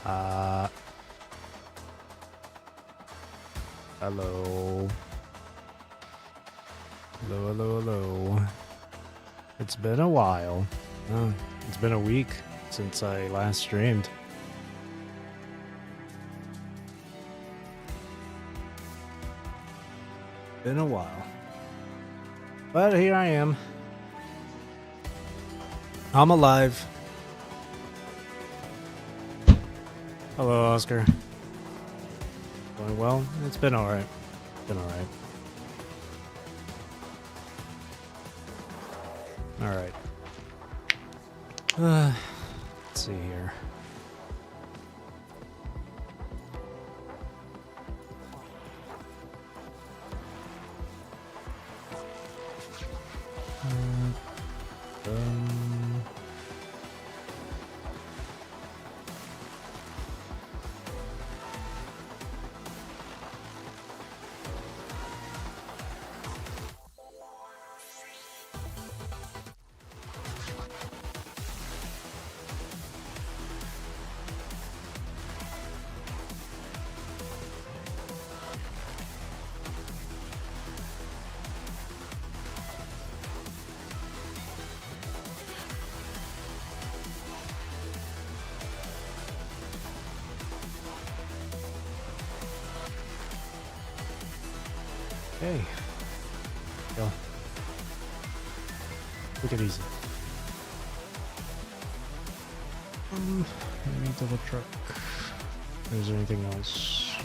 Hello. Hello, hello, hello. It's been a while. Oh, it's been a week since I last streamed. Been a while. But here I am. I'm alive. Hello, Oscar. Going well? It's been alright. Been alright. Alright. Let's see here. Hey. Go. Take it easy. Maybe double truck. Is there anything else?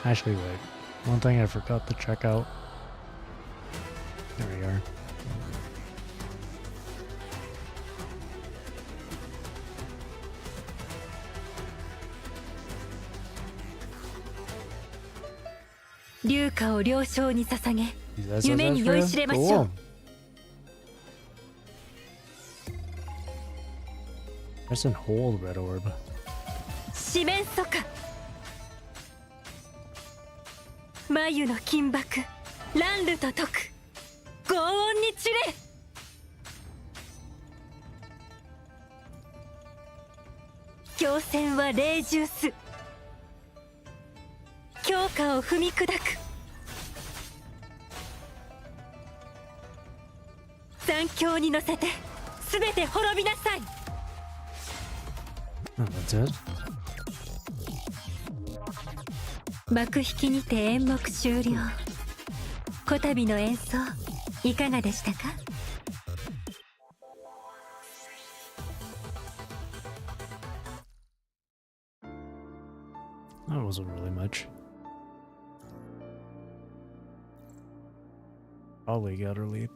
Actually, wait. One thing I forgot to check out. There we are. Cool. Press and hold red orb. Oh, that's it? 幕引きにて演目終了。こたびの演奏いかがでしたか? That wasn't really much. Probably got her lead.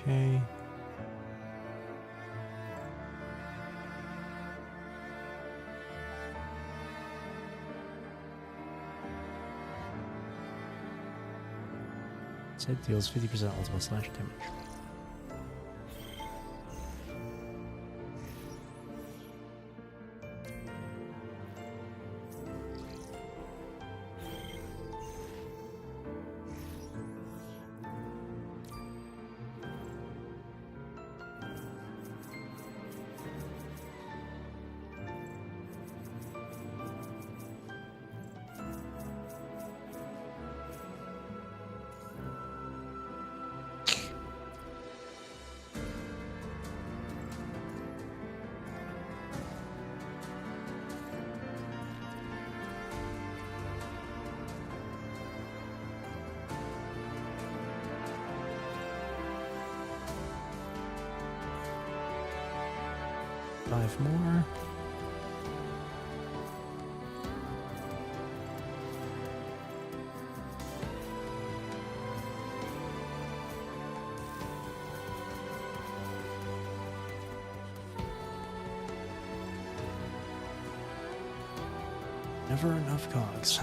Okay. Set deals 50% ultimate slash damage. Five more. Never enough cogs.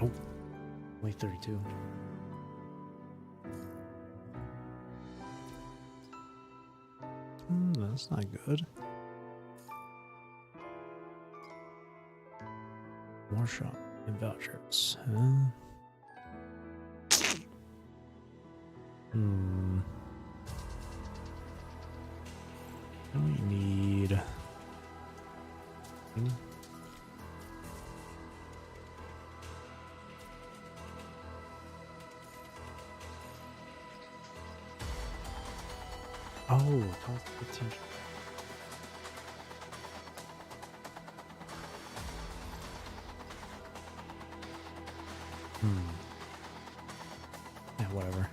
Oh, only 32. That's not good. More shop and vouchers. What do we need? Oh, cost 15. Yeah, whatever.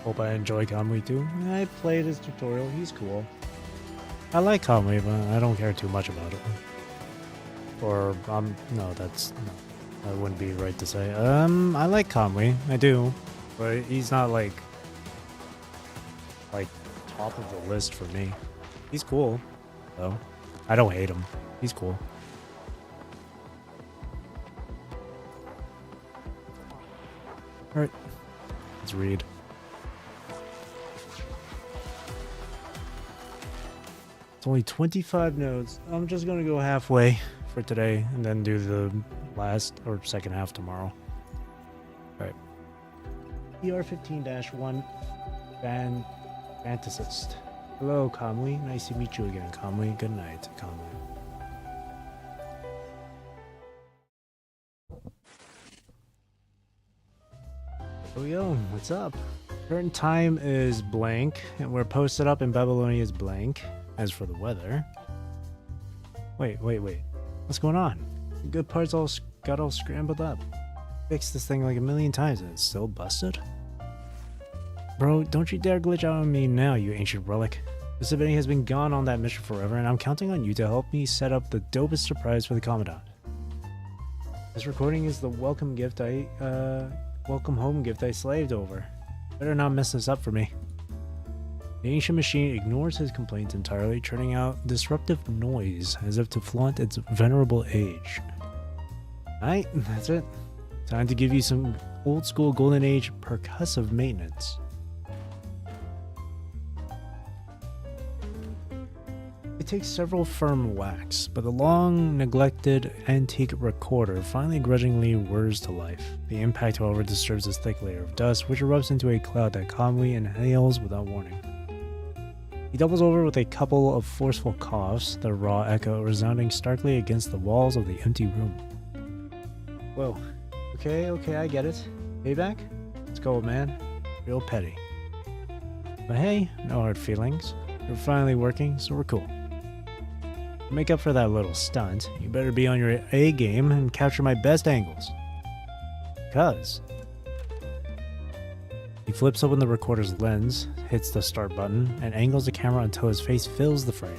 Hope I enjoy Kamui too. I played his tutorial, he's cool. I like Kamui, but I don't care too much about it. Or, no, that wouldn't be right to say. I like Kamui, I do. But he's not like top of the list for me. He's cool, though. I don't hate him. He's cool. Alright, let's read. It's only 25 nodes. I'm just gonna go halfway for today and then do the last or second half tomorrow. Alright. ER15-1 Fantasist. Hello, Kamui. Nice to meet you again, Kamui. Good night, Kamui. Oh, yo, what's up? Current time is blank, and we're posted up in Babylonia is blank. As for the weather... Wait. What's going on? The good parts got all scrambled up. Fixed this thing like a million times and it's still busted? Bro, don't you dare glitch out on me now, you ancient relic. The Divinity has been gone on that mission forever, and I'm counting on you to help me set up the dopest surprise for the Commandant. This recording is the welcome home gift I slaved over. Better not mess this up for me. The ancient machine ignores his complaints entirely, churning out disruptive noise as if to flaunt its venerable age. Alright, that's it. Time to give you some old school golden age percussive maintenance. It takes several firm whacks, but the long neglected antique recorder finally grudgingly whirs to life. The impact, however, disturbs this thick layer of dust, which erupts into a cloud that calmly inhales without warning. He doubles over with a couple of forceful coughs, the raw echo resounding starkly against the walls of the empty room. Whoa. Okay, I get it. Payback? Let's go, man. Real petty. But hey, no hard feelings. We're finally working, so we're cool. To make up for that little stunt, you better be on your A game and capture my best angles. Because... He flips open the recorder's lens, hits the start button, and angles the camera until his face fills the frame.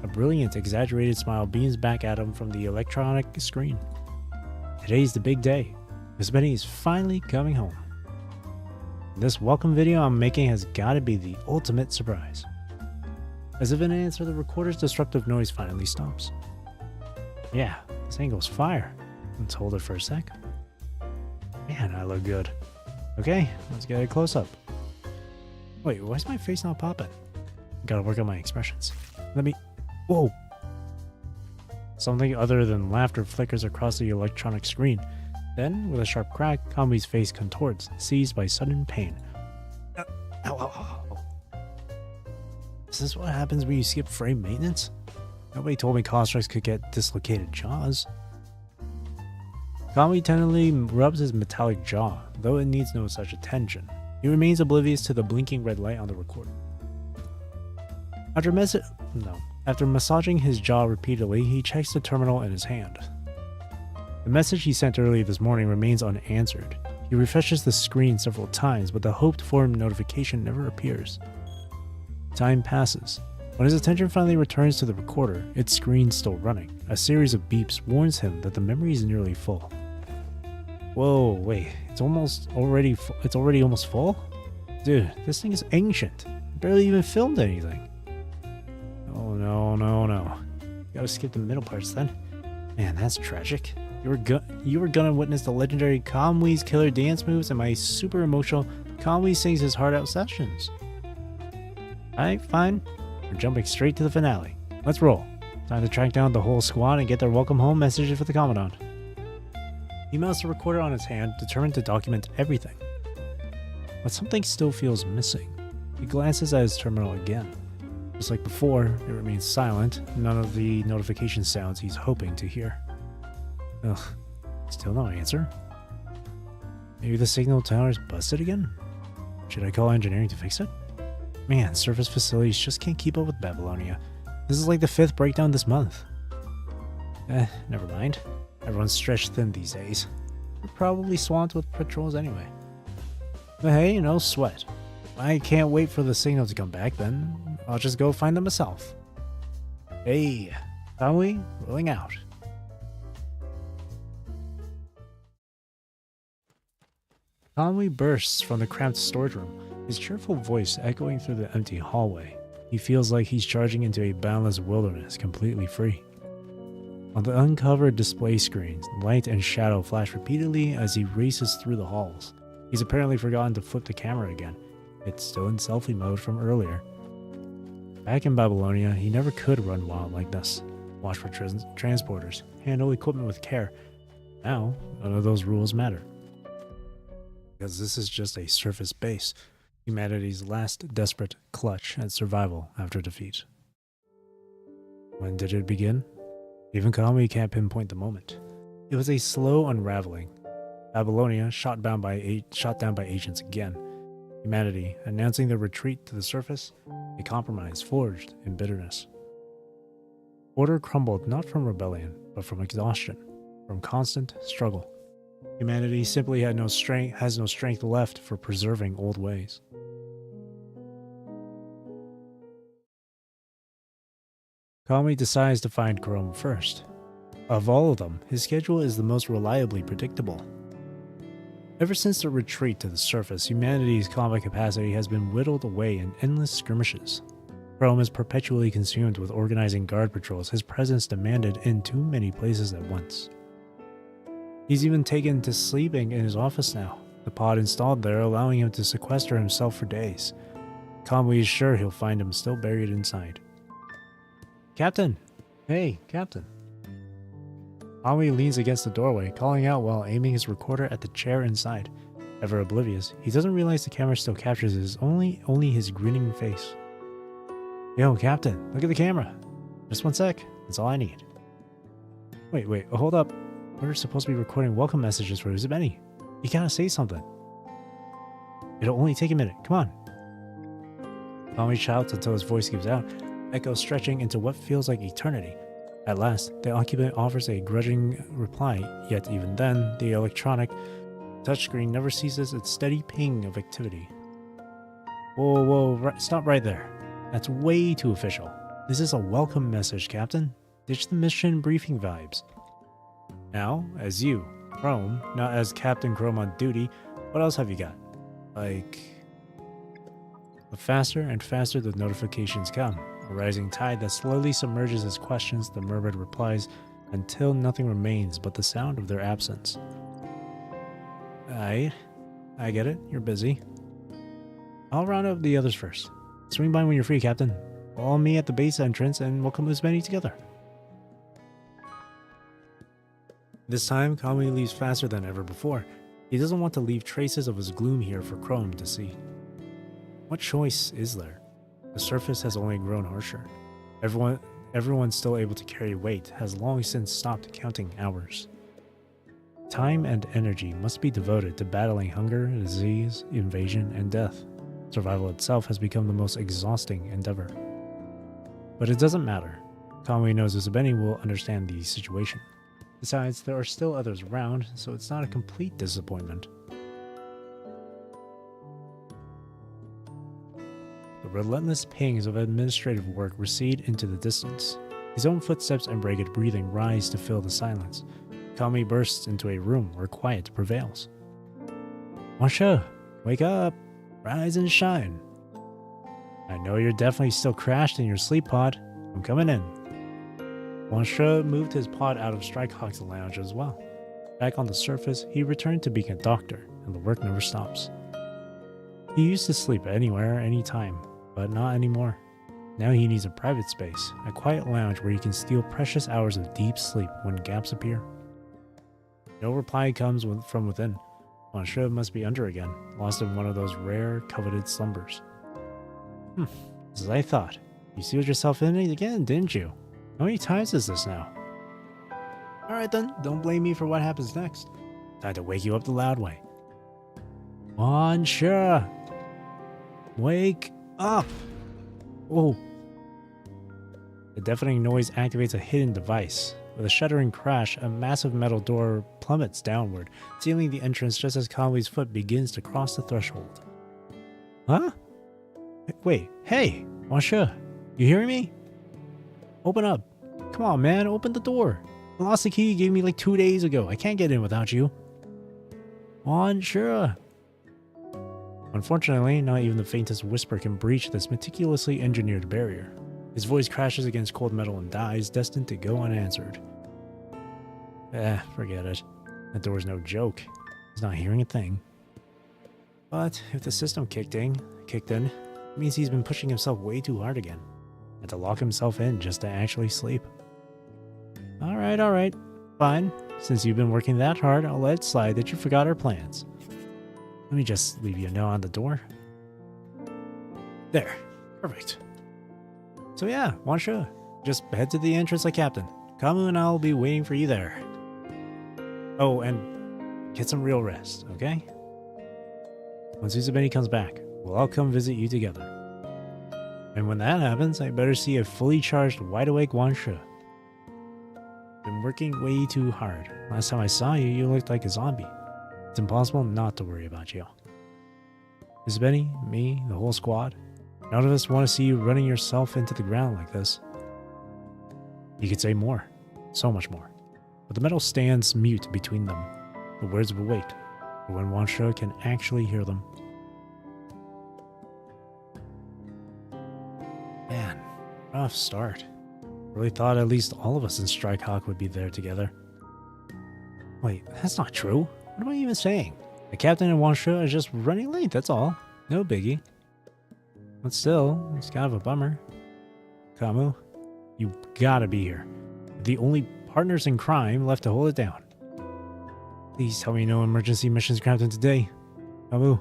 A brilliant, exaggerated smile beams back at him from the electronic screen. Today's the big day. Miss Benny is finally coming home. This welcome video I'm making has gotta be the ultimate surprise. As if in answer, the recorder's disruptive noise finally stops. Yeah, this angle's fire. Let's hold it for a sec. Man, I look good. Okay, let's get a close-up. Wait, why is my face not popping? Gotta work on my expressions. Whoa! Something other than laughter flickers across the electronic screen. Then, with a sharp crack, Kami's face contorts, seized by sudden pain. Ow. Is this what happens when you skip frame maintenance? Nobody told me constructs could get dislocated jaws. Kamui tentatively rubs his metallic jaw, though it needs no such attention. He remains oblivious to the blinking red light on the recorder. After massaging his jaw repeatedly, he checks the terminal in his hand. The message he sent earlier this morning remains unanswered. He refreshes the screen several times, but the hoped-for notification never appears. Time passes. When his attention finally returns to the recorder, its screen's still running. A series of beeps warns him that the memory is nearly full. Whoa, wait, it's already almost full? Dude, this thing is ancient. Barely even filmed anything. Oh no. Gotta skip the middle parts then. Man, that's tragic. You were gonna witness the legendary Kamui's killer dance moves and my super emotional Kamui sings his heart out sessions. Alright, fine. We're jumping straight to the finale. Let's roll. Time to track down the whole squad and get their welcome home messages for the Commandant. He mounts the recorder on his hand, determined to document everything. But something still feels missing. He glances at his terminal again. Just like before, it remains silent, none of the notification sounds he's hoping to hear. Ugh, still no answer. Maybe the signal tower's busted again? Should I call engineering to fix it? Man, surface facilities just can't keep up with Babylonia. This is like the 5th breakdown this month. Never mind. Everyone's stretched thin these days. We're probably swamped with patrols anyway. But hey, no sweat. I can't wait for the signal to come back, then I'll just go find them myself. Hey, Kamui, rolling out. Kamui bursts from the cramped storage room, his cheerful voice echoing through the empty hallway. He feels like he's charging into a boundless wilderness, completely free. On the uncovered display screens, light and shadow flash repeatedly as he races through the halls. He's apparently forgotten to flip the camera again. It's still in selfie mode from earlier. Back in Babylonia, he never could run wild like this. Watch for transporters, handle equipment with care. Now, none of those rules matter. Because this is just a surface base, humanity's last desperate clutch at survival after defeat. When did it begin? Even Kamui can't pinpoint the moment. It was a slow unraveling. Babylonia shot down by agents again. Humanity announcing their retreat to the surface, a compromise forged in bitterness. Order crumbled not from rebellion, but from exhaustion, from constant struggle. Humanity simply has no strength left for preserving old ways. Kamui decides to find Chrome first. Of all of them, his schedule is the most reliably predictable. Ever since the retreat to the surface, humanity's combat capacity has been whittled away in endless skirmishes. Chrome is perpetually consumed with organizing guard patrols, his presence demanded in too many places at once. He's even taken to sleeping in his office now, the pod installed there allowing him to sequester himself for days. Kamui is sure he'll find him still buried inside. Captain! Hey, Captain. Kamui leans against the doorway, calling out while aiming his recorder at the chair inside. Ever oblivious, he doesn't realize the camera still captures only his grinning face. Yo, Captain, look at the camera. Just one sec, that's all I need. Wait, hold up. We're supposed to be recording welcome messages for Uzumeni. You gotta say something. It'll only take a minute, come on. Kamui shouts until his voice gives out, echo stretching into what feels like eternity. At last, the occupant offers a grudging reply, yet even then, the electronic touchscreen never ceases its steady ping of activity. Whoa, stop right there. That's way too official. This is a welcome message, Captain. Ditch the mission briefing vibes. Now, as you, Chrome, not as Captain Chrome on duty, what else have you got? But faster and faster the notifications come. A rising tide that slowly submerges his questions, the murmured replies, until nothing remains but the sound of their absence. I get it. You're busy. I'll round up the others first. Swing by when you're free, Captain. Follow me at the base entrance and we'll come as many together. This time, Kamui leaves faster than ever before. He doesn't want to leave traces of his gloom here for Chrome to see. What choice is there? The surface has only grown harsher. Everyone still able to carry weight has long since stopped counting hours. Time and energy must be devoted to battling hunger, disease, invasion, and death. Survival itself has become the most exhausting endeavor. But it doesn't matter. Kamui knows Usabeni will understand the situation. Besides, there are still others around, so it's not a complete disappointment. The relentless pings of administrative work recede into the distance. His own footsteps and ragged breathing rise to fill the silence. Kamui bursts into a room where quiet prevails. Wansha, wake up! Rise and shine! I know you're definitely still crashed in your sleep pod. I'm coming in. Wansha moved his pod out of Strikehawk's lounge as well. Back on the surface, he returned to being a doctor, and the work never stops. He used to sleep anywhere, anytime, but not anymore. Now he needs a private space, a quiet lounge where he can steal precious hours of deep sleep when gaps appear. No reply comes from within. Wansha must be under again, lost in one of those rare, coveted slumbers. As I thought. You sealed yourself in it again, didn't you? How many times is this now? Alright then, don't blame me for what happens next. Time to wake you up the loud way. Wansha! Wake up! Oh. The deafening noise activates a hidden device. With a shuddering crash, a massive metal door plummets downward, sealing the entrance just as Kamui's foot begins to cross the threshold. Huh? Wait, hey! Wansha, you hearing me? Open up. Come on, man, open the door. I lost the key you gave me like 2 days ago. I can't get in without you. Wansha! Unfortunately, not even the faintest whisper can breach this meticulously engineered barrier. His voice crashes against cold metal and dies, destined to go unanswered. Forget it. That door's no joke. He's not hearing a thing. But if the system kicked in, it means he's been pushing himself way too hard again. And to lock himself in just to actually sleep. Alright. Fine. Since you've been working that hard, I'll let it slide that you forgot our plans. Let me just leave you a note on the door. There. Perfect. So yeah, Wansha, just head to the entrance like Captain. Kamu and I will be waiting for you there. Oh, and get some real rest, okay? Once Usabeni comes back, we'll all come visit you together. And when that happens, I better see a fully charged, wide-awake Wansha. Been working way too hard. Last time I saw you, you looked like a zombie. It's impossible not to worry about you. Usabeni, me, the whole squad, none of us want to see you running yourself into the ground like this. You could say more. So much more. But the metal stands mute between them. The words will wait for when Wansha can actually hear them. Man, rough start. Really thought at least all of us in Strikehawk would be there together. Wait, that's not true. What am I even saying? The captain and Wansha are just running late, that's all. No biggie. But still, it's kind of a bummer. Kamu, you gotta be here. The only partners in crime left to hold it down. Please tell me no emergency missions grabbed in today. Kamu.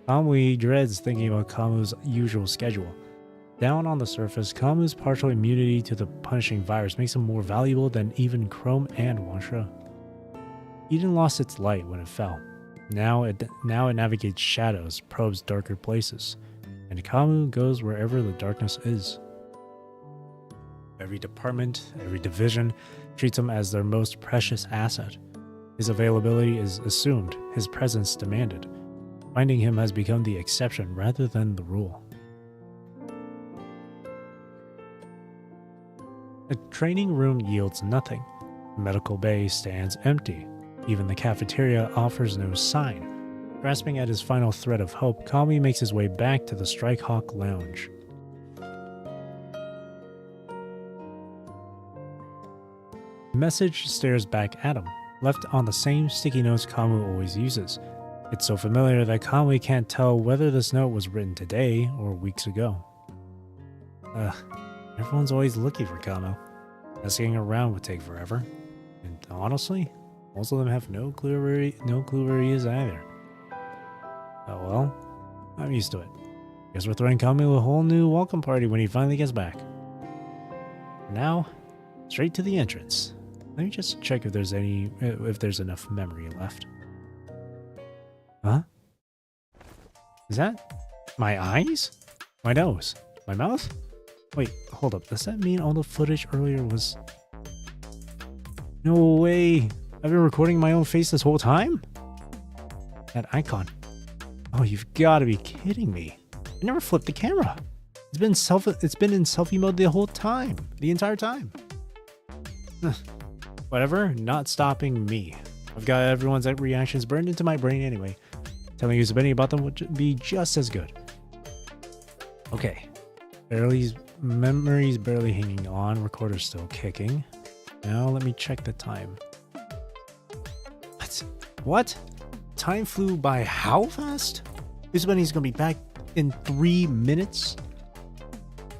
Kamui dreads thinking about Kamu's usual schedule. Down on the surface, Kamu's partial immunity to the punishing virus makes him more valuable than even Chrome and Wansha. Eden lost its light when it fell. Now it navigates shadows, probes darker places, and Kamu goes wherever the darkness is. Every department, every division treats him as their most precious asset. His availability is assumed, his presence demanded. Finding him has become the exception rather than the rule. The training room yields nothing. The medical bay stands empty. Even the cafeteria offers no sign. Grasping at his final thread of hope, Kamui makes his way back to the Strikehawk lounge. The message stares back at him, left on the same sticky notes Kamu always uses. It's so familiar that Kamui can't tell whether this note was written today or weeks ago. Everyone's always looking for Kamu. Asking around would take forever. And honestly, most of them have no clue where he is either. Oh well, I'm used to it. Guess we're throwing Kamu a whole new welcome party when he finally gets back. For now, straight to the entrance. Let me just check if there's enough memory left. Huh? Is that my eyes? My nose? My mouth? Wait, hold up. Does that mean all the footage earlier was... No way! I've been recording my own face this whole time? That icon. Oh, you've got to be kidding me. I never flipped the camera. It's been in selfie mode the whole time. The entire time. Whatever, not stopping me. I've got everyone's reactions burned into my brain anyway. Telling Usabeni about them would be just as good. Okay. Memories barely hanging on. Recorder still kicking. Now let me check the time. What? Time flew by how fast? Usabeni's gonna be back in 3 minutes?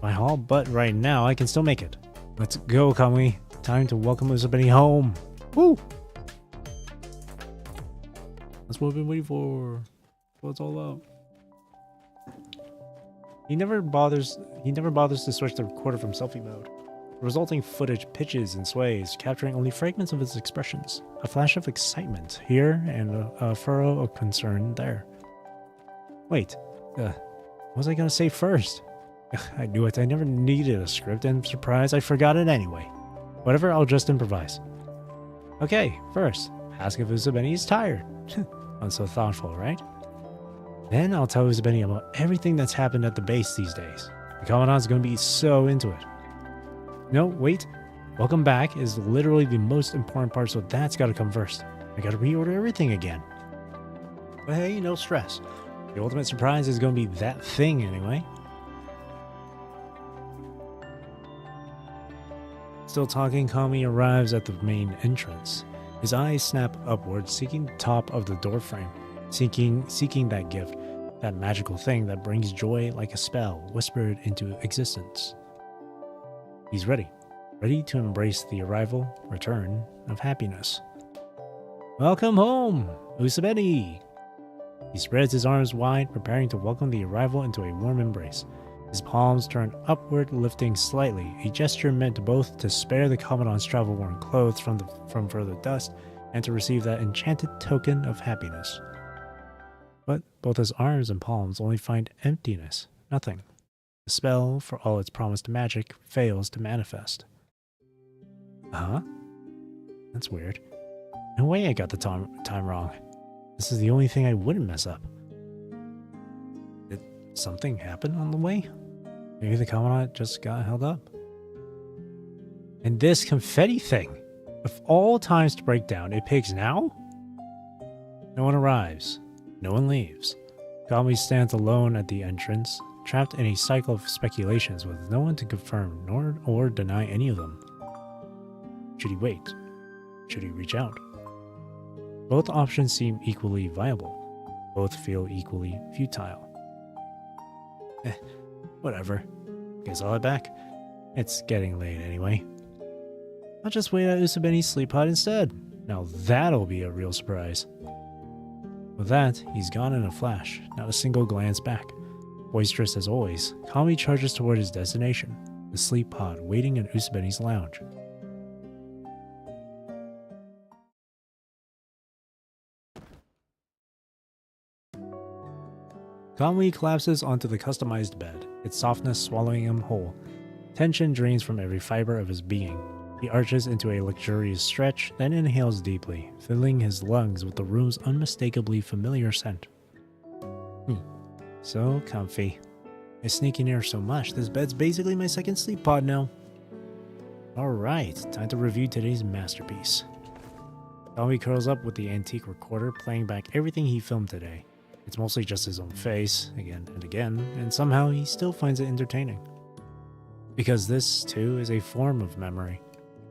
My haul, but right now I can still make it. Let's go, Kamui. Time to welcome Usabeni home. Woo! That's what I've been waiting for. What it's all about. He never bothers to switch the recorder from selfie mode. The resulting footage pitches and sways, capturing only fragments of his expressions. A flash of excitement here and a furrow of concern there. Wait, what was I gonna say first? I knew it. I never needed a script, and surprise, I forgot it anyway. Whatever, I'll just improvise. Okay, first, ask if Usabeni is tired. I'm so thoughtful, right? Then I'll tell Usabeni about everything that's happened at the base these days. The Commandant's gonna be so into it. No, wait. Welcome back is literally the most important part, so that's gotta come first. I gotta reorder everything again. But hey, no stress. The ultimate surprise is gonna be that thing anyway. Still talking, Kami arrives at the main entrance. His eyes snap upward, seeking the top of the doorframe, seeking that gift, that magical thing that brings joy like a spell whispered into existence. He's ready to embrace the return of happiness. Welcome home, Usabeni! He spreads his arms wide, preparing to welcome the arrival into a warm embrace. His palms turned upward, lifting slightly, a gesture meant both to spare the Commandant's travel-worn clothes from further dust and to receive that enchanted token of happiness. But both his arms and palms only find emptiness, nothing. The spell, for all its promised magic, fails to manifest. Huh? That's weird. No way I got the time wrong. This is the only thing I wouldn't mess up. Did something happen on the way? Maybe the Commandant just got held up. And this confetti thing! Of all times to break down, it picks now? No one arrives. No one leaves. Kami stands alone at the entrance, trapped in a cycle of speculations with no one to confirm or deny any of them. Should he wait? Should he reach out? Both options seem equally viable. Both feel equally futile. Whatever. Guess I'll head back. It's getting late anyway. I'll just wait at Usabeni's sleep pod instead. Now that'll be a real surprise. With that, he's gone in a flash, not a single glance back. Boisterous as always, Kami charges toward his destination, the sleep pod waiting in Usabeni's lounge. Kami collapses onto the customized bed, its softness swallowing him whole. Tension drains from every fiber of his being. He arches into a luxurious stretch, then inhales deeply, filling his lungs with the room's unmistakably familiar scent. So comfy. I sneak in here so much, this bed's basically my second sleep pod now. Alright, time to review today's masterpiece. Kami curls up with the antique recorder, playing back everything he filmed today. It's mostly just his own face, again and again, and somehow he still finds it entertaining. Because this, too, is a form of memory.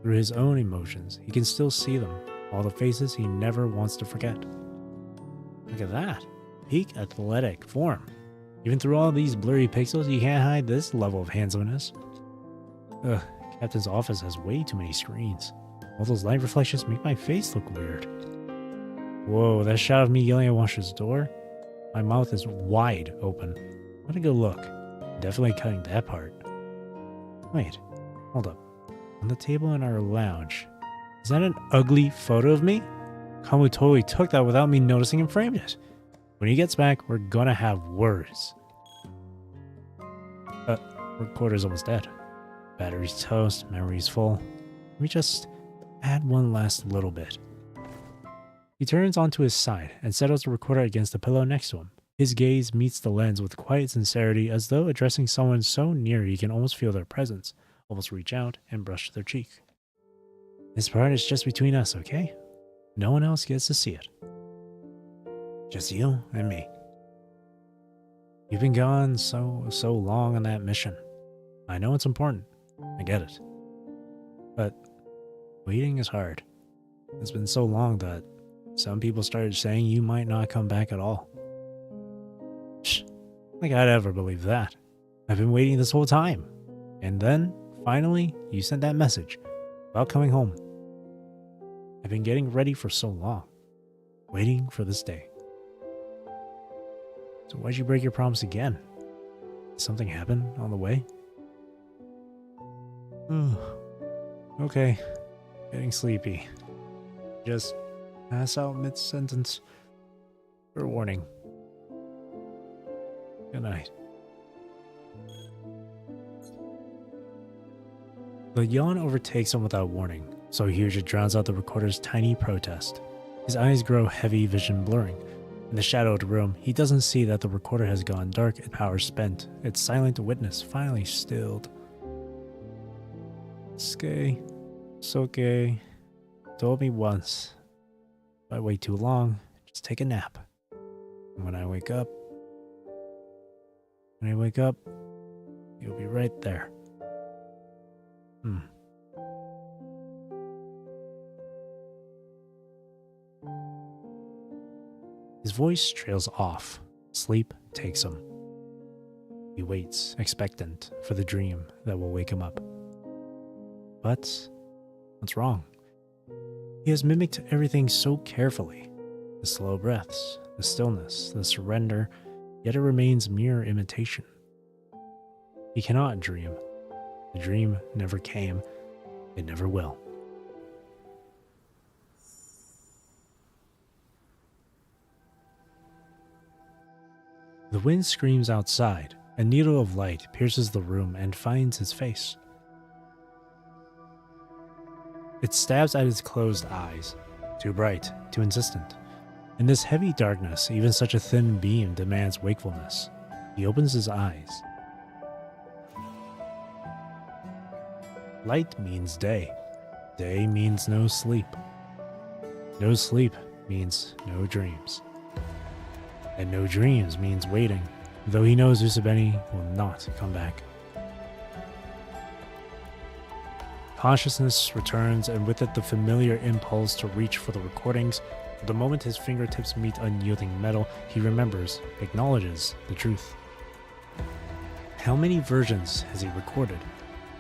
Through his own emotions, he can still see them, all the faces he never wants to forget. Look at that. Peak athletic form. Even through all these blurry pixels, you can't hide this level of handsomeness. Ugh, Captain's office has way too many screens. All those light reflections make my face look weird. Whoa, that shot of me yelling at Wash's door? My mouth is wide open. Let me go look. Definitely cutting that part. Wait, hold up. On the table in our lounge, Is that an ugly photo of me? Kamu totally took that without me noticing and framed it. When he gets back, we're gonna have words. Recorder's almost dead. Battery's toast, memory's full. Let me just add one last little bit. He turns onto his side and settles the recorder against the pillow next to him. His gaze meets the lens with quiet sincerity, as though addressing someone so near he can almost feel their presence, almost reach out and brush their cheek. This part is just between us, okay? No one else gets to see it. Just you and me. You've been gone so long on that mission. I know it's important. I get it. But waiting is hard. It's been so long that some people started saying you might not come back at all. Shh, like I'd ever believe that. I've been waiting this whole time. And then, finally, you sent that message about coming home. I've been getting ready for so long, waiting for this day. So why'd you break your promise again? Did something happen on the way? Okay, getting sleepy. Just pass out mid-sentence. For warning. Good night. The yawn overtakes him without warning, so huge it drowns out the recorder's tiny protest. His eyes grow heavy, vision blurring. In the shadowed room, he doesn't see that the recorder has gone dark and power spent, its silent witness finally stilled. Skay, it's okay. Told me once. If I wait too long, just take a nap. And when I wake up, you'll be right there. His voice trails off. Sleep takes him. He waits, expectant, for the dream that will wake him up. But what's wrong? He has mimicked everything so carefully. The slow breaths, the stillness, the surrender, yet it remains mere imitation. He cannot dream. The dream never came. It never will. The wind screams outside. A needle of light pierces the room and finds his face. It stabs at his closed eyes. Too bright, too insistent. In this heavy darkness, even such a thin beam demands wakefulness. He opens his eyes. Light means day. Day means no sleep. No sleep means no dreams. And no dreams means waiting, though he knows Usabeni will not come back. Consciousness returns, and with it the familiar impulse to reach for the recordings. The moment his fingertips meet unyielding metal, he remembers, acknowledges the truth. How many versions has he recorded?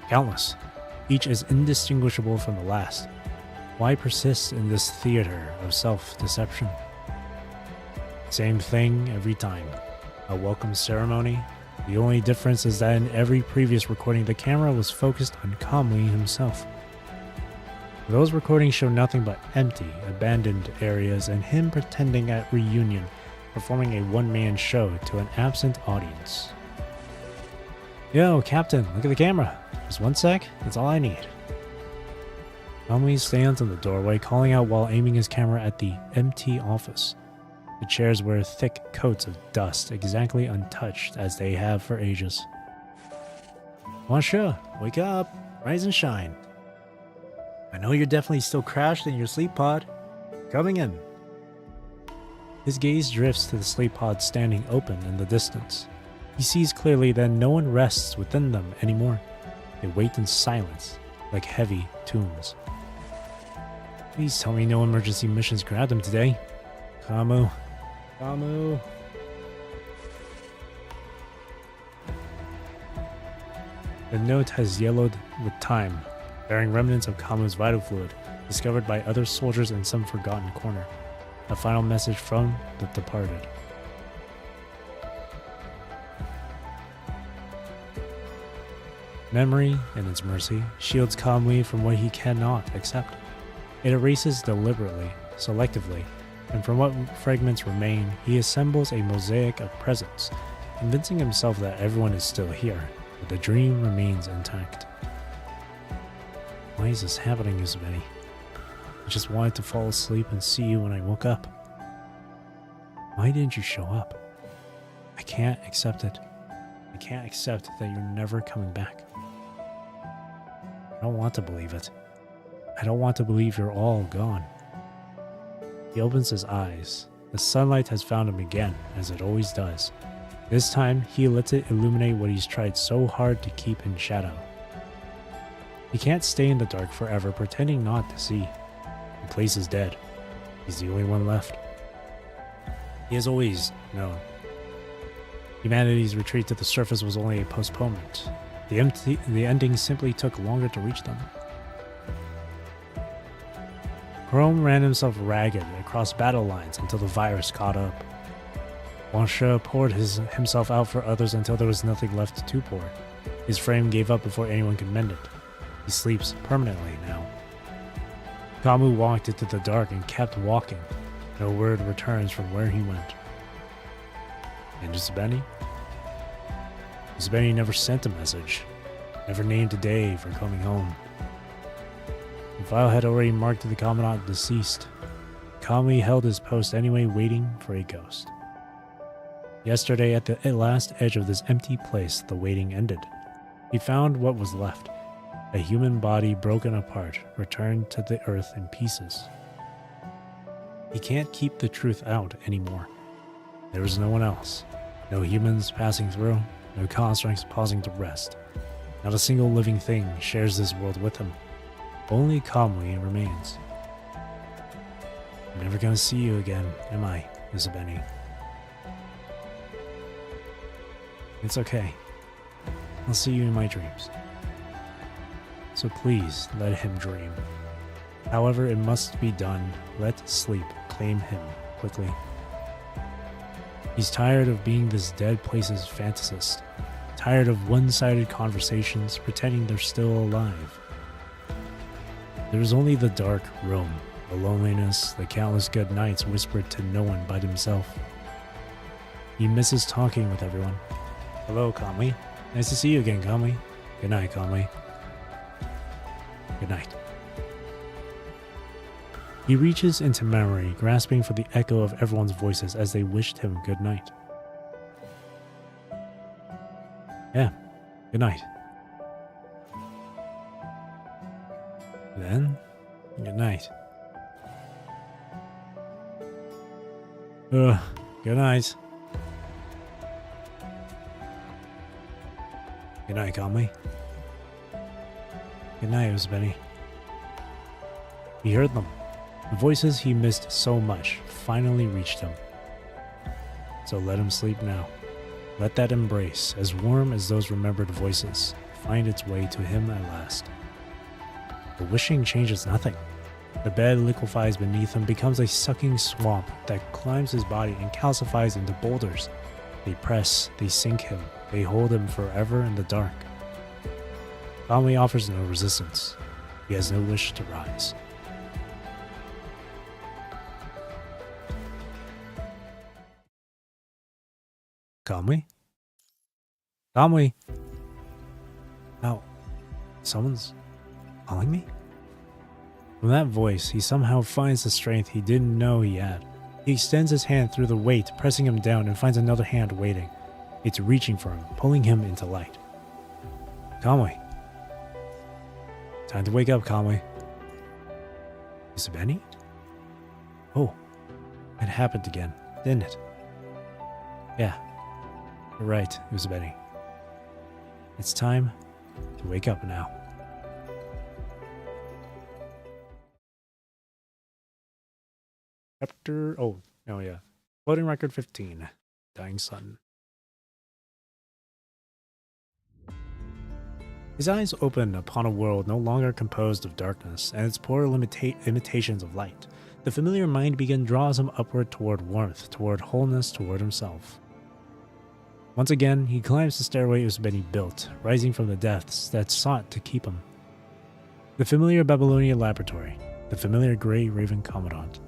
Countless. Each is indistinguishable from the last. Why persist in this theater of self-deception? Same thing every time. A welcome ceremony. The only difference is that in every previous recording, the camera was focused on Kamui himself. Those recordings show nothing but empty, abandoned areas and him pretending at reunion, performing a one-man show to an absent audience. Yo, Captain, look at the camera. Just one sec, that's all I need. Kamui stands in the doorway, calling out while aiming his camera at the empty office. The chairs wear thick coats of dust, exactly untouched as they have for ages. Monsieur, wake up, rise and shine. I know you're definitely still crashed in your sleep pod. Coming in. His gaze drifts to the sleep pod standing open in the distance. He sees clearly that no one rests within them anymore. They wait in silence, like heavy tombs. Please tell me no emergency missions grabbed him today. Kamu. The note has yellowed with time, bearing remnants of Kamu's vital fluid, discovered by other soldiers in some forgotten corner. A final message from the departed. Memory, in its mercy, shields Kamui from what he cannot accept. It erases deliberately, selectively, and from what fragments remain, he assembles a mosaic of presents, convincing himself that everyone is still here, but the dream remains intact. Why is this happening, Uzbeni? I just wanted to fall asleep and see you when I woke up. Why didn't you show up? I can't accept it. I can't accept that you're never coming back. I don't want to believe it. I don't want to believe you're all gone. He opens his eyes. The sunlight has found him again, as it always does. This time, he lets it illuminate what he's tried so hard to keep in shadow. He can't stay in the dark forever, pretending not to see. The place is dead. He's the only one left. He has always known. Humanity's retreat to the surface was only a postponement. The ending simply took longer to reach them. Chrome ran himself ragged across battle lines until the virus caught up. Wansha poured himself out for others until there was nothing left to pour. His frame gave up before anyone could mend it. He sleeps permanently now. Kamu walked into the dark and kept walking. No word returns from where he went. And Uzbeni? Uzbeni never sent a message, never named a day for coming home. The file had already marked the commandant deceased. Calmly held his post anyway, waiting for a ghost. Yesterday, at the last edge of this empty place, the waiting ended. He found what was left. A human body broken apart, returned to the earth in pieces. He can't keep the truth out anymore. There is no one else. No humans passing through, no constructs pausing to rest. Not a single living thing shares this world with him. Only Kamui remains. I'm never gonna see you again, am I, Uzbeni? It's okay. I'll see you in my dreams. So please let him dream. However it must be done, let sleep claim him quickly. He's tired of being this dead place's fantasist, tired of one-sided conversations pretending they're still alive. There is only the dark room, the loneliness, the countless good nights whispered to no one but himself. He misses talking with everyone. Hello, Kamui. Nice to see you again, Kamui. Good night, Kamui. Good night. He reaches into memory, grasping for the echo of everyone's voices as they wished him good night. Yeah, good night. Then, good night. Good night. Good night, Kamui. Good night, Uzbeni. He heard them. The voices he missed so much finally reached him. So let him sleep now. Let that embrace, as warm as those remembered voices, find its way to him at last. The wishing changes nothing. The bed liquefies beneath him, becomes a sucking swamp that climbs his body and calcifies into boulders. They press, they sink him, they hold him forever in the dark. Kamui offers no resistance. He has no wish to rise. Kamui? Kamui? Oh, someone's calling me? From that voice, he somehow finds the strength he didn't know he had. He extends his hand through the weight, pressing him down, and finds another hand waiting. It's reaching for him, pulling him into light. Kamui. Time to wake up, Kamui. Uzbeni? Oh, it happened again, didn't it? Yeah, you're right, Uzbeni. It's time to wake up now. Floating record 15, Dying Sun. His eyes open upon a world no longer composed of darkness and its poor imitations of light. The familiar mind begin draws him upward toward warmth, toward wholeness, toward himself. Once again, he climbs the stairway Uzbeni built, rising from the depths that sought to keep him. The familiar Babylonian laboratory. the familiar gray raven commandant.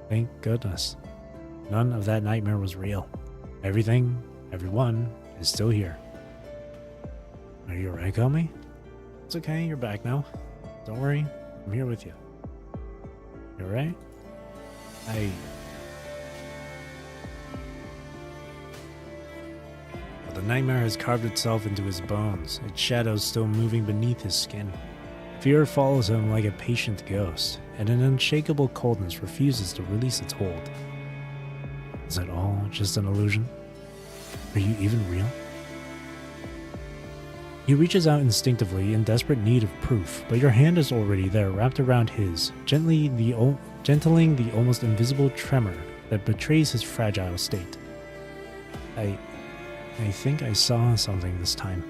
Thank goodness. None of that nightmare was real. Everything, everyone, is still here. Are you alright, Kami? It's okay, you're back now. Don't worry, I'm here with you. You alright? Well, the nightmare has carved itself into his bones, its shadows still moving beneath his skin. Fear follows him like a patient ghost, and an unshakable coldness refuses to release its hold. Is it all just an illusion? Are you even real? He reaches out instinctively in desperate need of proof, but your hand is already there, wrapped around his, gentling the almost invisible tremor that betrays his fragile state. I think I saw something this time.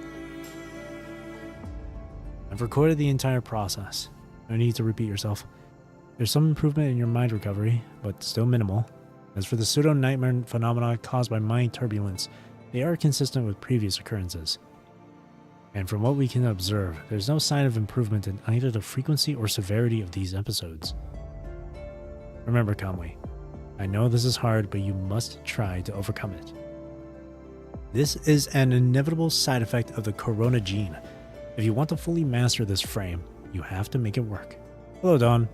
I've recorded the entire process. No need to repeat yourself. There's some improvement in your mind recovery, but still minimal. As for the pseudo-nightmare phenomena caused by mind turbulence, they are consistent with previous occurrences. And from what we can observe, there's no sign of improvement in either the frequency or severity of these episodes. Remember, Kamui, I know this is hard, but you must try to overcome it. This is an inevitable side effect of the Corona gene. If you want to fully master this frame, you have to make it work. Hello, Dawn.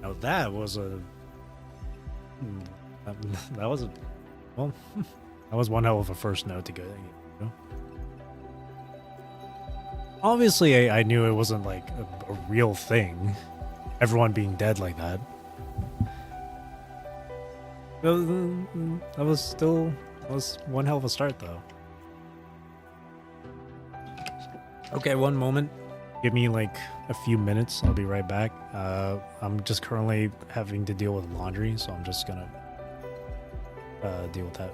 Now that was well, that was one hell of a first note to go. You know? Obviously, I knew it wasn't like a real thing. Everyone being dead like that. That was one hell of a start, though. Okay, one moment. Give me like a few minutes. I'll be right back. I'm just currently having to deal with laundry, so I'm just gonna deal with that.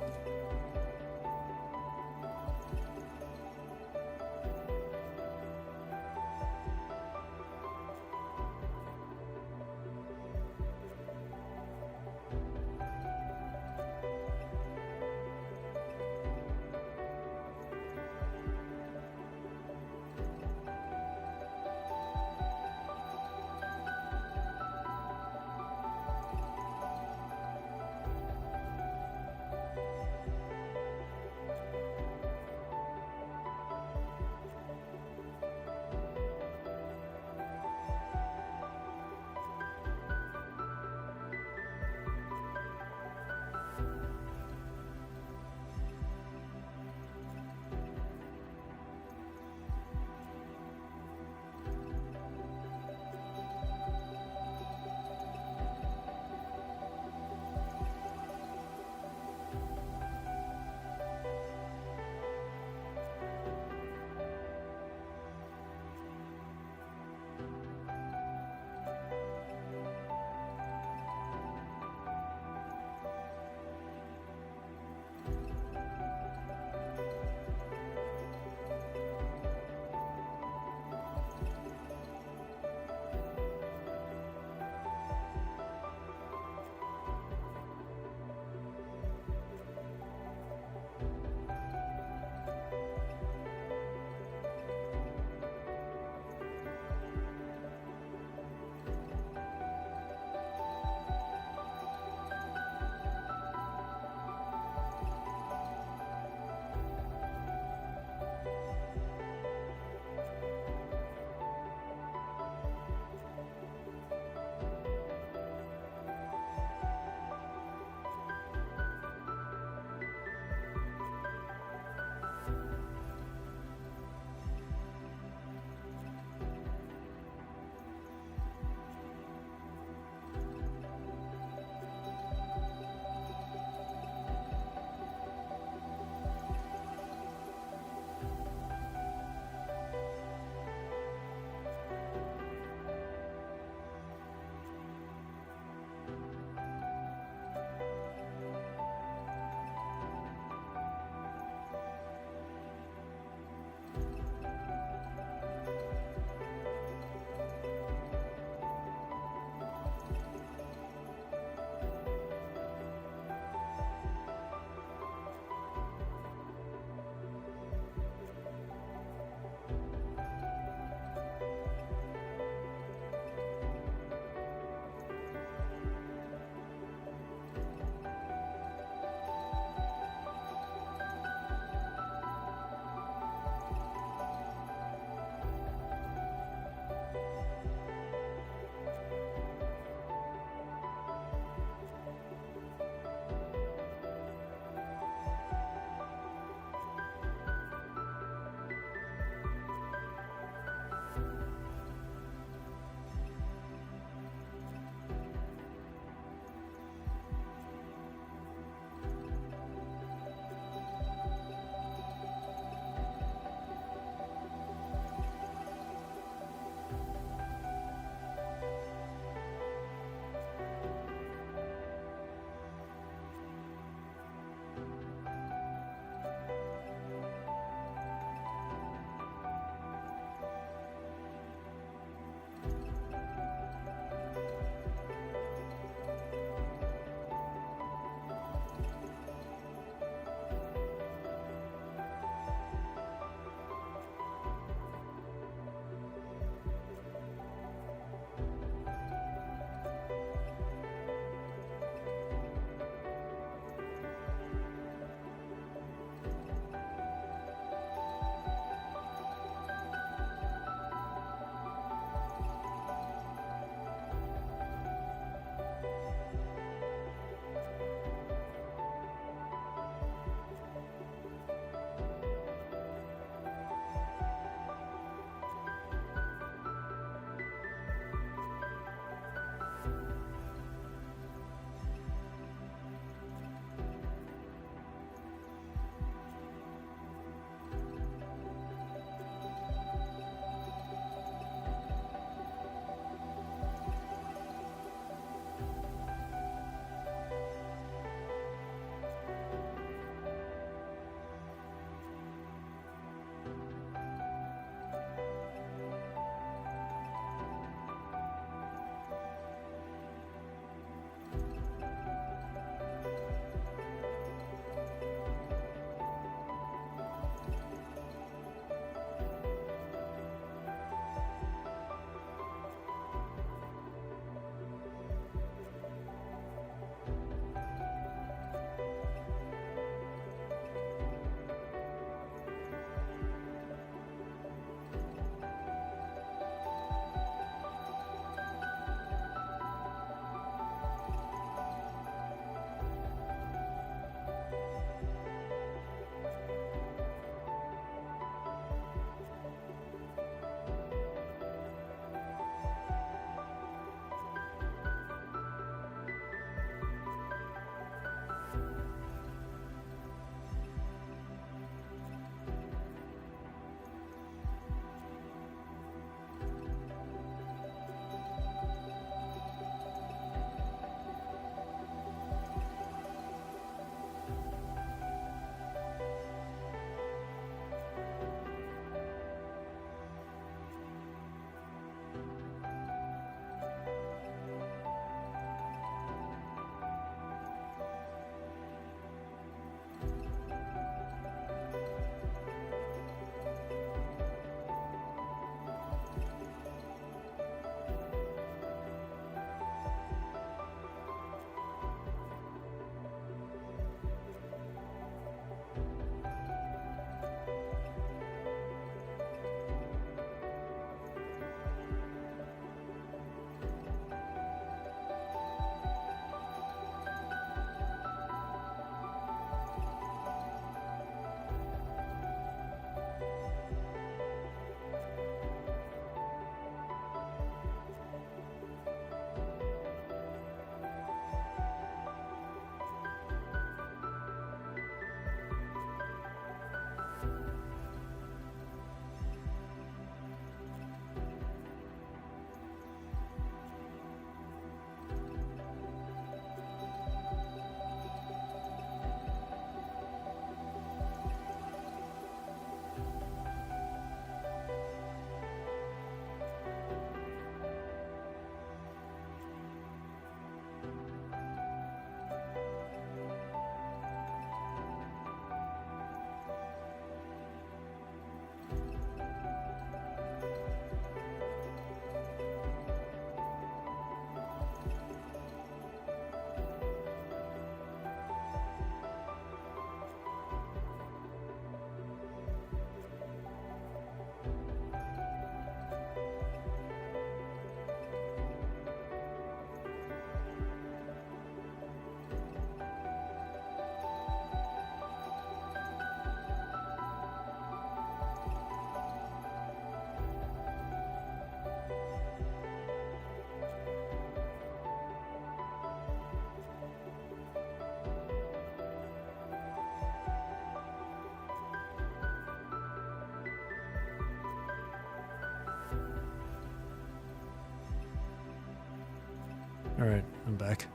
Alright, I'm back.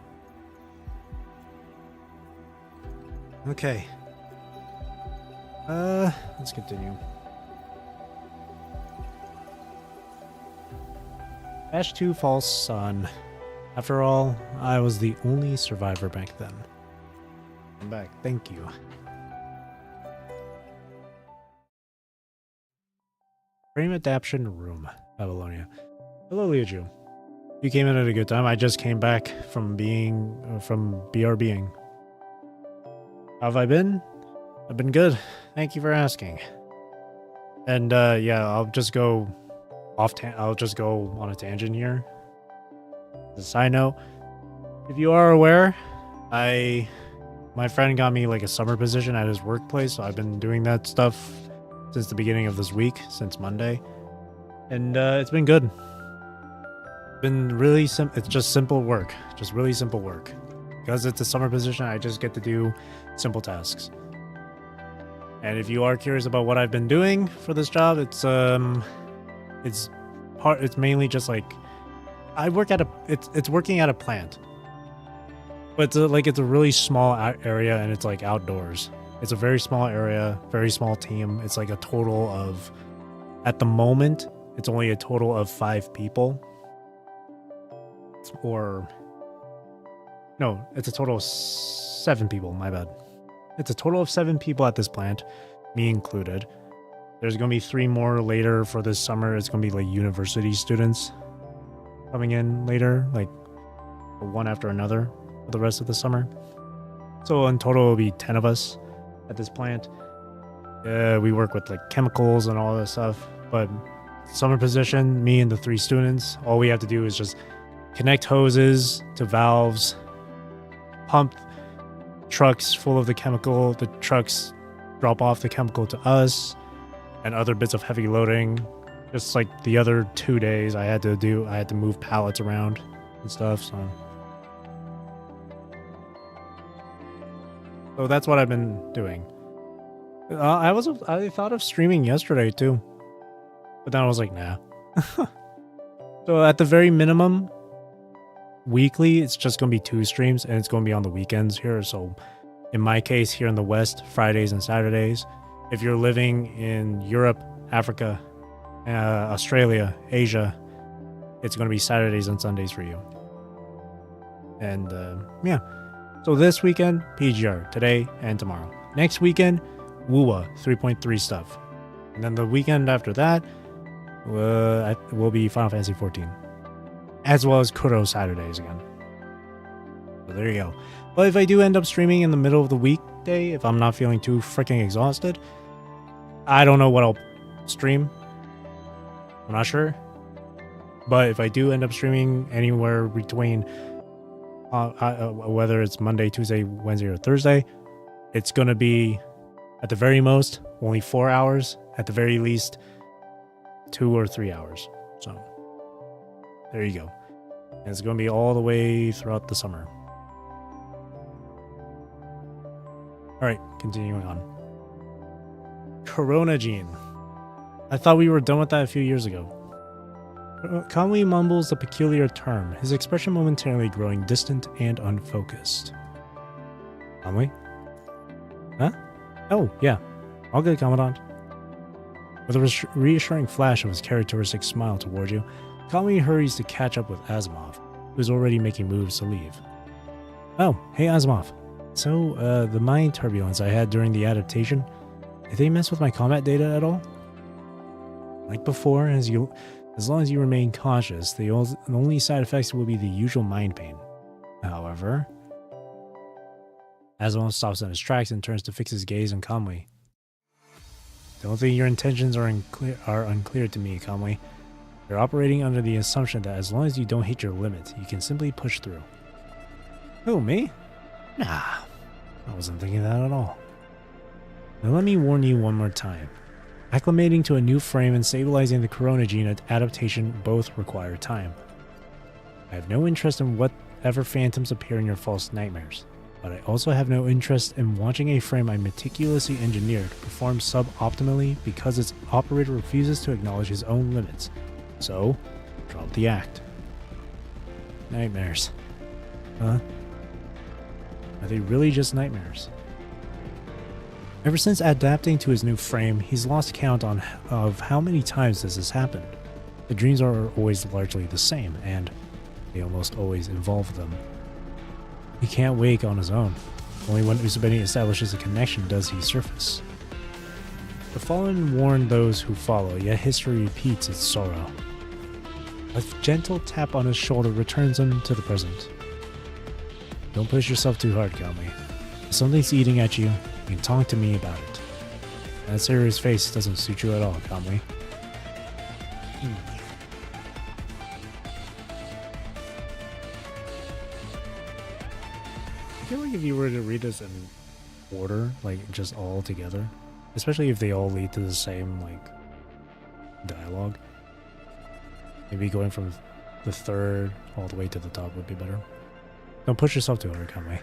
Okay. Let's continue. Dash 2 false sun. After all, I was the only survivor back then. I'm back, thank you. Frame adaptation room, Babylonia. Hello, Liuju. You came in at a good time. I just came back from BRBing. How have I been? I've been good. Thank you for asking. And yeah, I'll just go on a tangent here. As a side note, if you are aware, my friend got me like a summer position at his workplace, so I've been doing that stuff since the beginning of this week, since Monday, and it's been good. Been really it's just simple work, just really simple work. Because it's a summer position, I just get to do simple tasks. And if you are curious about what I've been doing for this job, it's mainly just like I work at it's working at a plant. But it's a really small area, and it's like outdoors. It's a very small area, very small team. It's like a total of, at the moment, it's only a total of 5 people. Or, no, it's a total of 7 people, my bad. It's a total of 7 people at this plant, me included. There's going to be 3 more later for this summer. It's going to be like university students coming in later, like one after another for the rest of the summer. So in total, it'll be 10 of us at this plant. We work with like chemicals and all that stuff, but summer position, me and the 3 students, all we have to do is just connect hoses to valves, pump trucks full of the chemical, the trucks drop off the chemical to us, and other bits of heavy loading. Just like the other 2 days I had to move pallets around and stuff, so that's what I've been doing. I thought of streaming yesterday too, but then I was like, nah. So at the very minimum, weekly, it's just going to be 2 streams, and it's going to be on the weekends here. So in my case, here in the West, Fridays and Saturdays. If you're living in Europe, Africa, Australia, Asia, it's going to be Saturdays and Sundays for you. And yeah. So this weekend, PGR, today and tomorrow. Next weekend, WUWA 3.3 stuff. And then the weekend after that, will be Final Fantasy 14. As well as Kuro Saturdays again. So there you go. But if I do end up streaming in the middle of the weekday, if I'm not feeling too freaking exhausted, I don't know what I'll stream. I'm not sure. But if I do end up streaming anywhere between whether it's Monday, Tuesday, Wednesday, or Thursday, it's going to be at the very most only 4 hours, at the very least 2 or 3 hours. So there you go. And it's going to be all the way throughout the summer. Alright, continuing on. Corona Gene. I thought we were done with that a few years ago. Conway mumbles a peculiar term, his expression momentarily growing distant and unfocused. Conway? Huh? Oh, yeah. All good, Commandant. With a reassuring flash of his characteristic smile toward you, Conway hurries to catch up with Asimov, who is already making moves to leave. Oh, hey Asimov. So, the mind turbulence I had during the adaptation, did they mess with my combat data at all? Like before, as long as you remain conscious, the only side effects will be the usual mind pain. However, Asimov stops in his tracks and turns to fix his gaze on Conway. Don't think your intentions are unclear to me, Conway. You're operating under the assumption that as long as you don't hit your limit, you can simply push through. Who, me? Nah, I wasn't thinking that at all. Now let me warn you one more time. Acclimating to a new frame and stabilizing the Corona Gene adaptation both require time. I have no interest in whatever phantoms appear in your false nightmares, but I also have no interest in watching a frame I meticulously engineered perform suboptimally because its operator refuses to acknowledge his own limits. So, drop the act. Nightmares. Huh? Are they really just nightmares? Ever since adapting to his new frame, he's lost count of how many times this has happened. The dreams are always largely the same, and they almost always involve them. He can't wake on his own. Only when Usabeni establishes a connection does he surface. The fallen warn those who follow, yet history repeats its sorrow. A gentle tap on his shoulder returns him to the present. Don't push yourself too hard, Kami. If something's eating at you, you can talk to me about it. That serious face doesn't suit you at all, Kami. I feel like if you were to read this in order, like just all together, especially if they all lead to the same like dialogue, maybe going from the third all the way to the top would be better. Don't push yourself too hard, Kami.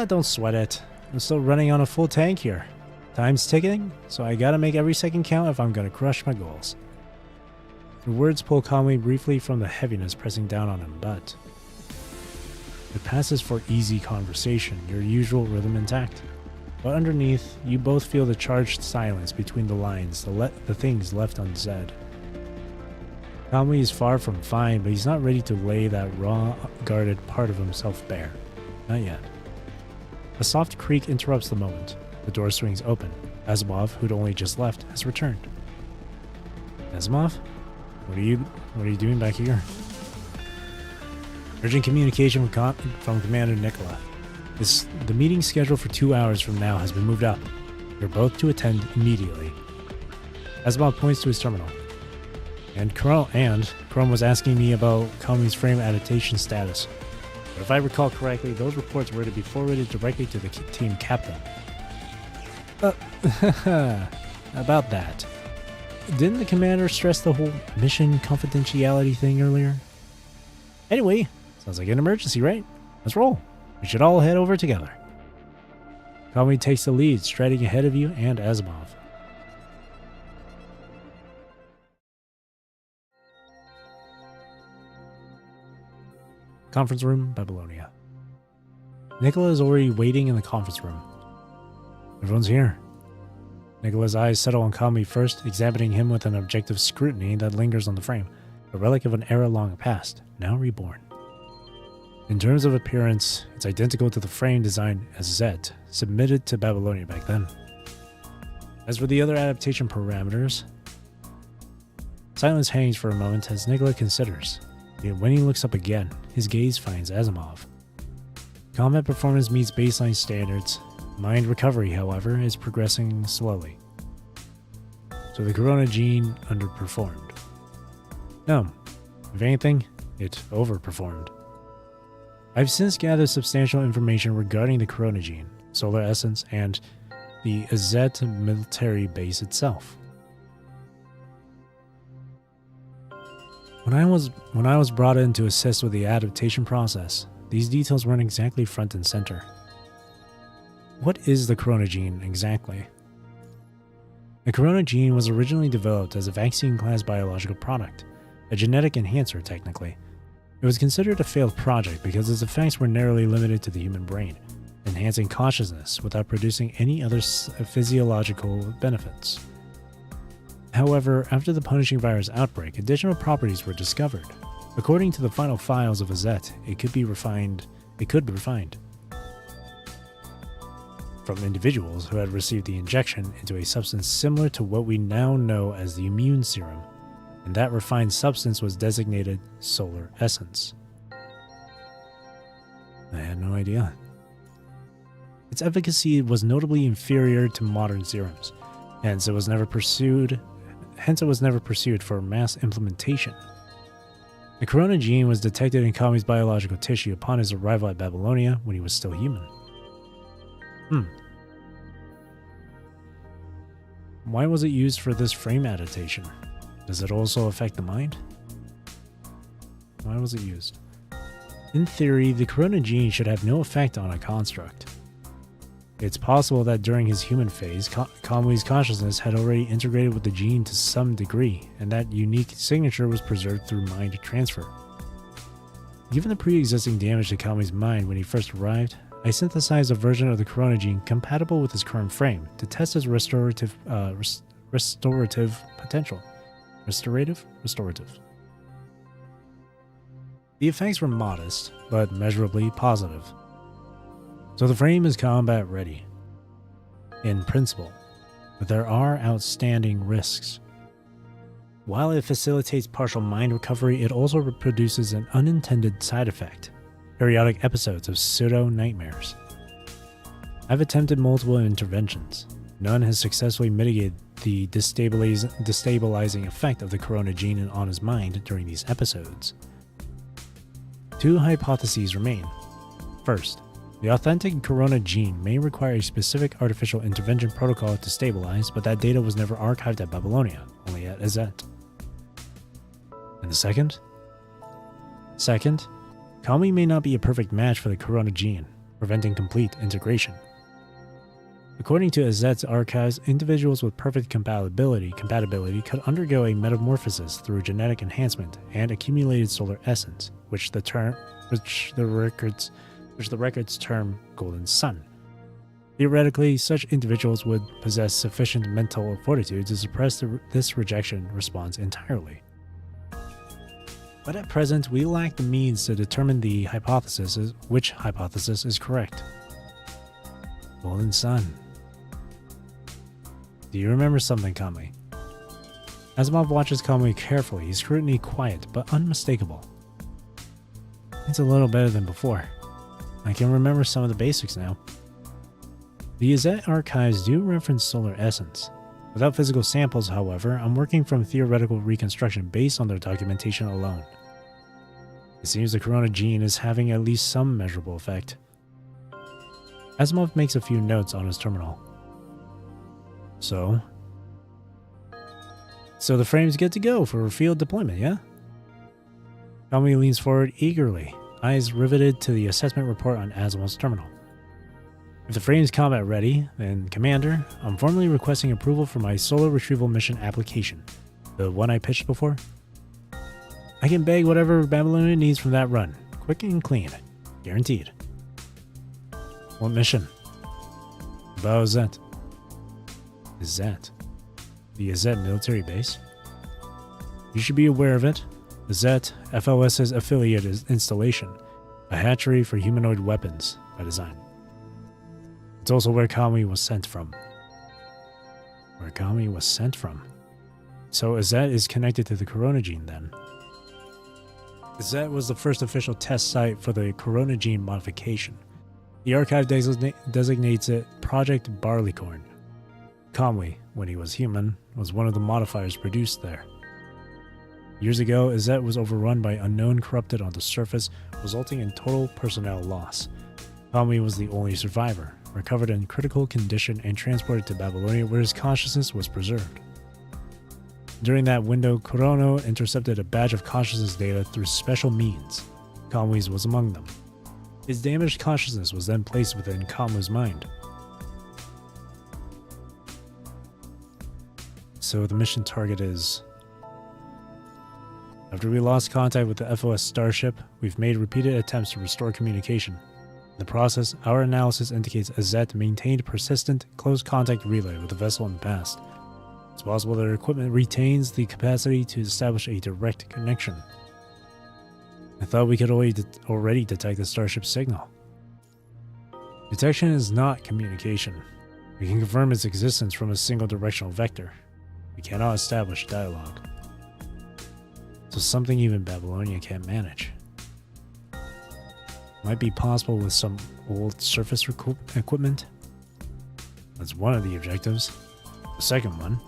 Don't sweat it. I'm still running on a full tank here. Time's ticking, so I gotta make every second count if I'm gonna crush my goals. The words pull Kami briefly from the heaviness pressing down on him, but it passes for easy conversation, your usual rhythm intact. But underneath, you both feel the charged silence between the lines, the things left unsaid. Kami is far from fine, but he's not ready to lay that raw, guarded part of himself bare. Not yet. A soft creak interrupts the moment. The door swings open. Asimov, who'd only just left, has returned. Asimov? What are you doing back here? Urgent communication from Commander Nikola. The meeting scheduled for 2 hours from now has been moved up. You're both to attend immediately. Asimov points to his terminal. And Chrome was asking me about Kami's frame adaptation status. But if I recall correctly, those reports were to be forwarded directly to the team captain. About that. Didn't the commander stress the whole mission confidentiality thing earlier? Anyway, sounds like an emergency, right? Let's roll. We should all head over together. Kami takes the lead, striding ahead of you and Asimov. Conference room, Babylonia. Nikola is already waiting in the conference room. Everyone's here. Nikola's eyes settle on Kami first, examining him with an objective scrutiny that lingers on the frame, a relic of an era long past, now reborn. In terms of appearance, it's identical to the frame designed as Zet, submitted to Babylonia back then. As for the other adaptation parameters, silence hangs for a moment as Nikola considers. Yet when he looks up again, his gaze finds Asimov. Combat performance meets baseline standards. Mind recovery, however, is progressing slowly. So the corona gene underperformed. No, if anything, it overperformed. I've since gathered substantial information regarding the corona gene, solar essence, and the Azet military base itself. When I was brought in to assist with the adaptation process, these details weren't exactly front and center. What is the corona gene exactly? The corona gene was originally developed as a vaccine-class biological product, a genetic enhancer technically. It was considered a failed project because its effects were narrowly limited to the human brain, enhancing consciousness without producing any other physiological benefits. However, after the punishing virus outbreak, additional properties were discovered. According to the final files of Azet, it could be refined from individuals who had received the injection into a substance similar to what we now know as the immune serum, and that refined substance was designated solar essence. I had no idea. Its efficacy was notably inferior to modern serums, hence it was never pursued for mass implementation. The corona gene was detected in Kami's biological tissue upon his arrival at Babylonia when he was still human. Why was it used for this frame adaptation? Does it also affect the mind? Why was it used? In theory, the corona gene should have no effect on a construct. It's possible that during his human phase, Kami's consciousness had already integrated with the gene to some degree, and that unique signature was preserved through mind transfer. Given the pre-existing damage to Kami's mind when he first arrived, I synthesized a version of the Corona gene compatible with his current frame to test his restorative potential. Restorative? The effects were modest, but measurably positive. So the frame is combat ready, in principle, but there are outstanding risks. While it facilitates partial mind recovery, it also produces an unintended side effect: periodic episodes of pseudo-nightmares. I've attempted multiple interventions. None has successfully mitigated the destabilizing effect of the Corona gene on his mind during these episodes. Two hypotheses remain. First, the authentic Corona gene may require a specific artificial intervention protocol to stabilize, but that data was never archived at Babylonia, only at Azet. And the second? Second, Kami may not be a perfect match for the Corona gene, preventing complete integration. According to Azet's archives, individuals with perfect compatibility could undergo a metamorphosis through genetic enhancement and accumulated solar essence, which the records term Golden Sun. Theoretically, such individuals would possess sufficient mental fortitude to suppress this rejection response entirely. But at present, we lack the means to determine which hypothesis is correct. Golden Sun. Do you remember something, Kami? Asimov watches Kami carefully, his scrutiny quiet but unmistakable. It's a little better than before. I can remember some of the basics now. The Azet archives do reference solar essence. Without physical samples, however, I'm working from theoretical reconstruction based on their documentation alone. It seems the Corona gene is having at least some measurable effect. Asimov makes a few notes on his terminal. So the frame's good to go for field deployment, yeah? Kami leans forward eagerly, eyes riveted to the assessment report on Asimov's terminal. If the frame's combat ready, then Commander, I'm formally requesting approval for my solo retrieval mission application, the one I pitched before. I can beg whatever Babylonia needs from that run, quick and clean, guaranteed. What mission? About Azet. Azet? The Azet military base? You should be aware of it. Azet, FLS's affiliate installation, a hatchery for humanoid weapons by design. It's also where Kami was sent from. So Azet is connected to the Corona gene then. Azet was the first official test site for the Corona gene modification. The archive designates it Project Barleycorn. Kami, when he was human, was one of the modifiers produced there. Years ago, Azet was overrun by unknown corrupted on the surface, resulting in total personnel loss. Kami was the only survivor, recovered in critical condition and transported to Babylonia, where his consciousness was preserved. During that window, Kurono intercepted a batch of consciousness data through special means. Kami's was among them. His damaged consciousness was then placed within Kami's mind. So the mission target is... After we lost contact with the FOS starship, we've made repeated attempts to restore communication. In the process, our analysis indicates Azet maintained persistent, close contact relay with the vessel in the past. It's possible their equipment retains the capacity to establish a direct connection. I thought we could already detect the starship's signal. Detection is not communication. We can confirm its existence from a single directional vector. We cannot establish dialogue. So something even Babylonia can't manage. Might be possible with some old surface equipment. That's one of the objectives. The second one.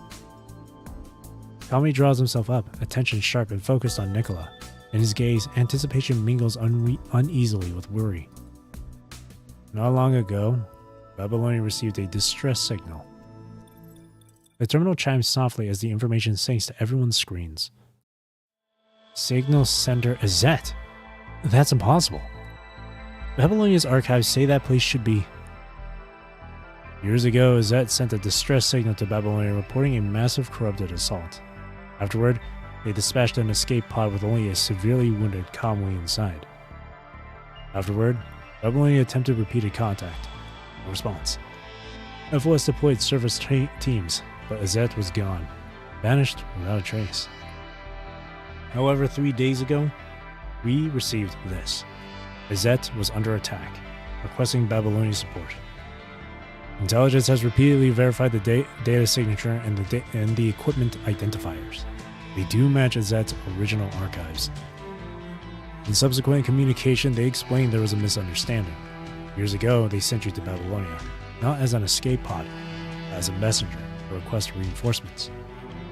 Kami draws himself up, attention sharp and focused on Nicola. In his gaze, anticipation mingles uneasily with worry. Not long ago, Babylonia received a distress signal. The terminal chimes softly as the information sinks to everyone's screens. Signal sender Azet. That's impossible. Babylonia's archives say that place should be... Years ago, Azet sent a distress signal to Babylonia reporting a massive corrupted assault. Afterward, they dispatched an escape pod with only a severely wounded Kamui inside. Afterward, Babylonia attempted repeated contact. No response. FOS deployed service teams, but Azet was gone, vanished without a trace. However, 3 days ago, we received this. Azet was under attack, requesting Babylonian support. Intelligence has repeatedly verified the data signature and the equipment identifiers. They do match Azet's original archives. In subsequent communication, they explained there was a misunderstanding. Years ago, they sent you to Babylonia, not as an escape pod, but as a messenger to request reinforcements.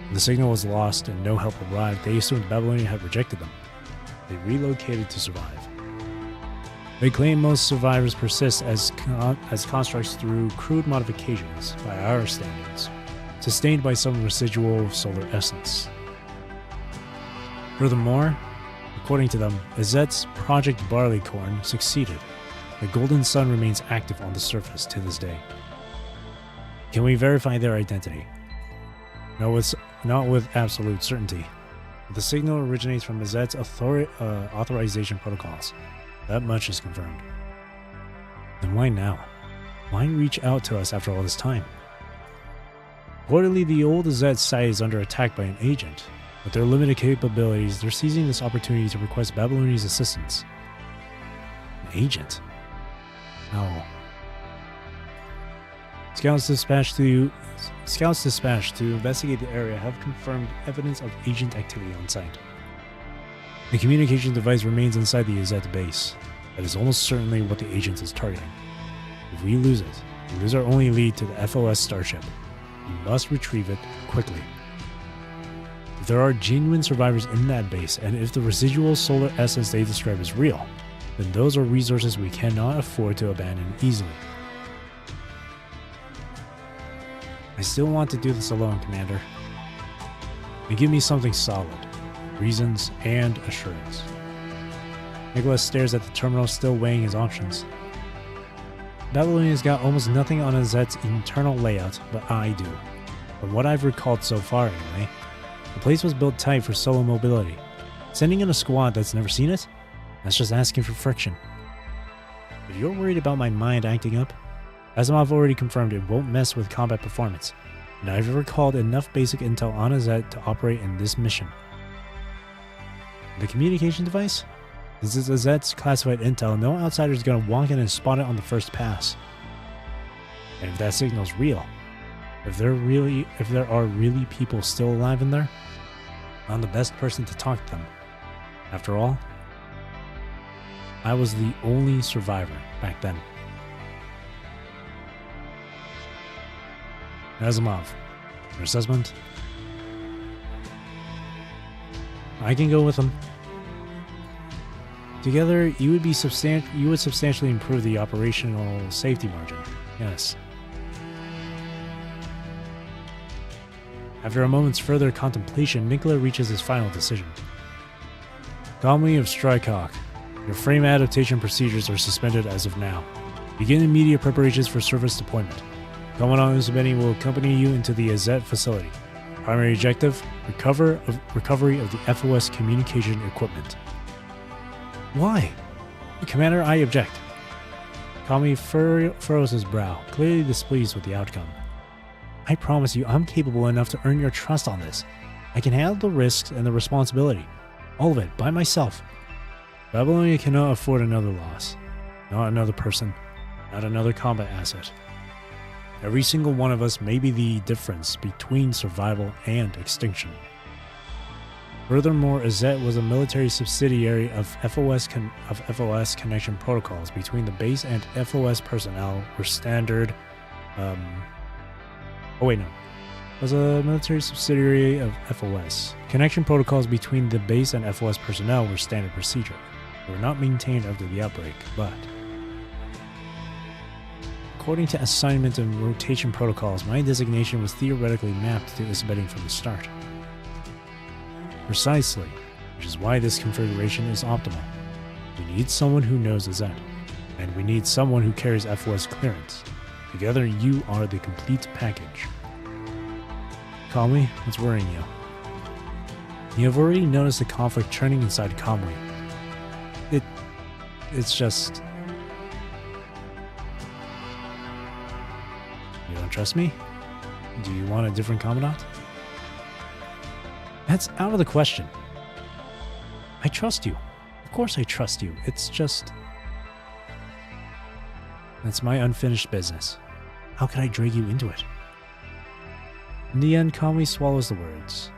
When the signal was lost and no help arrived, they assumed Babylonia had rejected them. They relocated to survive. They claim most survivors persist as constructs through crude modifications by our standards, sustained by some residual solar essence. Furthermore, according to them, Azet's Project Barleycorn succeeded. The Golden Sun remains active on the surface to this day. Can we verify their identity? No, not with absolute certainty. But the signal originates from Azet's authorization protocols. That much is confirmed. Then why now? Why reach out to us after all this time? Reportedly, the old Azet site is under attack by an agent. With their limited capabilities, they're seizing this opportunity to request Babylonia's assistance. An agent? No. Scouts dispatched to investigate the area have confirmed evidence of agent activity on site. The communication device remains inside the Azet base. That is almost certainly what the agent is targeting. If we lose it, we lose our only lead to the FOS starship. We must retrieve it quickly. If there are genuine survivors in that base, and if the residual solar essence they describe is real, then those are resources we cannot afford to abandon easily. I still want to do this alone, Commander. But give me something solid. Reasons and assurance. Nicholas stares at the terminal, still weighing his options. Babylonia's got almost nothing on Azet's internal layout, but I do. From what I've recalled so far anyway, the place was built tight for solo mobility. Sending in a squad that's never seen it? That's just asking for friction. If you're worried about my mind acting up, Asimov already confirmed it won't mess with combat performance, and I've recalled enough basic intel on Azet to operate in this mission. The communication device? This is Azet's classified intel. No outsider's gonna walk in and spot it on the first pass. And if that signal's real, if there are really people still alive in there, I'm the best person to talk to them. After all, I was the only survivor back then. Asimov, your assessment? I can go with them. Together, you would substantially improve the operational safety margin. Yes. After a moment's further contemplation, Nikola reaches his final decision. Calmly of Strykehawk, your frame adaptation procedures are suspended as of now. Begin immediate preparations for service deployment. Commandant Usabeni will accompany you into the Azet facility. Primary objective, recovery of the FOS communication equipment. Why? Commander, I object. Kami furrows his brow, clearly displeased with the outcome. I promise you I'm capable enough to earn your trust on this. I can handle the risks and the responsibility. All of it, by myself. Babylonia cannot afford another loss. Not another person. Not another combat asset. Every single one of us may be the difference between survival and extinction. Furthermore, Azet was a military subsidiary of FOS connection protocols between the base and FOS personnel were standard. Was a military subsidiary of FOS. Connection protocols between the base and FOS personnel were standard procedure. They were not maintained after the outbreak, but according to assignment and rotation protocols, my designation was theoretically mapped to Isabedin from the start. Precisely, which is why this configuration is optimal. We need someone who knows Azet, and we need someone who carries FOS clearance. Together, you are the complete package. Kamui, what's worrying you? You have already noticed the conflict churning inside Kamui. It's just... You don't trust me? Do you want a different commandant? That's out of the question. I trust you. Of course I trust you. It's just... That's my unfinished business. How could I drag you into it? In the end, Conway swallows the words.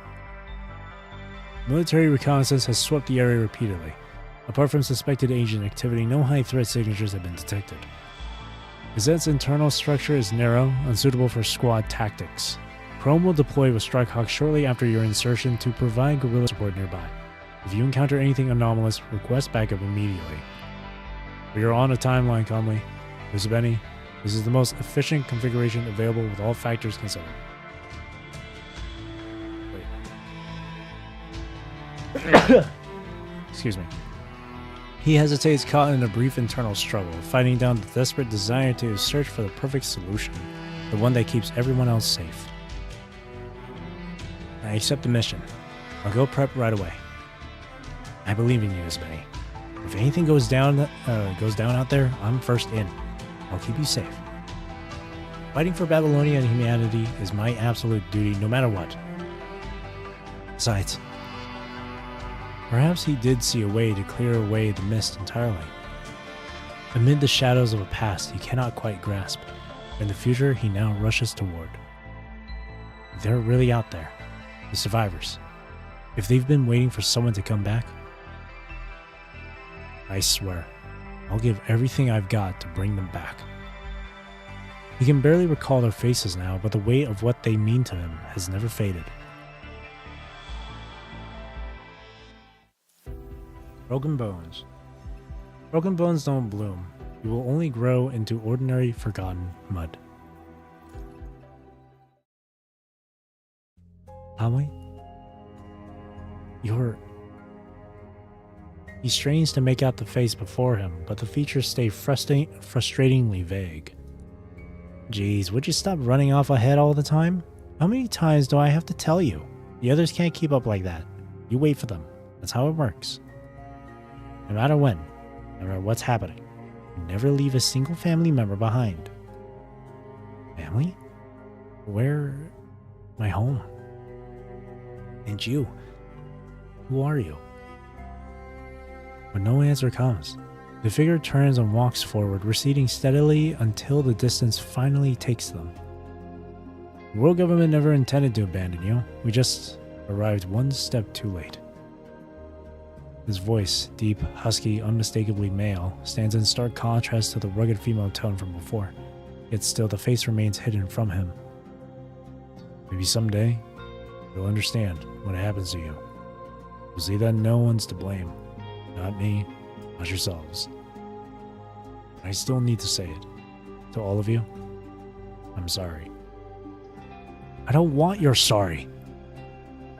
Military reconnaissance has swept the area repeatedly. Apart from suspected agent activity, no high threat signatures have been detected. Gazette's internal structure is narrow, unsuitable for squad tactics. Chrome will deploy with Strikehawk shortly after your insertion to provide guerrilla support nearby. If you encounter anything anomalous, request backup immediately. We are on a timeline, Conley. Benny, this is the most efficient configuration available with all factors considered. Wait. Excuse me. He hesitates, caught in a brief internal struggle, fighting down the desperate desire to search for the perfect solution, the one that keeps everyone else safe. I accept the mission. I'll go prep right away. I believe in you, Benny. If anything goes down out there, I'm first in. I'll keep you safe. Fighting for Babylonia and humanity is my absolute duty, no matter what. Besides, perhaps he did see a way to clear away the mist entirely. Amid the shadows of a past he cannot quite grasp, and the future he now rushes toward. They're really out there, the survivors. If they've been waiting for someone to come back, I swear, I'll give everything I've got to bring them back. He can barely recall their faces now, but the weight of what they mean to him has never faded. Broken bones. Broken bones don't bloom. You will only grow into ordinary, forgotten mud. Conway? He strains to make out the face before him, but the features stay frustratingly vague. Geez, would you stop running off ahead all the time? How many times do I have to tell you? The others can't keep up like that. You wait for them. That's how it works. No matter when, no matter what's happening, you never leave a single family member behind. Family? Where? My home. And you? Who are you? When no answer comes, the figure turns and walks forward, receding steadily until the distance finally takes them. The world government never intended to abandon you. We just arrived one step too late. His voice, deep, husky, unmistakably male, stands in stark contrast to the rugged female tone from before, yet still the face remains hidden from him. Maybe someday, you'll understand what happens to you. You'll see that no one's to blame. Not me, not yourselves. I still need to say it. To all of you, I'm sorry. I don't want your sorry.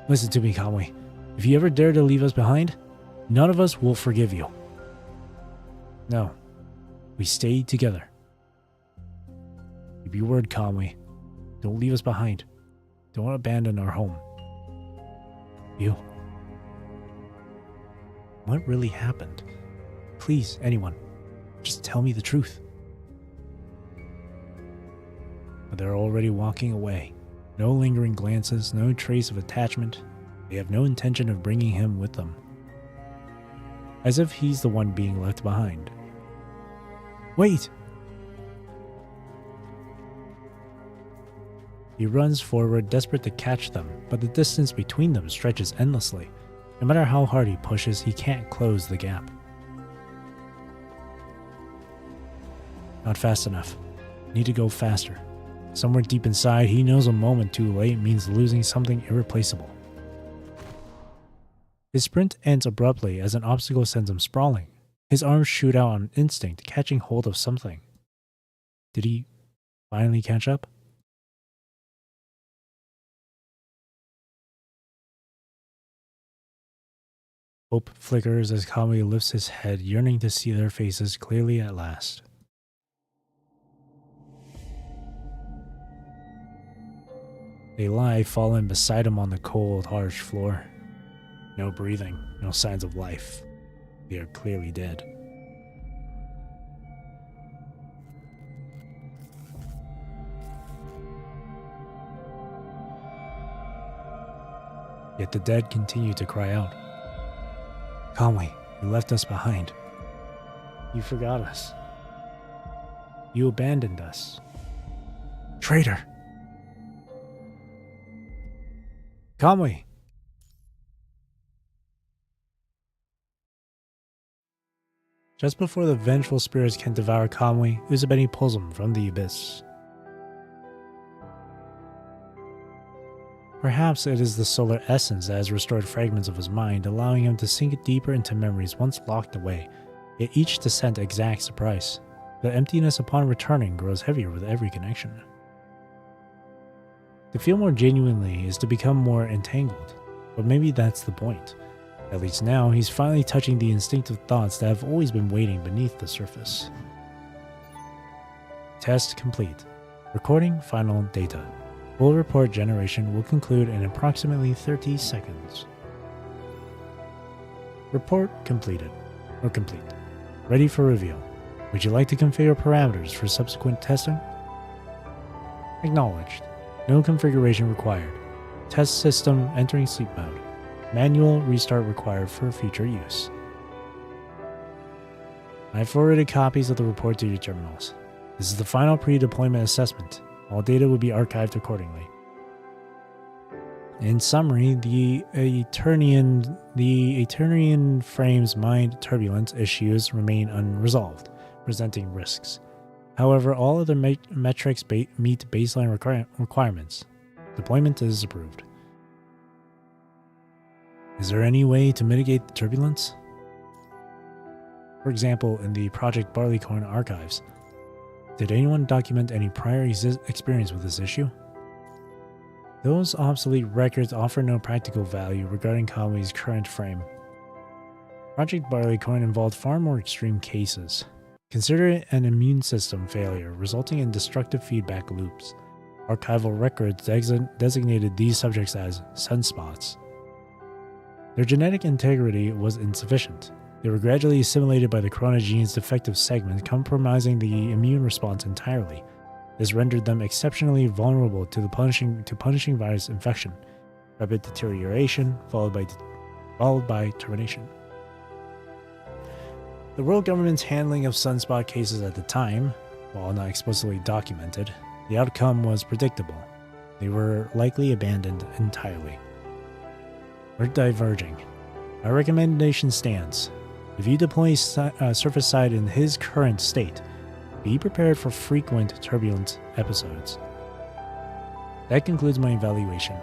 Listen to me, Conway. If you ever dare to leave us behind, none of us will forgive you. No, we stay together. Keep your word, Conway. Don't leave us behind. Don't abandon our home. You. What really happened? Please, anyone, just tell me the truth. But they're already walking away. No lingering glances, no trace of attachment. They have no intention of bringing him with them. As if he's the one being left behind. Wait! He runs forward, desperate to catch them, but the distance between them stretches endlessly. No matter how hard he pushes, he can't close the gap. Not fast enough. Need to go faster. Somewhere deep inside, he knows a moment too late means losing something irreplaceable. His sprint ends abruptly as an obstacle sends him sprawling. His arms shoot out on instinct, catching hold of something. Did he finally catch up? Hope flickers as Conway lifts his head, yearning to see their faces clearly at last. They lie fallen beside him on the cold, harsh floor. No breathing, no signs of life. They are clearly dead. Yet the dead continue to cry out. Conway, you left us behind. You forgot us. You abandoned us. Traitor! Conway! Just before the vengeful spirits can devour Conway, Uzabeni pulls him from the abyss. Perhaps it is the solar essence that has restored fragments of his mind, allowing him to sink deeper into memories once locked away. Yet each descent exacts a price. The emptiness upon returning grows heavier with every connection. To feel more genuinely is to become more entangled, but maybe that's the point. At least now, he's finally touching the instinctive thoughts that have always been waiting beneath the surface. Test complete. Recording final data. Full report generation will conclude in approximately 30 seconds. Report completed. Or complete. Ready for review. Would you like to configure parameters for subsequent testing? Acknowledged. No configuration required. Test system entering sleep mode. Manual restart required for future use. I forwarded copies of the report to your terminals. This is the final pre-deployment assessment. All data will be archived accordingly. In summary, the Eternian frame's mind turbulence issues remain unresolved, presenting risks. However, all other metrics meet baseline requirements. Deployment is approved. Is there any way to mitigate the turbulence? For example, in the Project Barleycorn archives, did anyone document any prior experience with this issue? Those obsolete records offer no practical value regarding Conway's current frame. Project Barleycorn involved far more extreme cases. Consider an immune system failure resulting in destructive feedback loops. Archival records designated these subjects as sunspots. Their genetic integrity was insufficient. They were gradually assimilated by the corona gene's defective segment, compromising the immune response entirely. This rendered them exceptionally vulnerable to punishing virus infection, rapid deterioration, followed by termination. The world government's handling of sunspot cases at the time, while not explicitly documented, the outcome was predictable. They were likely abandoned entirely. We're diverging. Our recommendation stands. If you deploy surface side in his current state, be prepared for frequent turbulent episodes. That concludes my evaluation.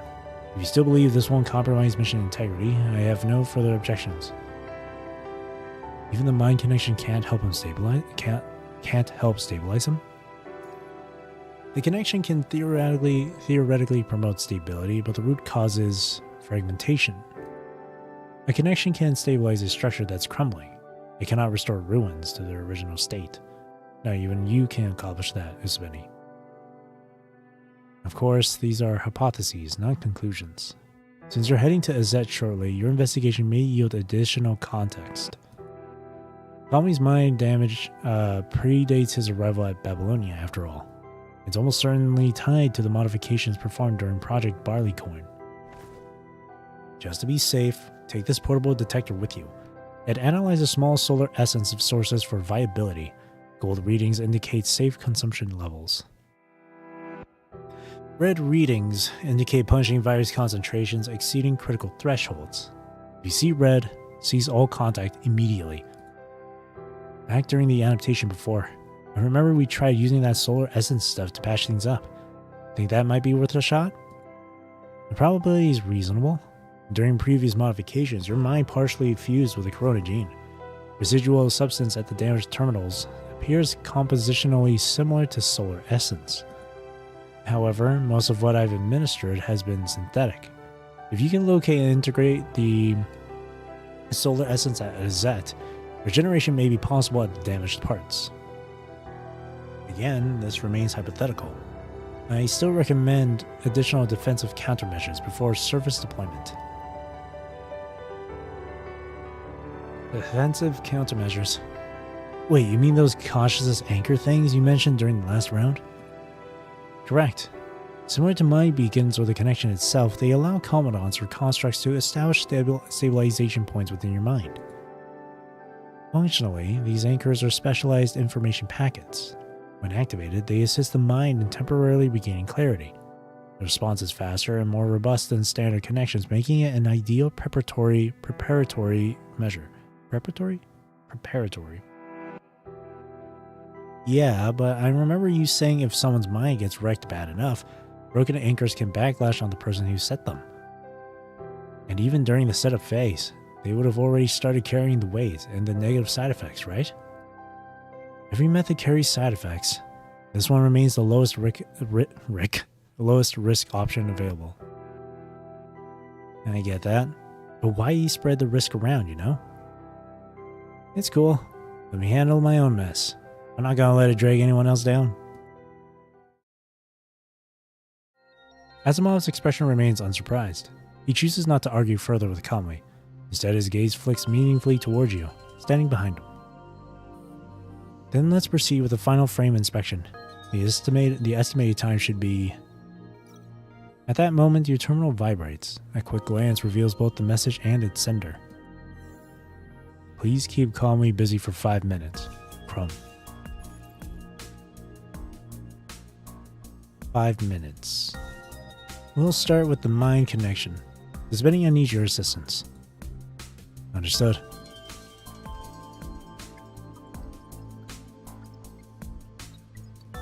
If you still believe this won't compromise mission integrity, I have no further objections. Even the mind connection can't help stabilize him. The connection can theoretically promote stability, but the root cause is fragmentation. A connection can stabilize a structure that's crumbling. It cannot restore ruins to their original state. Not even you can accomplish that, Uzabeni. Of course, these are hypotheses, not conclusions. Since you're heading to Azet shortly, your investigation may yield additional context. Conway's mind damage predates his arrival at Babylonia, after all. It's almost certainly tied to the modifications performed during Project Barleycorn. Just to be safe, take this portable detector with you. It analyzes small solar essence of sources for viability. Gold readings indicate safe consumption levels. Red readings indicate punishing virus concentrations exceeding critical thresholds. If you see red, cease all contact immediately. Back during the adaptation before, I remember we tried using that solar essence stuff to patch things up. Think that might be worth a shot? The probability is reasonable. During previous modifications, your mind partially fused with the corona gene. Residual substance at the damaged terminals appears compositionally similar to solar essence. However, most of what I've administered has been synthetic. If you can locate and integrate the solar essence at Azet, regeneration may be possible at the damaged parts. Again, this remains hypothetical. I still recommend additional defensive countermeasures before surface deployment. Defensive countermeasures? Wait, you mean those cautious anchor things you mentioned during the last round? Correct. Similar to mine beacons or the connection itself, they allow commandants or constructs to establish stabilization points within your mind. Functionally, these anchors are specialized information packets. When activated, they assist the mind in temporarily regaining clarity. The response is faster and more robust than standard connections, making it an ideal preparatory measure. Preparatory? Yeah, but I remember you saying if someone's mind gets wrecked bad enough, broken anchors can backlash on the person who set them. And even during the setup phase, they would have already started carrying the weight and the negative side effects, right? Every method carries side effects. This one remains the lowest risk option available. And I get that, but why you spread the risk around, you know? It's cool. Let me handle my own mess. I'm not gonna let it drag anyone else down. Asimov's expression remains unsurprised. He chooses not to argue further with Kamui. Instead, his gaze flicks meaningfully towards you, standing behind him. Then let's proceed with the final frame inspection. The estimated time should be... At that moment, your terminal vibrates. A quick glance reveals both the message and its sender. Please keep Kamui busy for 5 minutes. Crumb. 5 minutes. We'll start with the mind connection. Suspending, I need your assistance. Understood.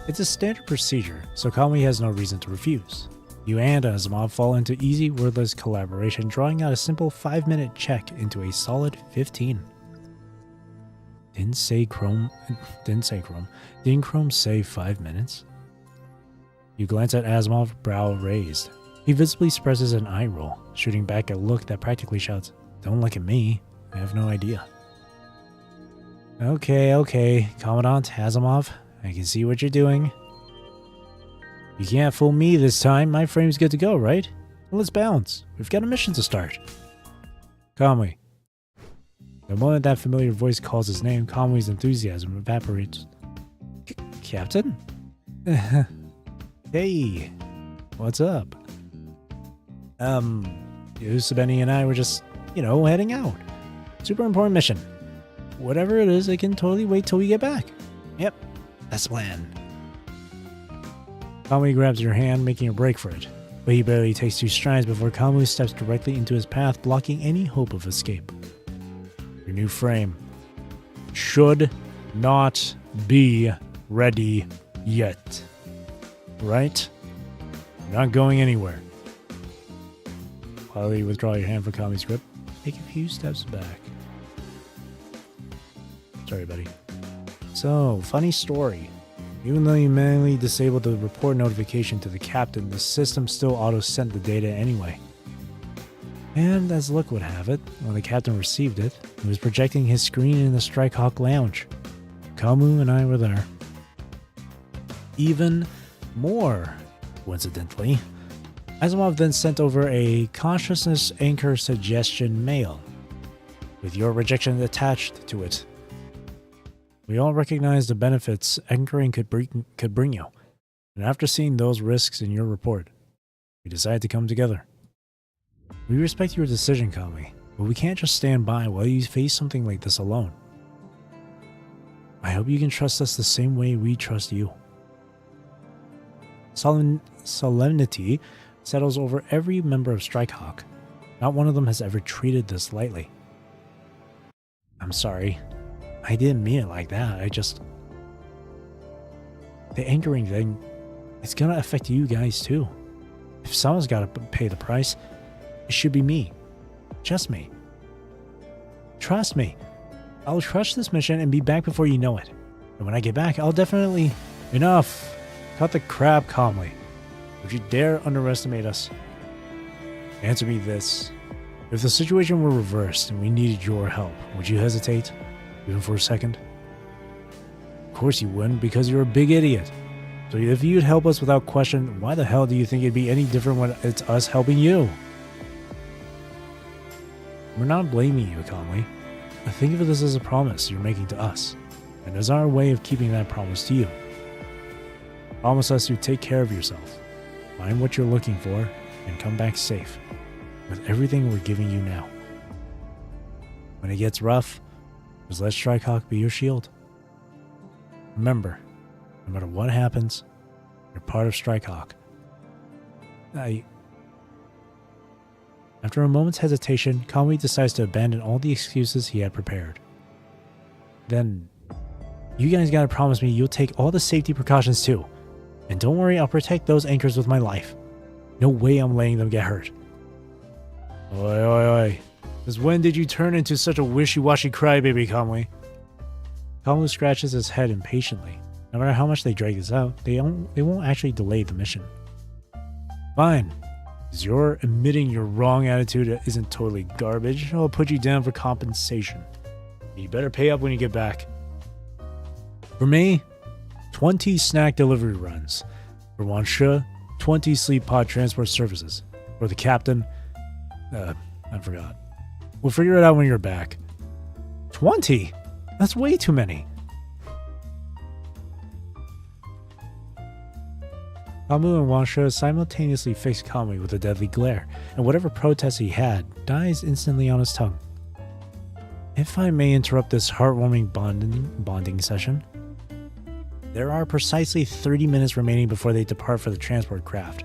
It's a standard procedure, so Kamui has no reason to refuse. You and Asimov fall into easy, wordless collaboration, drawing out a simple 5-minute check into a solid 15. Didn't Chrome say 5 minutes? You glance at Asimov, brow raised. He visibly expresses an eye roll, shooting back a look that practically shouts, "Don't look at me. I have no idea." Okay, Commandant Asimov. I can see what you're doing. You can't fool me this time. My frame's good to go, right? Well, let's bounce. We've got a mission to start. Kamui. The moment that familiar voice calls his name, Kamui's enthusiasm evaporates. Captain? Hey, what's up? Sabeni and I were just, heading out. Super important mission. Whatever it is, I can totally wait till we get back. Yep, that's the plan. Kamui grabs your hand, making a break for it, but he barely takes 2 strides before Kamui steps directly into his path, blocking any hope of escape. Your new frame should not be ready yet. Right? You're not going anywhere. While you withdraw your hand from Kamui's grip, take a few steps back. Sorry, buddy. So, funny story. Even though you manually disabled the report notification to the captain, the system still auto-sent the data anyway. And as luck would have it, when the captain received it, he was projecting his screen in the Strikehawk lounge. Kamui and I were there. Even more coincidentally, Asimov then sent over a consciousness anchor suggestion mail, with your rejection attached to it. We all recognize the benefits anchoring could bring you, and after seeing those risks in your report, we decided to come together. We respect your decision, Kamui, but we can't just stand by while you face something like this alone. I hope you can trust us the same way we trust you. Solemnity settles over every member of Strikehawk. Not one of them has ever treated this lightly. I'm sorry. I didn't mean it like that. The anchoring thing, it's gonna affect you guys too. If someone's gotta pay the price, it should be me. Just me. Trust me. I'll crush this mission and be back before you know it. And when I get back, I'll definitely... Enough! Cut the crap, Kamui. Would you dare underestimate us? Answer me this. If the situation were reversed and we needed your help, would you hesitate? Even for a second? Of course you wouldn't, because you're a big idiot. So if you'd help us without question, why the hell do you think it'd be any different when it's us helping you? We're not blaming you, Kamui. Think of this as a promise you're making to us, and as our way of keeping that promise to you. Promise us you'd take care of yourself. find what you're looking for, and come back safe, with everything we're giving you now. When it gets rough, just let Strikehawk be your shield. Remember, no matter what happens, you're part of Strikehawk. After a moment's hesitation, Kamui decides to abandon all the excuses he had prepared. Then, you guys gotta promise me you'll take all the safety precautions too. And don't worry, I'll protect those anchors with my life. No way I'm letting them get hurt. Oi, oi, oi. Since when did you turn into such a wishy-washy crybaby, Kamui? Kamui scratches his head impatiently. No matter how much they drag this out, they won't actually delay the mission. Fine. As you're admitting your wrong attitude isn't totally garbage, I'll put you down for compensation. You better pay up when you get back. For me, 20 snack delivery runs. For Wansha, 20 sleep pod transport services. For the captain, I forgot. We'll figure it out when you're back. 20? That's way too many. Kamu and Wansha simultaneously fix Kamui with a deadly glare, and whatever protest he had dies instantly on his tongue. If I may interrupt this heartwarming bonding session, there are precisely 30 minutes remaining before they depart for the transport craft.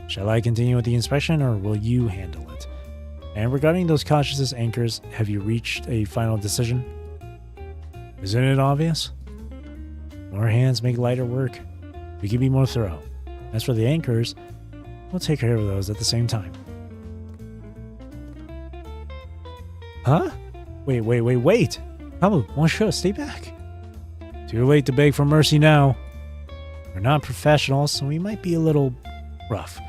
Shall I continue with the inspection, or will you handle it? And regarding those consciousness anchors, have you reached a final decision? Isn't it obvious? More hands make lighter work. We can be more thorough. As for the anchors, we'll take care of those at the same time. Huh? Wait. Kamu, Wansha, stay back. Too late to beg for mercy now. We're not professionals, so we might be a little rough.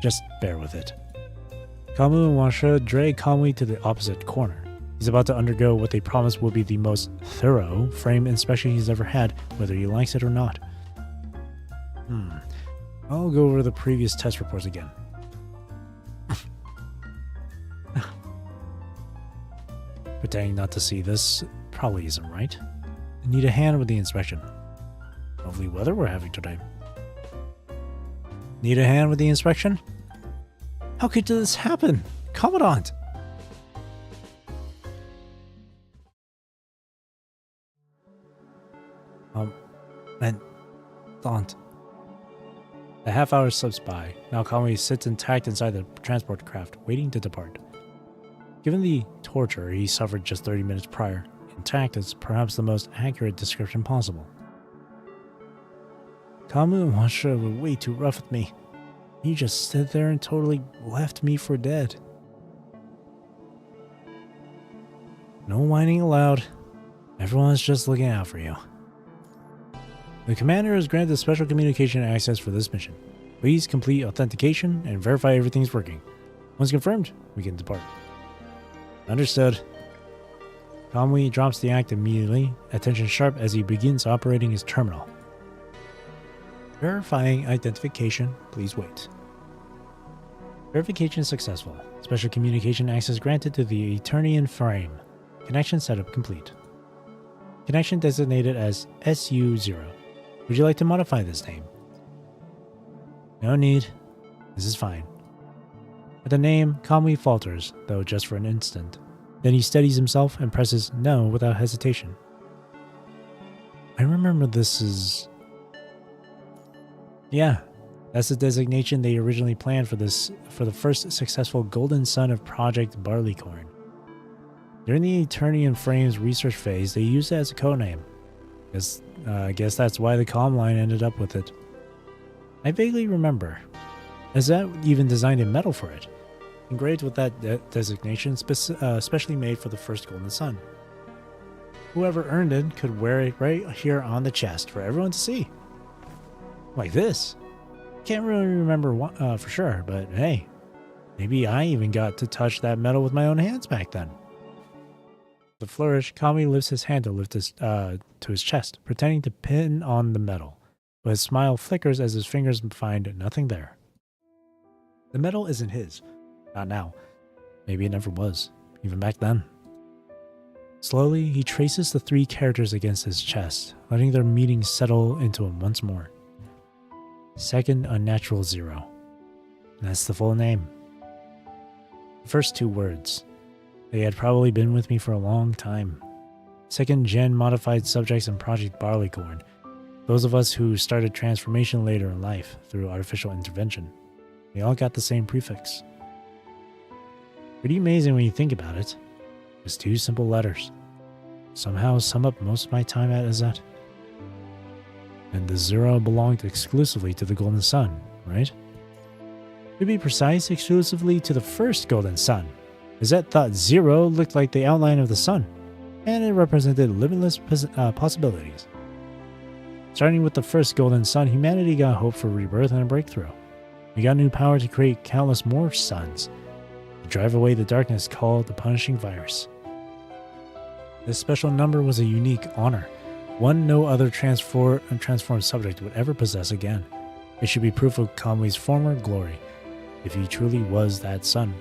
Just bear with it. Kamu and Wansha drag Kamui to the opposite corner. He's about to undergo what they promised will be the most thorough frame inspection he's ever had, whether he likes it or not. I'll go over the previous test reports again. Pretending not to see this probably isn't right. I need a hand with the inspection. Lovely weather we're having today. Need a hand with the inspection? How could this happen? Commandant! Don't. A half hour slips by. Now Kamui sits intact inside the transport craft, waiting to depart. Given the torture he suffered just 30 minutes prior, intact is perhaps the most accurate description possible. Kamu and Wansha were way too rough with me. He just stood there and totally left me for dead. No whining aloud. Everyone's just looking out for you. The commander has granted special communication access for this mission. Please complete authentication and verify everything's working. Once confirmed, we can depart. Understood. Kamui drops the act immediately, attention sharp as he begins operating his terminal. Verifying identification, please wait. Verification successful. Special communication access granted to the Eternian frame. Connection setup complete. Connection designated as SU0. Would you like to modify this name? No need. This is fine. At the name, Kamui falters, though just for an instant. Then he steadies himself and presses no without hesitation. I remember this is... Yeah, that's the designation they originally planned for the first successful Golden Sun of Project Barleycorn. During the Eternian Frames research phase, they used it as a codename. I guess that's why the comm line ended up with it. I vaguely remember. Is that even designed in metal for it? Engraved with that designation, specially made for the first Golden Sun. Whoever earned it could wear it right here on the chest for everyone to see. Like this. Can't really remember for sure, but hey, maybe I even got to touch that metal with my own hands back then. With a flourish, Kamui lifts his hand to lift to his chest, pretending to pin on the metal, but his smile flickers as his fingers find nothing there. The metal isn't his. Not now. Maybe it never was, even back then. Slowly, he traces the 3 characters against his chest, letting their meaning settle into him once more. Second unnatural 0. That's the full name. The first two words. They had probably been with me for a long time. Second gen modified subjects in Project Barleycorn. Those of us who started transformation later in life through artificial intervention. They all got the same prefix. Pretty amazing when you think about it. Just two simple letters. Somehow sum up most of my time at Azet. And the 0 belonged exclusively to the Golden Sun, right? To be precise, exclusively to the first Golden Sun. Azet thought 0 looked like the outline of the sun, and it represented limitless possibilities. Starting with the first Golden Sun, humanity got hope for rebirth and a breakthrough. We got new power to create countless more suns, to drive away the darkness called the punishing virus. This special number was a unique honor, one no other transformed subject would ever possess again. It should be proof of Kamwi's former glory, if he truly was that sun.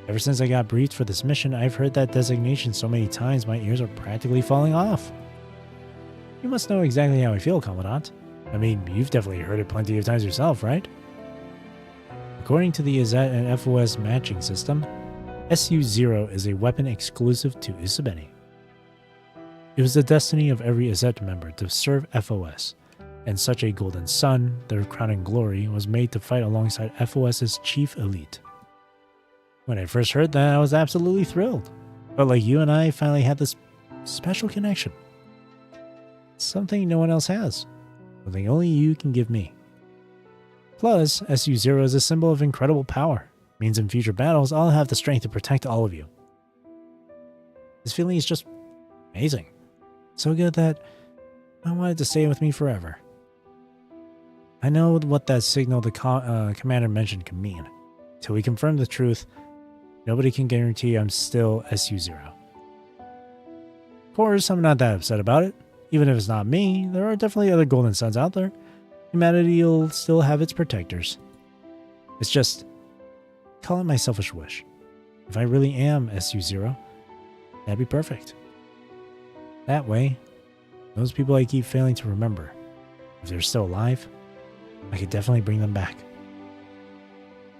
Ever since I got briefed for this mission, I've heard that designation so many times my ears are practically falling off. You must know exactly how I feel, Commandant. I mean, you've definitely heard it plenty of times yourself, right? According to the Azet and FOS matching system, SU-0 is a weapon exclusive to Isabeni. It was the destiny of every Azet member to serve FOS, and such a Golden Sun, their crowning glory, was made to fight alongside FOS's chief elite. When I first heard that, I was absolutely thrilled. But like you and I finally had this special connection. Something no one else has. Something only you can give me. Plus, SU-0 is a symbol of incredible power. Means in future battles, I'll have the strength to protect all of you. This feeling is just amazing. So good that I wanted to stay with me forever. I know what that signal the commander mentioned can mean. Till we confirm the truth, nobody can guarantee I'm still SU-0. Of course, I'm not that upset about it. Even if it's not me, there are definitely other Golden Suns out there. Humanity will still have its protectors. It's just, call it my selfish wish. If I really am SU-0, that'd be perfect. That way, those people I keep failing to remember, if they're still alive, I could definitely bring them back.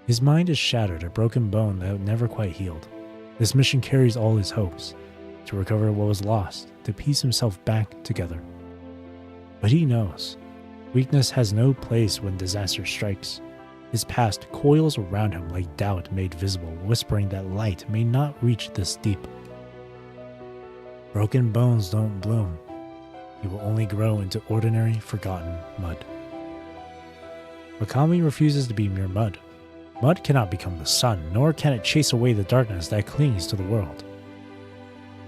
His mind is shattered, a broken bone that never quite healed. This mission carries all his hopes, to recover what was lost, to piece himself back together. But he knows, weakness has no place when disaster strikes. His past coils around him like doubt made visible, whispering that light may not reach this deep. Broken bones don't bloom. He will only grow into ordinary, forgotten mud. But Kamwi refuses to be mere mud. Mud cannot become the sun, nor can it chase away the darkness that clings to the world.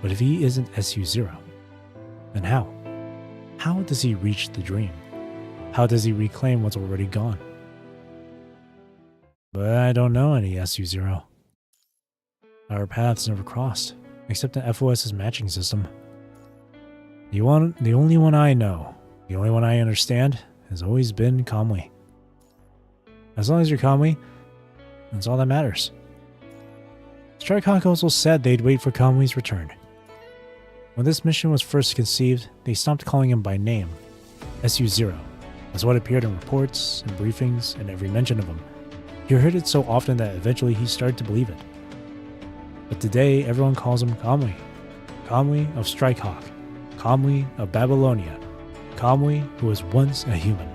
But if he isn't SU-0, then how? How does he reach the dream? How does he reclaim what's already gone? But I don't know any SU-0. Our paths never crossed, except in FOS's matching system. The only one I know, the only one I understand, has always been Kamwi. As long as you're Kamwi, that's all that matters. Strike Council said they'd wait for Kamwi's return. When this mission was first conceived, they stopped calling him by name, SU-0. That's what appeared in reports and briefings and every mention of him. He heard it so often that eventually he started to believe it. But today, everyone calls him Kamwi. Kamwi of Strikehawk. Kamwi of Babylonia. Kamwi who was once a human.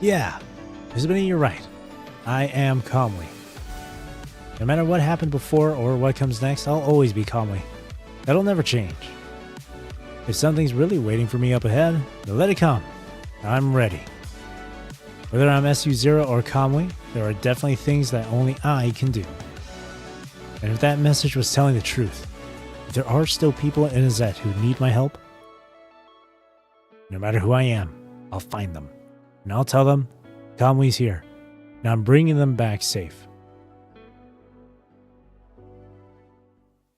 Yeah, Isabeni, you're right. I am Kamwi. No matter what happened before or what comes next, I'll always be Kamwi. That'll never change. If something's really waiting for me up ahead, then let it come. I'm ready. Whether I'm SU-0 or Kamwi, there are definitely things that only I can do. And if that message was telling the truth, if there are still people in Azet who need my help, no matter who I am, I'll find them. And I'll tell them, Kamwi's here, and I'm bringing them back safe.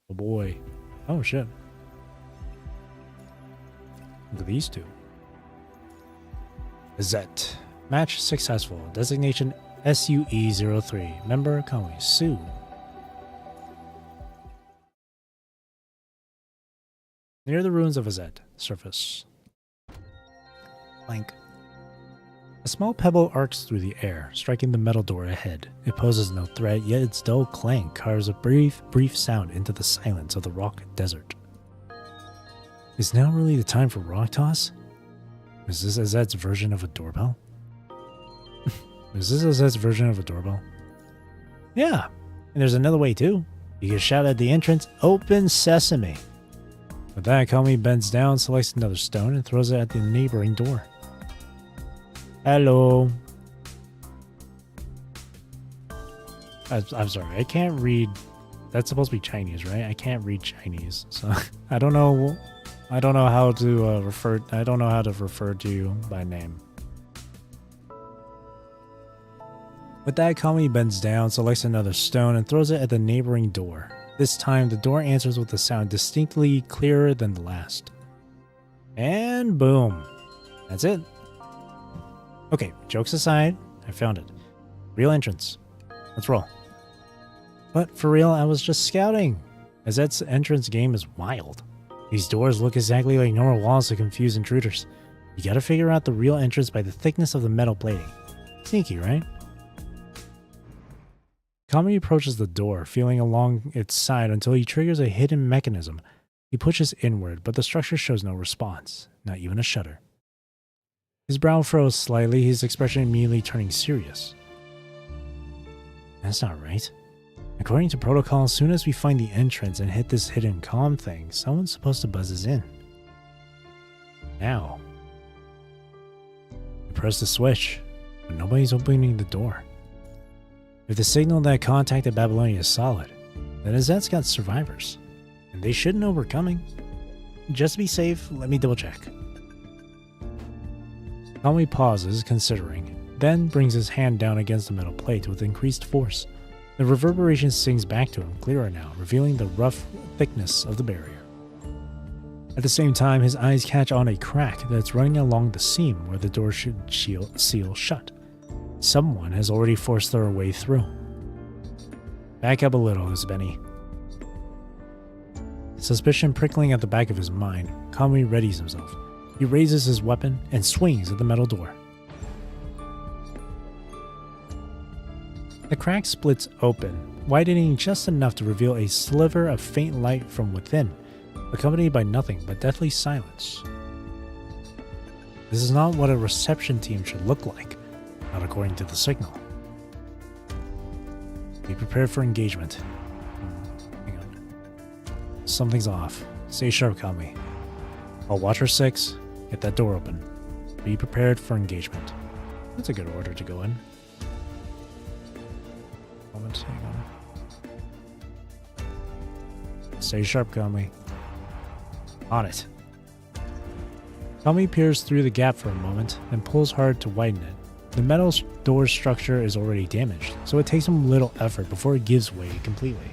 Oh boy. Oh shit. Look at these two. Azet. Match successful. Designation SUE-03. Member Kamwi. Sue. Near the ruins of Azet. Surface. Blank. A small pebble arcs through the air, striking the metal door ahead. It poses no threat, yet its dull clang carves a brief sound into the silence of the rock desert. Is now really the time for rock toss? Is this Azet's version of a doorbell? Is this Azet's version of a doorbell? Yeah, and there's another way too. You can shout at the entrance, "Open sesame!" With that, Kami bends down, selects another stone, and throws it at the neighboring door. Hello. I'm sorry, I can't read. That's supposed to be Chinese, right? I can't read Chinese, so I don't know how to refer. I don't know how to refer to you by name. With that, Kami bends down, selects another stone, and throws it at the neighboring door. This time, the door answers with a sound distinctly clearer than the last. And boom. That's it. Okay, jokes aside, I found it. Real entrance. Let's roll. But for real, I was just scouting. Azet's entrance game is wild. These doors look exactly like normal walls to confuse intruders. You gotta figure out the real entrance by the thickness of the metal plating. Sneaky, right? Kami approaches the door, feeling along its side until he triggers a hidden mechanism. He pushes inward, but the structure shows no response, not even a shudder. His brow furrows slightly, his expression immediately turning serious. That's not right. According to protocol, as soon as we find the entrance and hit this hidden comm thing, someone's supposed to buzz us in. Now. I press the switch, but nobody's opening the door. If the signal that contacted Babylonia is solid, then Azet's got survivors, and they should know we're coming. Just to be safe, let me double check. Kami pauses, considering, then brings his hand down against the metal plate with increased force. The reverberation sings back to him, clearer now, revealing the rough thickness of the barrier. At the same time, his eyes catch on a crack that's running along the seam where the door should seal shut. Someone has already forced their way through. Back up a little, Uzbeni. Suspicion prickling at the back of his mind, Kami readies himself. He raises his weapon and swings at the metal door. The crack splits open, widening just enough to reveal a sliver of faint light from within, accompanied by nothing but deathly silence. This is not what a reception team should look like, not according to the signal. Be prepared for engagement. Hang on. Something's off. Stay sharp, Kami. I'll watch for 6. Get that door open. Be prepared for engagement. That's a good order to go in. Moment, hang on. Stay sharp, Kami. On it. Kami peers through the gap for a moment, then pulls hard to widen it. The metal door structure is already damaged, so it takes him little effort before it gives way completely.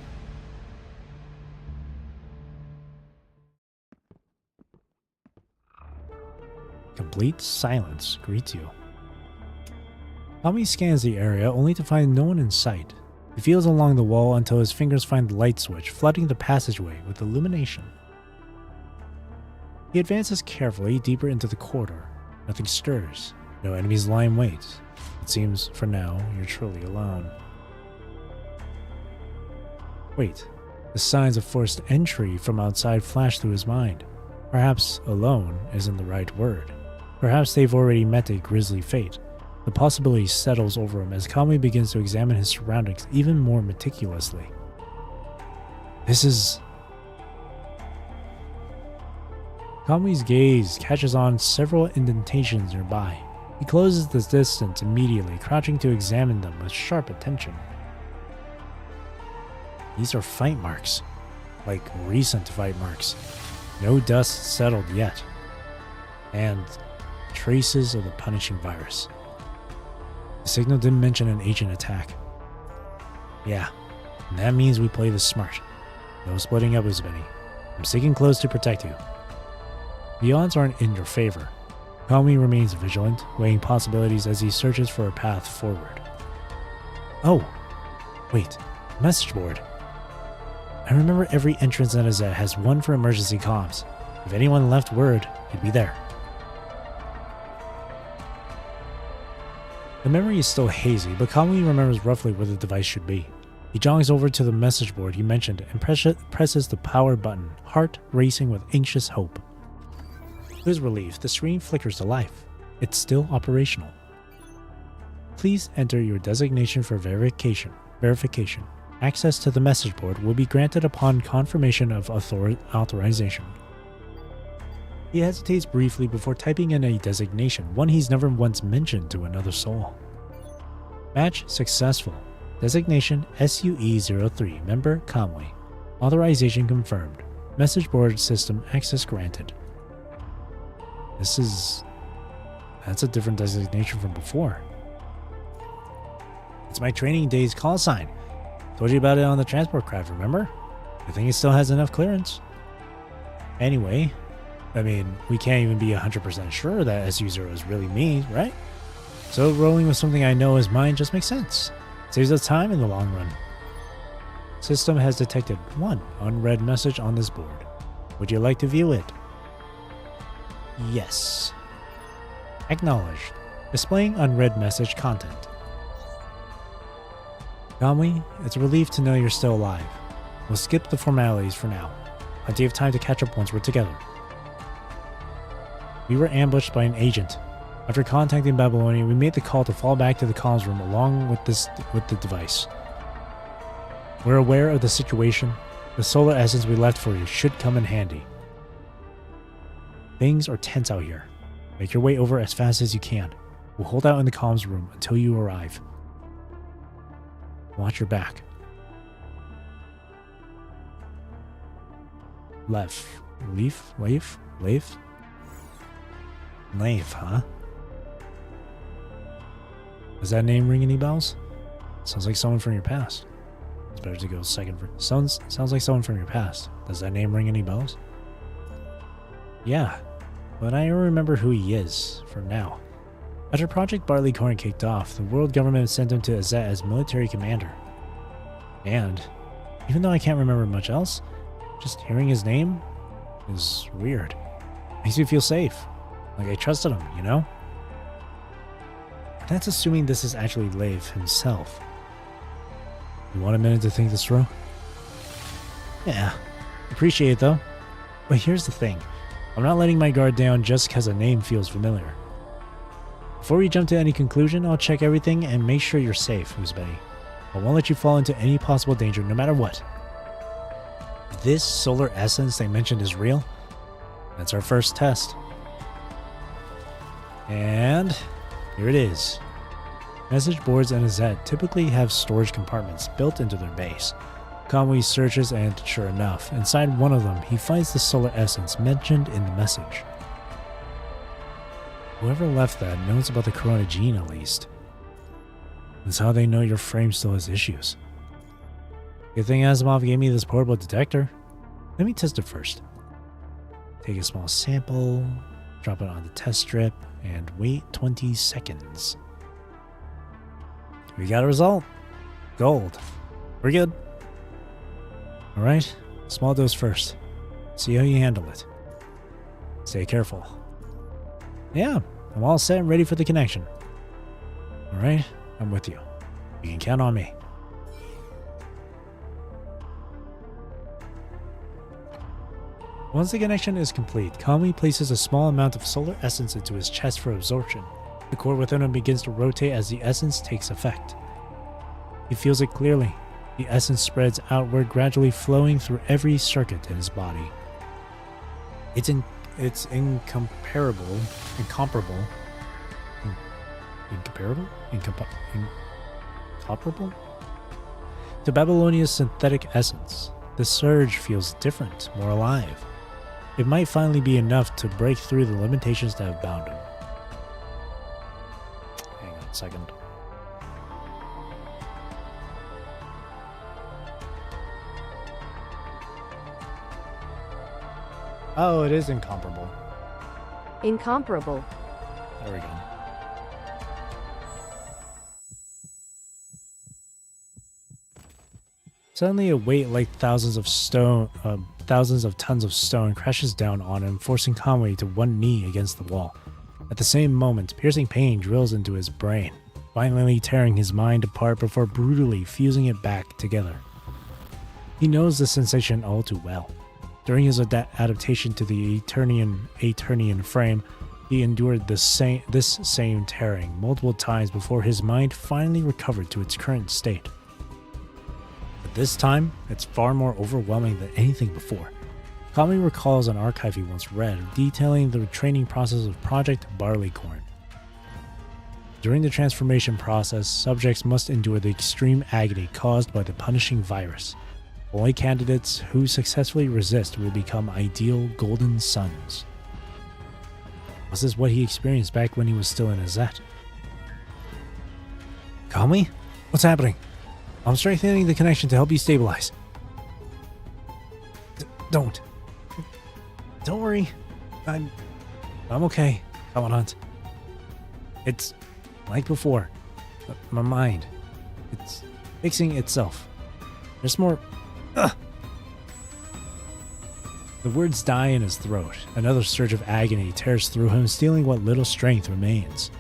Complete silence greets you. Kami scans the area only to find no one in sight. He feels along the wall until his fingers find the light switch, flooding the passageway with illumination. He advances carefully deeper into the corridor. Nothing stirs. No enemies lie in wait. It seems, for now, you're truly alone. Wait. The signs of forced entry from outside flash through his mind. Perhaps alone isn't the right word. Perhaps they've already met a grisly fate. The possibility settles over him as Kami begins to examine his surroundings even more meticulously. This is... Kami's gaze catches on several indentations nearby. He closes the distance immediately, crouching to examine them with sharp attention. These are fight marks. Like recent fight marks. No dust settled yet. And traces of the punishing virus. The signal didn't mention an agent attack. Yeah, and that means we play this smart. No splitting up, Uzbeni. I'm sticking close to protect you. The odds aren't in your favor. Kami remains vigilant, weighing possibilities as he searches for a path forward. Oh, wait, message board. I remember every entrance at Azet has one for emergency comms. If anyone left word, it'd be there. The memory is still hazy, but Kamui remembers roughly where the device should be. He jogs over to the message board he mentioned and presses the power button, heart racing with anxious hope. To his relief, the screen flickers to life. It's still operational. Please enter your designation for verification. Access to the message board will be granted upon confirmation of authorization. He hesitates briefly before typing in a designation, one he's never once mentioned to another soul. Match successful. Designation SUE03, member Kamui. Authorization confirmed. Message board system access granted. That's a different designation from before. It's my training day's call sign. Told you about it on the transport craft, remember? I think it still has enough clearance. Anyway, we can't even be 100% sure that SU0 is really me, right? So rolling with something I know is mine just makes sense. Saves us time in the long run. System has detected one unread message on this board. Would you like to view it? Yes. Acknowledged. Displaying unread message content. Kamui, it's a relief to know you're still alive. We'll skip the formalities for now. Plenty of time to catch up once we're together. We were ambushed by an agent. After contacting Babylonia, we made the call to fall back to the comms room along with the device. We're aware of the situation. The solar essence we left for you should come in handy. Things are tense out here. Make your way over as fast as you can. We'll hold out in the comms room until you arrive. Watch your back. Leaf, huh? Does that name ring any bells? Sounds like someone from your past. It's better to go second for... Sounds like someone from your past. Does that name ring any bells? Yeah, but I don't remember who he is, for now. After Project Barleycorn kicked off, the world government sent him to Azet as military commander. And, even though I can't remember much else, just hearing his name is weird. Makes me feel safe. Like I trusted him, you know? That's assuming this is actually Leif himself. You want a minute to think this through? Yeah, appreciate it though. But here's the thing. I'm not letting my guard down just because a name feels familiar. Before we jump to any conclusion, I'll check everything and make sure you're safe, Uzbeni. I won't let you fall into any possible danger no matter what. If this solar essence they mentioned is real, that's our first test. And here it is. Message boards and Azet typically have storage compartments built into their base. Kamui searches and, sure enough, inside one of them he finds the solar essence mentioned in the message. Whoever left that knows about the Corona gene at least. That's how they know your frame still has issues. Good thing Asimov gave me this portable detector. Let me test it first. Take a small sample, drop it on the test strip, and wait 20 seconds. We got a result. Gold. We're good. Alright, small dose first. See how you handle it. Stay careful. Yeah, I'm all set and ready for the connection. Alright, I'm with you. You can count on me. Once the connection is complete, Kamui places a small amount of solar essence into his chest for absorption. The core within him begins to rotate as the essence takes effect. He feels it clearly. The essence spreads outward, gradually flowing through every circuit in his body. It's incomparable to Babylonia's synthetic essence. The surge feels different, more alive. It might finally be enough to break through the limitations that have bound him. Hang on a second. Oh, it is incomparable. Incomparable. There we go. Suddenly a weight like thousands of tons of stone crashes down on him, forcing Kamui to one knee against the wall. At the same moment, piercing pain drills into his brain. finally tearing his mind apart before brutally fusing it back together. He knows the sensation all too well. During his adaptation to the Eternian frame, he endured this same tearing multiple times before his mind finally recovered to its current state. But this time, it's far more overwhelming than anything before. Kami recalls an archive he once read detailing the training process of Project Barleycorn. During the transformation process, subjects must endure the extreme agony caused by the punishing virus. Only candidates who successfully resist will become ideal golden sons. Was this what he experienced back when he was still in a Zet? Kami? What's happening? I'm strengthening the connection to help you stabilize. Don't worry. I'm okay, Commandant. It's like before. My mind. It's fixing itself. There's more. Ugh. The words die in his throat. Another surge of agony tears through him, stealing what little strength remains.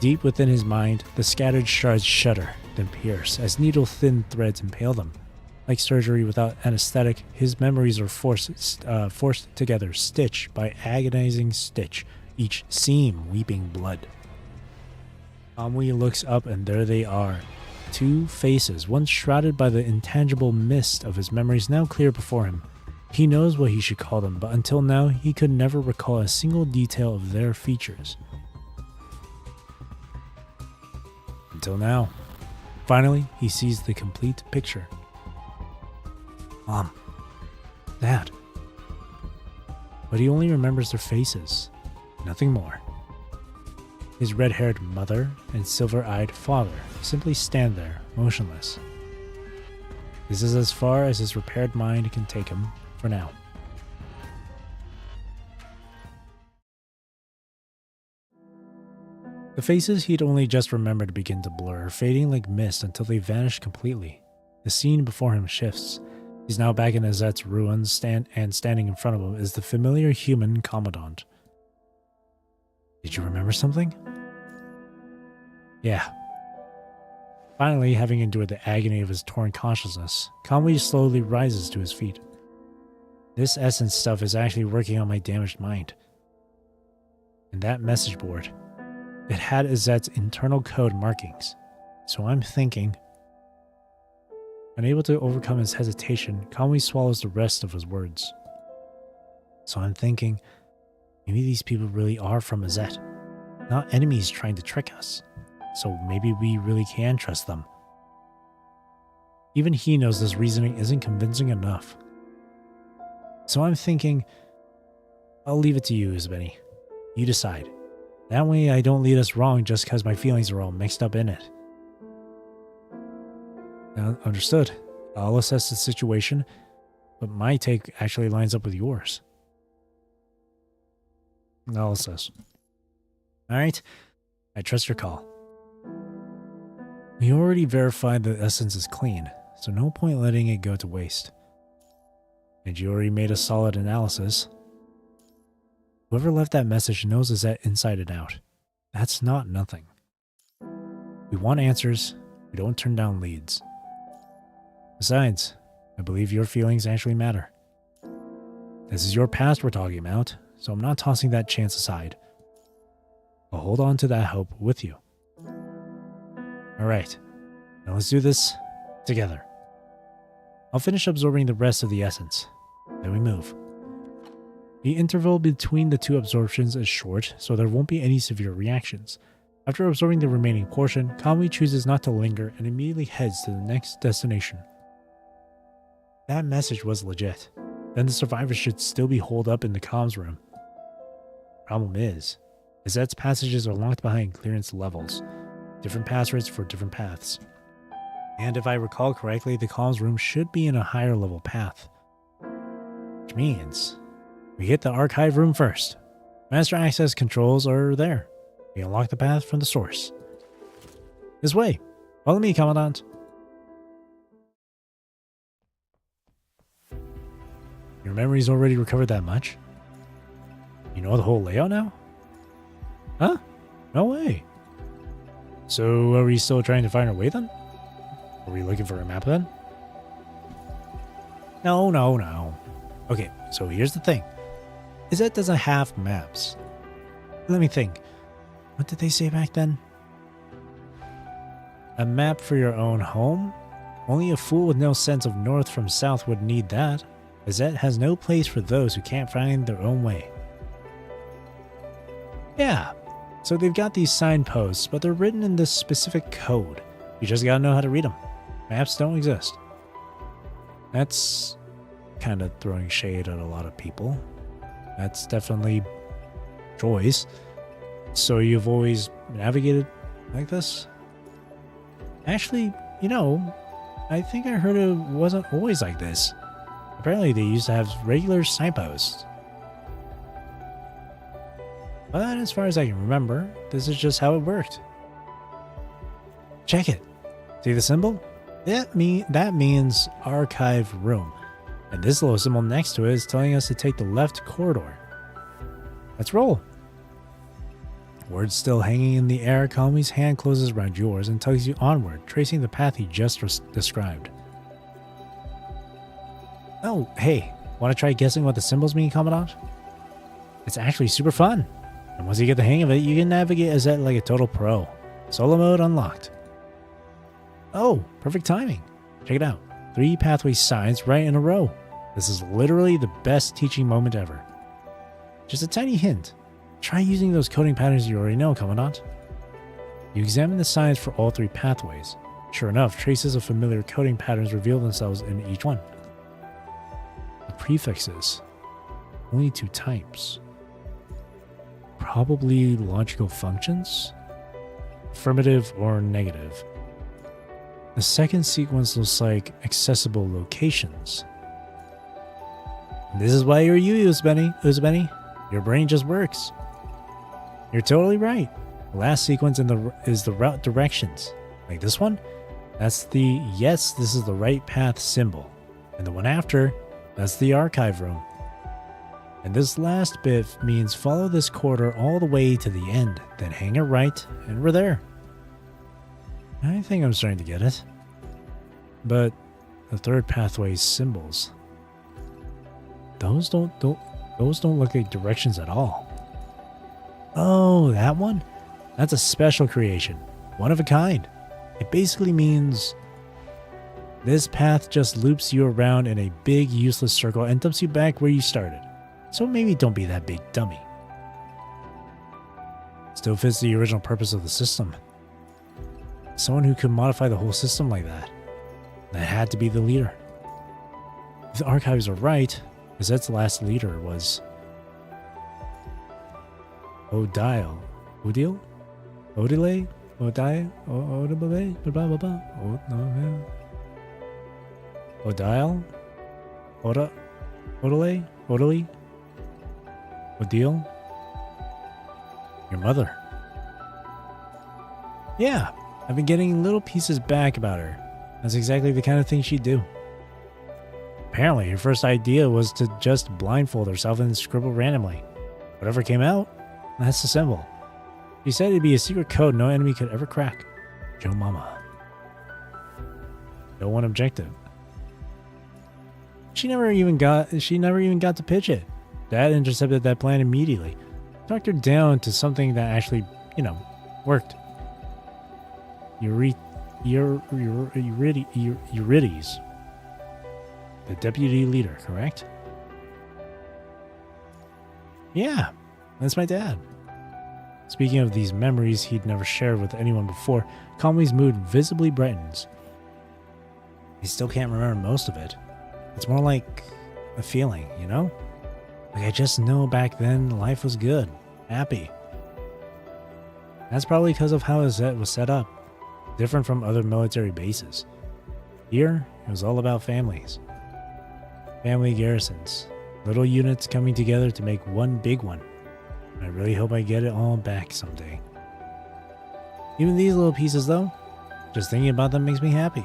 Deep within his mind, the scattered shards shudder, then pierce, as needle-thin threads impale them. Like surgery without anesthetic, his memories are forced together, stitch by agonizing stitch, each seam weeping blood. Kamui looks up and there they are. Two faces, once shrouded by the intangible mist of his memories, now clear before him. He knows what he should call them, but until now he could never recall a single detail of their features. Until now. Finally, he sees the complete picture. Mom. Dad. But he only remembers their faces. Nothing more. His red-haired mother and silver-eyed father simply stand there, motionless. This is as far as his repaired mind can take him for now. The faces he'd only just remembered begin to blur, fading like mist until they vanish completely. The scene before him shifts. He's now back in Azet's ruins, and standing in front of him is the familiar human Commandant. Did you remember something? Yeah. Finally, having endured the agony of his torn consciousness, Kamui slowly rises to his feet. This essence stuff is actually working on my damaged mind. And that message board, it had Azet's internal code markings. So I'm thinking. Unable to overcome his hesitation, Kamui swallows the rest of his words. So I'm thinking, maybe these people really are from Azet, not enemies trying to trick us. So maybe we really can trust them. Even he knows this reasoning isn't convincing enough. So I'm thinking, I'll leave it to you, Isbeni. You decide. That way I don't lead us wrong just because my feelings are all mixed up in it. Understood. I'll assess the situation, but my take actually lines up with yours. I'll assess. Alright, I trust your call. We already verified the essence is clean, so no point letting it go to waste. And you already made a solid analysis. Whoever left that message knows Azet inside and out. That's not nothing. We want answers, we don't turn down leads. Besides, I believe your feelings actually matter. This is your past we're talking about, so I'm not tossing that chance aside. I'll hold on to that hope with you. Alright, now let's do this together. I'll finish absorbing the rest of the essence, then we move. The interval between the two absorptions is short, so there won't be any severe reactions. After absorbing the remaining portion, Kamui chooses not to linger and immediately heads to the next destination. That message was legit. Then the survivors should still be holed up in the comms room. Problem is, Azet's passages are locked behind clearance levels. Different passwords for different paths. And if I recall correctly, the comms room should be in a higher level path. Which means we hit the archive room first. Master access controls are there. We unlock the path from the source. This way. Follow me, Commandant. Your memory's already recovered that much? You know the whole layout now? Huh? No way. So are we still trying to find our way then? Are we looking for a map then? No. Okay, so here's the thing. Izette doesn't have maps. Let me think. What did they say back then? A map for your own home? Only a fool with no sense of north from south would need that. Izette has no place for those who can't find their own way. Yeah, so they've got these signposts, but they're written in this specific code. You just gotta know how to read them. Maps don't exist. That's kind of throwing shade at a lot of people. That's definitely choice. So you've always navigated like this? Actually, you know, I think I heard it wasn't always like this. Apparently they used to have regular signposts. But as far as I can remember, this is just how it worked. Check it. See the symbol? That means archive room. And this little symbol next to it is telling us to take the left corridor. Let's roll. Words still hanging in the air, Kami's hand closes around yours and tugs you onward, tracing the path he just described. Oh, hey, want to try guessing what the symbols mean, Commandant? It's actually super fun. And once you get the hang of it, you can navigate Izette like a total pro. Solo mode unlocked. Oh, perfect timing. Check it out. 3 pathway signs right in a row. This is literally the best teaching moment ever. Just a tiny hint. Try using those coding patterns you already know, Commandant. You examine the signs for all 3 pathways. Sure enough, traces of familiar coding patterns reveal themselves in each one. The prefixes. Only 2 types. Probably logical functions? Affirmative or negative. The second sequence looks like accessible locations. This is why you're you, Uzbeni. Your brain just works. You're totally right. The last sequence is the route directions. Like this one? That's the yes, this is the right path symbol. And the one after, that's the archive room. And this last bit means follow this corridor all the way to the end, then hang a right, and we're there. I think I'm starting to get it. But the third pathway's symbols, those don't look like directions at all. Oh, that one? That's a special creation. One of a kind. It basically means this path just loops you around in a big useless circle and dumps you back where you started. So maybe don't be that big dummy. Still fits the original purpose of the system. Someone who could modify the whole system like that. That had to be the leader. If the archives are right, Izette's last leader was Odile. Odile? Odile? Odile? Odile? Odile? Odile? Odile? Odile? Your mother. Yeah, I've been getting little pieces back about her. That's exactly the kind of thing she'd do. Apparently, her first idea was to just blindfold herself and scribble randomly. Whatever came out, that's the symbol. She said it'd be a secret code no enemy could ever crack. Joe Mama. No one objective. She never even got to pitch it. Dad intercepted that plan immediately. Talked her down to something that actually, worked. Eurydice. The deputy leader, correct? Yeah, that's my dad. Speaking of these memories he'd never shared with anyone before, Conway's mood visibly brightens. He still can't remember most of it. It's more like a feeling, Like I just know back then life was good, happy. That's probably because of how Izette was set up, different from other military bases. Here, it was all about families. Family garrisons, little units coming together to make one big one. I really hope I get it all back someday. Even these little pieces though, just thinking about them makes me happy.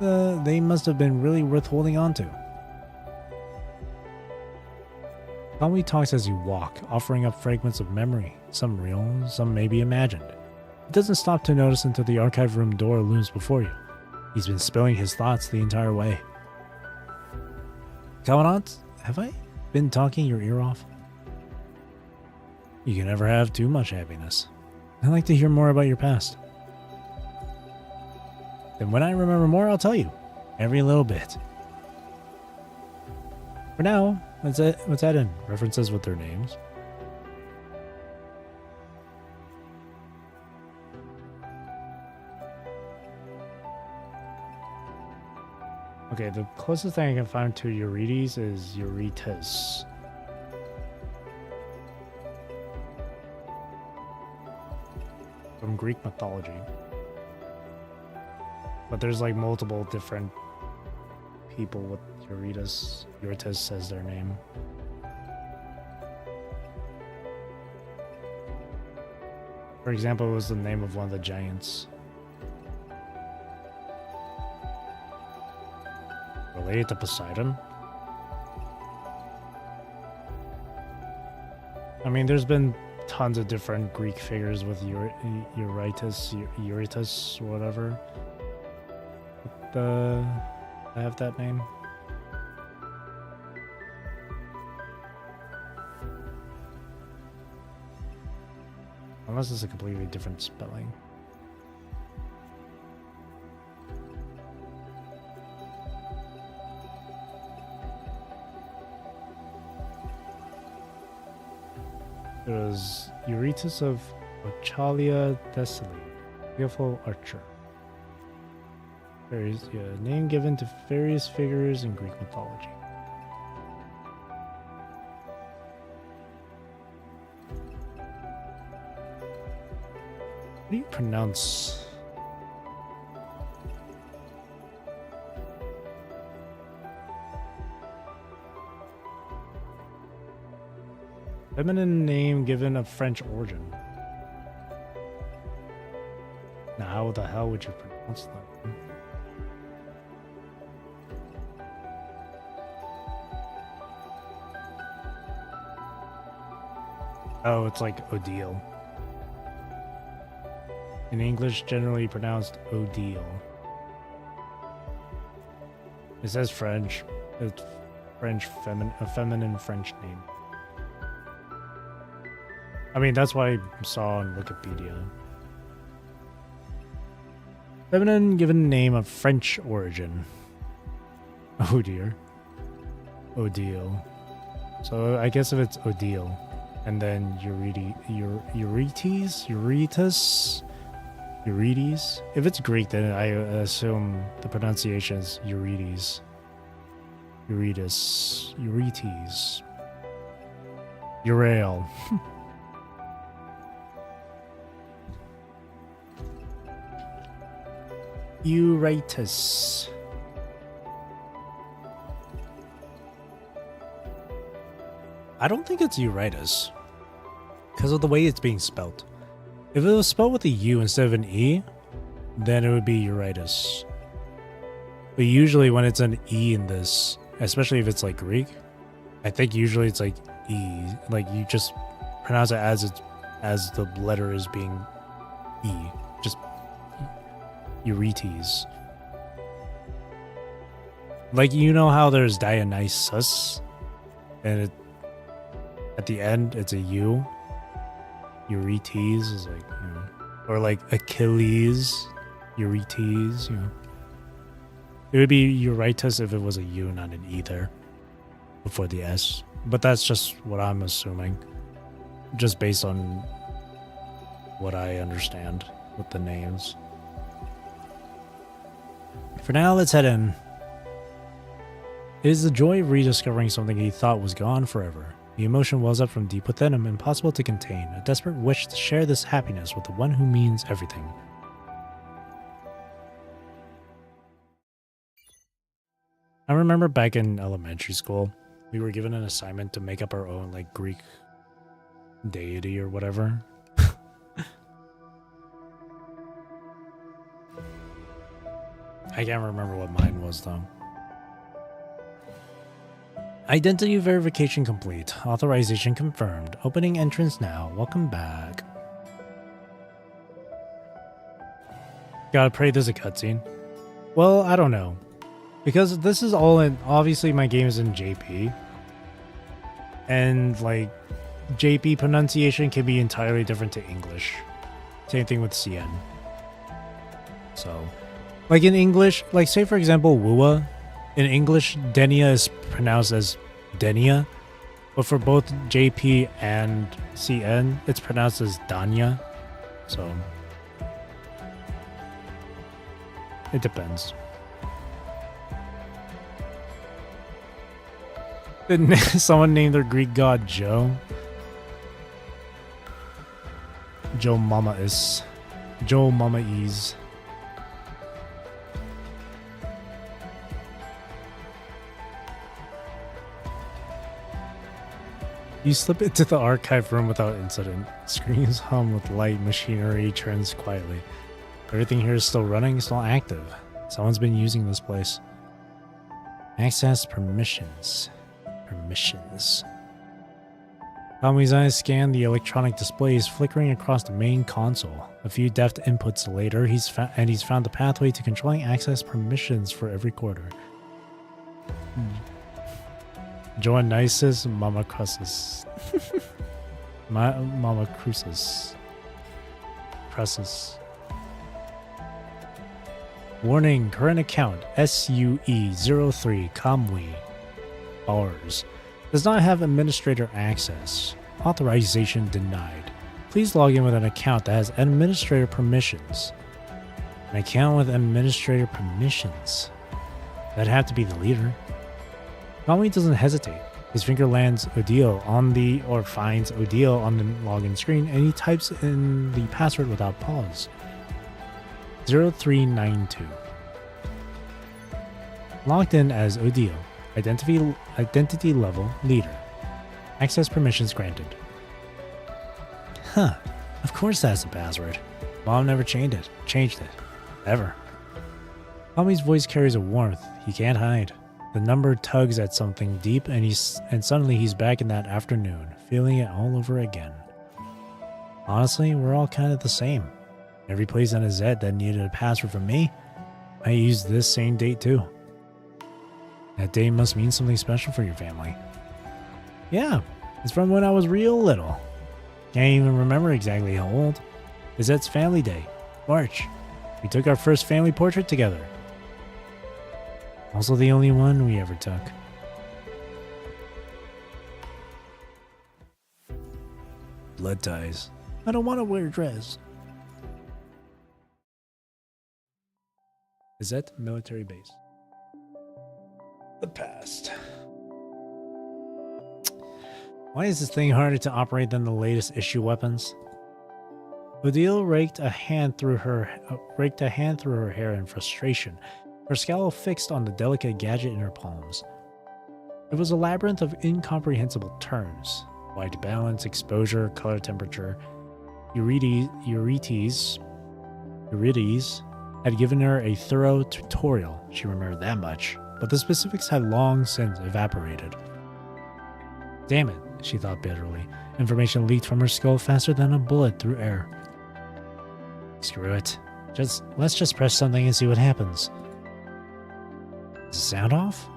They must have been really worth holding on to. Conway talks as you walk, offering up fragments of memory, some real, some maybe imagined. He doesn't stop to notice until the archive room door looms before you. He's been spilling his thoughts the entire way. Commandant, have I been talking your ear off? You can never have too much happiness. I'd like to hear more about your past. Then when I remember more, I'll tell you. Every little bit. For now, let's add in references with their names. Okay, the closest thing I can find to Eurydice is Eurytus. From Greek mythology. But there's like multiple different people with Eurytus. Eurytus says their name. For example, it was the name of one of the giants. Related to Poseidon? I mean, there's been tons of different Greek figures with Eurytus, whatever. I have that name. Unless it's a completely different spelling. It was Eurytus of Ochalia Thessaly, skillful archer. Name given to various figures in Greek mythology. How do you pronounce? Feminine name given of French origin. Now, how the hell would you pronounce that? Oh, it's like Odile. In English, generally pronounced Odile. It says French. It's French, a feminine French name. I mean, that's what I saw on Wikipedia. Feminine given name of French origin. Oh dear. Odile. So I guess if it's Odile. And then Eurytus. If it's Greek, then I assume the pronunciation is Eurydice. Eurytus. Urail. Eurytus. I don't think it's Eurytus because of the way it's being spelled. If it was spelled with a U instead of an E, then it would be Eurytus. But usually when it's an E in this, especially if it's like Greek, I think usually it's like E. Like you just pronounce it as the letter is being E. Just Eurytes. Like, you know how there's Dionysus and at the end it's a U. Eurytes is like, you know, or like Achilles, Eurytes, you know. It would be Eurytus if it was a U, not an E there before the S. But that's just what I'm assuming, just based on what I understand with the names. For now, let's head in. It is the joy of rediscovering something he thought was gone forever. The emotion wells up from deep within him, impossible to contain, a desperate wish to share this happiness with the one who means everything. I remember back in elementary school, we were given an assignment to make up our own, like, Greek deity or whatever. I can't remember what mine was, though. Identity verification complete. Authorization confirmed. Opening entrance now. Welcome back. Gotta pray there's a cutscene. Well, I don't know. Because this is all in... Obviously, my game is in JP. And, like, JP pronunciation can be entirely different to English. Same thing with CN. So, like in English, like say for example, Wua. In English, Denia is pronounced as Denia. But for both JP and CN, it's pronounced as Danya. So, it depends. Didn't someone name their Greek god Joe? Joe Mama is. Joe Mama is. You slip into the archive room without incident. Screens hum with light, machinery turns quietly. Everything here is still running, still active. Someone's been using this place. Access permissions. Permissions. Kami's eyes scan the electronic displays flickering across the main console. A few deft inputs later, he's found the pathway to controlling access permissions for every quarter. Joannisis Mama Crucis. Mama Crucis. Crucis. Warning, current account SUE03 Kamui Bars does not have administrator access. Authorization denied. Please log in with an account that has administrator permissions. An account with administrator permissions. That'd have to be the leader. Kamui doesn't hesitate. His finger lands Odile on the, or finds Odile on the login screen, and he types in the password without pause. 0392. Logged in as Odile. Identity level leader. Access permissions granted. Huh. Of course that's the password. Mom never changed it. Ever. Tommy's voice carries a warmth he can't hide. The number tugs at something deep and suddenly he's back in that afternoon, feeling it all over again. Honestly, we're all kind of the same. Every place on his head that needed a password from me, I used this same date too. That day must mean something special for your family. Yeah, it's from when I was real little. Can't even remember exactly how old. Lizette's family day, March. We took our first family portrait together. Also the only one we ever took. Blood ties. I don't want to wear a dress. Lizette military base. The past. Why is this thing harder to operate than the latest issue weapons? Odile raked a hand through her hair in frustration, her scowl fixed on the delicate gadget in her palms. It was a labyrinth of incomprehensible terms: white balance, exposure, color temperature. Eurydice had given her a thorough tutorial, she remembered that much, but the specifics had long since evaporated. Damn it, she thought bitterly. Information leaked from her skull faster than a bullet through air. Screw it. Let's just press something and see what happens. Is the sound off?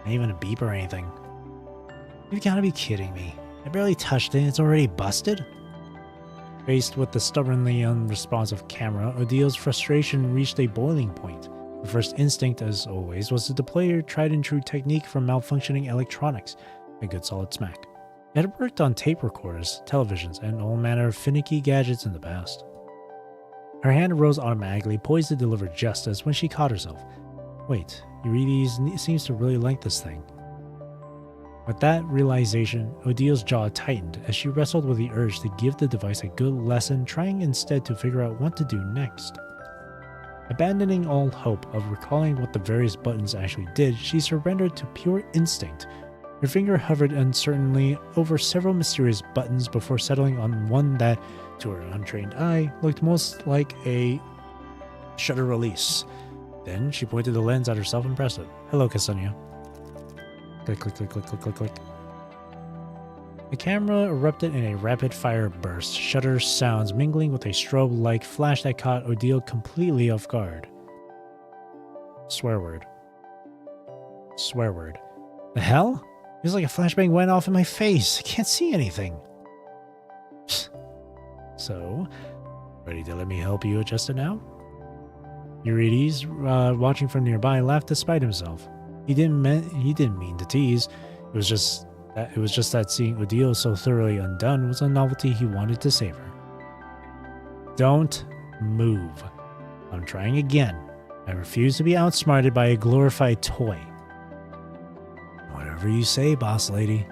Not even a beep or anything. You've got to be kidding me. I barely touched it, it's already busted? Faced with the stubbornly unresponsive camera, Odile's frustration reached a boiling point. Her first instinct, as always, was to deploy her tried-and-true technique for malfunctioning electronics, a good solid smack. It had worked on tape recorders, televisions, and all manner of finicky gadgets in the past. Her hand rose automatically, poised to deliver justice, when she caught herself. Wait, Eurydice seems to really like this thing. With that realization, Odile's jaw tightened as she wrestled with the urge to give the device a good lesson, trying instead to figure out what to do next. Abandoning all hope of recalling what the various buttons actually did, she surrendered to pure instinct. Her finger hovered uncertainly over several mysterious buttons before settling on one that, to her untrained eye, looked most like a shutter release. Then she pointed the lens at herself and pressed it. Hello, Ksenia. Click, click, click, click, click, click, click. The camera erupted in a rapid-fire burst, shutter sounds mingling with a strobe-like flash that caught Odile completely off guard. Swear word. Swear word. The hell? It was like a flashbang went off in my face. I can't see anything. So, ready to let me help you adjust it now? Eurydice, watching from nearby, laughed despite himself. He didn't mean to tease. It was just that seeing Odile so thoroughly undone was a novelty he wanted to savor. Don't move. I'm trying again. I refuse to be outsmarted by a glorified toy. Whatever you say, boss lady.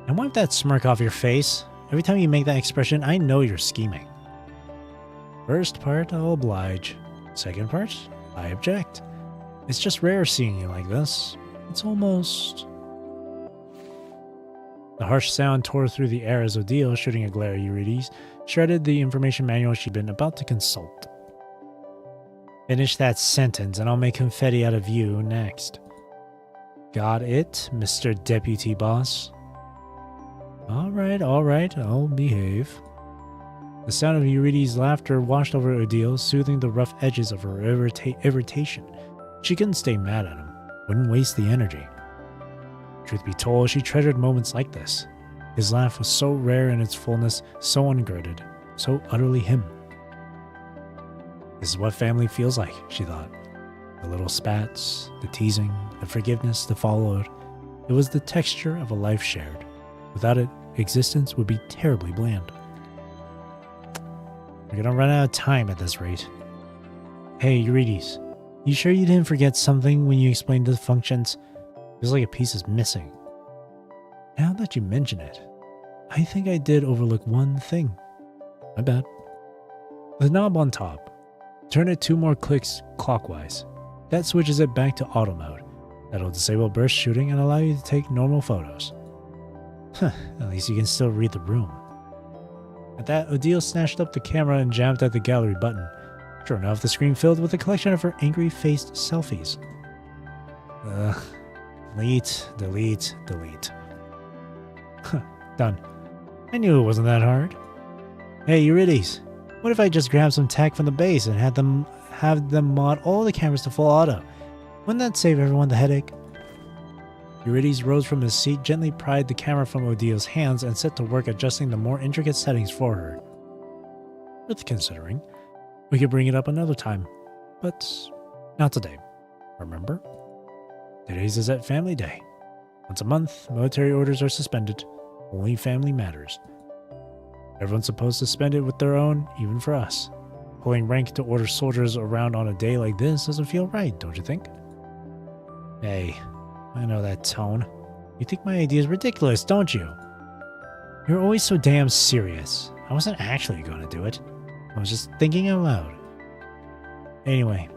And wipe that smirk off your face. Every time you make that expression, I know you're scheming. First part, I'll oblige. Second part, I object. It's just rare seeing you like this. It's almost... The harsh sound tore through the air as Odile, shooting a glare at Eurydice, shredded the information manual she'd been about to consult. Finish that sentence and I'll make confetti out of you next. Got it, Mr. Deputy Boss? Alright, I'll behave. The sound of Eurydice's laughter washed over Odile, soothing the rough edges of her irritation. She couldn't stay mad at him, wouldn't waste the energy. Truth be told, she treasured moments like this. His laugh was so rare in its fullness, so unguarded, so utterly him. This is what family feels like, she thought. The little spats, the teasing, the forgiveness that followed. It was the texture of a life shared. Without it, existence would be terribly bland. We're gonna run out of time at this rate. Hey, Eurydice, you sure you didn't forget something when you explained the functions? Feels like a piece is missing. Now that you mention it, I think I did overlook one thing. My bad. The knob on top. Turn it 2 more clicks clockwise. That switches it back to auto mode. That'll disable burst shooting and allow you to take normal photos. Huh, at least you can still read the room. At that, Odile snatched up the camera and jammed at the gallery button. Sure enough, the screen filled with a collection of her angry-faced selfies. Delete. Done. I knew it wasn't that hard. Hey, Eurydice, what if I just grabbed some tech from the base and have them mod all the cameras to full auto? Wouldn't that save everyone the headache? Eurydice rose from his seat, gently pried the camera from Odile's hands, and set to work adjusting the more intricate settings for her. Worth considering. We could bring it up another time, but not today. Remember? Today's is at Family Day. Once a month, military orders are suspended. Only family matters. Everyone's supposed to spend it with their own, even for us. Pulling rank to order soldiers around on a day like this doesn't feel right, don't you think? Hey, I know that tone. You think my idea is ridiculous, don't you? You're always so damn serious. I wasn't actually going to do it. I was just thinking out loud. Anyway,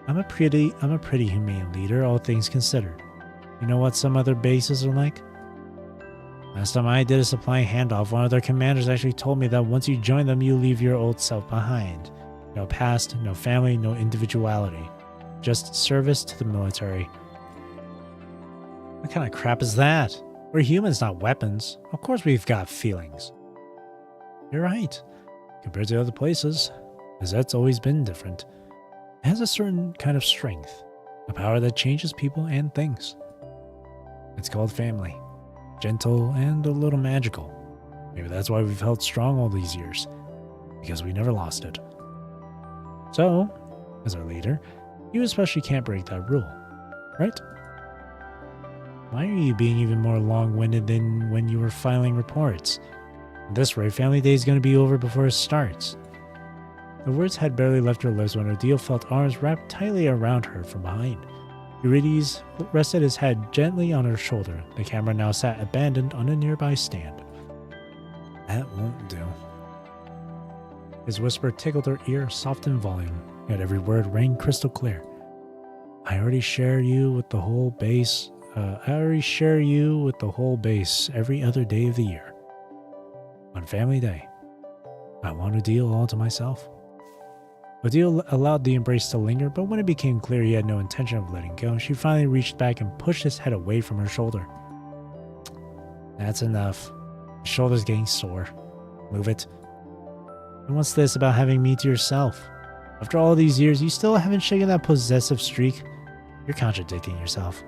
I'm a pretty humane leader, all things considered. You know what some other bases are like? Last time I did a supply handoff, one of their commanders actually told me that once you join them, you leave your old self behind. No past, no family, no individuality. Just service to the military. What kind of crap is that? We're humans, not weapons. Of course we've got feelings. You're right. Compared to other places, Gazette's always been different. It has a certain kind of strength, a power that changes people and things. It's called family. Gentle and a little magical. Maybe that's why we've held strong all these years, because we never lost it. So, as our leader, you especially can't break that rule, right? Why are you being even more long-winded than when you were filing reports? At this rate, Family Day is going to be over before it starts. The words had barely left her lips when Odile felt arms wrapped tightly around her from behind. Eurydice rested his head gently on her shoulder. The camera now sat abandoned on a nearby stand. That won't do. His whisper tickled her ear, soft in volume, yet every word rang crystal clear. I already share you with the whole base every other day of the year. On Family Day, I want Odile all to myself. Odile allowed the embrace to linger, but when it became clear he had no intention of letting go, she finally reached back and pushed his head away from her shoulder. That's enough. Your shoulder's getting sore. Move it. And what's this about having me to yourself? After all these years, you still haven't shaken that possessive streak? You're contradicting yourself.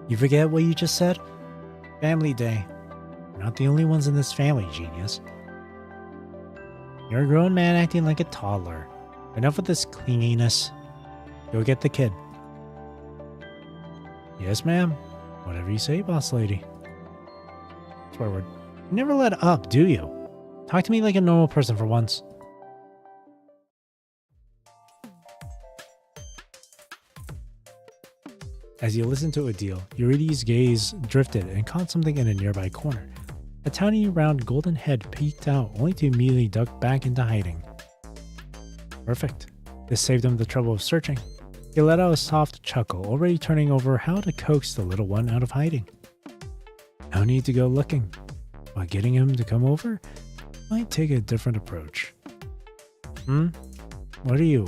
You forget what you just said? Family day. We're not the only ones in this family, genius. You're a grown man acting like a toddler. Enough with this clinginess. Go get the kid. Yes, ma'am. Whatever you say, boss lady. Swear word. You never let up, do you? Talk to me like a normal person for once. As you listened to Odile, Eurydice's gaze drifted and caught something in a nearby corner. A tiny round golden head peeked out, only to immediately duck back into hiding. Perfect. This saved him the trouble of searching. He let out a soft chuckle, already turning over how to coax the little one out of hiding. No need to go looking, but getting him to come over might take a different approach. What are you?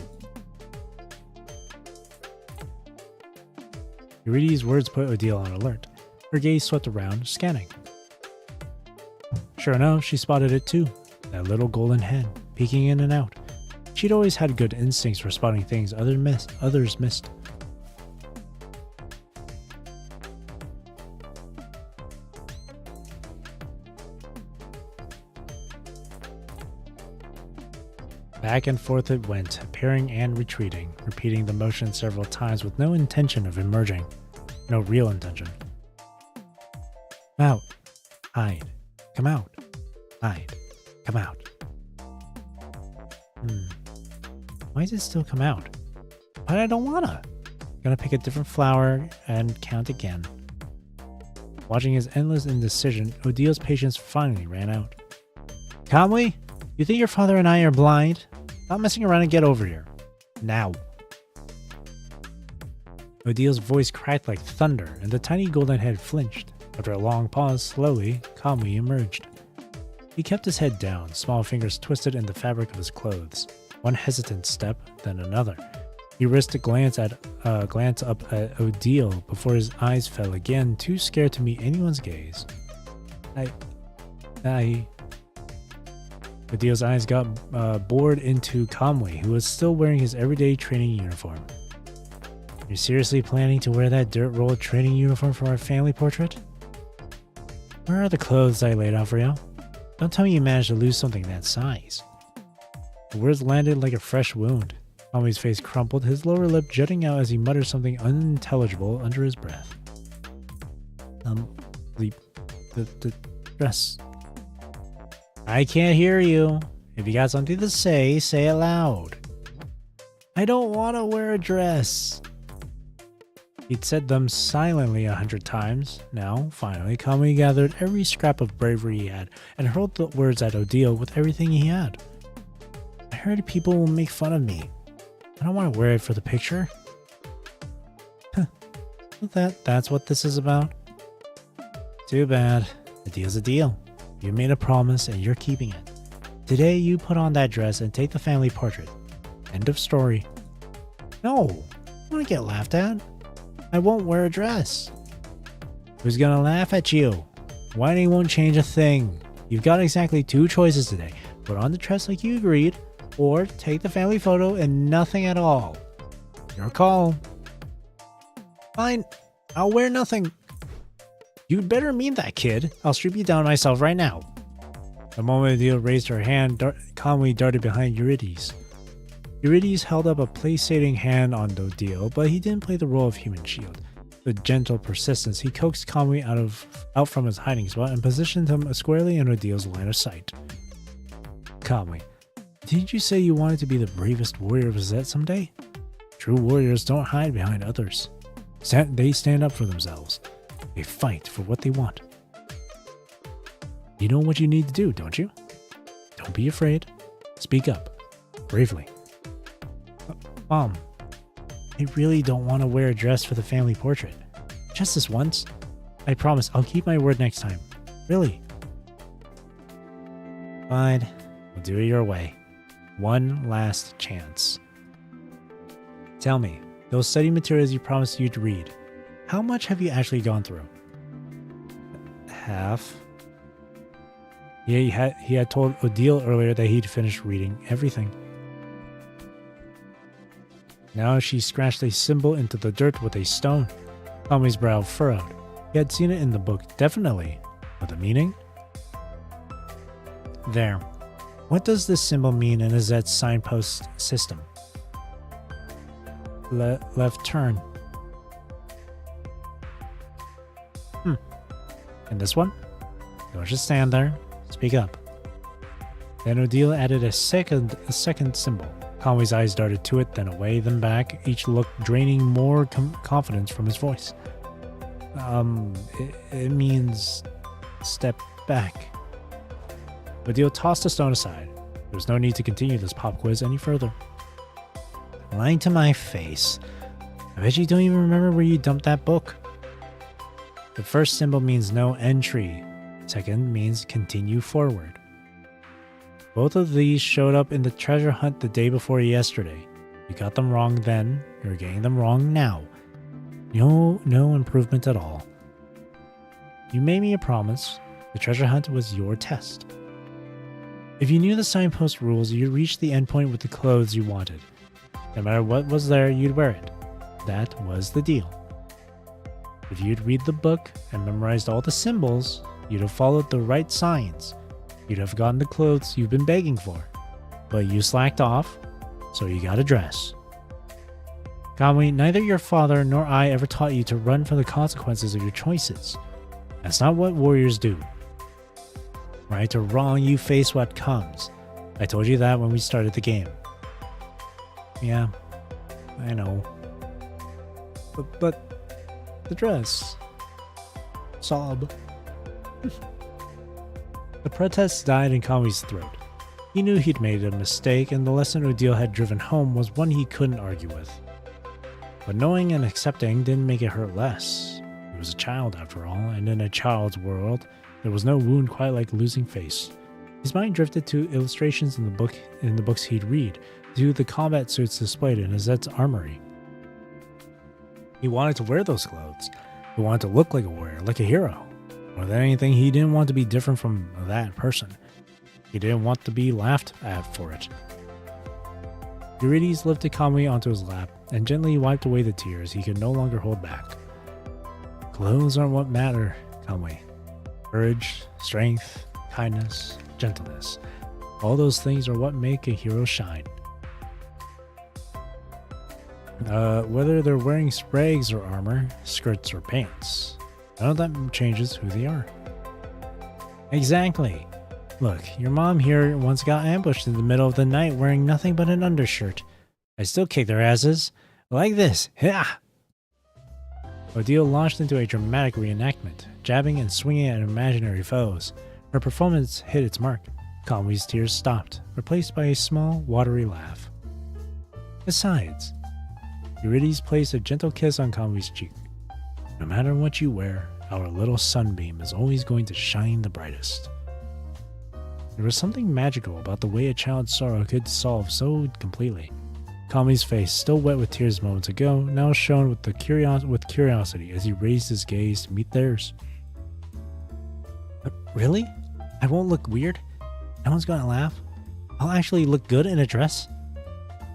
Eurydice's words put Odile on alert. Her gaze swept around, scanning. Sure enough, she spotted it too. That little golden head, peeking in and out. She'd always had good instincts for spotting things others missed. Back and forth it went, appearing and retreating, repeating the motion several times with no intention of emerging. No real intention. Come out. Hide. Come out. Hide. Come out. Why does it still come out? But I don't wanna. Gonna pick a different flower and count again. Watching his endless indecision, Odile's patience finally ran out. Calmly? You think your father and I are blind? Stop messing around and get over here. Now. Odile's voice cracked like thunder, and the tiny golden head flinched. After a long pause, slowly, calmly emerged. He kept his head down, small fingers twisted in the fabric of his clothes. One hesitant step, then another. He risked a glance up at Odile before his eyes fell again, too scared to meet anyone's gaze. Odile's eyes got bored into Kamui, who was still wearing his everyday training uniform. You're seriously planning to wear that dirt road training uniform for our family portrait? Where are the clothes I laid out for you? Don't tell me you managed to lose something that size. The words landed like a fresh wound. Kamui's face crumpled, his lower lip jutting out as he muttered something unintelligible under his breath. The dress. I can't hear you. If you got something to say it loud. I don't want to wear a dress. He'd said them silently 100 times. Now, finally, Kamui gathered every scrap of bravery he had and hurled the words at Odile with everything he had. I heard people will make fun of me. I don't want to wear it for the picture. That's what this is about. Too bad. A deal's a deal. You made a promise and you're keeping it. Today you put on that dress and take the family portrait. End of story. No, I want to get laughed at. I won't wear a dress. Who's gonna laugh at you? Whining won't change a thing. You've got exactly 2 choices today. Put on the dress like you agreed, or take the family photo and nothing at all. Your call. Fine, I'll wear nothing. You'd better mean that, kid. I'll strip you down myself right now. The moment Odile raised her hand, Kamui darted behind Eurydice. Eurydice held up a placating hand on Odile, but he didn't play the role of human shield. With gentle persistence, he coaxed Kamui out from his hiding spot and positioned him squarely in Odile's line of sight. Kamui, didn't you say you wanted to be the bravest warrior of Zet someday? True warriors don't hide behind others. They stand up for themselves. They fight for what they want. You know what you need to do, don't you? Don't be afraid. Speak up. Bravely. Mom, I really don't want to wear a dress for the family portrait. Just this once. I promise I'll keep my word next time. Really. Fine. We'll do it your way. One last chance. Tell me, those study materials you promised you'd read, how much have you actually gone through? half. He had told Odile earlier that he'd finished reading everything. Now she scratched a symbol into the dirt with a stone. Kami's brow furrowed. He had seen it in the book, definitely. But the meaning? There. What does this symbol mean in Azet's signpost system? Left turn. And this one? Don't just stand there. Speak up. Then Odile added a second symbol. Conway's eyes darted to it, then away, then back, each look draining more confidence from his voice. It means step back. Odile tossed the stone aside. There was no need to continue this pop quiz any further. Lying to my face. I bet you don't even remember where you dumped that book. The first symbol means no entry. Second means continue forward. Both of these showed up in the treasure hunt the day before yesterday. You got them wrong then, you're getting them wrong now. No improvement at all. You made me a promise. The treasure hunt was your test. If you knew the signpost rules, you'd reach the endpoint with the clothes you wanted. No matter what was there, you'd wear it. That was the deal. If you'd read the book and memorized all the symbols, you'd have followed the right signs. You'd have gotten the clothes you've been begging for. But you slacked off, so you got a dress. Kamui, neither your father nor I ever taught you to run from the consequences of your choices. That's not what warriors do. Right or wrong, you face what comes. I told you that when we started the game. Yeah, I know. But the dress. Sob. The protest died in Kami's throat. He knew he'd made a mistake, and the lesson Odile had driven home was one he couldn't argue with. But knowing and accepting didn't make it hurt less. He was a child after all, and in a child's world, there was no wound quite like losing face. His mind drifted to illustrations in the books he'd read, to the combat suits displayed in Azet's armory. He wanted to wear those clothes. He wanted to look like a warrior, like a hero. More than anything, he didn't want to be different from that person. He didn't want to be laughed at for it. Eurydice lifted Kamui onto his lap and gently wiped away the tears he could no longer hold back. Clothes aren't what matter, Kamui. Courage, strength, kindness, gentleness. All those things are what make a hero shine. Whether they're wearing sprays or armor, skirts or pants, none of that changes who they are. Exactly. Look, your mom here once got ambushed in the middle of the night wearing nothing but an undershirt. I still kick their asses. Like this. Yeah. Odile launched into a dramatic reenactment, jabbing and swinging at imaginary foes. Her performance hit its mark. Kamui's tears stopped, replaced by a small, watery laugh. Besides, Eurydice placed a gentle kiss on Kamui's cheek. No matter what you wear, our little sunbeam is always going to shine the brightest. There was something magical about the way a child's sorrow could solve so completely. Kamui's face, still wet with tears moments ago, now shone with curiosity as he raised his gaze to meet theirs. Really? I won't look weird? No one's gonna laugh? I'll actually look good in a dress?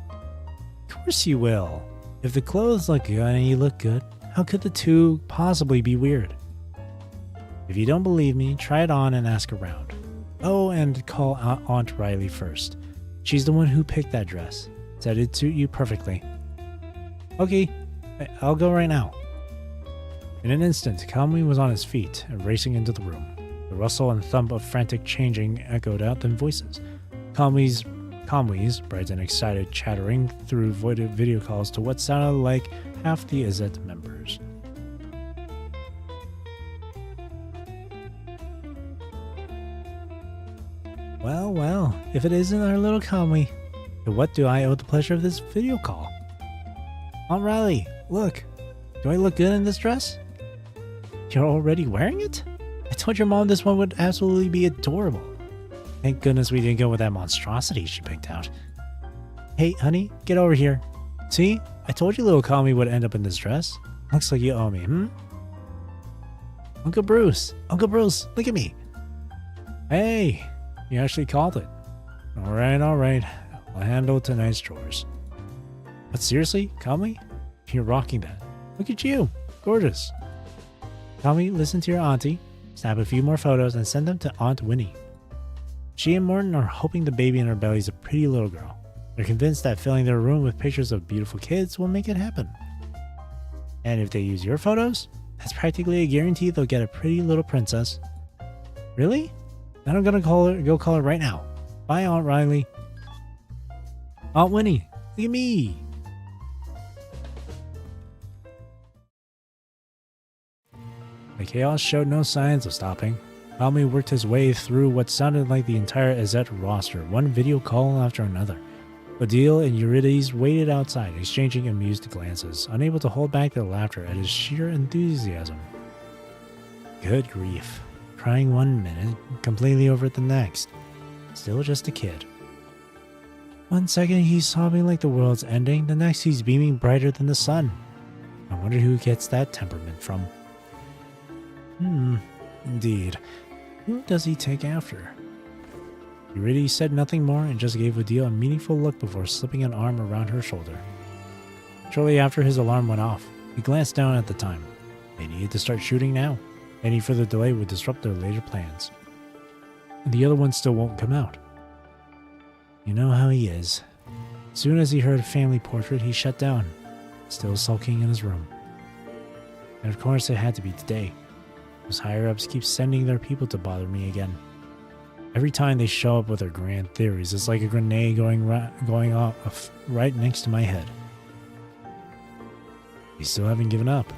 Of course you will. If the clothes look good and you look good, how could the two possibly be weird? If you don't believe me, try it on and ask around. Oh, and call Aunt Riley first. She's the one who picked that dress. Said it'd suit you perfectly. Okay, I'll go right now. In an instant, Kamui was on his feet and racing into the room. The rustle and thump of frantic changing echoed out in voices. Kamui's, bright and excited, chattering through voided video calls to what sounded like half the Azet members. Well, if it isn't our little Kamui, to what do I owe the pleasure of this video call? Aunt Riley, look, do I look good in this dress? You're already wearing it? I told your mom this one would absolutely be adorable. Thank goodness we didn't go with that monstrosity she picked out. Hey, honey, get over here. See? I told you little Kamui would end up in this dress. Looks like you owe me, Uncle Bruce! Uncle Bruce, look at me! Hey! You actually called it. Alright. I'll handle tonight's chores. But seriously, Kami? You're rocking that. Look at you! Gorgeous! Kami, listen to your auntie, snap a few more photos, and send them to Aunt Winnie. She and Morton are hoping the baby in her belly is a pretty little girl. They're convinced that filling their room with pictures of beautiful kids will make it happen. And if they use your photos, that's practically a guarantee they'll get a pretty little princess. Really? Then I'm gonna go call her right now. Bye, Aunt Riley. Aunt Winnie, look at me. The chaos showed no signs of stopping. Kami worked his way through what sounded like the entire Azet roster, one video call after another. Odile and Eurydice waited outside, exchanging amused glances, unable to hold back their laughter at his sheer enthusiasm. Good grief. Crying one minute, completely over it the next. Still just a kid. One second he's sobbing like the world's ending, the next he's beaming brighter than the sun. I wonder who gets that temperament from. Indeed. Who does he take after? Eurydice said nothing more and just gave Odile a meaningful look before slipping an arm around her shoulder. Shortly after his alarm went off, he glanced down at the time. They needed to start shooting now. Any further delay would disrupt their later plans. And the other one still won't come out. You know how he is. As soon as he heard a family portrait, he shut down, still sulking in his room. And of course it had to be today. Those higher-ups keep sending their people to bother me again. Every time they show up with their grand theories, it's like a grenade going off right next to my head. We still haven't given up.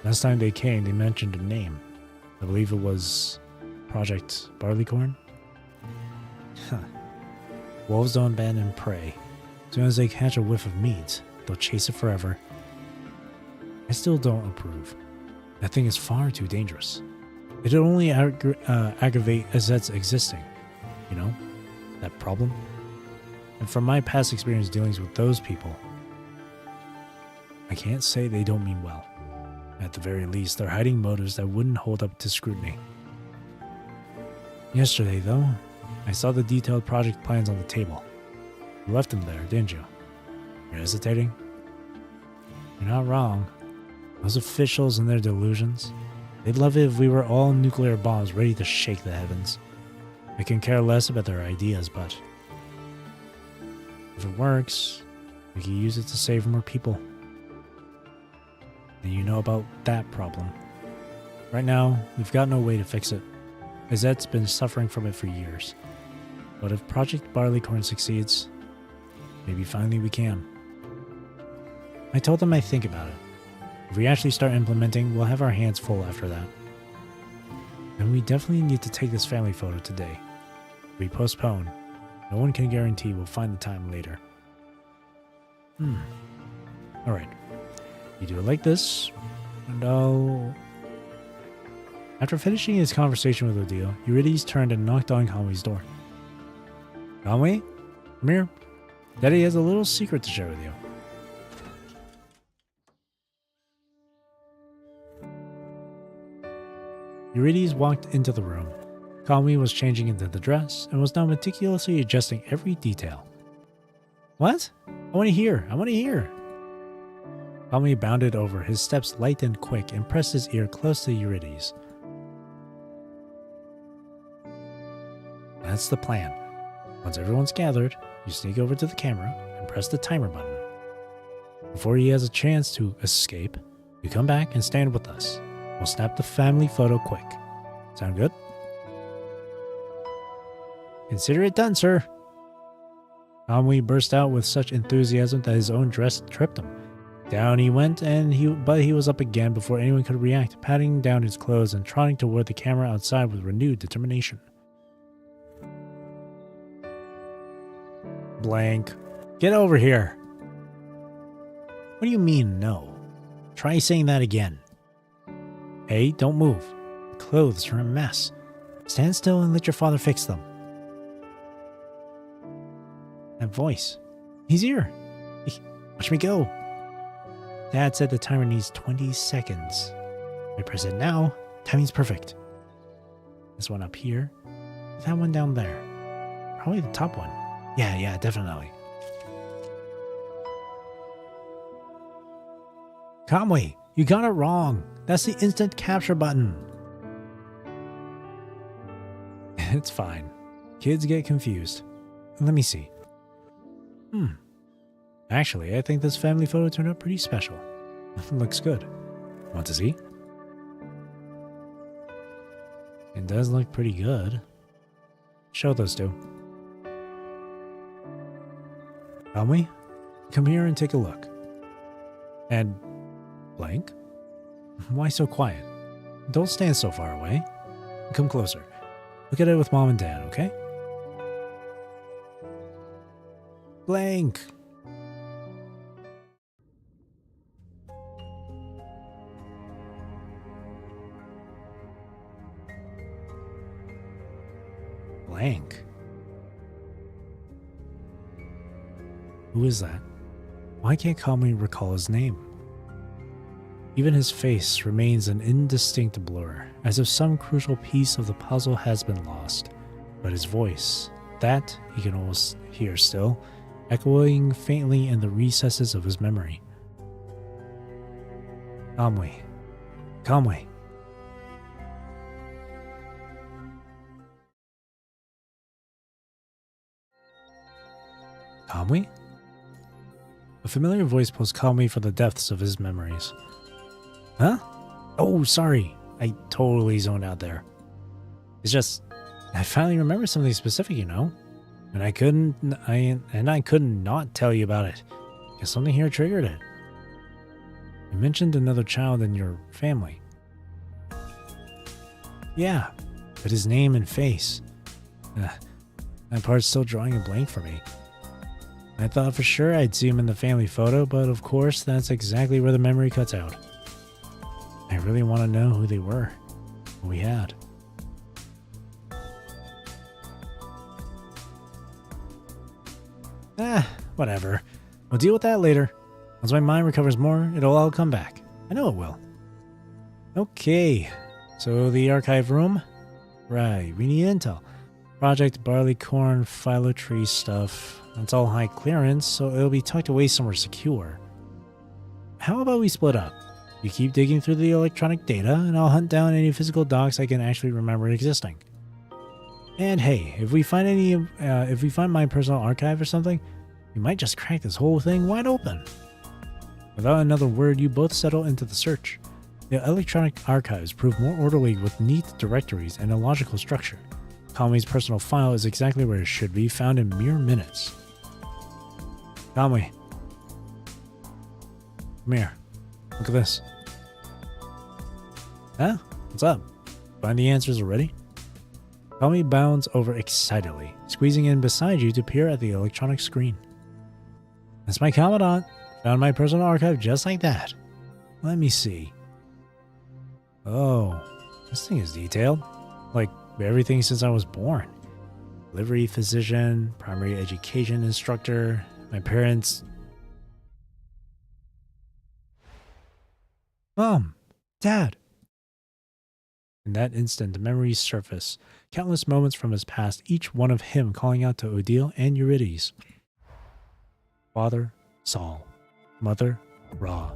Last time they came, they mentioned a name. I believe it was Project Barleycorn. Wolves don't abandon prey. As soon as they catch a whiff of meat, they'll chase it forever. I still don't approve. That thing is far too dangerous. It'd only aggravate Azet's existing. You know? That problem. And from my past experience dealings with those people, I can't say they don't mean well. At the very least, they're hiding motives that wouldn't hold up to scrutiny. Yesterday, though, I saw the detailed project plans on the table. You left them there, didn't you? You're hesitating? You're not wrong. Those officials and their delusions. They'd love it if we were all nuclear bombs ready to shake the heavens. I can care less about their ideas, but if it works, we can use it to save more people. And you know about that problem. Right now, we've got no way to fix it. Azet's been suffering from it for years. But if Project Barleycorn succeeds, maybe finally we can. I told them I'd think about it. If we actually start implementing, we'll have our hands full after that. And we definitely need to take this family photo today. If we postpone, no one can guarantee we'll find the time later. Alright. You do it like this, and I'll... After finishing his conversation with Odile, Eurydice turned and knocked on Kami's door. Kami? Come here. Daddy has a little secret to share with you. Eurydice walked into the room. Kami was changing into the dress and was now meticulously adjusting every detail. What? I want to hear. Kami bounded over, his steps light and quick, and pressed his ear close to Eurydice. That's the plan. Once everyone's gathered, you sneak over to the camera and press the timer button. Before he has a chance to escape, you come back and stand with us. We'll snap the family photo quick. Sound good? Consider it done, sir. Kami burst out with such enthusiasm that his own dress tripped him. Down he went, but he was up again before anyone could react, patting down his clothes and trotting toward the camera outside with renewed determination. Blank. Get over here. What do you mean, no? Try saying that again. Hey, don't move. The clothes are a mess. Stand still and let your father fix them. That voice. He's here. Watch me go. Dad said the timer needs 20 seconds. If I press it now, Timing's perfect. This one up here. That one down there. Probably the top one. Yeah, definitely. Conway, you got it wrong. That's the instant capture button. It's fine. Kids get confused. Let me see. Actually, I think this family photo turned out pretty special. Looks good. Want to see? It does look pretty good. Show those two. Conway, come here and take a look. And blank? Why so quiet? Don't stand so far away. Come closer. Look at it with mom and dad, okay? Blank. Blank. Who is that? Why can't Conway recall his name? Even his face remains an indistinct blur, as if some crucial piece of the puzzle has been lost. But his voice, that he can almost hear still, echoing faintly in the recesses of his memory. Conway. Conway. Conway? A familiar voice pulls Conway from the depths of his memories. Huh? Oh, sorry. I totally zoned out there. It's just, I finally remember something specific, you know? And I couldn't not tell you about it. Because something here triggered it. You mentioned another child in your family. Yeah, but his name and face. That part's still drawing a blank for me. I thought for sure I'd see him in the family photo, but of course that's exactly where the memory cuts out. I really want to know who they were, who we had. Whatever. We'll deal with that later. Once my mind recovers more, it'll all come back. I know it will. Okay, so the archive room? Right, we need intel. Project Barleycorn Phyllotree stuff. That's all high clearance, so it'll be tucked away somewhere secure. How about we split up? You keep digging through the electronic data, and I'll hunt down any physical docs I can actually remember existing. And hey, if we find my personal archive or something, we might just crack this whole thing wide open. Without another word, you both settle into the search. The electronic archives prove more orderly with neat directories and a logical structure. Conway's personal file is exactly where it should be, found in mere minutes. Conway. Come here. Look at this. Huh? What's up? Find the answers already? Conway bounds over excitedly, squeezing in beside you to peer at the electronic screen. That's my Commandant. Found my personal archive just like that. Let me see. Oh, this thing is detailed. Like everything since I was born. Delivery physician, primary education instructor, my parents. Mom, Dad. In that instant, the memories surface. Countless moments from his past, each one of him calling out to Odile and Eurydice. Father, Saul. Mother, Ra.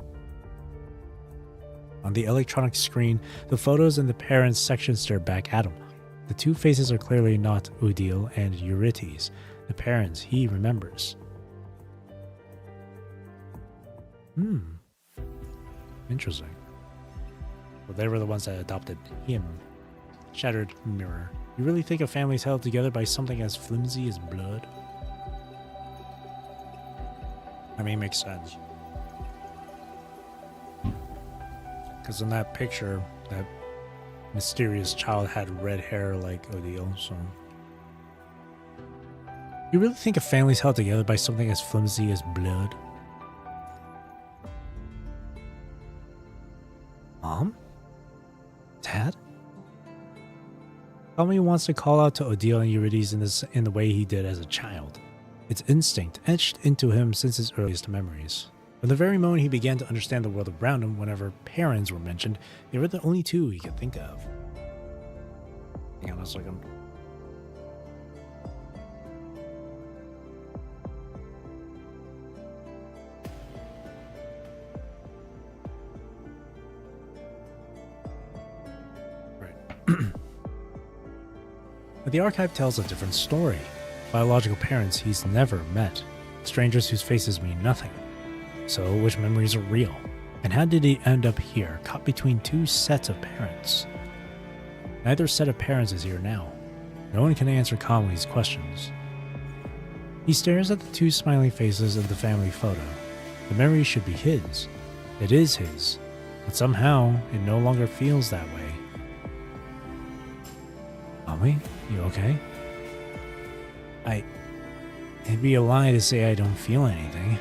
On the electronic screen, the photos in the parents section stare back at him. The two faces are clearly not Odile and Eurydice, the parents he remembers. Interesting. Well, they were the ones that adopted him. Shattered mirror. You really think a family's held together by something as flimsy as blood? I mean, makes sense. Because in that picture, that mysterious child had red hair like Odile, so... You really think a family's held together by something as flimsy as blood? Mom? Dad? Tommy wants to call out to Odile and Eurydice in the way he did as a child. It's instinct etched into him since his earliest memories. From the very moment he began to understand the world around him, whenever parents were mentioned, they were the only two he could think of. Hang on a second. But the archive tells a different story. Biological parents he's never met. Strangers whose faces mean nothing. So, which memories are real? And how did he end up here, caught between two sets of parents? Neither set of parents is here now. No one can answer Conway's questions. He stares at the two smiling faces of the family photo. The memory should be his. It is his. But somehow, it no longer feels that way. Conway, you okay? It'd be a lie to say I don't feel anything.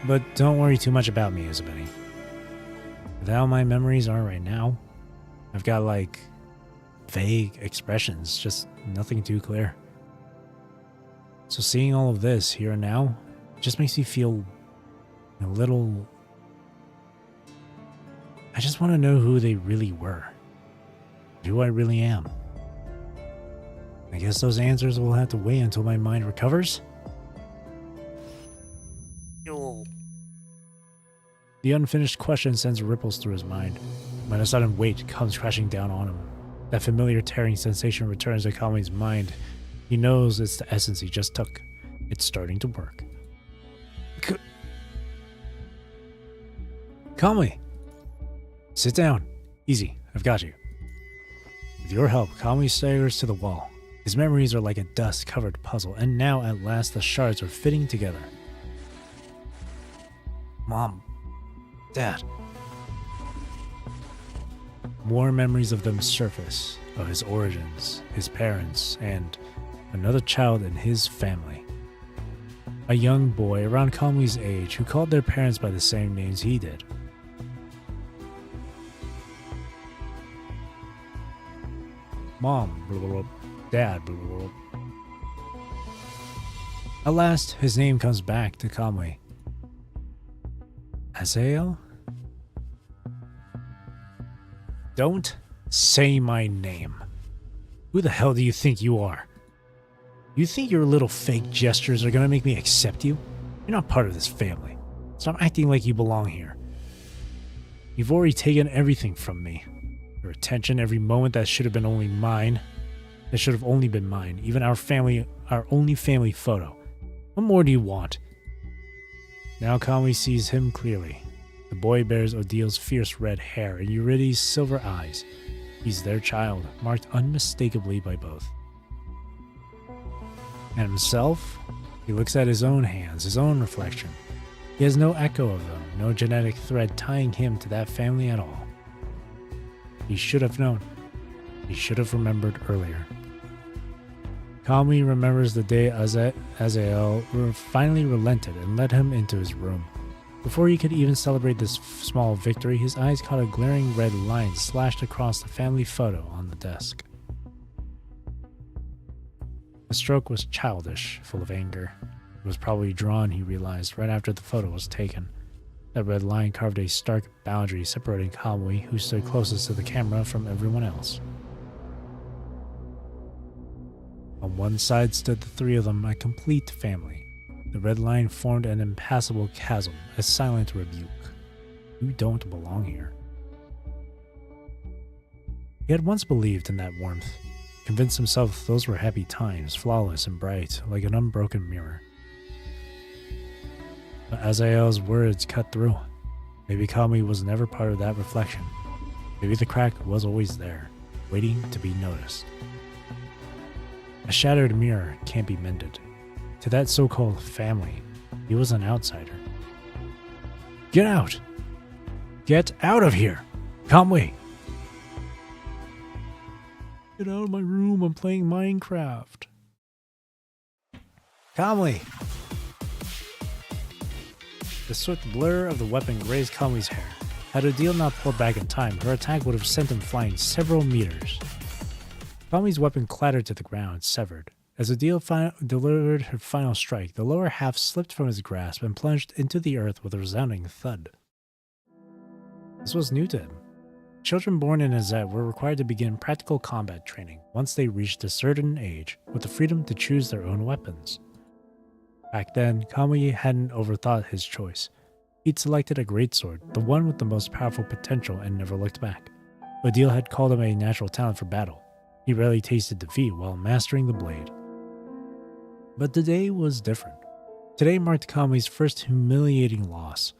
But don't worry too much about me, Isabelle. With how my memories are right now, I've got like vague expressions, just nothing too clear. So seeing all of this here and now just makes me feel a little... I just want to know who they really were. Who I really am. I guess those answers will have to wait until my mind recovers. The unfinished question sends ripples through his mind, when a sudden weight comes crashing down on him. That familiar tearing sensation returns to Conway's mind. He knows it's the essence he just took. It's starting to work. Conway! Sit down. Easy, I've got you. With your help, Conway staggers to the wall. His memories are like a dust-covered puzzle, and now at last the shards are fitting together. Mom. Dad. More memories of them surface, of his origins, his parents, and another child in his family. A young boy around Conway's age who called their parents by the same names he did. Mom, blah, blah, blah. Dad, blah, blah, blah. At last, his name comes back to Conway. Azael? Don't say my name. Who the hell do you think you are? You think your little fake gestures are gonna make me accept you? You're not part of this family. Stop acting like you belong here. You've already taken everything from me. Your attention, every moment that should have been only mine. That should have only been mine. Even our only family photo. What more do you want? Now Conway sees him clearly. The boy bears Odile's fierce red hair and Eurydice's silver eyes. He's their child, marked unmistakably by both. And himself? He looks at his own hands, his own reflection. He has no echo of them, no genetic thread tying him to that family at all. He should have known. He should have remembered earlier. Conway remembers the day Azael finally relented and led him into his room. Before he could even celebrate this small victory, his eyes caught a glaring red line slashed across the family photo on the desk. The stroke was childish, full of anger. It was probably drawn, he realized, right after the photo was taken. That red line carved a stark boundary separating Conway, who stood closest to the camera, from everyone else. On one side stood the three of them, a complete family. The red line formed an impassable chasm, a silent rebuke. You don't belong here. He had once believed in that warmth, convinced himself those were happy times, flawless and bright, like an unbroken mirror. But Azael's words cut through. Maybe Conway was never part of that reflection. Maybe the crack was always there, waiting to be noticed. A shattered mirror can't be mended. To that so-called family, he was an outsider. Get out! Get out of here! Conway! Get out of my room, I'm playing Minecraft. Conway! The swift blur of the weapon grazed Conway's hair. Had Odile not pulled back in time, her attack would have sent him flying several meters. Conway's weapon clattered to the ground, severed. As Adil delivered her final strike, the lower half slipped from his grasp and plunged into the earth with a resounding thud. This was new to him. Children born in Azet were required to begin practical combat training once they reached a certain age, with the freedom to choose their own weapons. Back then, Kamui hadn't overthought his choice. He'd selected a greatsword, the one with the most powerful potential, and never looked back. Odile had called him a natural talent for battle. He rarely tasted defeat while mastering the blade. But today was different. Today marked Kamui's first humiliating loss.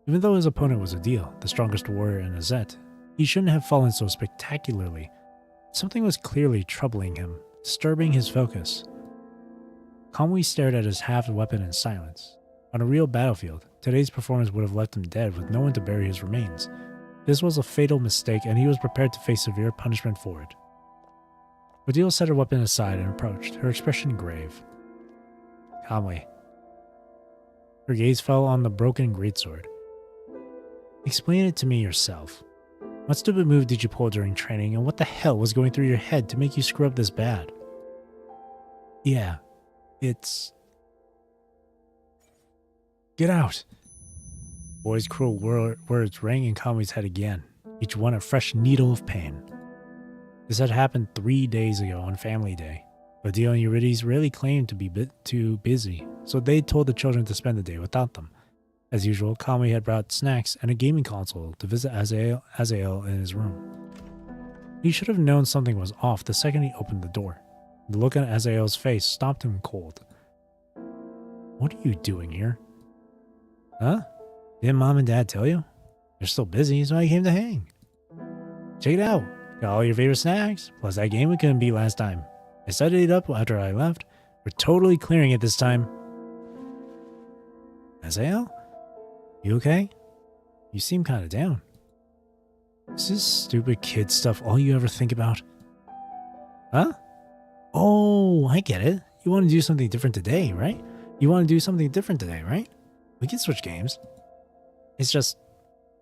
Even though his opponent was Odile, the strongest warrior in Azet, he shouldn't have fallen so spectacularly. Something was clearly troubling him, disturbing his focus. Kamui stared at his halved weapon in silence. On a real battlefield, today's performance would have left him dead with no one to bury his remains. This was a fatal mistake, and he was prepared to face severe punishment for it. Odile set her weapon aside and approached, her expression grave. Calmly. Her gaze fell on the broken greatsword. Explain it to me yourself. What stupid move did you pull during training, and what the hell was going through your head to make you screw up this bad? Yeah, it's... Get out! The boy's cruel words rang in Kamui's head again, each one a fresh needle of pain. This had happened 3 days ago on Family Day. Odile and Eurydice really claimed to be too busy, so they told the children to spend the day without them. As usual, Kamui had brought snacks and a gaming console to visit Azael in his room. He should have known something was off the second he opened the door. The look on Azael's face stopped him cold. What are you doing here? Huh? Didn't Mom and Dad tell you? They're still busy, so I came to hang. Check it out. Got all your favorite snacks, plus that game we couldn't beat last time. I studied it up after I left. We're totally clearing it this time. Azael? You okay? You seem kind of down. Is this stupid kid stuff all you ever think about? Huh? Oh, I get it. You want to do something different today, right? We can switch games. It's just,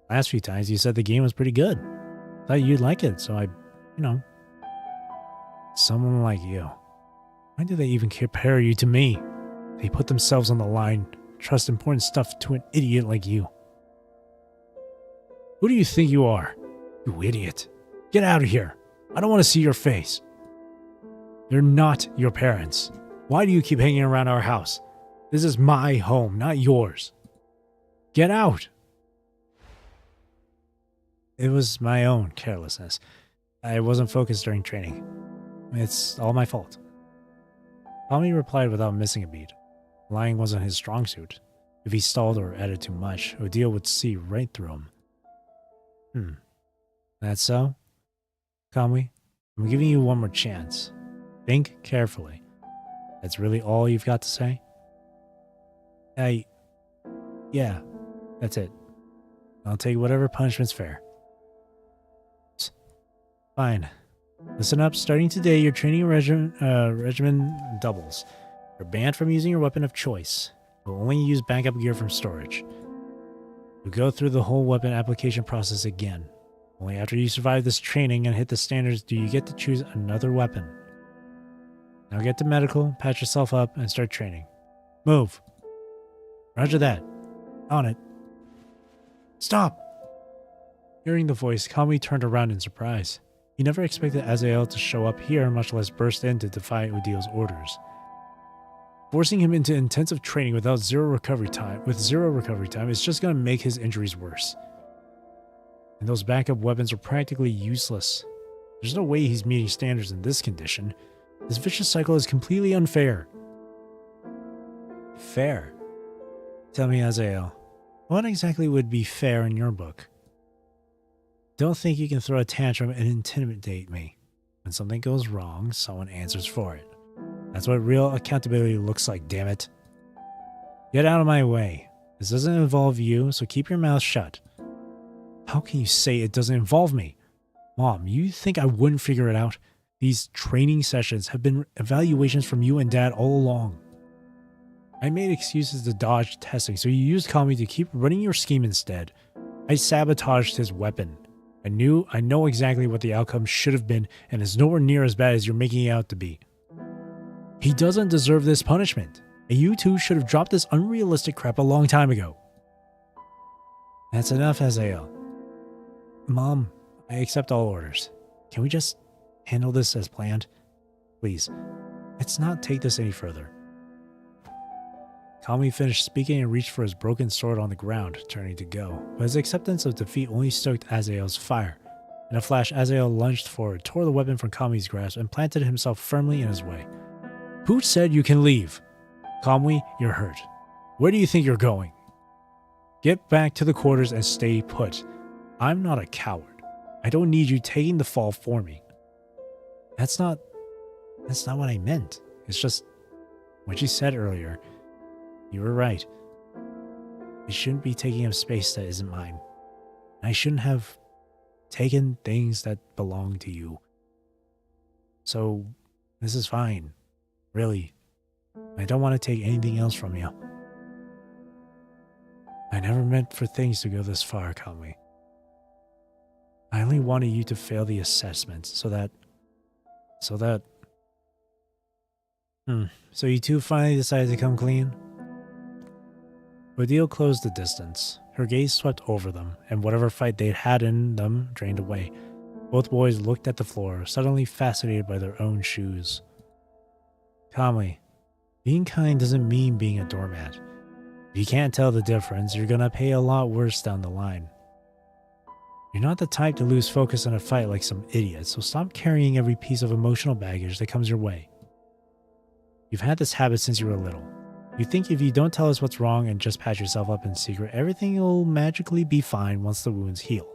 last few times you said the game was pretty good. Thought you'd like it, so someone like you. Why do they even compare you to me? They put themselves on the line, trust important stuff to an idiot like you. Who do you think you are? You idiot. Get out of here. I don't want to see your face. They're not your parents. Why do you keep hanging around our house? This is my home, not yours. Get out. It was my own carelessness. I wasn't focused during training. It's all my fault. Tommy replied without missing a beat. Lying wasn't his strong suit. If he stalled or added too much, Odile would see right through him. That's so? Kamui, I'm giving you one more chance. Think carefully. That's really all you've got to say? Yeah, that's it. I'll take whatever punishment's fair. Fine. Listen up, starting today, your training regimen doubles. You're banned from using your weapon of choice. You'll only use backup gear from storage. You'll go through the whole weapon application process again. Only after you survive this training and hit the standards do you get to choose another weapon. Now get to medical, patch yourself up, and start training. Move. Roger that. On it. Stop! Hearing the voice, Kamui turned around in surprise. He never expected Azael to show up here, much less burst in to defy Odile's orders. Forcing him into intensive training with zero recovery time is just going to make his injuries worse. And those backup weapons are practically useless. There's no way he's meeting standards in this condition. This vicious cycle is completely unfair. Fair? Tell me, Azael, what exactly would be fair in your book? Don't think you can throw a tantrum and intimidate me. When something goes wrong, someone answers for it. That's what real accountability looks like, damn it. Get out of my way. This doesn't involve you, so keep your mouth shut. How can you say it doesn't involve me? Mom, you think I wouldn't figure it out? These training sessions have been evaluations from you and Dad all along. I made excuses to dodge testing, so you used Kamui to keep running your scheme instead. I sabotaged his weapon. I know exactly what the outcome should have been, and it's nowhere near as bad as you're making it out to be. He doesn't deserve this punishment, and you two should have dropped this unrealistic crap a long time ago. That's enough, Azael. Mom, I accept all orders. Can we just handle this as planned? Please, let's not take this any further. Kami finished speaking and reached for his broken sword on the ground, turning to go, but his acceptance of defeat only stoked Azael's fire. In a flash, Azael lunged forward, tore the weapon from Kami's grasp, and planted himself firmly in his way. Who said you can leave? Kami, you're hurt. Where do you think you're going? Get back to the quarters and stay put. I'm not a coward. I don't need you taking the fall for me. That's not what I meant. It's just what you said earlier. You were right. I shouldn't be taking up space that isn't mine. I shouldn't have taken things that belong to you. So, this is fine. Really. I don't want to take anything else from you. I never meant for things to go this far, Kami. I only wanted you to fail the assessment so you two finally decided to come clean? Odile closed the distance. Her gaze swept over them, and whatever fight they'd had in them drained away. Both boys looked at the floor, suddenly fascinated by their own shoes. Kami, being kind doesn't mean being a doormat. If you can't tell the difference, you're gonna pay a lot worse down the line. You're not the type to lose focus in a fight like some idiot, so stop carrying every piece of emotional baggage that comes your way. You've had this habit since you were little. You think if you don't tell us what's wrong and just patch yourself up in secret, everything will magically be fine once the wounds heal.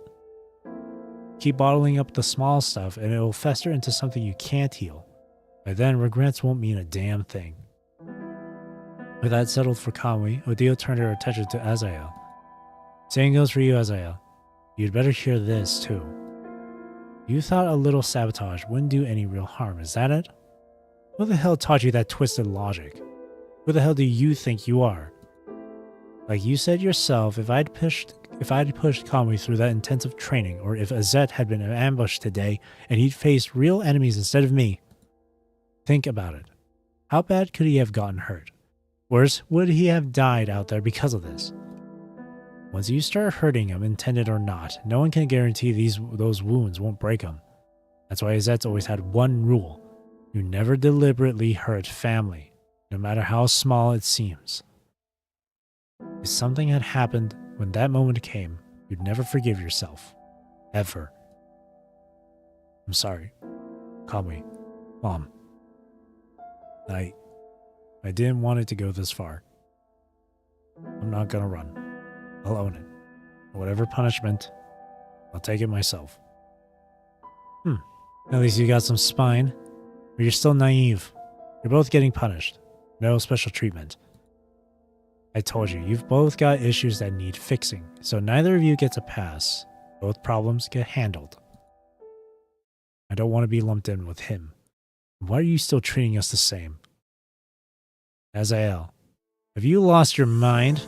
Keep bottling up the small stuff and it will fester into something you can't heal. By then, regrets won't mean a damn thing. With that settled for Kami, Odile turned her attention to Azael. Same goes for you, Azael. You'd better hear this, too. You thought a little sabotage wouldn't do any real harm, is that it? Who the hell taught you that twisted logic? Who the hell do you think you are? Like you said yourself, if I'd pushed Kami through that intensive training, or if Azet had been ambushed today and he'd faced real enemies instead of me, think about it. How bad could he have gotten hurt? Worse, would he have died out there because of this? Once you start hurting him, intended or not, no one can guarantee those wounds won't break him. That's why Azet's always had one rule. You never deliberately hurt family, no matter how small it seems. If something had happened when that moment came, you'd never forgive yourself. Ever. I'm sorry. Kami. Mom. I didn't want it to go this far. I'm not gonna run. I'll own it. Whatever punishment, I'll take it myself. At least you got some spine. But you're still naive. You're both getting punished. No special treatment. I told you, you've both got issues that need fixing, so neither of you gets a pass. Both problems get handled. I don't want to be lumped in with him. Why are you still treating us the same? Azael, have you lost your mind?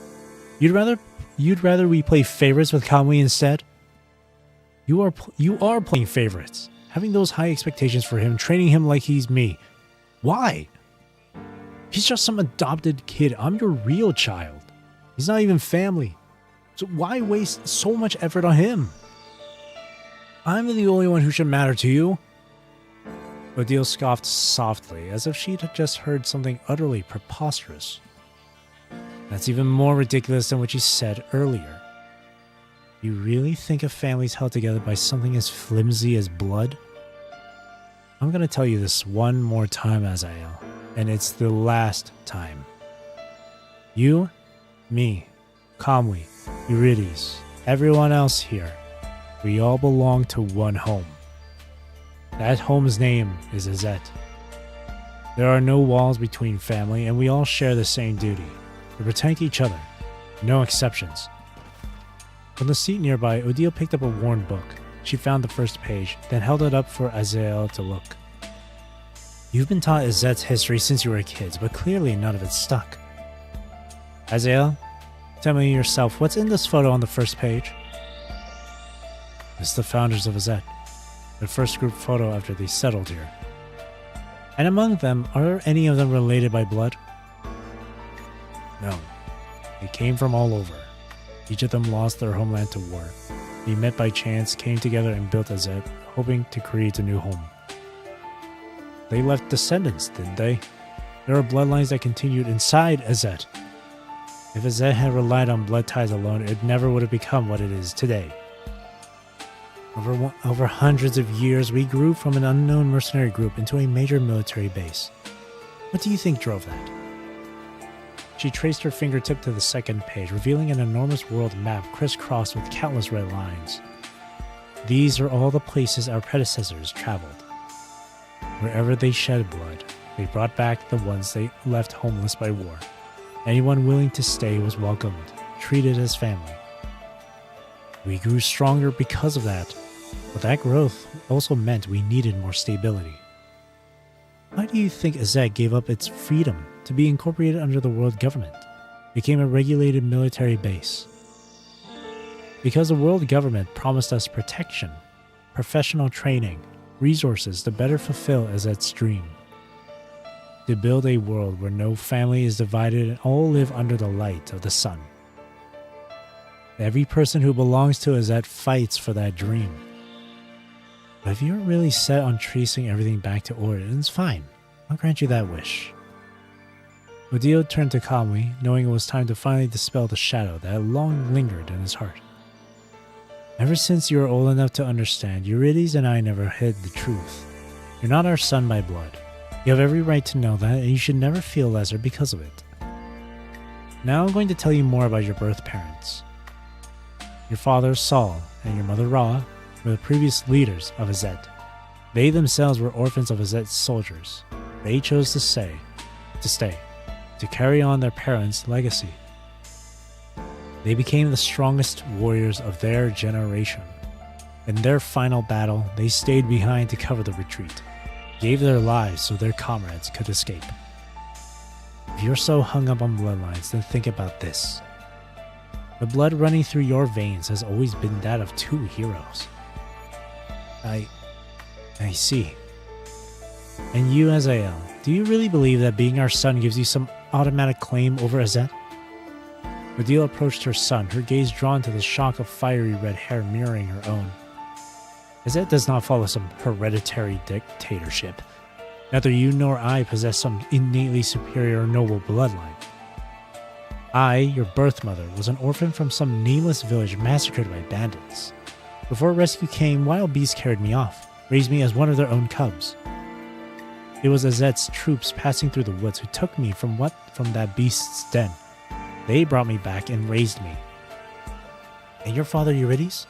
You'd rather we play favorites with Kamui instead? You are playing favorites, having those high expectations for him, training him like he's me. Why? He's just some adopted kid. I'm your real child. He's not even family. So why waste so much effort on him? I'm the only one who should matter to you. Odile scoffed softly, as if she'd just heard something utterly preposterous. That's even more ridiculous than what you said earlier. You really think a family's held together by something as flimsy as blood? I'm gonna tell you this one more time, Azael, and it's the last time. You, me, Kamui, Eurydice, everyone else here, we all belong to one home. That home's name is Azet. There are no walls between family, and we all share the same duty, to protect each other, no exceptions. From the seat nearby, Odile picked up a worn book. She found the first page, then held it up for Azael to look. You've been taught Azet's history since you were kids, but clearly none of it stuck. Azael, tell me yourself, what's in this photo on the first page? It's the founders of Azet, their first group photo after they settled here. And among them, are any of them related by blood? No. They came from all over. Each of them lost their homeland to war. They met by chance, came together and built Azet, hoping to create a new home. They left descendants, didn't they? There are bloodlines that continued inside Azet. If Azet had relied on blood ties alone, it never would have become what it is today. Over hundreds of years, we grew from an unknown mercenary group into a major military base. What do you think drove that? She traced her fingertip to the second page, revealing an enormous world map crisscrossed with countless red lines. These are all the places our predecessors traveled. Wherever they shed blood, they brought back the ones they left homeless by war. Anyone willing to stay was welcomed, treated as family. We grew stronger because of that, but that growth also meant we needed more stability. Why do you think Azet gave up its freedom to be incorporated under the world government, became a regulated military base? Because the world government promised us protection, professional training, resources to better fulfill Azet's dream. To build a world where no family is divided and all live under the light of the sun. Every person who belongs to Azet fights for that dream. But if you're really set on tracing everything back to origins, fine. I'll grant you that wish. Odile turned to calmly, knowing it was time to finally dispel the shadow that had long lingered in his heart. Ever since you were old enough to understand, Eurydice and I never hid the truth. You're not our son by blood. You have every right to know that, and you should never feel lesser because of it. Now I'm going to tell you more about your birth parents. Your father, Saul, and your mother, Ra, were the previous leaders of Azet. They themselves were orphans of Azet's soldiers. They chose to stay, to carry on their parents' legacy. They became the strongest warriors of their generation. In their final battle, they stayed behind to cover the retreat, gave their lives so their comrades could escape. If you're so hung up on bloodlines, then think about this. The blood running through your veins has always been that of two heroes. I see. And you, Azael, do you really believe that being our son gives you some automatic claim over Azet? Odile approached her son, her gaze drawn to the shock of fiery red hair mirroring her own. Azet does not follow some hereditary dictatorship. Neither you nor I possess some innately superior noble bloodline. I, your birth mother, was an orphan from some nameless village massacred by bandits. Before rescue came, wild beasts carried me off, raised me as one of their own cubs. It was Azet's troops passing through the woods who took me from that beast's den. They brought me back and raised me. And your father Eurydice?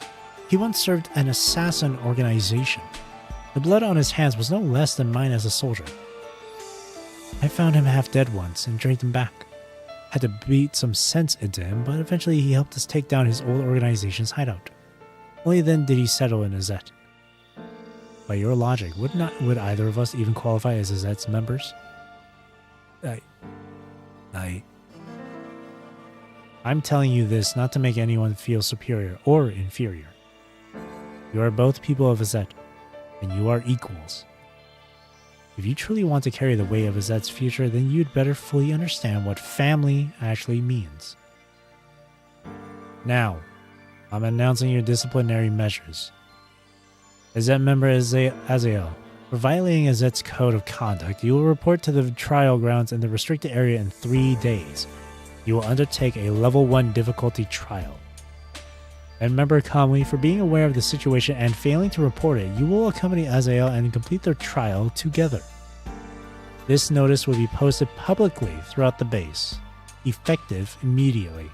He once served an assassin organization. The blood on his hands was no less than mine as a soldier. I found him half dead once and dragged him back. Had to beat some sense into him, but eventually he helped us take down his old organization's hideout. Only then did he settle in Azet. By your logic, would either of us even qualify as Azet's members? I'm telling you this not to make anyone feel superior or inferior. You are both people of Azet, and you are equals. If you truly want to carry the weight of Azet's future, then you'd better fully understand what family actually means. Now, I'm announcing your disciplinary measures. Azet member Azael, for violating Azet's code of conduct, you will report to the trial grounds in the restricted area in 3 days. You will undertake a level 1 difficulty trial. And member Kamui, for being aware of the situation and failing to report it, you will accompany Azael and complete their trial together. This notice will be posted publicly throughout the base, effective immediately.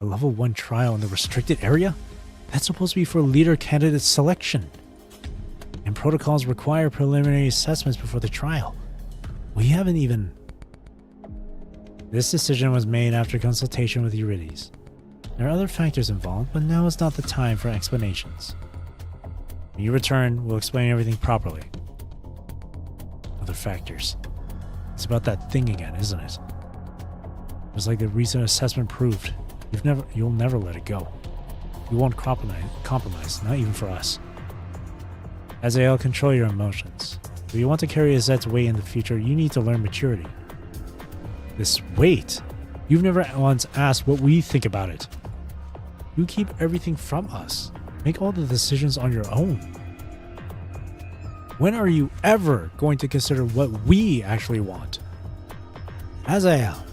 A level 1 trial in the restricted area? That's supposed to be for leader candidate selection. And protocols require preliminary assessments before the trial. We haven't even... This decision was made after consultation with Eurydice. There are other factors involved, but now is not the time for explanations. When you return, we'll explain everything properly. Other factors. It's about that thing again, isn't it? Just like the recent assessment proved, you'll never let it go. We won't compromise, not even for us. Azael, control your emotions. If you want to carry Azet's weight in the future, you need to learn maturity. This weight? You've never once asked what we think about it. You keep everything from us. Make all the decisions on your own. When are you ever going to consider what we actually want? Azael!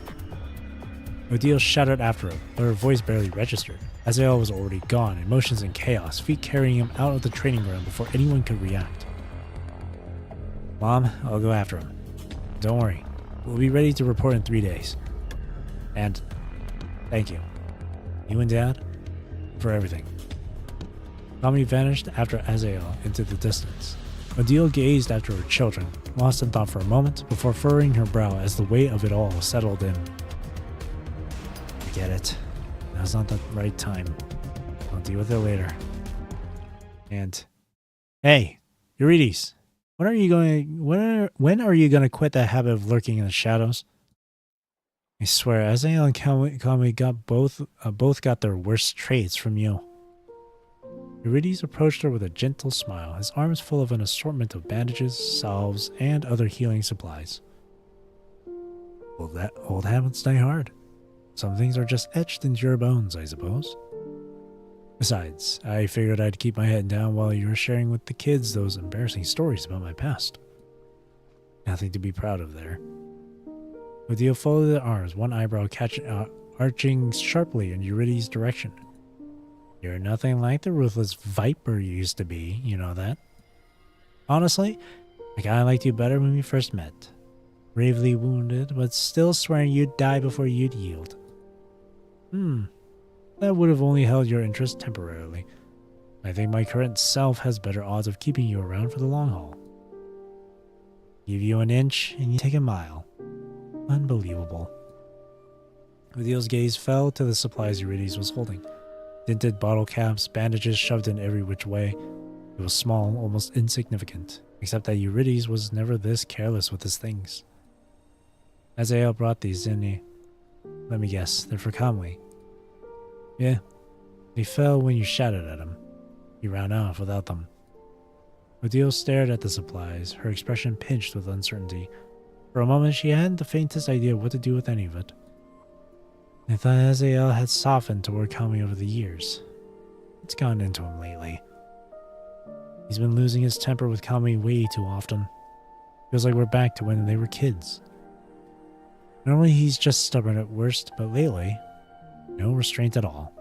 Odile shouted after him, but her voice barely registered. Azael was already gone, emotions in chaos, feet carrying him out of the training ground before anyone could react. Mom, I'll go after him. Don't worry. We'll be ready to report in 3 days. And thank you. You and Dad, for everything. Tommy vanished after Azael into the distance. Odile gazed after her children, lost in thought for a moment, before furrowing her brow as the weight of it all settled in. I get it. Now's not the right time. I'll deal with it later. And hey, Eurydice, when are you going to quit that habit of lurking in the shadows? I swear, Azael and Kami got both got their worst traits from you. Eurydice approached her with a gentle smile, his arms full of an assortment of bandages, salves, and other healing supplies. Well, that old habits die hard. Some things are just etched into your bones, I suppose. Besides, I figured I'd keep my head down while you were sharing with the kids those embarrassing stories about my past. Nothing to be proud of there. Odile folded her arms, one eyebrow arching sharply in Eurydice's direction. You're nothing like the ruthless viper you used to be, you know that? Honestly, I kinda liked you better when we first met. Bravely wounded, but still swearing you'd die before you'd yield. That would have only held your interest temporarily. I think my current self has better odds of keeping you around for the long haul. Give you an inch and you take a mile. Unbelievable. Odile's gaze fell to the supplies Eurydice was holding. Dinted bottle caps, bandages shoved in every which way. It was small, almost insignificant, except that Eurydice was never this careless with his things. Azael brought these, didn't he? Let me guess, they're for Kamui. Yeah, they fell when you shouted at him. He ran off without them. Odile stared at the supplies, her expression pinched with uncertainty. For a moment, she hadn't the faintest idea what to do with any of it. I thought Azael had softened toward Kamui over the years. It's gotten into him lately. He's been losing his temper with Kamui way too often. Feels like we're back to when they were kids. Normally he's just stubborn at worst, but lately, no restraint at all.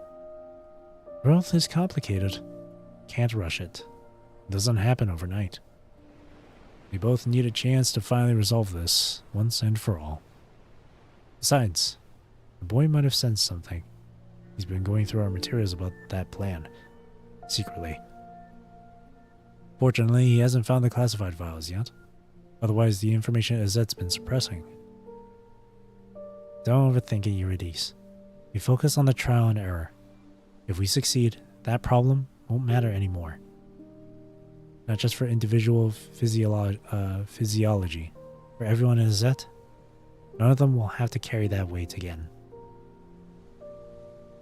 Growth is complicated. Can't rush it. It doesn't happen overnight. We both need a chance to finally resolve this, once and for all. Besides, the boy might have sensed something. He's been going through our materials about that plan, secretly. Fortunately, he hasn't found the classified files yet. Otherwise, the information Azet's been suppressing. Don't overthink it, Eurydice. We focus on the trial and error. If we succeed, that problem won't matter anymore. Not just for individual physiology. For everyone in Azet, none of them will have to carry that weight again.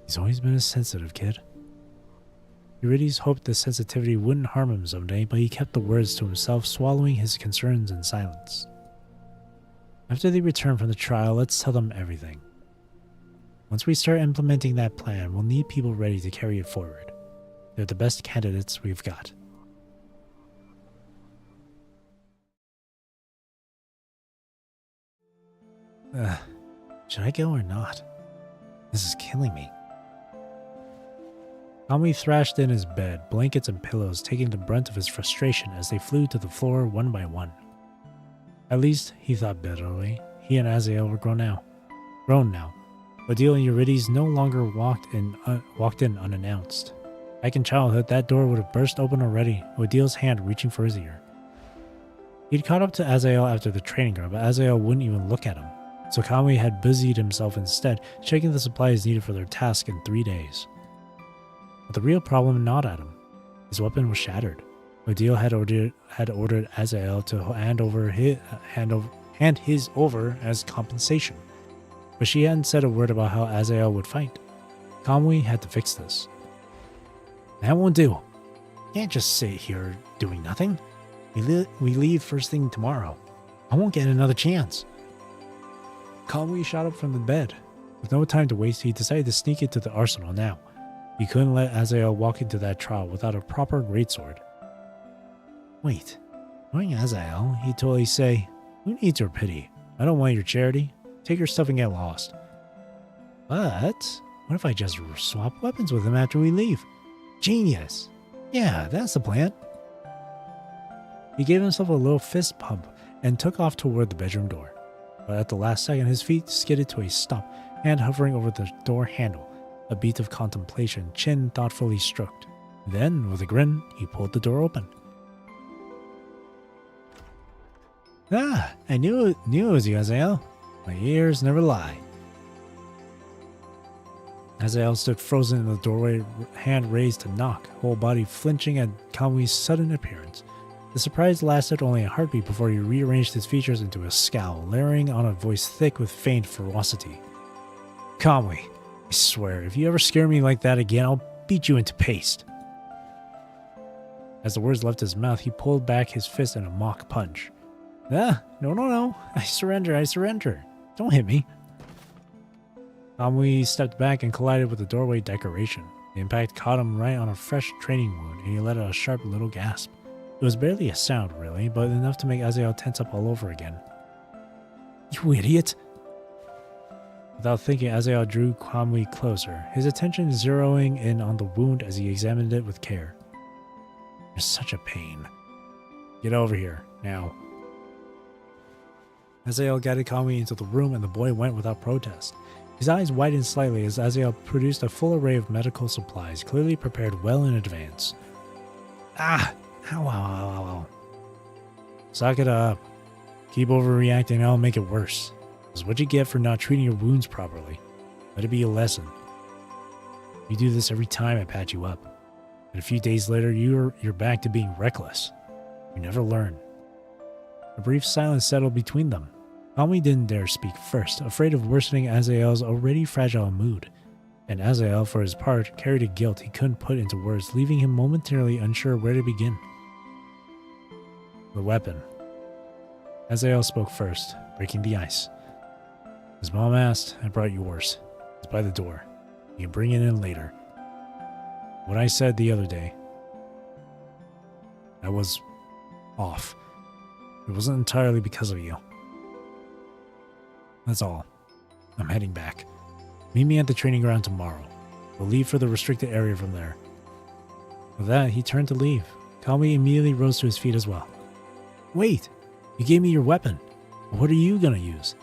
He's always been a sensitive kid. Eurydice hoped the sensitivity wouldn't harm him someday, but he kept the words to himself, swallowing his concerns in silence. After they return from the trial, let's tell them everything. Once we start implementing that plan, we'll need people ready to carry it forward. They're the best candidates we've got. Should I go or not? This is killing me. Kamui thrashed in his bed, blankets and pillows taking the brunt of his frustration as they flew to the floor one by one. At least, he thought bitterly, he and Azael were grown now. Odile and Eurydice no longer walked in unannounced. Back in childhood, that door would have burst open already, Odile's hand reaching for his ear. He'd caught up to Azael after the training ground, but Azael wouldn't even look at him, so Kamui had busied himself instead, checking the supplies needed for their task in 3 days. But the real problem gnawed at him. His weapon was shattered. Odile had ordered Azael to hand his over as compensation, but she hadn't said a word about how Azael would fight. Kamui had to fix this. That won't do. Can't just sit here doing nothing. We leave first thing tomorrow. I won't get another chance. Calmly shot up from the bed. With no time to waste, he decided to sneak into the arsenal now. He couldn't let Azael walk into that trial without a proper greatsword. Wait, knowing Azael, he'd totally say, "Who needs your pity? I don't want your charity. Take your stuff and get lost." But what if I just swap weapons with him after we leave? Genius! Yeah, that's the plan. He gave himself a little fist pump and took off toward the bedroom door. But at the last second, his feet skidded to a stop, hand hovering over the door handle. A beat of contemplation, chin thoughtfully stroked. Then, with a grin, he pulled the door open. Ah, I knew it was you, Azael. My ears never lie. Azael stood frozen in the doorway, hand raised to knock, whole body flinching at Kamui's sudden appearance. The surprise lasted only a heartbeat before he rearranged his features into a scowl, layering on a voice thick with feigned ferocity. Kamui, I swear, if you ever scare me like that again, I'll beat you into paste. As the words left his mouth, he pulled back his fist in a mock punch. No. I surrender. Don't hit me. Kamui stepped back and collided with the doorway decoration. The impact caught him right on a fresh training wound, and he let out a sharp little gasp. It was barely a sound, really, but enough to make Azael tense up all over again. You idiot! Without thinking, Azael drew Kamui closer, his attention zeroing in on the wound as he examined it with care. You're such a pain. Get over here, now. Azael guided Kamui into the room and the boy went without protest. His eyes widened slightly as Azael produced a full array of medical supplies, clearly prepared well in advance. Ah! Ow. Suck it up. Keep overreacting and I'll make it worse. That's what you get for not treating your wounds properly. Let it be a lesson. You do this every time I patch you up. And a few days later, you're back to being reckless. You never learn. A brief silence settled between them. Kamui didn't dare speak first, afraid of worsening Azael's already fragile mood. And Azael, for his part, carried a guilt he couldn't put into words, leaving him momentarily unsure where to begin. The weapon. Azael spoke first, breaking the ice. As Mom asked, I brought yours. It's by the door. You can bring it in later. What I said the other day, I was off. It wasn't entirely because of you. That's all. I'm heading back. Meet me at the training ground tomorrow. We'll leave for the restricted area from there. With that, he turned to leave. Kamui immediately rose to his feet as well. Wait! You gave me your weapon. What are you gonna use?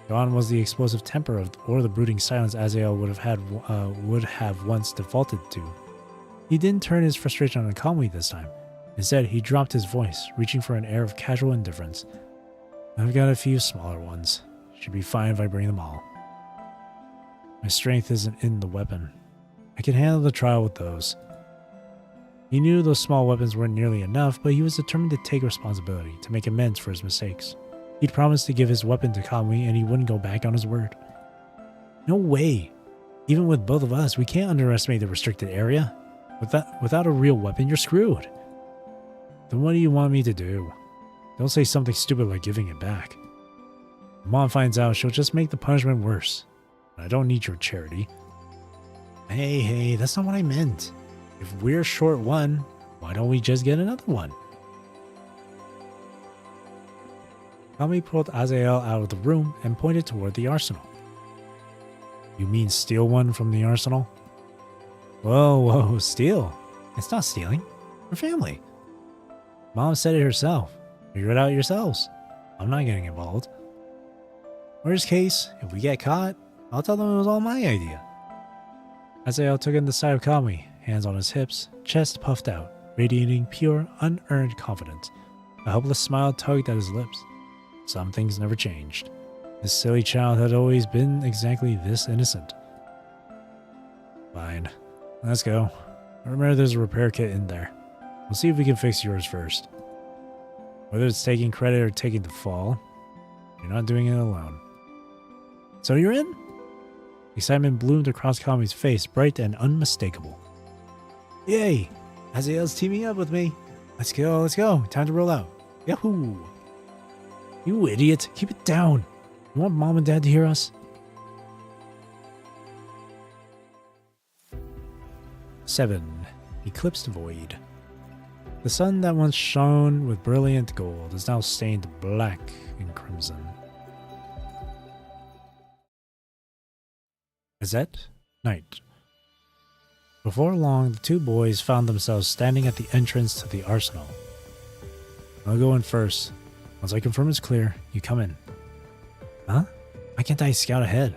Gone was the explosive temper or the brooding silence Azael would have once defaulted to. He didn't turn his frustration on Kamui this time. Instead, he dropped his voice, reaching for an air of casual indifference. I've got a few smaller ones. Should be fine if I bring them all. My strength isn't in the weapon. I can handle the trial with those. He knew those small weapons weren't nearly enough, but he was determined to take responsibility, to make amends for his mistakes. He'd promised to give his weapon to Kamui, and he wouldn't go back on his word. No way! Even with both of us, we can't underestimate the restricted area. Without a real weapon, you're screwed. Then what do you want me to do? Don't say something stupid like giving it back. If Mom finds out, she'll just make the punishment worse. I don't need your charity. Hey, that's not what I meant. If we're short one, why don't we just get another one? Kamui pulled Azael out of the room and pointed toward the arsenal. You mean steal one from the arsenal? Whoa, steal? It's not stealing. We're family. Mom said it herself. Figure it out yourselves. I'm not getting involved. Worst case, if we get caught, I'll tell them it was all my idea. Azael took in the side of Kamui, hands on his hips, chest puffed out, radiating pure, unearned confidence. A helpless smile tugged at his lips. Some things never changed. This silly child had always been exactly this innocent. Fine. Let's go. Remember there's a repair kit in there. We'll see if we can fix yours first. Whether it's taking credit or taking the fall, you're not doing it alone. So you're in? Excitement bloomed across Kamui's face, bright and unmistakable. Yay! Azael's teaming up with me. Let's go, let's go. Time to roll out. Yahoo! You idiot. Keep it down. You want mom and dad to hear us? 7. Eclipsed Void. The sun that once shone with brilliant gold is now stained black and crimson. Gazette, night. Before long, the two boys found themselves standing at the entrance to the arsenal. I'll go in first. Once I confirm it's clear, you come in. Huh? Why can't I scout ahead?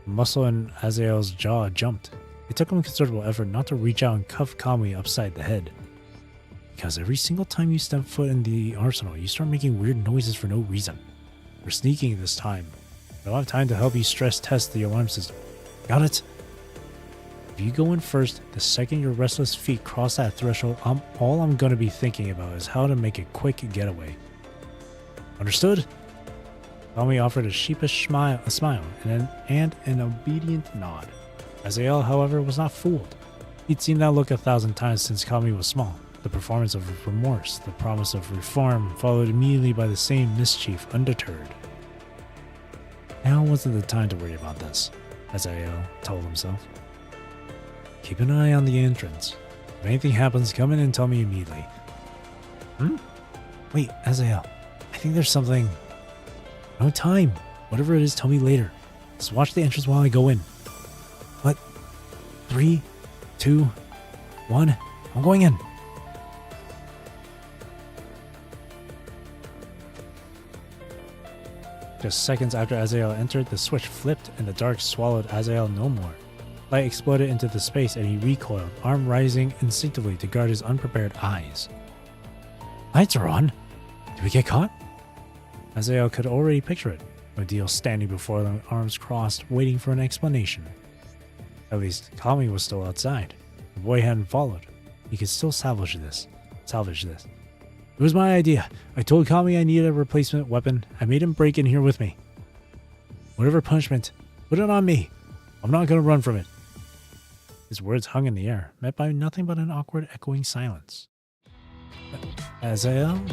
The muscle in Azael's jaw jumped. It took him considerable effort not to reach out and cuff Kami upside the head. Because every single time you step foot in the arsenal, you start making weird noises for no reason. We're sneaking this time. I don't have time to help you stress test the alarm system. Got it? If you go in first, the second your restless feet cross that threshold, all I'm going to be thinking about is how to make a quick getaway. Understood? Kami offered a sheepish smile and an obedient nod. Azael, however, was not fooled. He'd seen that look 1,000 times since Kami was small. The performance of remorse, the promise of reform, followed immediately by the same mischief undeterred. Now wasn't the time to worry about this, Azael told himself. Keep an eye on the entrance. If anything happens, come in and tell me immediately. Wait, Azael, I think there's something... No time. Whatever it is, tell me later. Just watch the entrance while I go in. What? 3, 2, 1, I'm going in. Just seconds after Azael entered, the switch flipped and the dark swallowed Azael no more. Light exploded into the space and he recoiled, arm rising instinctively to guard his unprepared eyes. Lights are on! Did we get caught? Azael could already picture it. Odile standing before them, arms crossed, waiting for an explanation. At least, Kami was still outside. The boy hadn't followed. He could still salvage this. It was my idea. I told Kami I needed a replacement weapon. I made him break in here with me. Whatever punishment, put it on me. I'm not going to run from it. His words hung in the air, met by nothing but an awkward echoing silence. Azael?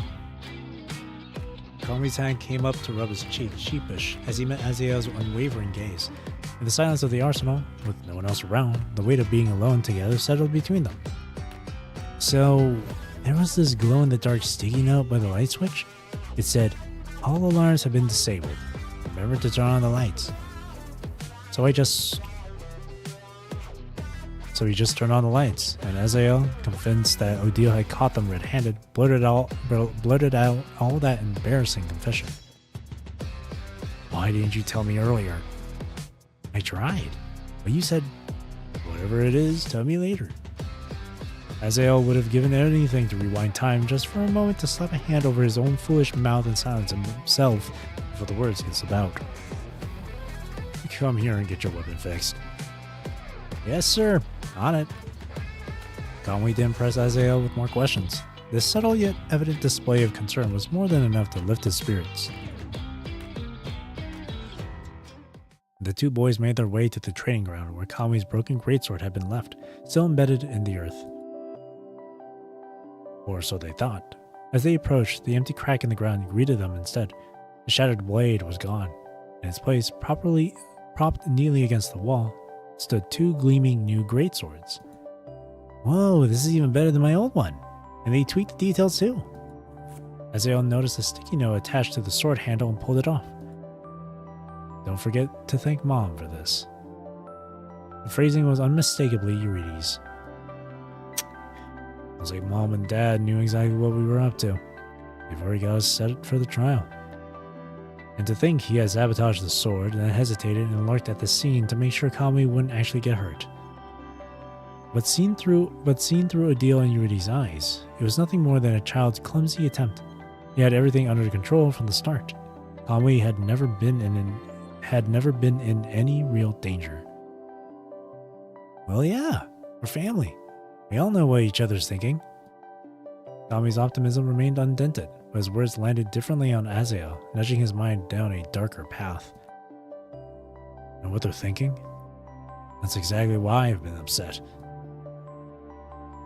Kami's hand came up to rub his cheek, sheepish, as he met Azael's unwavering gaze. In the silence of the arsenal, with no one else around, the weight of being alone together settled between them. So, there was this glow-in-the-dark sticky note by the light switch. It said, all alarms have been disabled. Remember to turn on the lights. So he just turned on the lights, and Azael, convinced that Odile had caught them red-handed, blurted out all that embarrassing confession. Why didn't you tell me earlier? I tried, but you said, whatever it is, tell me later. Azael would have given anything to rewind time just for a moment to slap a hand over his own foolish mouth and silence himself before the words could slip out. Come here and get your weapon fixed. Yes, sir. On it. Kami didn't press Azael with more questions. This subtle yet evident display of concern was more than enough to lift his spirits. The two boys made their way to the training ground where Kami's broken greatsword had been left, still embedded in the earth. Or so they thought. As they approached, the empty crack in the ground greeted them instead. The shattered blade was gone. In its place, propped neatly against the wall, stood two gleaming new greatswords. Whoa, this is even better than my old one. And they tweaked the details too. Azael noticed a sticky note attached to the sword handle and pulled it off. Don't forget to thank Mom for this. The phrasing was unmistakably Eurydice. It was like Mom and Dad knew exactly what we were up to. They've already got us set for the trial. And to think he had sabotaged the sword, then hesitated and lurked at the scene to make sure Kami wouldn't actually get hurt. But seen through Odile and Eurydice's eyes, it was nothing more than a child's clumsy attempt. He had everything under control from the start. Kami had never been in any real danger. Well, yeah, we're family. We all know what each other's thinking. Kami's optimism remained undented, but his words landed differently on Azael, nudging his mind down a darker path. Know what they're thinking? That's exactly why I've been upset.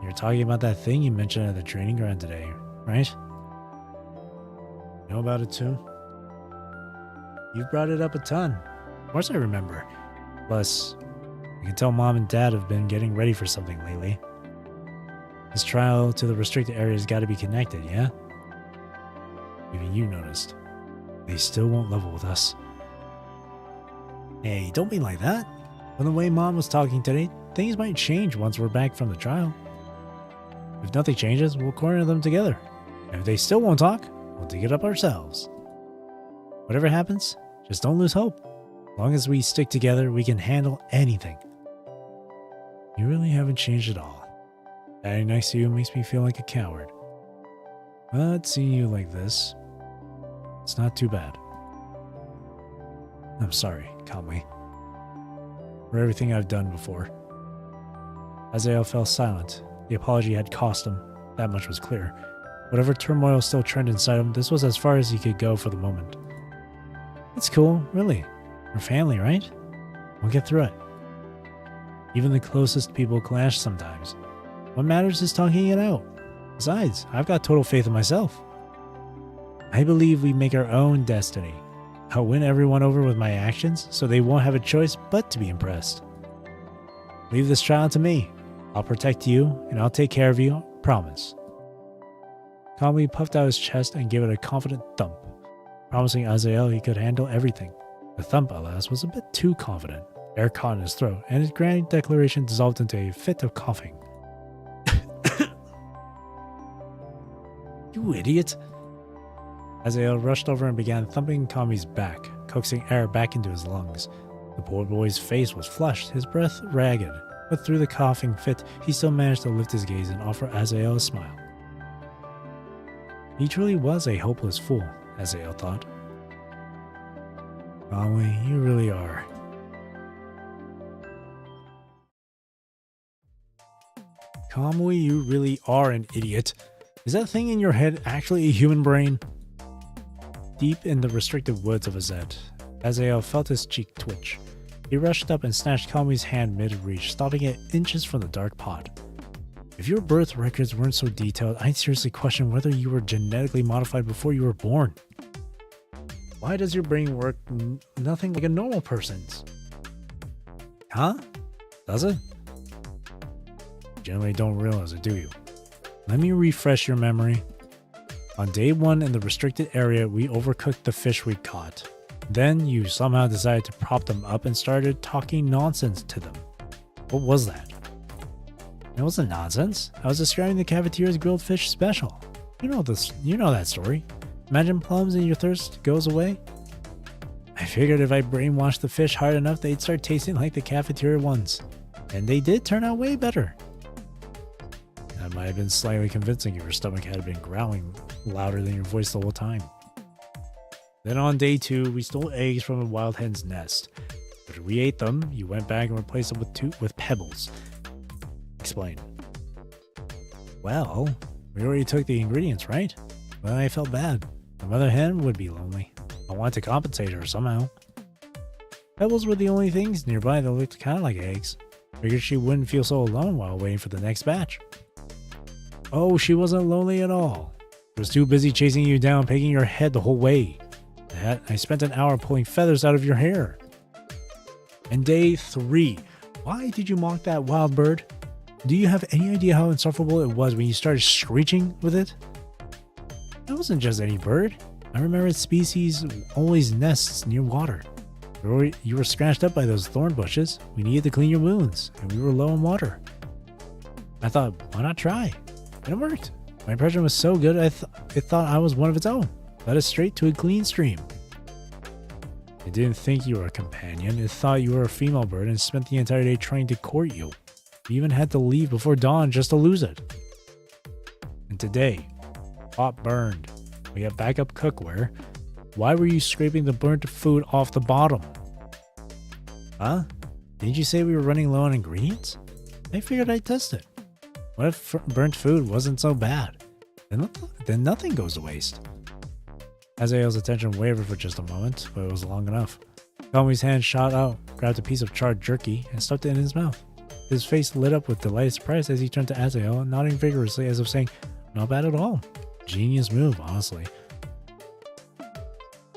You're talking about that thing you mentioned at the training ground today, right? You know about it too? You've brought it up a ton. Of course I remember. Plus, you can tell Mom and Dad have been getting ready for something lately. This trial to the restricted area has got to be connected, yeah? Even you noticed. They still won't level with us. Hey, don't be like that. From the way Mom was talking today, things might change once we're back from the trial. If nothing changes, we'll corner them together. And if they still won't talk, we'll dig it up ourselves. Whatever happens, just don't lose hope. As long as we stick together, we can handle anything. You really haven't changed at all. Standing next to you makes me feel like a coward. But seeing you like this, it's not too bad. I'm sorry, calmly, for everything I've done before. Azael fell silent. The apology had cost him, that much was clear. Whatever turmoil still trended inside him, this was as far as he could go for the moment. It's cool, really. We're family, right? We'll get through it. Even the closest people clash sometimes. What matters is talking it out. Besides, I've got total faith in myself. I believe we make our own destiny. I'll win everyone over with my actions, so they won't have a choice but to be impressed. Leave this trial to me. I'll protect you, and I'll take care of you, promise. Calmly puffed out his chest and gave it a confident thump, promising Azael he could handle everything. The thump, alas, was a bit too confident. Air caught in his throat, and his grand declaration dissolved into a fit of coughing. You idiot! Azael rushed over and began thumping Kami's back, coaxing air back into his lungs. The poor boy's face was flushed, his breath ragged, but through the coughing fit, he still managed to lift his gaze and offer Azael a smile. He truly was a hopeless fool, Azael thought. Kami, you really are. Kami, you really are an idiot. Is that thing in your head actually a human brain? Deep in the restricted woods of Azet, Azael felt his cheek twitch. He rushed up and snatched Kami's hand mid-reach, stopping it inches from the dark pot. If your birth records weren't so detailed, I'd seriously question whether you were genetically modified before you were born. Why does your brain work nothing like a normal person's? Huh? Does it? Generally don't realize it, do you? Let me refresh your memory. On day 1 in the restricted area, we overcooked the fish we caught. Then you somehow decided to prop them up and started talking nonsense to them. What was that? It wasn't nonsense. I was describing the cafeteria's grilled fish special. You know that story. Imagine plums and your thirst goes away. I figured if I brainwashed the fish hard enough, they'd start tasting like the cafeteria ones. And they did turn out way better. That might have been slightly convincing if your stomach had been growling louder than your voice the whole time. Then on day 2, we stole eggs from a wild hen's nest. After we ate them, you went back and replaced them with pebbles. Explain. Well, we already took the ingredients, right? Then I felt bad. The mother hen would be lonely. I wanted to compensate her somehow. Pebbles were the only things nearby that looked kind of like eggs. Figured she wouldn't feel so alone while waiting for the next batch. Oh, she wasn't lonely at all. She was too busy chasing you down, picking your head the whole way. I spent an hour pulling feathers out of your hair. And day 3, why did you mock that wild bird? Do you have any idea how insufferable it was when you started screeching with it? It wasn't just any bird. I remember its species always nests near water. You were scratched up by those thorn bushes. We needed to clean your wounds, and we were low on water. I thought, why not try? And it worked. My impression was so good, it thought I was one of its own. Led us straight to a clean stream. It didn't think you were a companion. It thought you were a female bird and spent the entire day trying to court you. We even had to leave before dawn just to lose it. And today, pot burned. We have backup cookware. Why were you scraping the burnt food off the bottom? Huh? Didn't you say we were running low on ingredients? I figured I'd test it. What if burnt food wasn't so bad? Then nothing goes to waste. Azael's attention wavered for just a moment, but it was long enough. Kami's hand shot out, grabbed a piece of charred jerky, and stuffed it in his mouth. His face lit up with delighted surprise as he turned to Azael, nodding vigorously as if saying, "Not bad at all. Genius move, honestly."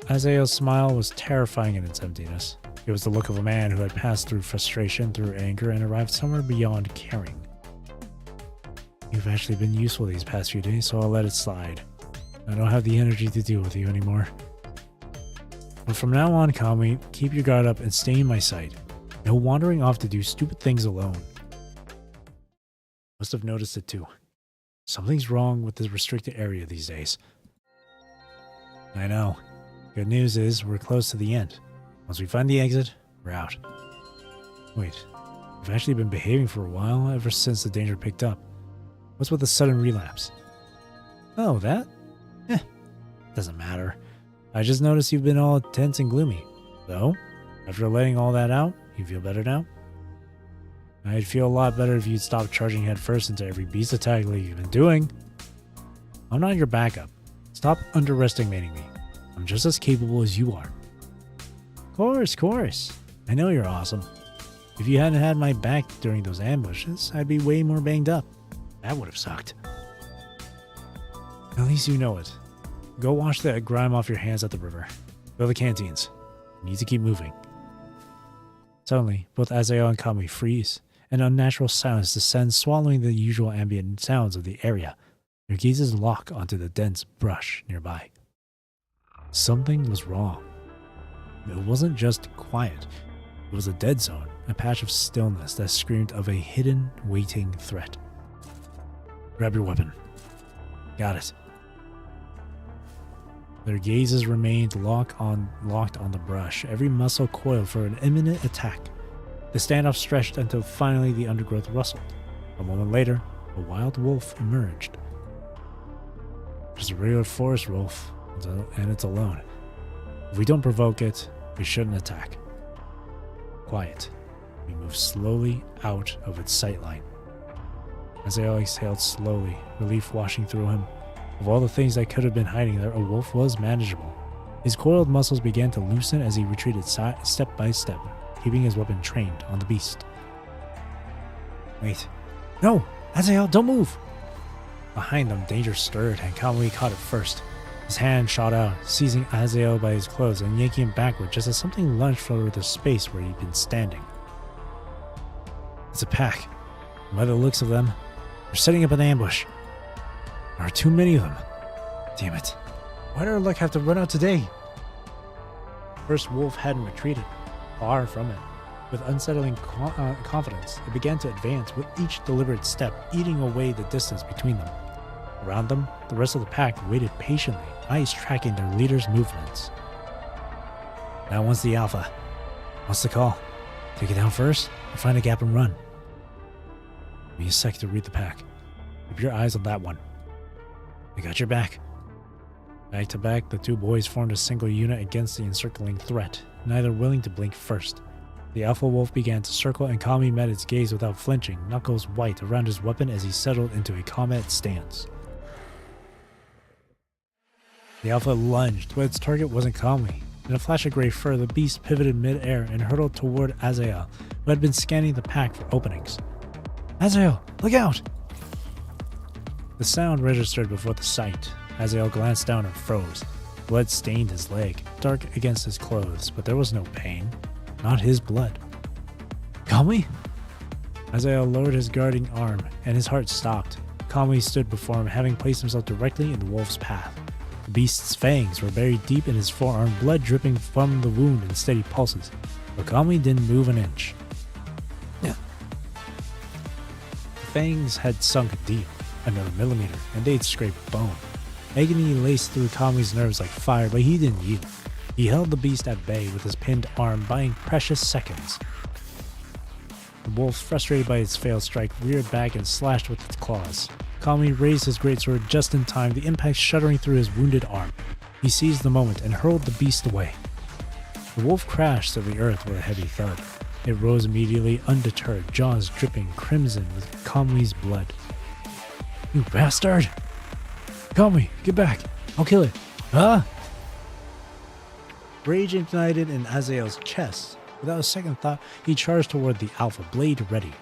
Azael's smile was terrifying in its emptiness. It was the look of a man who had passed through frustration, through anger, and arrived somewhere beyond caring. "You've actually been useful these past few days, so I'll let it slide. I don't have the energy to deal with you anymore. But from now on, Kami, keep your guard up and stay in my sight. No wandering off to do stupid things alone." Must have noticed it too. Something's wrong with this restricted area these days. I know. Good news is we're close to the end. Once we find the exit, we're out. Wait, we've actually been behaving for a while, ever since the danger picked up. What's with the sudden relapse? Oh, that? Doesn't matter. I just noticed you've been all tense and gloomy. So, after letting all that out, you feel better now? I'd feel a lot better if you'd stop charging headfirst into every beast attack like you've been doing. I'm not your backup. Stop underestimating me. I'm just as capable as you are. Course. I know you're awesome. If you hadn't had my back during those ambushes, I'd be way more banged up. That would have sucked. At least you know it. Go wash that grime off your hands at the river. Go to the canteens. You need to keep moving. Suddenly, both Azael and Kami freeze. An unnatural silence descends, swallowing the usual ambient sounds of the area. Their gazes lock onto the dense brush nearby. Something was wrong. It wasn't just quiet. It was a dead zone, a patch of stillness that screamed of a hidden, waiting threat. Grab your weapon. Got it. Their gazes remained locked on the brush, every muscle coiled for an imminent attack. The standoff stretched until finally the undergrowth rustled. A moment later, a wild wolf emerged. Just a regular forest wolf, and it's alone. If we don't provoke it, we shouldn't attack. Quiet. We move slowly out of its sightline. Azael exhaled slowly, relief washing through him. Of all the things that could have been hiding there, a wolf was manageable. His coiled muscles began to loosen as he retreated step by step, keeping his weapon trained on the beast. Wait. No! Azael, don't move! Behind them, danger stirred, and Kami caught it first. His hand shot out, seizing Azael by his clothes and yanking him backward just as something lunged over the space where he'd been standing. It's a pack. By the looks of them, they're setting up an ambush. There are too many of them. Damn it. Why did our luck have to run out today? First wolf hadn't retreated. Far from it. With unsettling confidence, it began to advance with each deliberate step, eating away the distance between them. Around them, the rest of the pack waited patiently, eyes tracking their leader's movements. Now once the alpha. What's the call? Take it down first, or find a gap and run? Give me a sec to read the pack. Keep your eyes on that one. I got your back. Back to back, the two boys formed a single unit against the encircling threat, neither willing to blink first. The alpha wolf began to circle, and Kami met its gaze without flinching, knuckles white around his weapon as he settled into a combat stance. The alpha lunged, but its target wasn't Kami. In a flash of gray fur, the beast pivoted mid-air and hurtled toward Azael, who had been scanning the pack for openings. Azael, look out! The sound registered before the sight. Azael glanced down and froze. Blood stained his leg, dark against his clothes, but there was no pain. Not his blood. Kami? Azael lowered his guarding arm, and his heart stopped. Kami stood before him, having placed himself directly in the wolf's path. The beast's fangs were buried deep in his forearm, blood dripping from the wound in steady pulses. But Kami didn't move an inch. The fangs had sunk deep, another millimeter, and they'd scraped bone. Agony laced through Kami's nerves like fire, but he didn't yield. He held the beast at bay with his pinned arm, buying precious seconds. The wolf, frustrated by its failed strike, reared back and slashed with its claws. Kami raised his greatsword just in time, the impact shuddering through his wounded arm. He seized the moment and hurled the beast away. The wolf crashed to the earth with a heavy thud. It rose immediately, undeterred, jaws dripping crimson with Kami's blood. You bastard! Kami, get back! I'll kill it! Ah! Rage ignited in Azael's chest. Without a second thought, he charged toward the alpha, blade ready.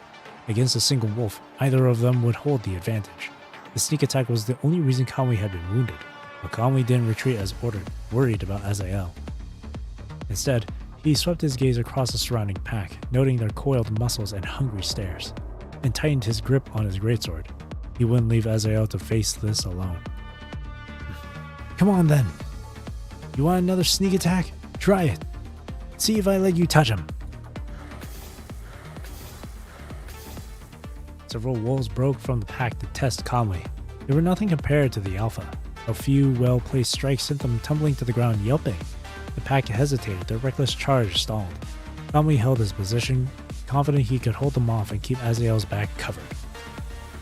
Against a single wolf, either of them would hold the advantage. The sneak attack was the only reason Conway had been wounded, but Conway didn't retreat as ordered, worried about Azael. Instead, he swept his gaze across the surrounding pack, noting their coiled muscles and hungry stares, and tightened his grip on his greatsword. He wouldn't leave Azael to face this alone. Come on then! You want another sneak attack? Try it! See if I let you touch him! Several wolves broke from the pack to test Conway. They were nothing compared to the alpha. A few well-placed strikes sent them tumbling to the ground yelping. The pack hesitated, their reckless charge stalled. Conway held his position, confident he could hold them off and keep Azael's back covered.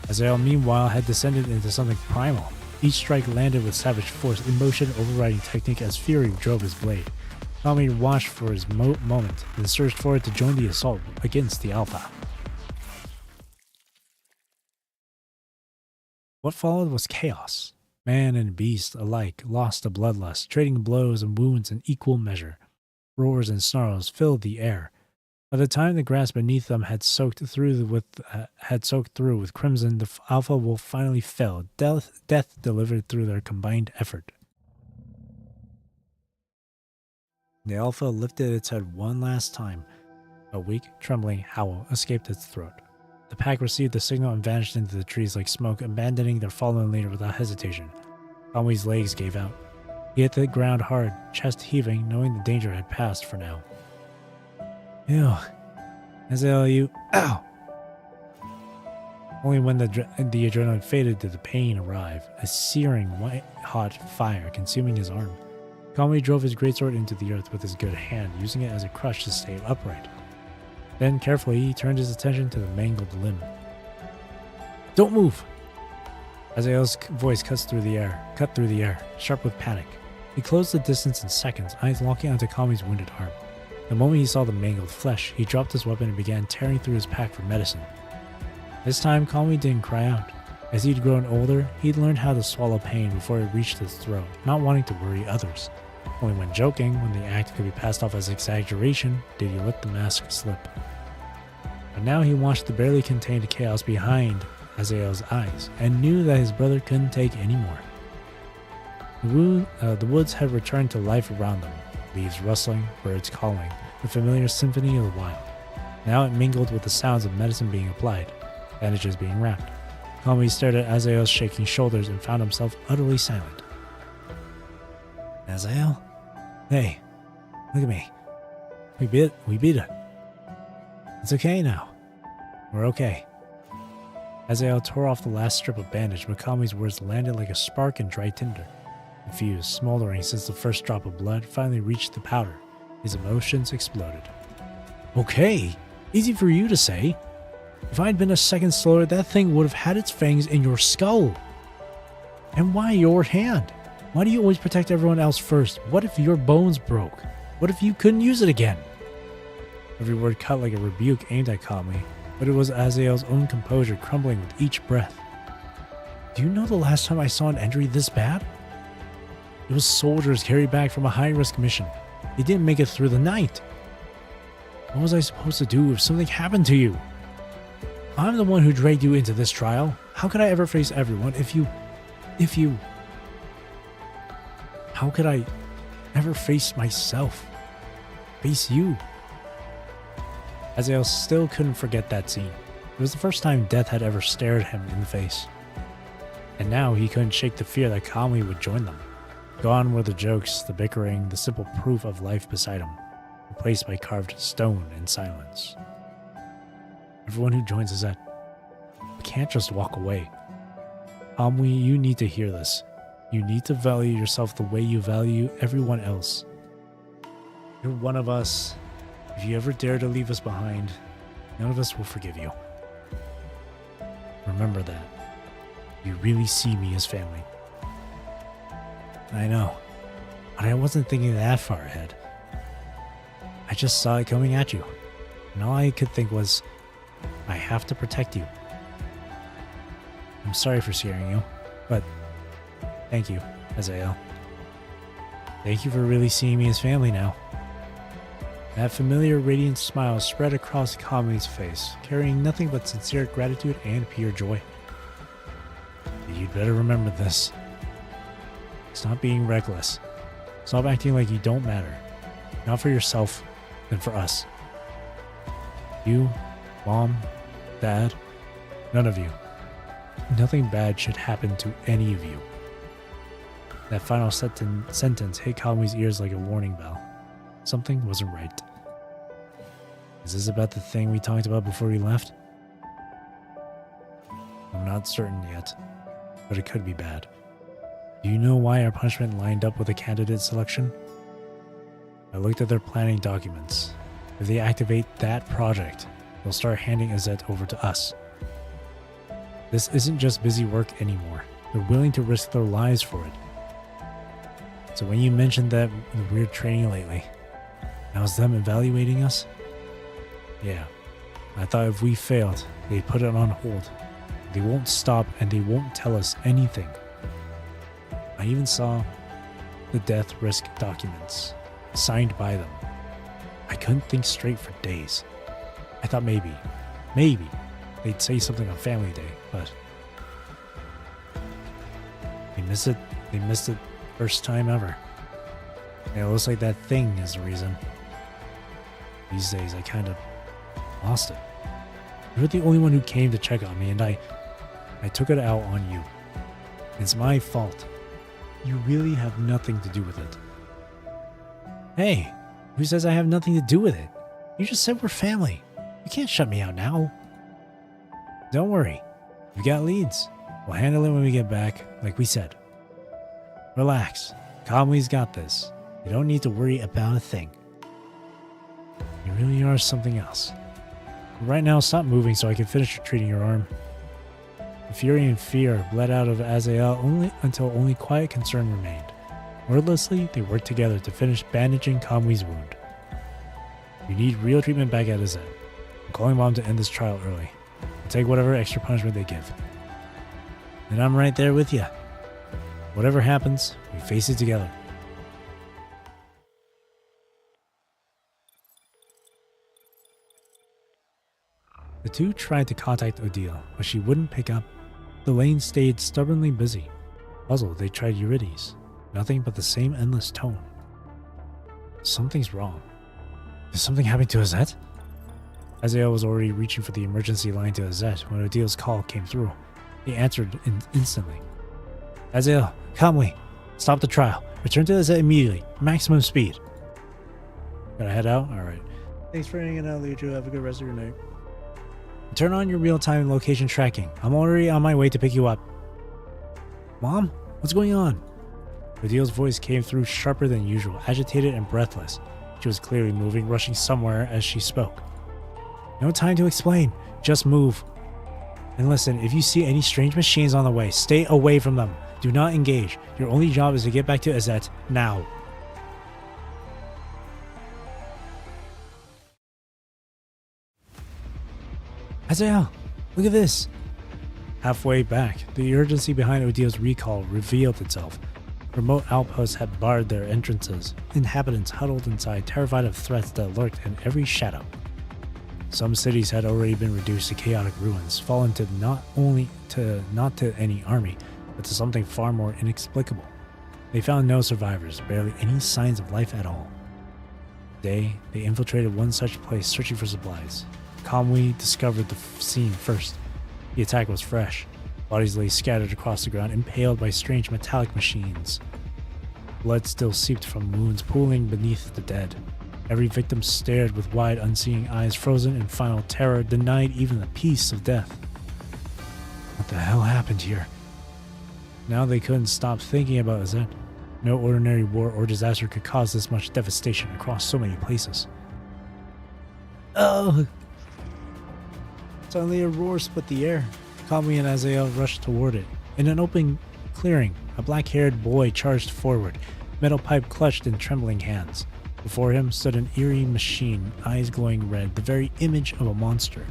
Azael, meanwhile, had descended into something primal. Each strike landed with savage force, emotion overriding technique as fury drove his blade. Conway watched for his moment, then surged forward to join the assault against the alpha. What followed was chaos. Man and beast alike lost to bloodlust, trading blows and wounds in equal measure. Roars and snarls filled the air. By the time the grass beneath them had soaked through with crimson, the alpha wolf finally fell, death delivered through their combined effort. The alpha lifted its head one last time. A weak, trembling howl escaped its throat. The pack received the signal and vanished into the trees like smoke, abandoning their fallen leader without hesitation. Conway's legs gave out. He hit the ground hard, chest heaving, knowing the danger had passed for now. Ew. Azael, you... Ow! Only when the adrenaline faded did the pain arrive, a searing, white-hot fire consuming his arm. Conway drove his greatsword into the earth with his good hand, using it as a crutch to stay upright. Then, carefully, he turned his attention to the mangled limb. Don't move! Azael's voice cut through the air, sharp with panic. He closed the distance in seconds, eyes locking onto Conway's wounded arm. The moment he saw the mangled flesh, he dropped his weapon and began tearing through his pack for medicine. This time, Conway didn't cry out. As he'd grown older, he'd learned how to swallow pain before it reached his throat, not wanting to worry others. Only when joking, when the act could be passed off as exaggeration, did he let the mask slip. But now he watched the barely contained chaos behind Azael's eyes, and knew that his brother couldn't take any more. The woods had returned to life around them, leaves rustling, birds calling, the familiar symphony of the wild. Now it mingled with the sounds of medicine being applied, bandages being wrapped. Conway stared at Azael's shaking shoulders and found himself utterly silent. Azael? Hey, look at me. We beat it. It's okay now. We're okay. Azael tore off the last strip of bandage, but Conway's words landed like a spark in dry tinder. Confused, smoldering since the first drop of blood finally reached the powder, his emotions exploded. Okay, easy for you to say. If I'd been a second slower, that thing would have had its fangs in your skull. And why your hand? Why do you always protect everyone else first? What if your bones broke? What if you couldn't use it again? Every word cut like a rebuke aimed at Conway, but it was Azael's own composure crumbling with each breath. Do you know the last time I saw an injury this bad? It was soldiers carried back from a high-risk mission. They didn't make it through the night. What was I supposed to do if something happened to you? I'm the one who dragged you into this trial. How could I ever face everyone if you... How could I ever face myself? Face you? Azael still couldn't forget that scene. It was the first time death had ever stared him in the face. And now he couldn't shake the fear that Conway would join them. Gone were the jokes, the bickering, the simple proof of life beside him, replaced by carved stone and silence. Everyone who joins us can't just walk away. Conway, you need to hear this. You need to value yourself the way you value everyone else. You're one of us. If you ever dare to leave us behind, none of us will forgive you. Remember that. You really see me as family. I know, but I wasn't thinking that far ahead. I just saw it coming at you, and all I could think was, I have to protect you. I'm sorry for scaring you, but thank you, Azael. Thank you for really seeing me as family now. That familiar radiant smile spread across Kami's face, carrying nothing but sincere gratitude and pure joy. You'd better remember this. Stop being reckless. Stop acting like you don't matter. Not for yourself, then for us. You, Mom, Dad, none of you. Nothing bad should happen to any of you. That final sentence hit Kami's ears like a warning bell. Something wasn't right. Is this about the thing we talked about before we left? I'm not certain yet, but it could be bad. Do you know why our punishment lined up with the candidate selection? I looked at their planning documents. If they activate that project, they'll start handing Azet over to us. This isn't just busy work anymore. They're willing to risk their lives for it. So when you mentioned that the weird training lately, that was them evaluating us? Yeah, I thought if we failed, they'd put it on hold. They won't stop and they won't tell us anything. I even saw the death risk documents, signed by them. I couldn't think straight for days. I thought maybe they'd say something on Family Day, but they missed it. They missed it first time ever. And it looks like that thing is the reason. These days I kind of lost it. You're the only one who came to check on me, and I took it out on you. It's my fault. You really have nothing to do with it. Hey, who says I have nothing to do with it? You just said we're family. You can't shut me out now. Don't worry. We got leads. We'll handle it when we get back, like we said. Relax. Conway's got this. You don't need to worry about a thing. You really are something else. But right now, stop moving so I can finish treating your arm. The fury and fear bled out of Azael until only quiet concern remained. Wordlessly, they worked together to finish bandaging Conway's wound. You need real treatment back at Azet. I'm calling Mom to end this trial early. I'll take whatever extra punishment they give. And I'm right there with you. Whatever happens, we face it together. The two tried to contact Odile, but she wouldn't pick up. The lane stayed stubbornly busy. Puzzled, they tried Eurydice. Nothing but the same endless tone. Something's wrong. Is something happening to Azet? Azael was already reaching for the emergency line to Azet when Odile's call came through. He answered instantly. Azael, calmly. Stop the trial. Return to Azet immediately. Maximum speed. Gotta head out? Alright. Thanks for hanging out, Liu. Have a good rest of your night. Turn on your real-time location tracking. I'm already on my way to pick you up. Mom? What's going on? Odile's voice came through sharper than usual, agitated and breathless. She was clearly moving, rushing somewhere as she spoke. No time to explain. Just move. And listen, if you see any strange machines on the way, stay away from them. Do not engage. Your only job is to get back to Azet now. Azael, look at this. Halfway back, the urgency behind Odile's recall revealed itself. Remote outposts had barred their entrances. Inhabitants huddled inside, terrified of threats that lurked in every shadow. Some cities had already been reduced to chaotic ruins, fallen to not to any army, but to something far more inexplicable. They found no survivors, barely any signs of life at all. They infiltrated one such place, searching for supplies. Conway discovered the scene first. The attack was fresh. Bodies lay scattered across the ground, impaled by strange metallic machines. Blood still seeped from wounds pooling beneath the dead. Every victim stared with wide, unseeing eyes, frozen in final terror, denied even the peace of death. What the hell happened here? Now they couldn't stop thinking about Azet. No ordinary war or disaster could cause this much devastation across so many places. Oh! Suddenly a roar split the air. Conway and Azael rushed toward it. In an open clearing, a black-haired boy charged forward, metal pipe clutched in trembling hands. Before him stood an eerie machine, eyes glowing red, the very image of a monster.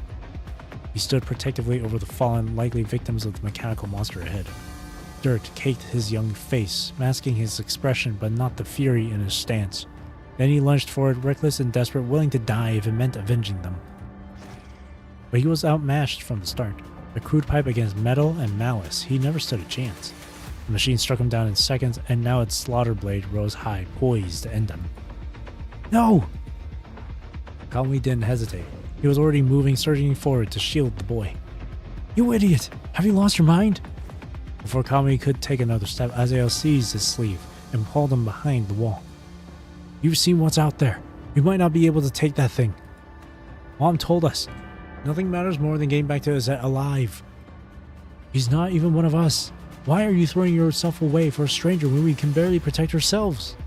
He stood protectively over the fallen, likely victims of the mechanical monster ahead. Dirt caked his young face, masking his expression but not the fury in his stance. Then he lunged forward, reckless and desperate, willing to die if it meant avenging them. But he was outmatched from the start. A crude pipe against metal and malice, he never stood a chance. The machine struck him down in seconds, and now its slaughter blade rose high, poised to end him. No! Kamui didn't hesitate. He was already moving, surging forward to shield the boy. You idiot! Have you lost your mind? Before Kamui could take another step, Azael seized his sleeve and pulled him behind the wall. You've seen what's out there. We might not be able to take that thing. Mom told us. Nothing matters more than getting back to Azet alive. He's not even one of us. Why are you throwing yourself away for a stranger when we can barely protect ourselves?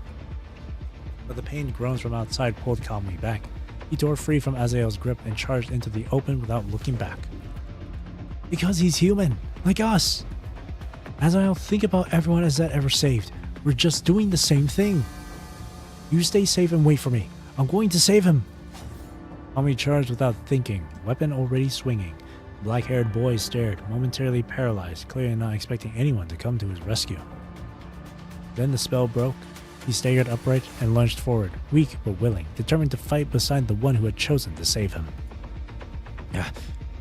But the pained groans from outside pulled Kamui back. He tore free from Azael's grip and charged into the open without looking back. Because he's human, like us. Azael, think about everyone Azet ever saved. We're just doing the same thing. You stay safe and wait for me. I'm going to save him. Kamui charged without thinking, weapon already swinging. The black-haired boy stared, momentarily paralyzed, clearly not expecting anyone to come to his rescue. Then the spell broke. He staggered upright and lunged forward, weak but willing, determined to fight beside the one who had chosen to save him.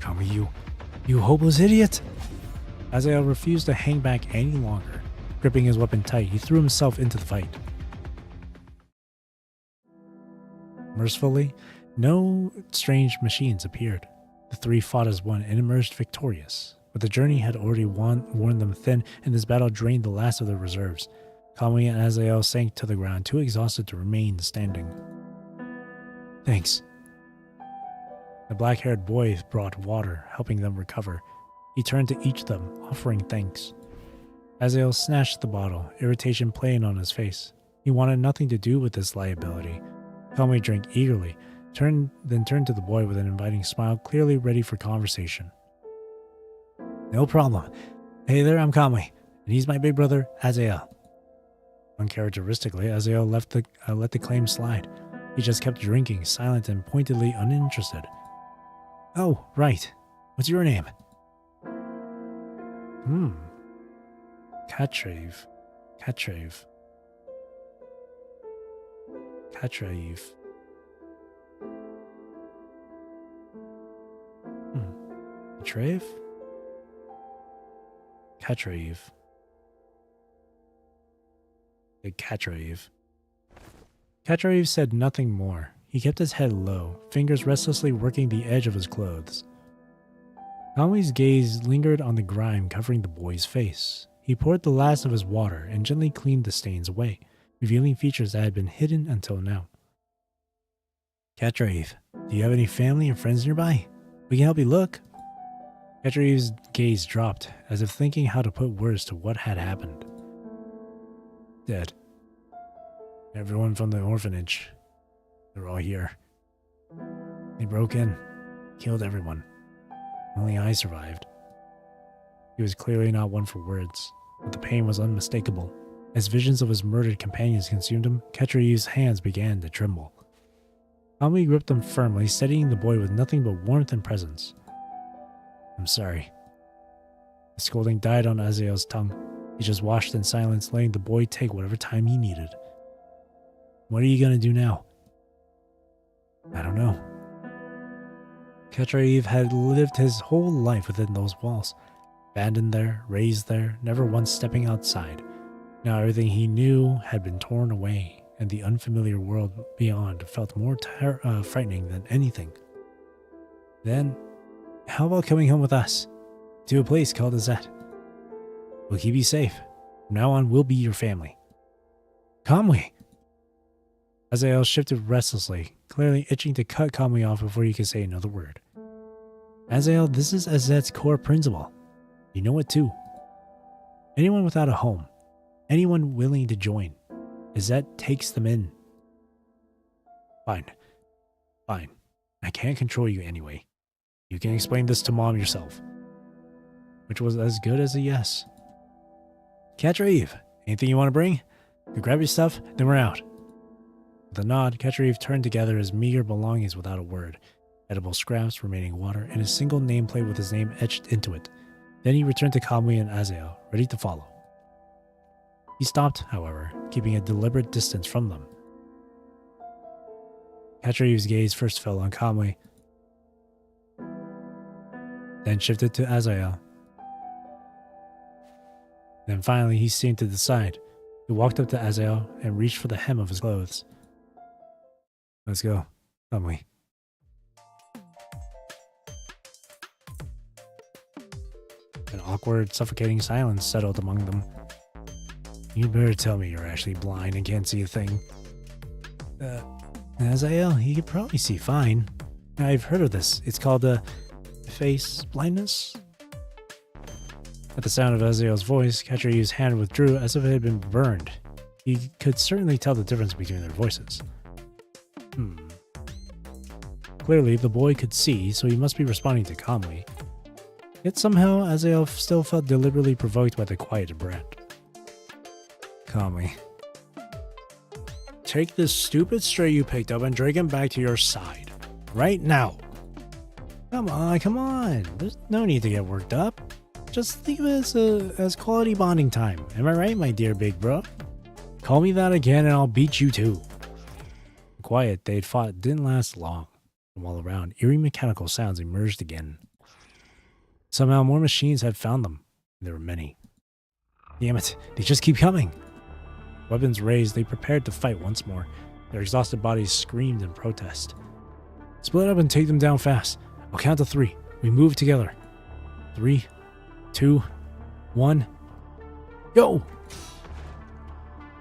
Kamui, you hopeless idiot! Azael refused to hang back any longer. Gripping his weapon tight, he threw himself into the fight. Mercifully, no strange machines appeared. The three fought as one and emerged victorious, but the journey had already worn them thin, and this battle drained the last of their reserves. Kamui and Azael sank to the ground, too exhausted to remain standing. Thanks. The black-haired boy brought water, helping them recover. He turned to each of them, offering thanks. Azael snatched the bottle, irritation playing on his face. He wanted nothing to do with this liability. Kamui drank eagerly, then turned to the boy with an inviting smile, clearly ready for conversation. No problem. Hey there, I'm Kamui, and he's my big brother, Azael. Uncharacteristically, Azael let the claim slide. He just kept drinking, silent and pointedly uninterested. Oh, right. What's your name? Katrave. Katrave said nothing more. He kept his head low, fingers restlessly working the edge of his clothes. Kamui's gaze lingered on the grime covering the boy's face. He poured the last of his water and gently cleaned the stains away, revealing features that had been hidden until now. Katrave, do you have any family or friends nearby? We can help you look. Katrave's gaze dropped, as if thinking how to put words to what had happened. Dead. Everyone from the orphanage. They're all here. They broke in, killed everyone. Only I survived. He was clearly not one for words, but the pain was unmistakable. As visions of his murdered companions consumed him, Katrave's hands began to tremble. Kamui gripped them firmly, steadying the boy with nothing but warmth and presence. I'm sorry. The scolding died on Azael's tongue. He just watched in silence, letting the boy take whatever time he needed. What are you going to do now? I don't know. Katrave had lived his whole life within those walls. Abandoned there, raised there, never once stepping outside. Now everything he knew had been torn away, and the unfamiliar world beyond felt more frightening than anything. Then, how about coming home with us? To a place called Azet. We'll keep you safe. From now on, we'll be your family. Kamui! Azael shifted restlessly, clearly itching to cut Kamui off before he could say another word. Azael, this is Azet's core principle. You know it too. Anyone without a home, anyone willing to join, Azet takes them in. Fine. I can't control you anyway. You can explain this to Mom yourself. Which was as good as a yes. Katrave, anything you want to bring? You grab your stuff, then we're out. With a nod, Katrave turned to gather his meager belongings without a word. Edible scraps, remaining water, and a single nameplate with his name etched into it. Then he returned to Kamui and Azael, ready to follow. He stopped, however, keeping a deliberate distance from them. Katrayu's gaze first fell on Kamui, then shifted to Azael. Then finally he seemed to decide. He walked up to Azael and reached for the hem of his clothes. Let's go, Kamui. An awkward, suffocating silence settled among them. You'd better tell me you're actually blind and can't see a thing. Azael, he could probably see fine. I've heard of this. It's called face blindness. At the sound of Azael's voice, Katrayu's hand withdrew as if it had been burned. He could certainly tell the difference between their voices. Clearly, the boy could see, so he must be responding to Kamui. Yet somehow, Azael still felt deliberately provoked by the quiet brat. Kamui. Take this stupid stray you picked up and drag him back to your side. Right now. Come on. There's no need to get worked up. Just think of it as quality bonding time. Am I right, my dear big bro? Call me that again and I'll beat you too. The quiet they'd fought didn't last long. From all around, eerie mechanical sounds emerged again. Somehow more machines had found them. There were many. Damn it, they just keep coming. Weapons raised, they prepared to fight once more. Their exhausted bodies screamed in protest. Split up and take them down fast. I'll count to 3. We move together. 3, 2, 1, go!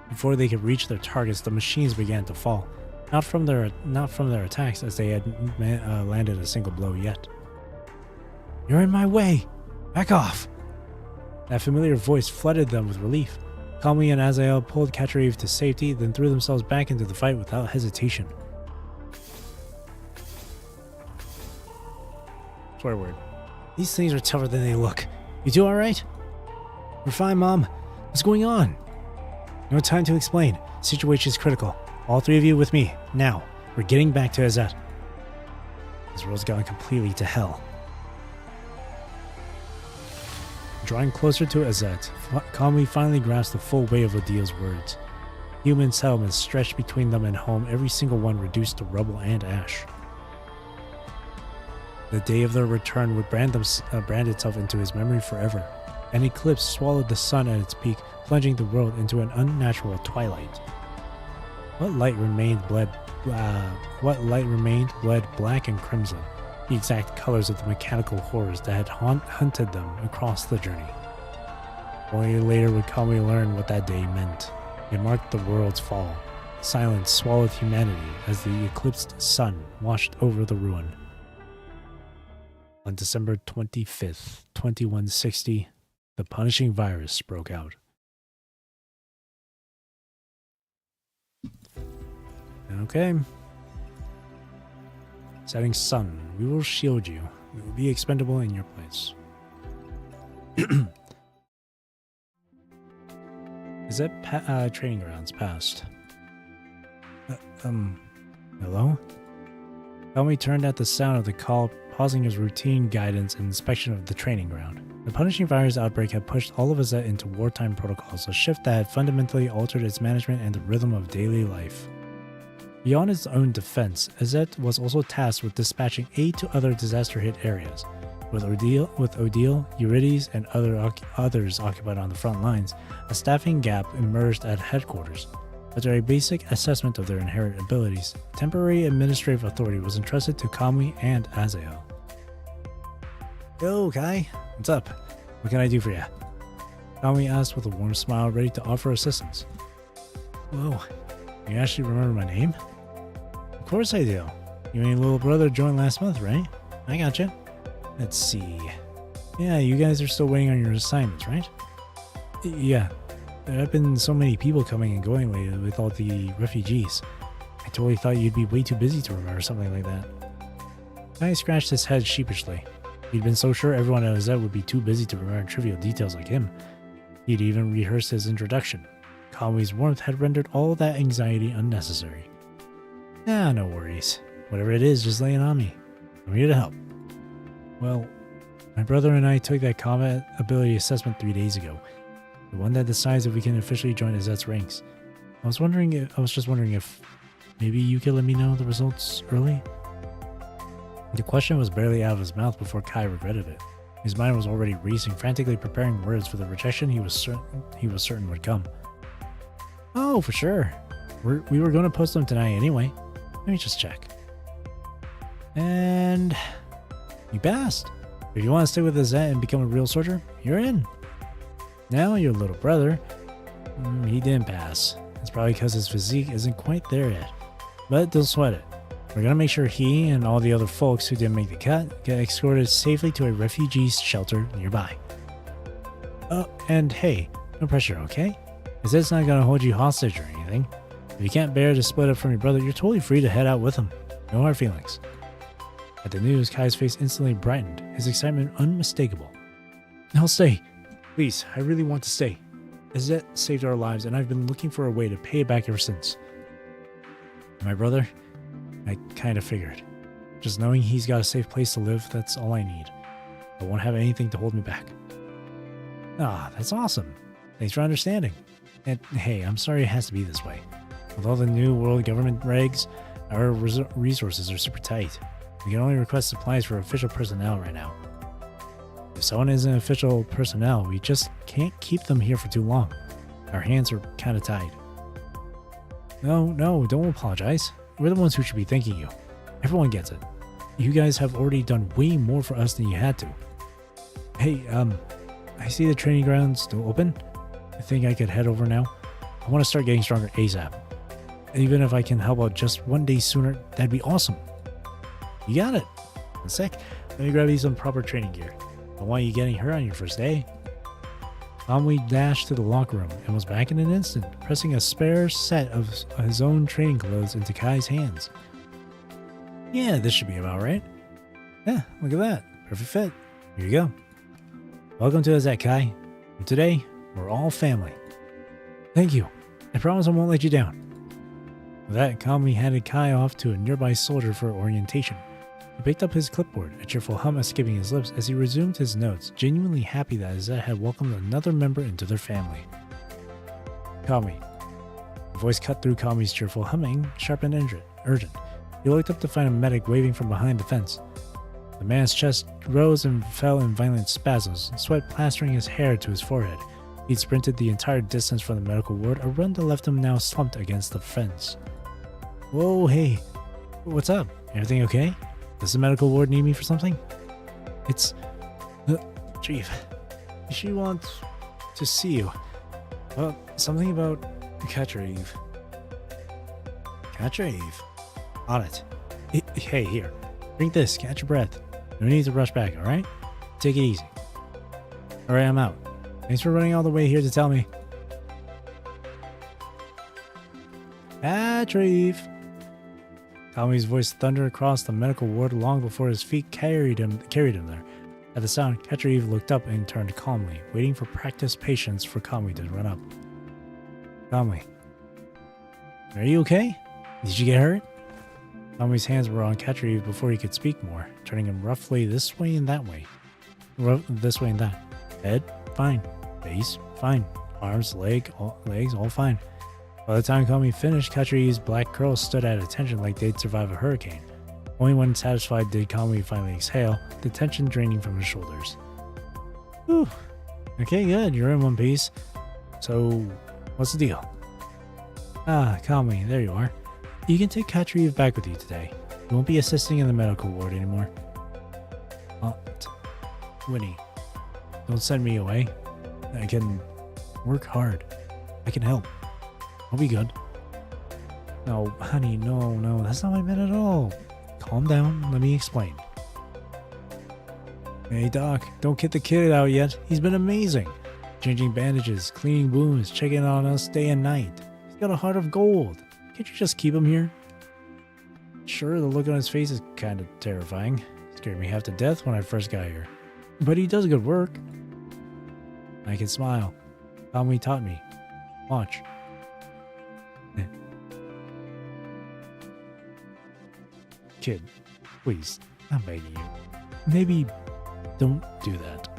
Before they could reach their targets, the machines began to fall. Not from their attacks, as they had landed a single blow yet. You're in my way! Back off! That familiar voice flooded them with relief. Kamui and Azael pulled Katrayu to safety, then threw themselves back into the fight without hesitation. Swear word. These things are tougher than they look. You two alright? We're fine, Mom. What's going on? No time to explain. Situation is critical. All 3 of you with me. Now. We're getting back to Azet. This world's gone completely to hell. Drawing closer to Azet, Kamui finally grasped the full weight of Odil's words. Human settlements stretched between them and home, every single one reduced to rubble and ash. The day of their return would brand itself into his memory forever. An eclipse swallowed the sun at its peak, plunging the world into an unnatural twilight. What light remained bled black and crimson, the exact colors of the mechanical horrors that had hunted them across the journey. Only later would Kamui learn what that day meant. It marked the world's fall. Silence swallowed humanity as the eclipsed sun washed over the ruin. On December 25th, 2160, the punishing virus broke out. Okay. Setting sun, we will shield you. We will be expendable in your place. Is that training grounds passed? Hello? Kamui turned at the sound of the call, pausing his routine guidance and inspection of the training ground. The punishing virus outbreak had pushed all of Azet into wartime protocols, a shift that had fundamentally altered its management and the rhythm of daily life. Beyond its own defense, Azet was also tasked with dispatching aid to other disaster-hit areas. With Odile, Eurydice, and others occupied on the front lines, a staffing gap emerged at headquarters. After a basic assessment of their inherent abilities, temporary administrative authority was entrusted to Kamui and Azael. Yo, Kai. What's up? What can I do for you? Kamui asked with a warm smile, ready to offer assistance. Whoa, you actually remember my name? Of course I do. You and your little brother joined last month, right? I gotcha. Let's see. Yeah, you guys are still waiting on your assignments, right? Yeah. There have been so many people coming and going lately with all the refugees. I totally thought you'd be way too busy to remember something like that. Kai scratched his head sheepishly. He'd been so sure everyone at Azet would be too busy to remember trivial details like him. He'd even rehearsed his introduction. Kamui's warmth had rendered all that anxiety unnecessary. Ah, no worries. Whatever it is, just lay it on me. I'm here to help. Well, my brother and I took that combat ability assessment 3 days ago. The one that decides if we can officially join Azet's ranks. I was just wondering if Maybe you could let me know the results early? The question was barely out of his mouth before Kai regretted it. His mind was already racing, frantically preparing words for the rejection he was certain would come. Oh, for sure. We were going to post them tonight anyway. Let me just check. And you passed. If you want to stay with Azette and become a real soldier, you're in. Now your little brother, he didn't pass. It's probably because his physique isn't quite there yet. But don't sweat it. We're gonna make sure he and all the other folks who didn't make the cut get escorted safely to a refugee shelter nearby. Oh, and hey, no pressure, okay? Azette's not gonna hold you hostage or anything. If you can't bear to split up from your brother, you're totally free to head out with him. No hard feelings. At the news, Kai's face instantly brightened, his excitement unmistakable. I'll stay. Please, I really want to stay. Azette saved our lives, and I've been looking for a way to pay it back ever since. My brother? I kind of figured. Just knowing he's got a safe place to live, that's all I need. I won't have anything to hold me back. Ah, that's awesome. Thanks for understanding. And hey, I'm sorry it has to be this way. With all the new world government regs, our resources are super tight. We can only request supplies for official personnel right now. If someone isn't official personnel, we just can't keep them here for too long. Our hands are kind of tied. No, don't apologize. We're the ones who should be thanking you. Everyone gets it. You guys have already done way more for us than you had to. Hey, I see the training ground's still open. I think I could head over now. I want to start getting stronger ASAP. Even if I can help out just one day sooner, that'd be awesome. You got it. In a sec, let me grab you some proper training gear. I want you getting hurt on your first day. Calmly dashed to the locker room and was back in an instant, pressing a spare set of his own training clothes into Kai's hands. Yeah, this should be about right. Yeah, look at that. Perfect fit. Here you go. Welcome to Azette, Kai. And today, we're all family. Thank you. I promise I won't let you down. With that, calmly handed Kai off to a nearby soldier for orientation. He picked up his clipboard, a cheerful hum escaping his lips as he resumed his notes, genuinely happy that Azette had welcomed another member into their family. Kami. The voice cut through Kami's cheerful humming, sharp and urgent. He looked up to find a medic waving from behind the fence. The man's chest rose and fell in violent spasms, sweat plastering his hair to his forehead. He'd sprinted the entire distance from the medical ward, a run that left him now slumped against the fence. Whoa, hey. What's up? Everything okay? Does the medical ward need me for something? It's... Chief. She wants to see you. Something about Katrave. Katrave? On it. Hey, here. Drink this. Catch your breath. No need to rush back, alright? Take it easy. Alright, I'm out. Thanks for running all the way here to tell me. Katrave! Tommy's voice thundered across the medical ward long before his feet carried him there. At the sound, Katrave looked up and turned calmly, waiting for practiced patience for Kami to run up. Kami. Are you okay? Did you get hurt? Kami's hands were on Katrave before he could speak more, turning him roughly this way and that way. This way and that. Head? Fine. Face? Fine. Arms, legs, all fine. By the time Kami finished, Katrave's black curls stood at attention like they'd survive a hurricane. Only when satisfied did Kami finally exhale, the tension draining from his shoulders. Whew. Okay, good. You're in one piece. So, what's the deal? Ah, Kami, there you are. You can take Katrave back with you today. You won't be assisting in the medical ward anymore. Winnie, don't send me away. I can work hard. I can help. I'll be good. No, honey, no, that's not what I meant at all. Calm down, let me explain. Hey, Doc, don't get the kid out yet. He's been amazing. Changing bandages, cleaning wounds, checking on us day and night. He's got a heart of gold. Can't you just keep him here? Sure, the look on his face is kind of terrifying. Scared me half to death when I first got here. But he does good work. I can smile. Kami taught me. Watch. Kid, please, I'm begging you. Maybe don't do that.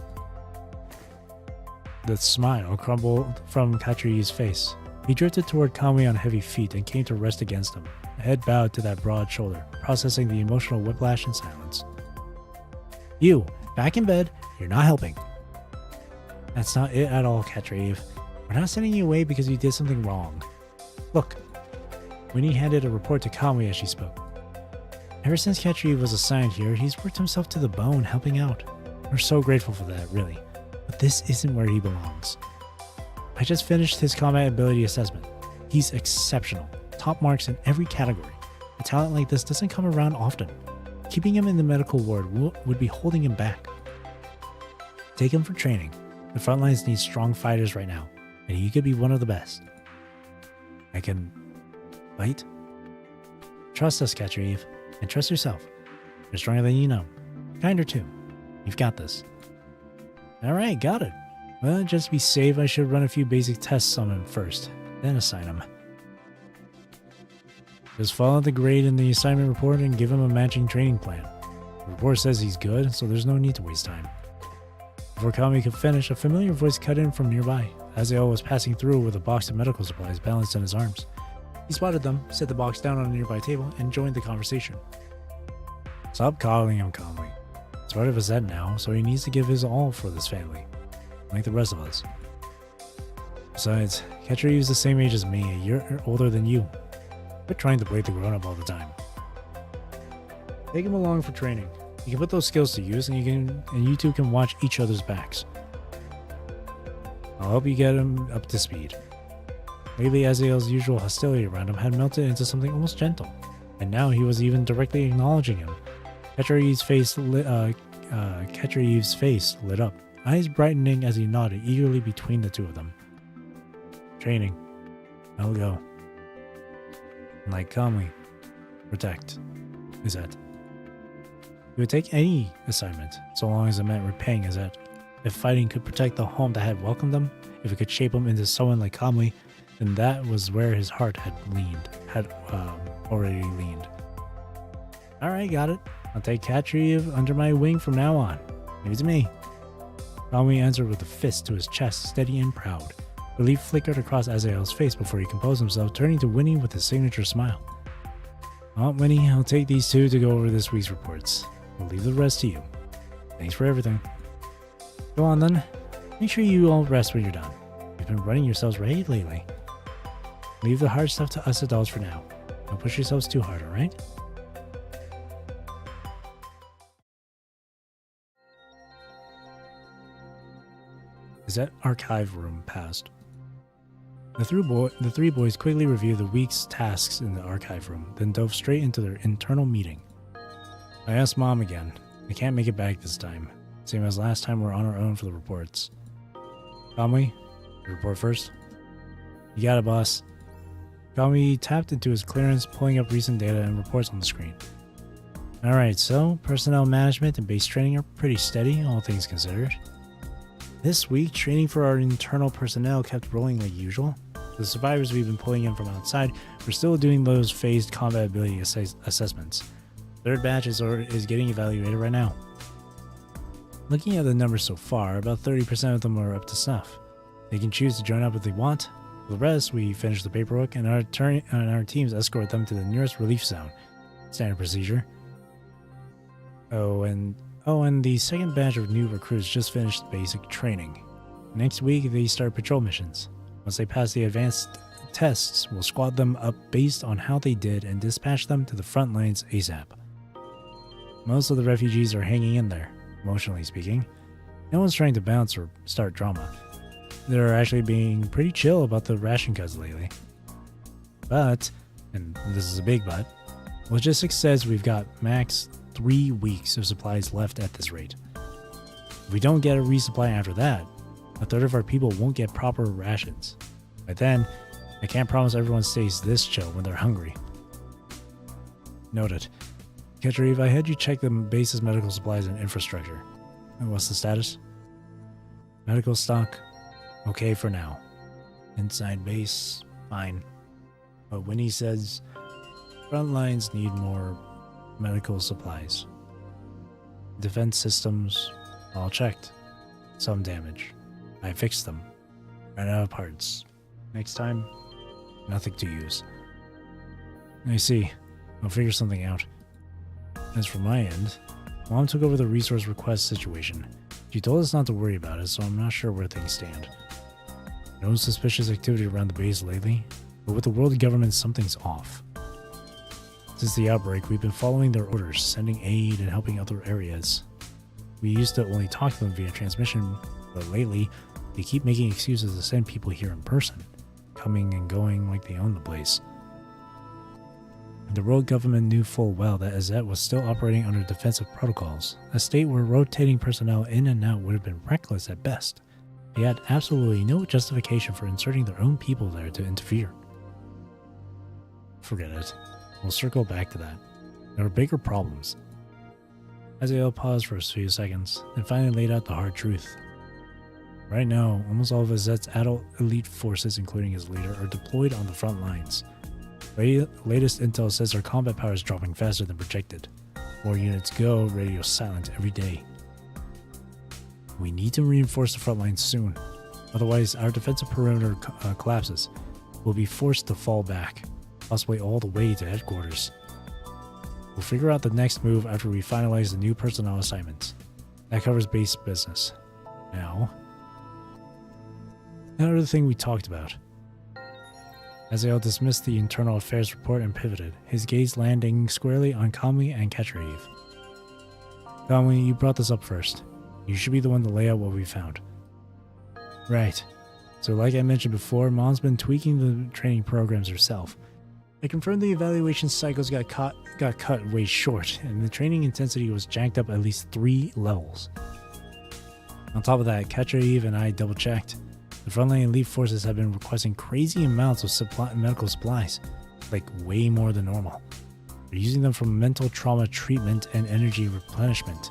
The smile crumbled from Katri's face. He drifted toward Kami on heavy feet and came to rest against him, head bowed to that broad shoulder, processing the emotional whiplash in silence. You, back in bed, you're not helping. That's not it at all, Katrave. We're not sending you away because you did something wrong. Look. Winnie handed a report to Kamui as she spoke. Ever since Katrave was assigned here, he's worked himself to the bone helping out. We're so grateful for that, really. But this isn't where he belongs. I just finished his combat ability assessment. He's exceptional. Top marks in every category. A talent like this doesn't come around often. Keeping him in the medical ward would be holding him back. Take him for training. The front lines need strong fighters right now, and he could be one of the best. I can fight? Trust us, Katrave, and trust yourself. You're stronger than you know. Kinder too. You've got this. Alright, got it. Well, just to be safe, I should run a few basic tests on him first, then assign him. Just follow the grade in the assignment report and give him a matching training plan. The report says he's good, so there's no need to waste time. Before Kami could finish, a familiar voice cut in from nearby. Azrael was passing through with a box of medical supplies balanced in his arms. He spotted them, set the box down on a nearby table, and joined the conversation. Stop calling him Conley. He's part of a Zed now, so he needs to give his all for this family, like the rest of us. Besides, Katrave's the same age as me, a year older than you. Quit trying to play the grown-up all the time. Take him along for training. You can put those skills to use, and you two can watch each other's backs. I'll help you get him up to speed. Lately, Azrael's usual hostility around him had melted into something almost gentle, and now he was even directly acknowledging him. Katrave's face lit up, eyes brightening as he nodded eagerly between the two of them. Training. I'll go. Like calmly. Protect. Izette. He would take any assignment, so long as it meant repaying Izette. If fighting could protect the home that had welcomed him, if it could shape him into someone like Kamui, then that was where his heart had already leaned. Alright, got it. I'll take Katrave under my wing from now on. Give it to me. Kamui answered with a fist to his chest, steady and proud. Relief flickered across Azrael's face before he composed himself, turning to Winnie with his signature smile. Aunt Winnie, I'll take these two to go over this week's reports. We'll leave the rest to you. Thanks for everything. Go on then. Make sure you all rest when you're done. You've been running yourselves right lately. Leave the hard stuff to us adults for now. Don't push yourselves too hard, alright? Izette archive room passed. The three boys quickly reviewed the week's tasks in the archive room, then dove straight into their internal meeting. I asked Mom again. I can't make it back this time. Same as last time, we're on our own for the reports. Kamui, you report first. You got it, boss. Kamui tapped into his clearance, pulling up recent data and reports on the screen. Alright, so personnel management and base training are pretty steady, all things considered. This week, training for our internal personnel kept rolling like usual. The survivors we've been pulling in from outside, we're still doing those phased combat ability assessments. Third batch is getting evaluated right now. Looking at the numbers so far, about 30% of them are up to snuff. They can choose to join up if they want. For the rest, we finish the paperwork and our teams escort them to the nearest relief zone. Standard procedure. Oh, and the second batch of new recruits just finished basic training. Next week, they start patrol missions. Once they pass the advanced tests, we'll squad them up based on how they did and dispatch them to the front lines ASAP. Most of the refugees are hanging in there, emotionally speaking. No one's trying to bounce or start drama. They're actually being pretty chill about the ration cuts lately. But, and this is a big but, logistics says we've got max 3 weeks of supplies left at this rate. If we don't get a resupply after that, a third of our people won't get proper rations. By then, I can't promise everyone stays this chill when they're hungry. Noted. Katrave, I had you check the base's medical supplies and infrastructure. And what's the status? Medical stock, okay for now. Inside base, fine. But Winnie says front lines need more medical supplies. Defense systems, all checked. Some damage. I fixed them. Ran out of parts. Next time, nothing to use. I see. I'll figure something out. As for my end, Mom took over the resource request situation. She told us not to worry about it, so I'm not sure where things stand. No suspicious activity around the base lately, but with the world government, something's off. Since the outbreak, we've been following their orders, sending aid and helping other areas. We used to only talk to them via transmission, but lately, they keep making excuses to send people here in person, coming and going like they own the place. The world government knew full well that AZ was still operating under defensive protocols, a state where rotating personnel in and out would have been reckless at best. They had absolutely no justification for inserting their own people there to interfere. Forget it. We'll circle back to that. There are bigger problems. Azael paused for a few seconds, then finally laid out the hard truth. Right now, almost all of AZ's adult elite forces, including his leader, are deployed on the front lines. Latest intel says our combat power is dropping faster than projected. More units go, radio silent every day. We need to reinforce the front lines soon, otherwise our defensive perimeter collapses. We'll be forced to fall back, possibly all the way to headquarters. We'll figure out the next move after we finalize the new personnel assignments. That covers base business. Now, another thing we talked about. Azael dismissed the internal affairs report and pivoted, his gaze landing squarely on Kamui and Katraev. Kamui, you brought this up first. You should be the one to lay out what we found. Right. So like I mentioned before, Mom's been tweaking the training programs herself. I confirmed the evaluation cycles got cut way short, and the training intensity was jacked up at least 3 levels. On top of that, Katraev and I double-checked. The frontline elite forces have been requesting crazy amounts of medical supplies, like way more than normal. They're using them for mental trauma treatment and energy replenishment.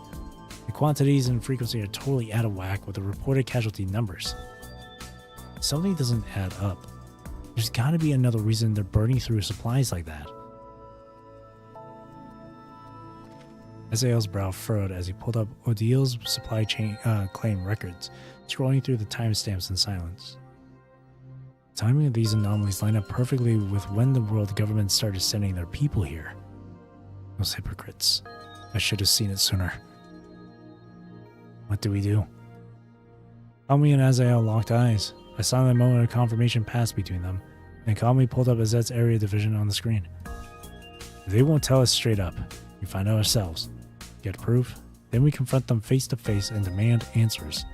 The quantities and frequency are totally out of whack with the reported casualty numbers. Something doesn't add up. There's gotta be another reason they're burning through supplies like that. Azael's brow furrowed as he pulled up Odil's supply chain claim records, scrolling through the timestamps in silence. The timing of these anomalies line up perfectly with when the world government started sending their people here. Those hypocrites. I should have seen it sooner. What do we do? Kamui and Azael locked eyes. A silent moment of confirmation passed between them, and Kamui pulled up AZ's area division on the screen. If they won't tell us straight up, we find out ourselves. Get proof, then we confront them face to face and demand answers.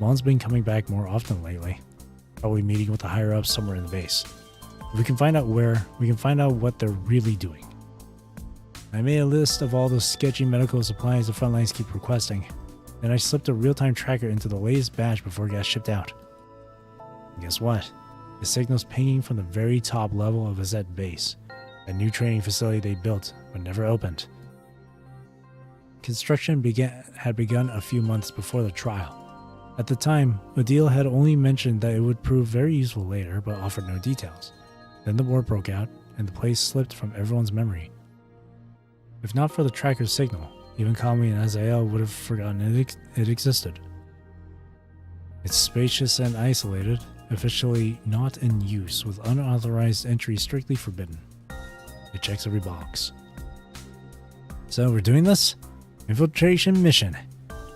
Mon's been coming back more often lately, probably meeting with the higher ups somewhere in the base. If we can find out where, we can find out what they're really doing. I made a list of all those sketchy medical supplies the front lines keep requesting, then I slipped a real-time tracker into the latest batch before it got shipped out. And guess what? The signal's pinging from the very top level of AZ base, a new training facility they built but never opened. Construction had begun a few months before the trial. At the time, Odile had only mentioned that it would prove very useful later, but offered no details. Then the war broke out, and the place slipped from everyone's memory. If not for the tracker's signal, even Kamui and Azael would have forgotten it existed. It's spacious and isolated, officially not in use, with unauthorized entry strictly forbidden. It checks every box. So we're doing this? Infiltration mission.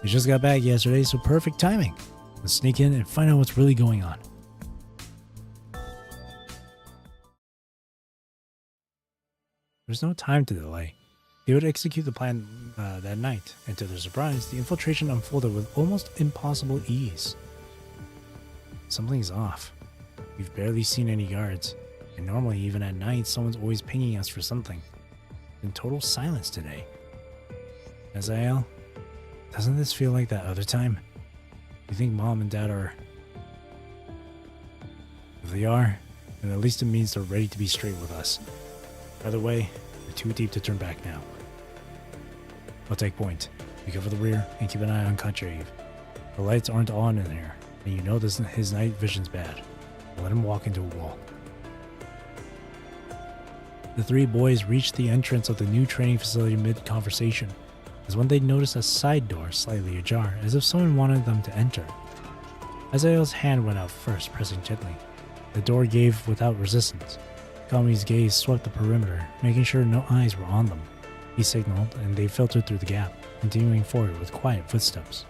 We just got back yesterday, so perfect timing. Let's sneak in and find out what's really going on. There's no time to delay. They would execute the plan that night, and to their surprise, the infiltration unfolded with almost impossible ease. Something's off. We've barely seen any guards, and normally even at night someone's always pinging us for something. In total silence today. Azael, doesn't this feel like that other time? You think Mom and Dad are... If they are, then at least it means they're ready to be straight with us. Either way, we're too deep to turn back now. I'll take point. You cover the rear and keep an eye on Katraev. The lights aren't on in here, and you know his night vision's bad. Let him walk into a wall. The 3 boys reached the entrance of the new training facility mid-conversation, as when they noticed a side door slightly ajar, as if someone wanted them to enter. Azael's hand went out first, pressing gently. The door gave without resistance. Kami's gaze swept the perimeter, making sure no eyes were on them. He signaled, and they filtered through the gap, continuing forward with quiet footsteps.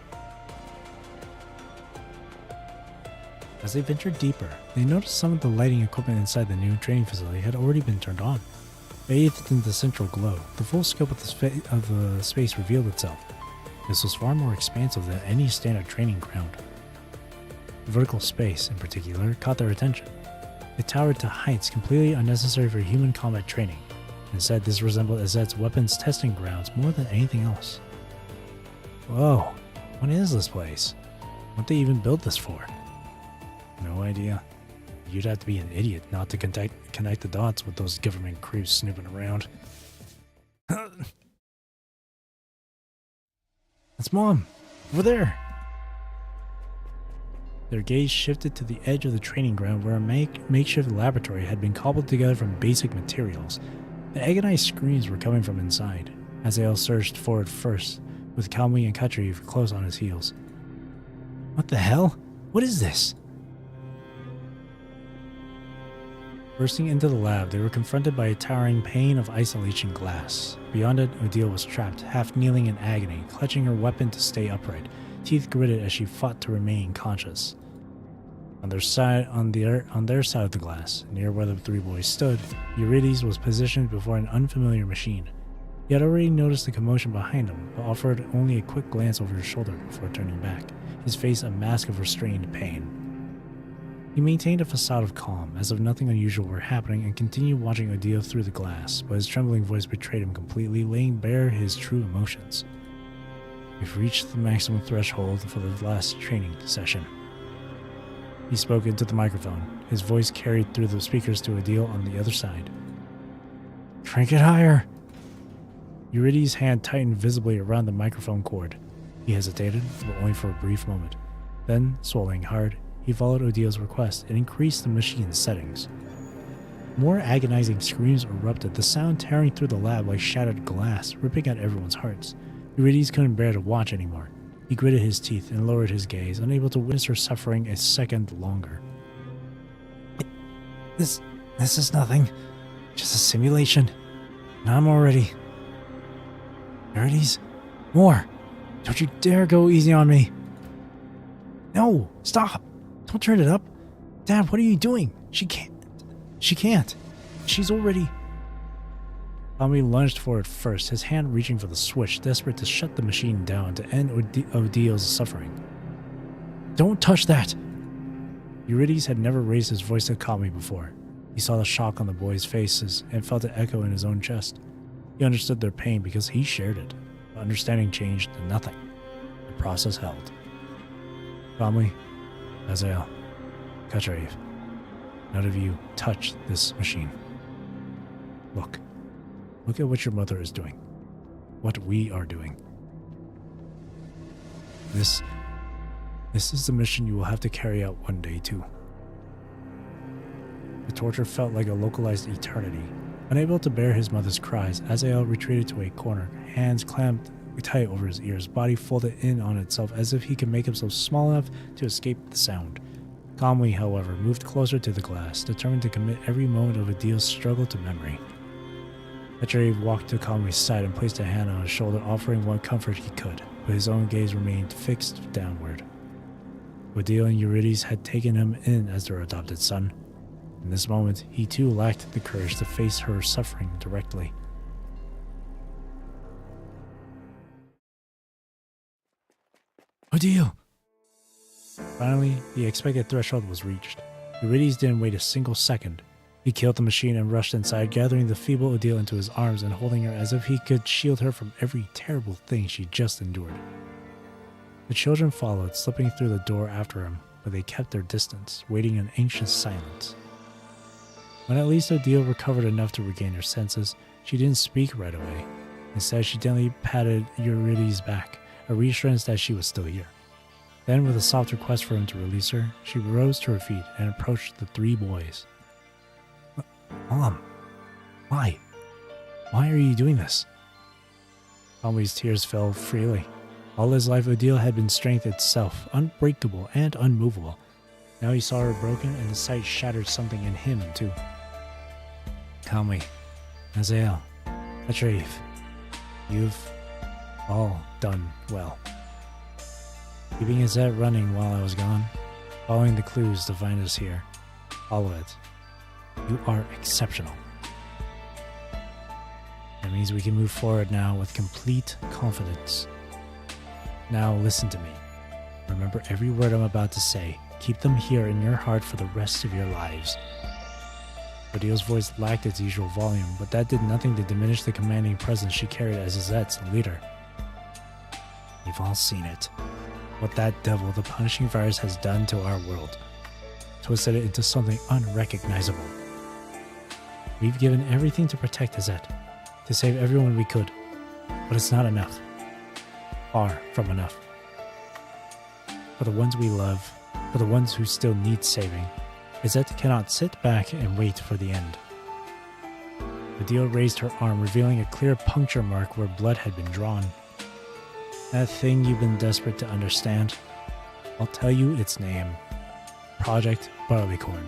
As they ventured deeper, they noticed some of the lighting equipment inside the new training facility had already been turned on. Bathed in the central glow, the full scope of the space revealed itself. This was far more expansive than any standard training ground. The vertical space, in particular, caught their attention. It towered to heights completely unnecessary for human combat training. Instead, this resembled Azet's weapons testing grounds more than anything else. Whoa, what is this place? What did they even build this for? No idea. You'd have to be an idiot not to connect the dots with those government creeps snooping around. That's Mom! Over there! Their gaze shifted to the edge of the training ground where a makeshift laboratory had been cobbled together from basic materials. The agonized screams were coming from inside. Azael surged forward first, with Kalmi and Katriv close on his heels. What the hell? What is this? Bursting into the lab, they were confronted by a towering pane of isolation glass. Beyond it, Odile was trapped, half kneeling in agony, clutching her weapon to stay upright, teeth gritted as she fought to remain conscious. On their side of the glass, near where the three boys stood, Eurydice was positioned before an unfamiliar machine. He had already noticed the commotion behind him, but offered only a quick glance over his shoulder before turning back, his face a mask of restrained pain. He maintained a facade of calm, as if nothing unusual were happening, and continued watching Odile through the glass, but his trembling voice betrayed him completely, laying bare his true emotions. We've reached the maximum threshold for the last training session. He spoke into the microphone, his voice carried through the speakers to Odile on the other side. Crank it higher! Eurydice's hand tightened visibly around the microphone cord. He hesitated, but only for a brief moment. Then, swallowing hard, he followed Odile's request and increased the machine's settings. More agonizing screams erupted, the sound tearing through the lab like shattered glass, ripping at everyone's hearts. Eurydice couldn't bear to watch anymore. He gritted his teeth and lowered his gaze, unable to witness her suffering a second longer. This is nothing. Just a simulation. Now I'm already... Eurydice? More! Don't you dare go easy on me! No! Stop! Don't turn it up! Dad, what are you doing? She can't. She's already... Tommy lunged forward first, his hand reaching for the switch, desperate to shut the machine down to end Odile's suffering. Don't touch that! Eurydice had never raised his voice to Tommy before. He saw the shock on the boys' faces and felt it echo in his own chest. He understood their pain because he shared it, but understanding changed to nothing. The process held. Tommy, Azael, Katriv, none of you touch this machine. Look at what your mother is doing. What we are doing. This is the mission you will have to carry out one day too. The torture felt like a localized eternity. Unable to bear his mother's cries, Azael retreated to a corner, hands clamped tight over his ears, body folded in on itself as if he could make himself small enough to escape the sound. Calmly, however, moved closer to the glass, determined to commit every moment of Odile's struggle to memory. Katriv walked to Calmly's side and placed a hand on his shoulder, offering what comfort he could, but his own gaze remained fixed downward. Odile and Eurydice had taken him in as their adopted son. In this moment, he too lacked the courage to face her suffering directly. Odile! Finally, the expected threshold was reached. Eurydice didn't wait a single second. He killed the machine and rushed inside, gathering the feeble Odile into his arms and holding her as if he could shield her from every terrible thing she just endured. The children followed, slipping through the door after him, but they kept their distance, waiting in anxious silence. When at least Odile recovered enough to regain her senses, she didn't speak right away. Instead, she gently patted Eurydice's back, a reassurance that she was still here. Then, with a soft request for him to release her, she rose to her feet and approached the three boys. Mom, why? Why are you doing this? Tommy's tears fell freely. All his life, Odile had been strength itself, unbreakable and unmovable. Now he saw her broken, and the sight shattered something in him, too. tell me, Azael, Atreve, you've all done well. Keeping Azet running while I was gone, following the clues to find us here, all of it. You are exceptional. That means we can move forward now with complete confidence. Now listen to me. Remember every word I'm about to say. Keep them here in your heart for the rest of your lives. Odile's voice lacked its usual volume, but that did nothing to diminish the commanding presence she carried as Azet's leader. We've all seen it. What that devil, the punishing virus, has done to our world. Twisted it into something unrecognizable. We've given everything to protect Azet, to save everyone we could, but it's not enough. Far from enough. For the ones we love, for the ones who still need saving, Azet cannot sit back and wait for the end. Odile raised her arm, revealing a clear puncture mark where blood had been drawn. That thing you've been desperate to understand, I'll tell you its name. Project Barleycorn.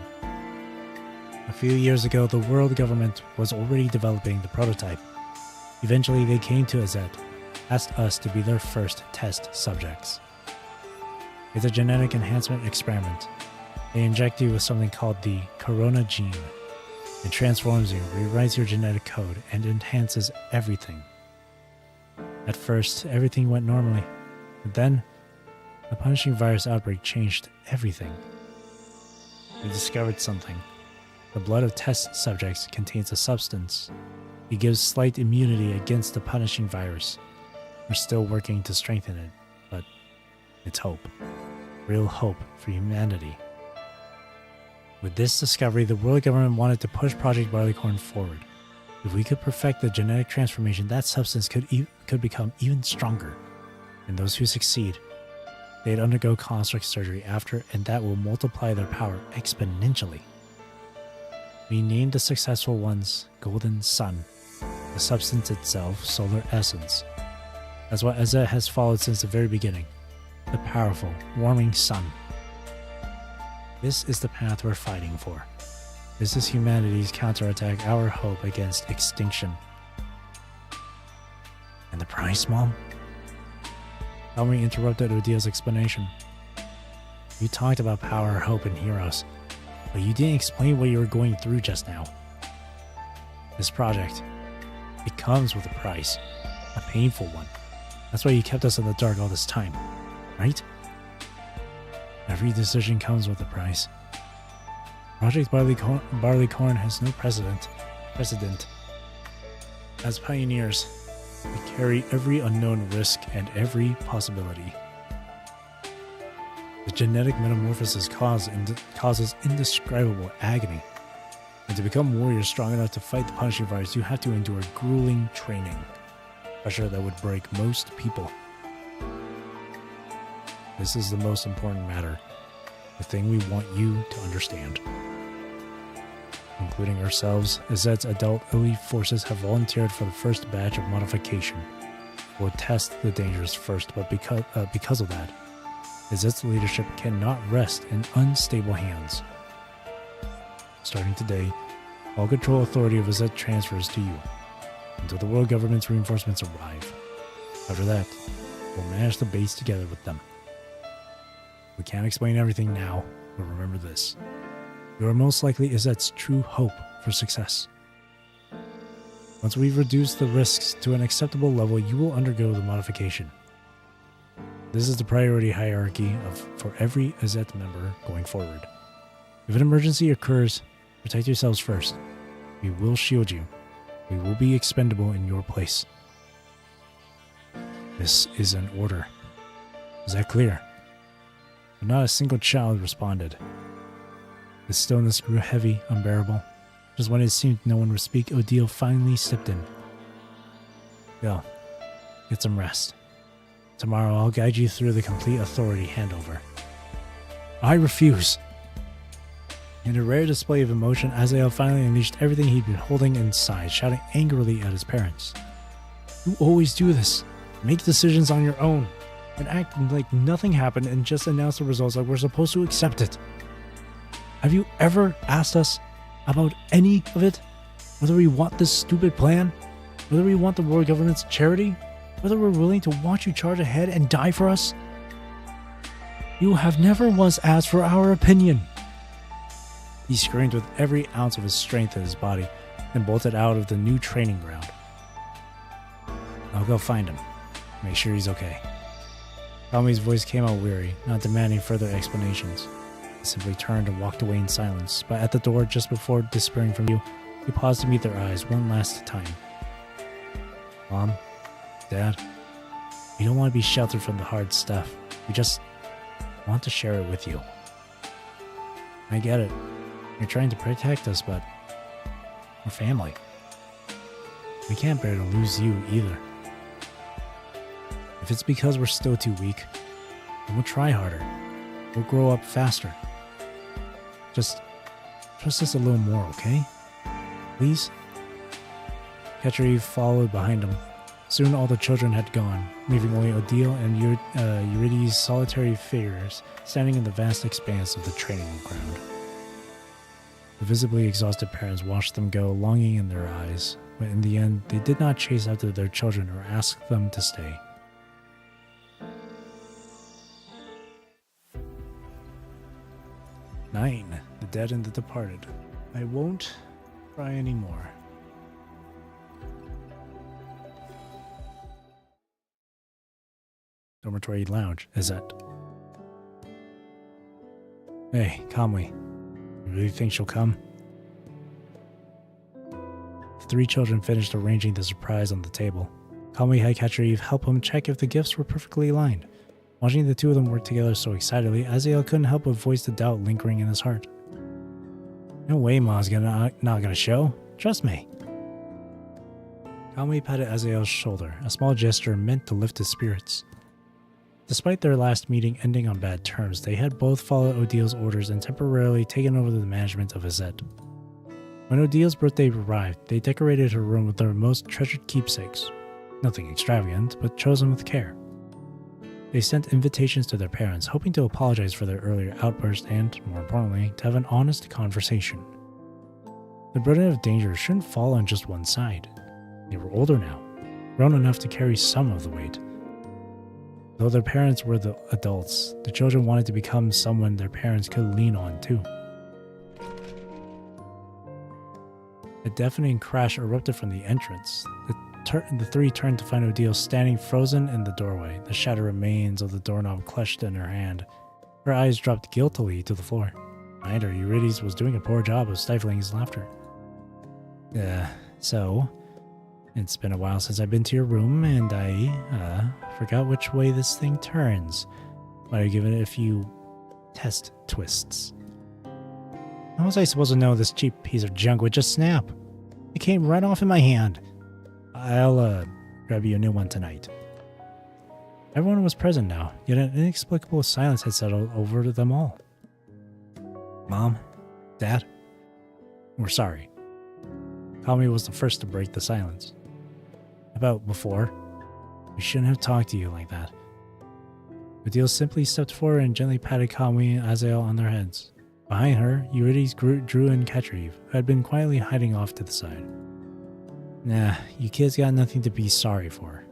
A few years ago, the world government was already developing the prototype. Eventually, they came to Azet, asked us to be their first test subjects. It's a genetic enhancement experiment. They inject you with something called the Corona gene. It transforms you, rewrites your genetic code, and enhances everything. At first, everything went normally, but then, the punishing virus outbreak changed everything. We discovered something. The blood of test subjects contains a substance. It gives slight immunity against the punishing virus. We're still working to strengthen it, but it's hope. Real hope for humanity. With this discovery, the world government wanted to push Project Barleycorn forward. If we could perfect the genetic transformation, that substance could become even stronger. And those who succeed, they'd undergo construct surgery after, and that will multiply their power exponentially. We named the successful ones Golden Sun, the substance itself Solar Essence. That's what Azet has followed since the very beginning, the powerful, warming sun. This is the path we're fighting for. This is humanity's counterattack, our hope against extinction. And the price, Mom? Elmi interrupted Odile's explanation. You talked about power, hope, and heroes, but you didn't explain what you were going through just now. This project, it comes with a price, a painful one. That's why you kept us in the dark all this time, right? Every decision comes with a price. Project Barleycorn has no precedent. As pioneers, we carry every unknown risk and every possibility. The genetic metamorphosis causes indescribable agony. And to become warriors strong enough to fight the punishing virus, you have to endure grueling training. Pressure that would break most people. This is the most important matter. The thing we want you to understand. Including ourselves, Azet's adult elite forces have volunteered for the first batch of modification. We'll test the dangers first, but because of that, Azet's leadership cannot rest in unstable hands. Starting today, all control authority of Azet transfers to you, until the world government's reinforcements arrive. After that, we'll manage the base together with them. We can't explain everything now, but remember this. You are most likely Azet's true hope for success. Once we've reduced the risks to an acceptable level, you will undergo the modification. This is the priority hierarchy for every Azet member going forward. If an emergency occurs, protect yourselves first. We will shield you. We will be expendable in your place. This is an order. Is that clear? But not a single child responded. The stillness grew heavy, unbearable. Just when it seemed no one would speak, Odile finally stepped in. Go. Get some rest. Tomorrow I'll guide you through the complete authority handover. I refuse. In a rare display of emotion, Azael finally unleashed everything he'd been holding inside, shouting angrily at his parents. You always do this. Make decisions on your own. And act like nothing happened and just announce the results like we're supposed to accept it. Have you ever asked us about any of it? Whether we want this stupid plan, whether we want the world government's charity, whether we're willing to watch you charge ahead and die for us, you have never once asked for our opinion. He screamed with every ounce of his strength in his body, then bolted out of the new training ground. I'll go find him. Make sure he's okay. Kami's voice came out weary, not demanding further explanations. He simply turned and walked away in silence, but at the door just before disappearing from view, he paused to meet their eyes one last time. Mom, Dad, we don't want to be sheltered from the hard stuff. We just want to share it with you. I get it. You're trying to protect us, but we're family. We can't bear to lose you either. If it's because we're still too weak, then we'll try harder. We'll grow up faster. Just trust us a little more, okay? Please? Katrina followed behind him. Soon all the children had gone, leaving only Odile and Eurydice solitary figures standing in the vast expanse of the training ground. The visibly exhausted parents watched them go, longing in their eyes, but in the end, they did not chase after their children or ask them to stay. Nine, the dead and the departed. I won't cry anymore. Dormitory lounge, Izette. Hey, Kamui. You really think she'll come? The three children finished arranging the surprise on the table. Kamui had Katrina help him check if the gifts were perfectly aligned. Watching the two of them work together so excitedly, Azael couldn't help but voice the doubt lingering in his heart. No way Mom's not gonna show. Trust me. Kamui patted Azael's shoulder, a small gesture meant to lift his spirits. Despite their last meeting ending on bad terms, they had both followed Odile's orders and temporarily taken over the management of Izette. When Odile's birthday arrived, they decorated her room with their most treasured keepsakes. Nothing extravagant, but chosen with care. They sent invitations to their parents, hoping to apologize for their earlier outburst and, more importantly, to have an honest conversation. The burden of danger shouldn't fall on just one side. They were older now, grown enough to carry some of the weight. Though their parents were the adults, the children wanted to become someone their parents could lean on too. A deafening crash erupted from the entrance. The three turned to find Odile standing frozen in the doorway, the shattered remains of the doorknob clutched in her hand. Her eyes dropped guiltily to the floor. Behind her, Eurydice was doing a poor job of stifling his laughter. So, it's been a while since I've been to your room, and I, forgot which way this thing turns. Might have given it a few test twists. How was I supposed to know this cheap piece of junk would just snap? It came right off in my hand. I'll, grab you a new one tonight. Everyone was present now, yet an inexplicable silence had settled over them all. Mom? Dad? We're sorry. Kami was the first to break the silence. About before, we shouldn't have talked to you like that. Odile simply stepped forward and gently patted Kami and Azael on their heads. Behind her, Eurydice drew in Katriv, who had been quietly hiding off to the side. Nah, you kids got nothing to be sorry for.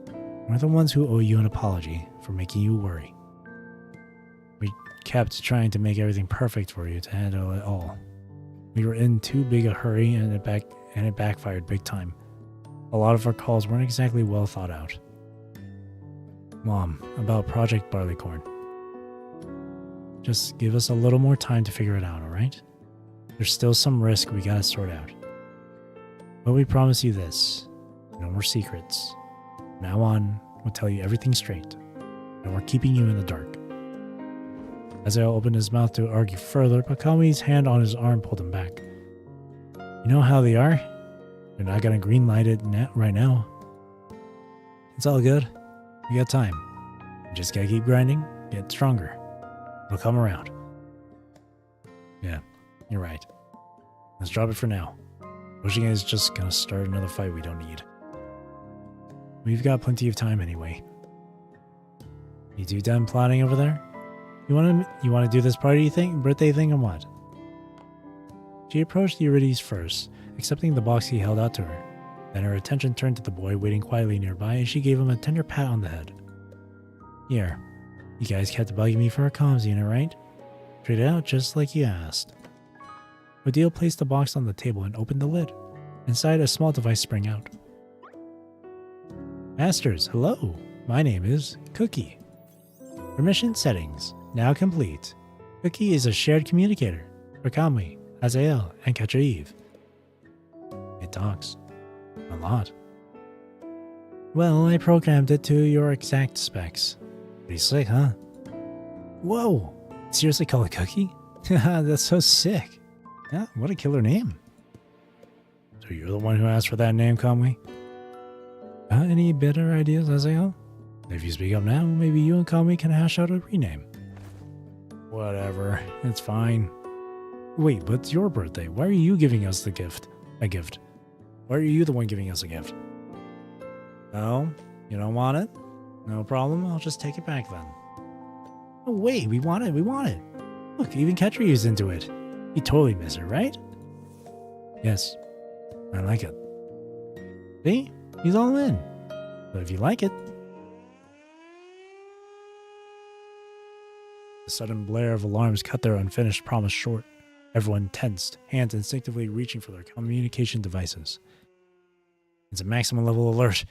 We're the ones who owe you an apology for making you worry. We kept trying to make everything perfect for you to handle it all. We were in too big a hurry and it backfired big time. A lot of our calls weren't exactly well thought out. Mom, about Project Barleycorn. Just give us a little more time to figure it out, alright? There's still some risk we gotta sort out. But we promise you this. No more secrets. From now on, we'll tell you everything straight. And we're keeping you in the dark. Azael opened his mouth to argue further, but Kami's hand on his arm pulled him back. You know how they are? They're not gonna greenlight it right now. It's all good. We got time. We just gotta keep grinding, get stronger. It'll come around. Yeah, you're right. Let's drop it for now. Pushing it is just gonna start another fight we don't need. We've got plenty of time anyway. You two done plotting over there? You wanna do this birthday thing or what? She approached Eurydice first, accepting the box he held out to her. Then her attention turned to the boy waiting quietly nearby, and she gave him a tender pat on the head. Here, you guys kept bugging me for a comms unit, right? Trade it out just like you asked. Odile placed the box on the table and opened the lid. Inside, a small device sprang out. Masters, hello. My name is Cookie. Permission settings, now complete. Cookie is a shared communicator for Kamui, Azael, and Katreve. It talks. A lot. Well, I programmed it to your exact specs. Pretty sick, huh? Whoa! Seriously call it Cookie? That's so sick. Yeah, what a killer name. So you're the one who asked for that name, Kamui? Any better ideas, Azael? If you speak up now, maybe you and Kamui can hash out a rename. Whatever, it's fine. Wait, but it's your birthday. Why are you giving us a gift? Why are you the one giving us a gift? No? You don't want it? No problem, I'll just take it back then. Oh wait, we want it. Look, even Ketriu's into it. You totally miss it, right? Yes, I like it. See? He's all in. But if you like it... The sudden blare of alarms cut their unfinished promise short. Everyone tensed, hands instinctively reaching for their communication devices. It's a maximum level alert.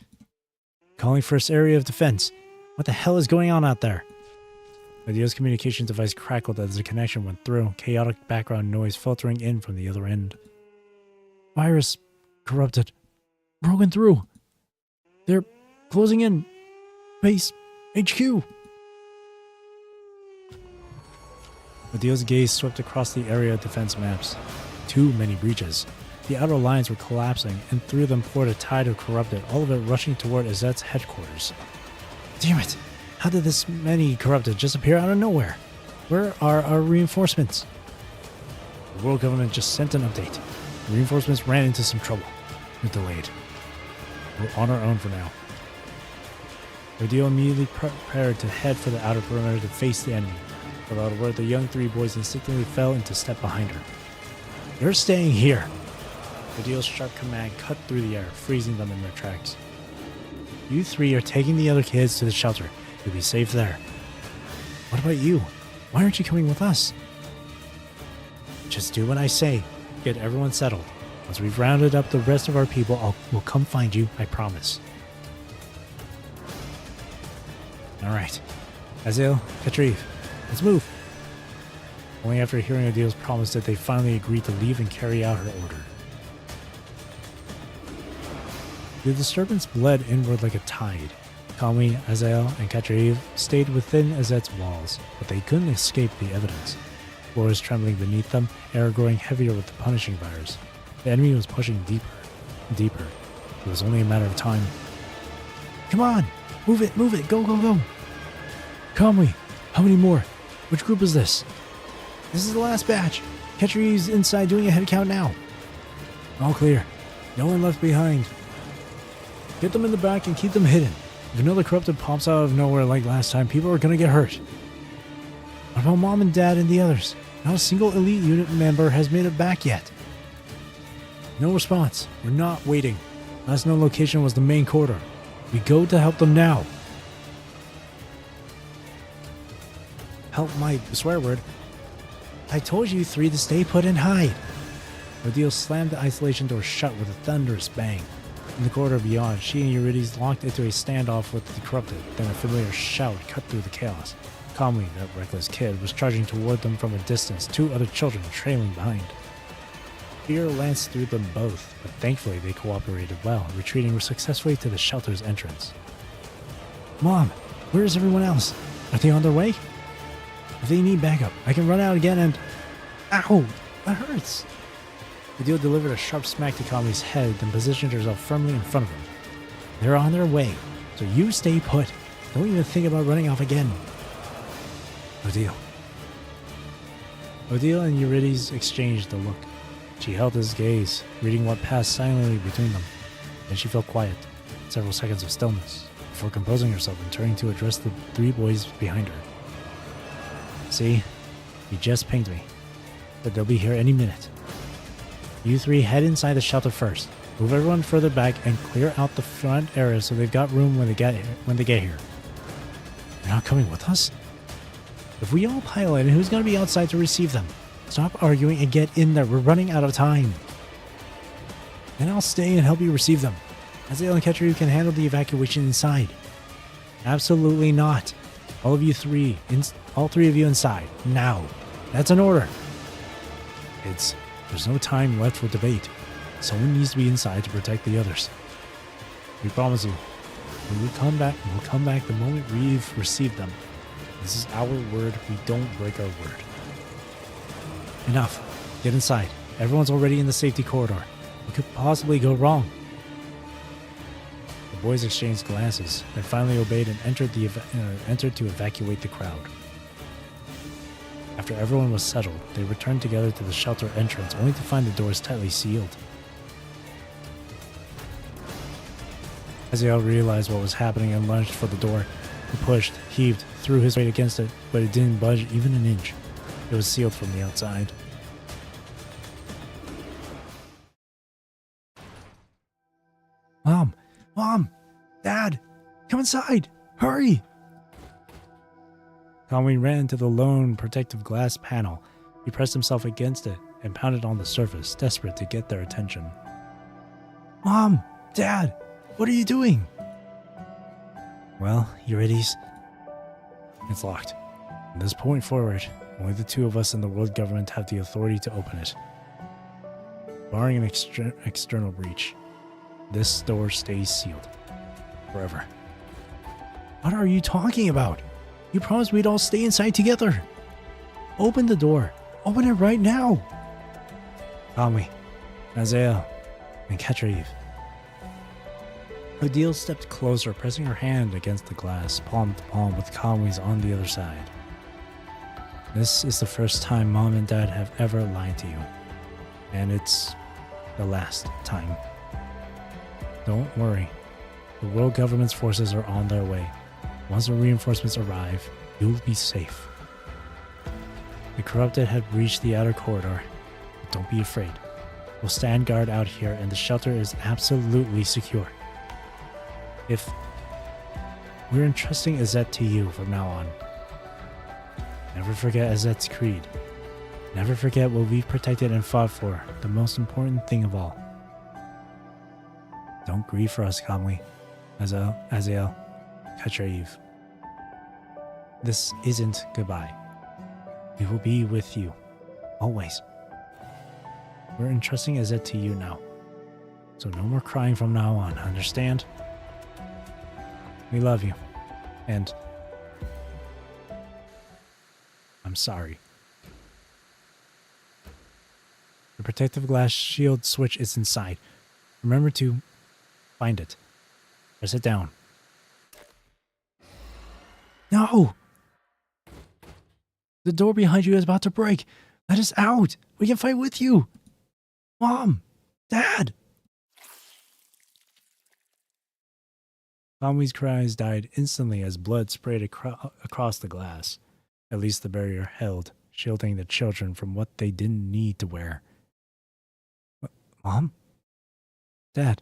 Calling first area of defense. What the hell is going on out there? Odile's communication device crackled as the connection went through, chaotic background noise filtering in from the other end. Virus. Corrupted. Broken through. They're closing in. Base. HQ. Odile's gaze swept across the area defense maps. Too many breaches. The outer lines were collapsing, and through them poured a tide of corrupted, all of it rushing toward Azet's headquarters. Damn it! How did this many corrupted just appear out of nowhere? Where are our reinforcements? The world government just sent an update. The reinforcements ran into some trouble. We're delayed. We're on our own for now. Odile immediately prepared to head for the outer perimeter to face the enemy. Without a word, the young three boys instinctively fell into step behind her. You're staying here! Odile's sharp command cut through the air, freezing them in their tracks. You three are taking the other kids to the shelter. You'll be safe there. What about you? Why aren't you coming with us? Just do what I say. Get everyone settled. Once we've rounded up the rest of our people, we'll come find you, I promise. Alright. Azael, Katreve, let's move. Only after hearing Odile's promise did they finally agree to leave and carry out her order. The disturbance bled inward like a tide. Kamui, Azael, and Katreve stayed within Azet's walls, but they couldn't escape the evidence. Floors trembling beneath them, air growing heavier with the punishing virus. The enemy was pushing deeper and deeper. It was only a matter of time. Come on! Move it! Go! Kamui, how many more? Which group is this? This is the last batch. Ketreve's inside doing a head count now. All clear. No one left behind. Get them in the back and keep them hidden. If another corrupted pops out of nowhere like last time, people are gonna get hurt. What about Mom and Dad and the others? Not a single elite unit member has made it back yet. No response. We're not waiting. Last known location was the main corridor. We go to help them now. Help my swear word. I told you three to stay put and hide. Odile slammed the isolation door shut with a thunderous bang. In the corridor beyond, she and Eurydice locked into a standoff with the corrupted, then a familiar shout cut through the chaos. Kamui, that reckless kid, was charging toward them from a distance, two other children trailing behind. Fear lanced through them both, but thankfully they cooperated well, retreating successfully to the shelter's entrance. Mom, where is everyone else? Are they on their way? If they need backup, I can run out again and... Ow! That hurts! Odile delivered a sharp smack to Kamui's head, then positioned herself firmly in front of him. They're on their way, so you stay put. Don't even think about running off again. Odile and Eurydice exchanged a look. She held his gaze, reading what passed silently between them. Then she felt quiet, several seconds of stillness, before composing herself and turning to address the three boys behind her. See, he just pinged me, but they'll be here any minute. You three head inside the shelter first. Move everyone further back and clear out the front area so they've got room when they get here. You're not coming with us? If we all pile in, who's going to be outside to receive them? Stop arguing and get in there. We're running out of time. And I'll stay and help you receive them. Azael and Ketcher, you can handle the evacuation inside. Absolutely not. All three of you inside. Now. That's an order. There's no time left for debate. Someone needs to be inside to protect the others. We promise you. We'll come back the moment we've received them. This is our word. We don't break our word. Enough. Get inside. Everyone's already in the safety corridor. What could possibly go wrong? The boys exchanged glances, then finally obeyed and entered to evacuate the crowd. After everyone was settled, they returned together to the shelter entrance, only to find the doors tightly sealed. Azael realized what was happening and lunged for the door. He pushed, heaved, threw his weight against it, but it didn't budge even an inch. It was sealed from the outside. Mom! Dad! Come inside! Hurry! Conway ran to the lone protective glass panel. He pressed himself against it and pounded on the surface, desperate to get their attention. Mom! Dad! What are you doing? Well, Eurydice, it's locked. From this point forward, only the two of us and the world government have the authority to open it. Barring an external breach, this door stays sealed. Forever. What are you talking about? You promised we'd all stay inside together. Open the door. Open it right now. Conway, Azael, and Katreve. Odile stepped closer, pressing her hand against the glass, palm to palm, with Conway's on the other side. This is the first time Mom and Dad have ever lied to you. And it's the last time. Don't worry. The world government's forces are on their way. Once the reinforcements arrive, you'll be safe. The corrupted had reached the outer corridor, but don't be afraid. We'll stand guard out here and the shelter is absolutely secure. We're entrusting Azet to you from now on. Never forget Azet's creed. Never forget what we've protected and fought for, the most important thing of all. Don't grieve for us, Conway. Azael, Katreve. This isn't goodbye. We will be with you. Always. We're entrusting Azet to you now. So no more crying from now on, understand? We love you. And I'm sorry. The protective glass shield switch is inside. Remember to find it. Press it down. No! The door behind you is about to break. Let us out. We can fight with you. Mom! Dad! Conway's cries died instantly as blood sprayed across the glass. At least the barrier held, shielding the children from what they didn't need to wear. Mom? Dad?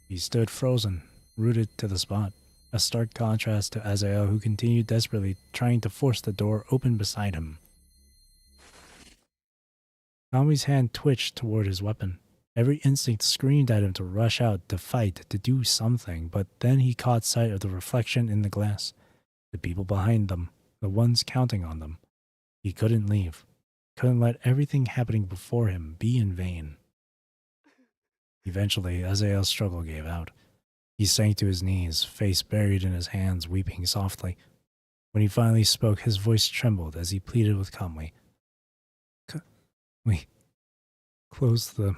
He stood frozen, rooted to the spot, a stark contrast to Azael, who continued desperately trying to force the door open beside him. Conway's hand twitched toward his weapon. Every instinct screamed at him to rush out, to fight, to do something, but then he caught sight of the reflection in the glass. The people behind them, the ones counting on them. He couldn't leave. Couldn't let everything happening before him be in vain. Eventually, Azael's struggle gave out. He sank to his knees, face buried in his hands, weeping softly. When he finally spoke, his voice trembled as he pleaded with Conway. We close the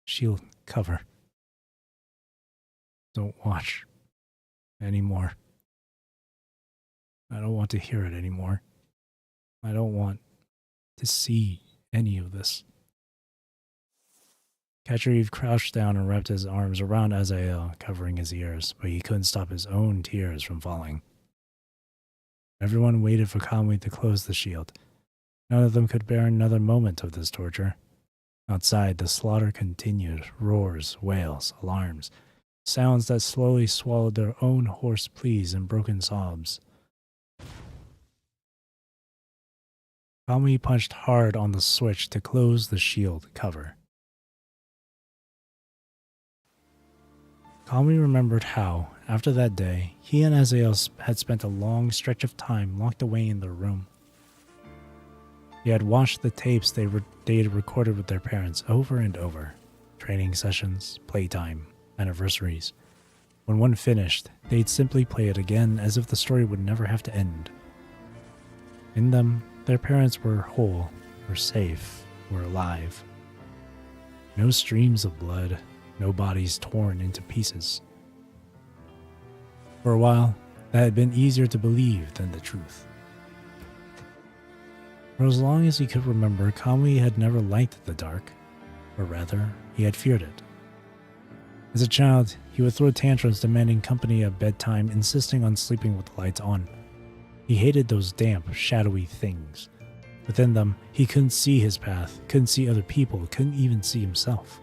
shield cover. Don't watch anymore. I don't want to hear it anymore. I don't want to see any of this. Katreve crouched down and wrapped his arms around Azael, covering his ears, but he couldn't stop his own tears from falling. Everyone waited for Conway to close the shield. None of them could bear another moment of this torture. Outside, the slaughter continued. Roars, wails, alarms, sounds that slowly swallowed their own hoarse pleas and broken sobs. Kami punched hard on the switch to close the shield cover. Kami remembered how, after that day, he and Azael had spent a long stretch of time locked away in their room. He had watched the tapes they had recorded with their parents over and over. Training sessions, playtime, anniversaries. When one finished, they'd simply play it again as if the story would never have to end. In them, their parents were whole, were safe, were alive. No streams of blood, no bodies torn into pieces. For a while, that had been easier to believe than the truth. For as long as he could remember, Kami had never liked the dark, or rather, he had feared it. As a child, he would throw tantrums demanding company at bedtime, insisting on sleeping with the lights on. He hated those damp, shadowy things. Within them, he couldn't see his path, couldn't see other people, couldn't even see himself.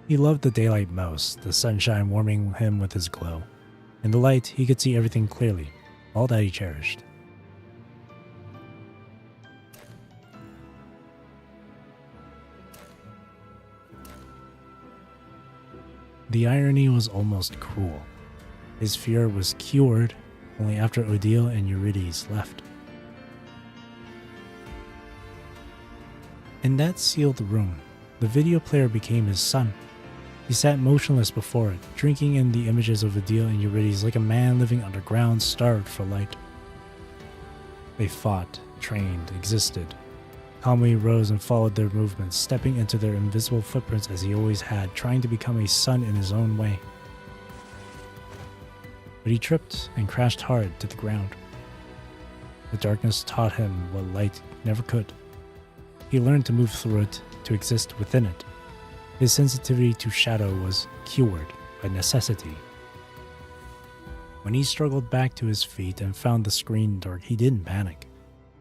He loved the daylight most, the sunshine warming him with his glow. In the light, he could see everything clearly, all that he cherished. The irony was almost cruel. His fear was cured only after Odile and Eurydice left. In that sealed room, the video player became his son. He sat motionless before it, drinking in the images of Odile and Eurydice like a man living underground, starved for light. They fought, trained, existed. Kami rose and followed their movements, stepping into their invisible footprints as he always had, trying to become a son in his own way. But he tripped and crashed hard to the ground. The darkness taught him what light never could. He learned to move through it, to exist within it. His sensitivity to shadow was cured by necessity. When he struggled back to his feet and found the screen dark, he didn't panic.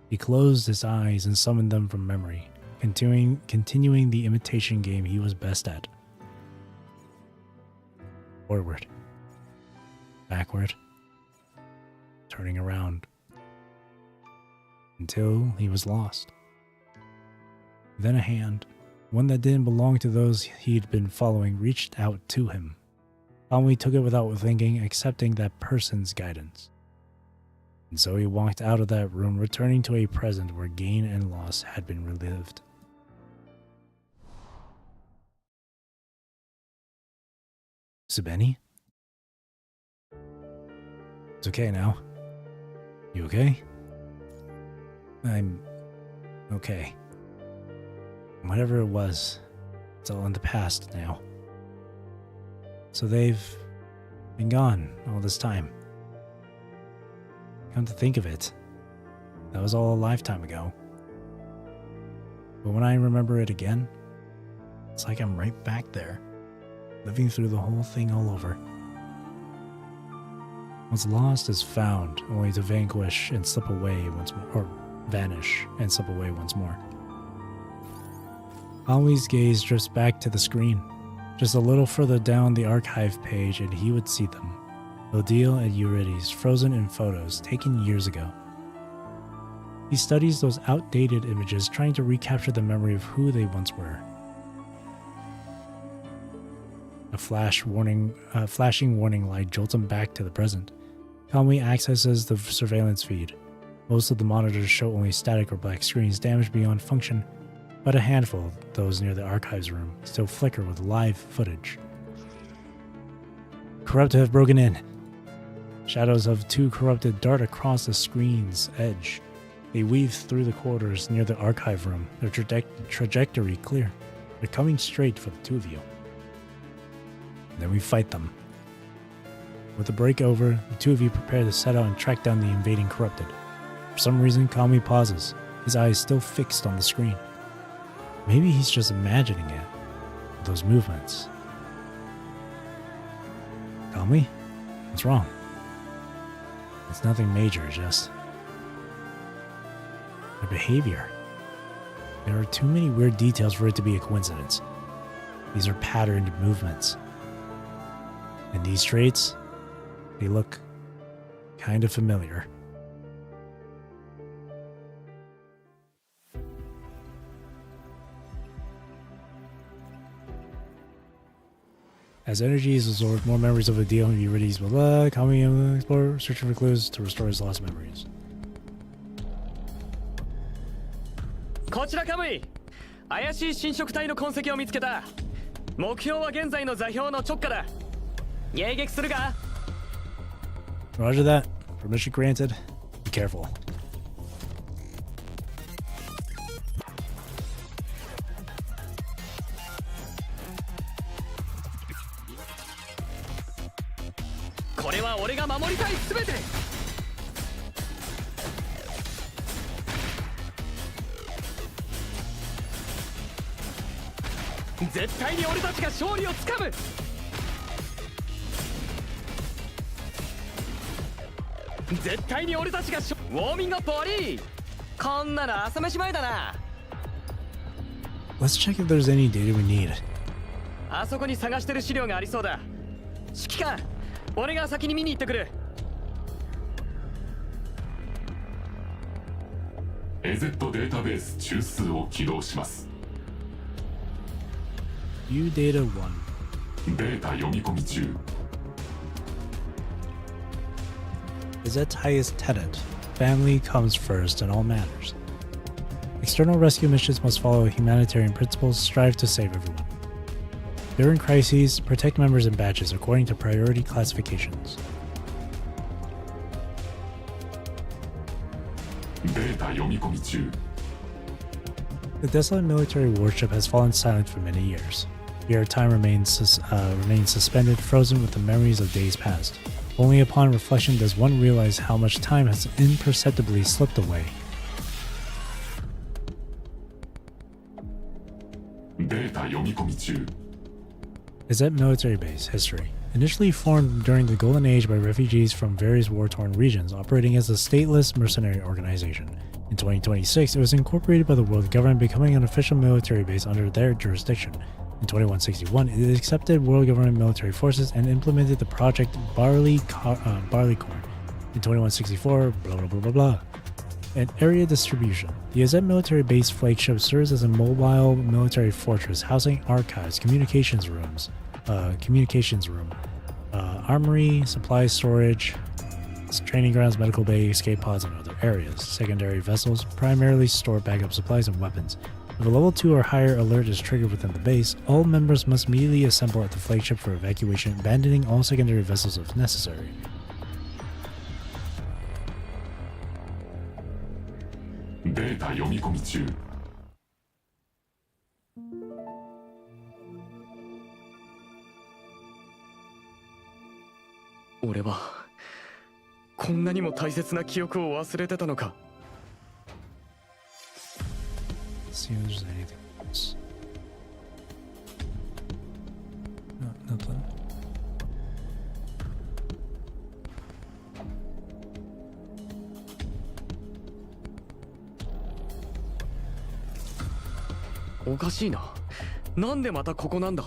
He closed his eyes and summoned them from memory, continuing the imitation game he was best at. Forward. Backward. Turning around. Until he was lost. Then a hand, one that didn't belong to those he'd been following, reached out to him. Kami took it without thinking, accepting that person's guidance. And so he walked out of that room, returning to a present where gain and loss had been relived. Subeni? It's okay now. You okay? I'm okay. Whatever it was, it's all in the past now. So they've been gone all this time. Come to think of it, that was all a lifetime ago. But when I remember it again, it's like I'm right back there, living through the whole thing all over. What's lost is found, only to vanquish and slip away once more, or vanish and slip away once more. Kami's gaze drifts back to the screen, just a little further down the archive page, and he would see them. Odile and Eurydice, frozen in photos taken years ago. He studies those outdated images, trying to recapture the memory of who they once were. A flashing warning light jolts him back to the present. Kami accesses the surveillance feed. Most of the monitors show only static or black screens, damaged beyond function, but a handful, those near the archives room, still flicker with live footage. Corrupted have broken in. Shadows of two corrupted dart across the screen's edge. They weave through the corridors near the archive room, their trajectory clear. They're coming straight for the two of you. Then we fight them. With the break over, the two of you prepare to set out and track down the invading corrupted. For some reason, Kami pauses, his eyes still fixed on the screen. Maybe he's just imagining it, with those movements. Kami? What's wrong? It's nothing major, just... their behavior. There are too many weird details for it to be a coincidence. These are patterned movements. And these traits, they look kind of familiar. As energy is absorbed, more memories of a deal may be released. Blah blah. Coming in, explore, searching for clues to restore his lost memories. こちらカムイ。怪しい侵食体の痕跡を見つけた。目標は現在の座標の直下だ。迎撃するか？ Roger that. Permission granted. Be careful. これは俺が守りたい全て。絶対に俺たちが勝利をつかむ。絶対に俺たちがウォーミングアップ終わり。こんなの朝飯前だな。 Let's check if there's any data we need. あそこに探してる資料がありそうだ。指揮官、俺が先に見に行ってくる。AZ データベース中枢を起動します。 View data 1. データ読み込み中。 Gazette's highest tenet. Family comes first in all matters. External rescue missions must follow humanitarian principles, strive to save everyone. During crises, protect members and badges according to priority classifications. データ読み込み中。 The desolate military warship has fallen silent for many years. ER remains suspended, frozen with the memories of days past. Only upon reflection does one realize how much time has imperceptibly slipped away. データ読み込み中。 Gazette Military Base History. Initially formed during the Golden Age by refugees from various war-torn regions, operating as a stateless mercenary organization. In 2026, it was incorporated by the world government, becoming an official military base under their jurisdiction. In 2161, it accepted world government military forces and implemented the Project Barleycorn. In 2164, blah blah blah blah blah. And area distribution. The Gazette military base flagship serves as a mobile military fortress housing archives, communications room, armory, supply storage, training grounds, medical bay, escape pods, and other areas. Secondary vessels primarily store backup supplies and weapons. If a level 2 or higher alert is triggered within the base, all members must immediately assemble at the flagship for evacuation, abandoning all secondary vessels if necessary. データ読み込み中。 俺はこんなにも大切な記憶を忘れてたのか。 See if there's anything else. No, nothing.おかしいな。なんでまたここなんだ。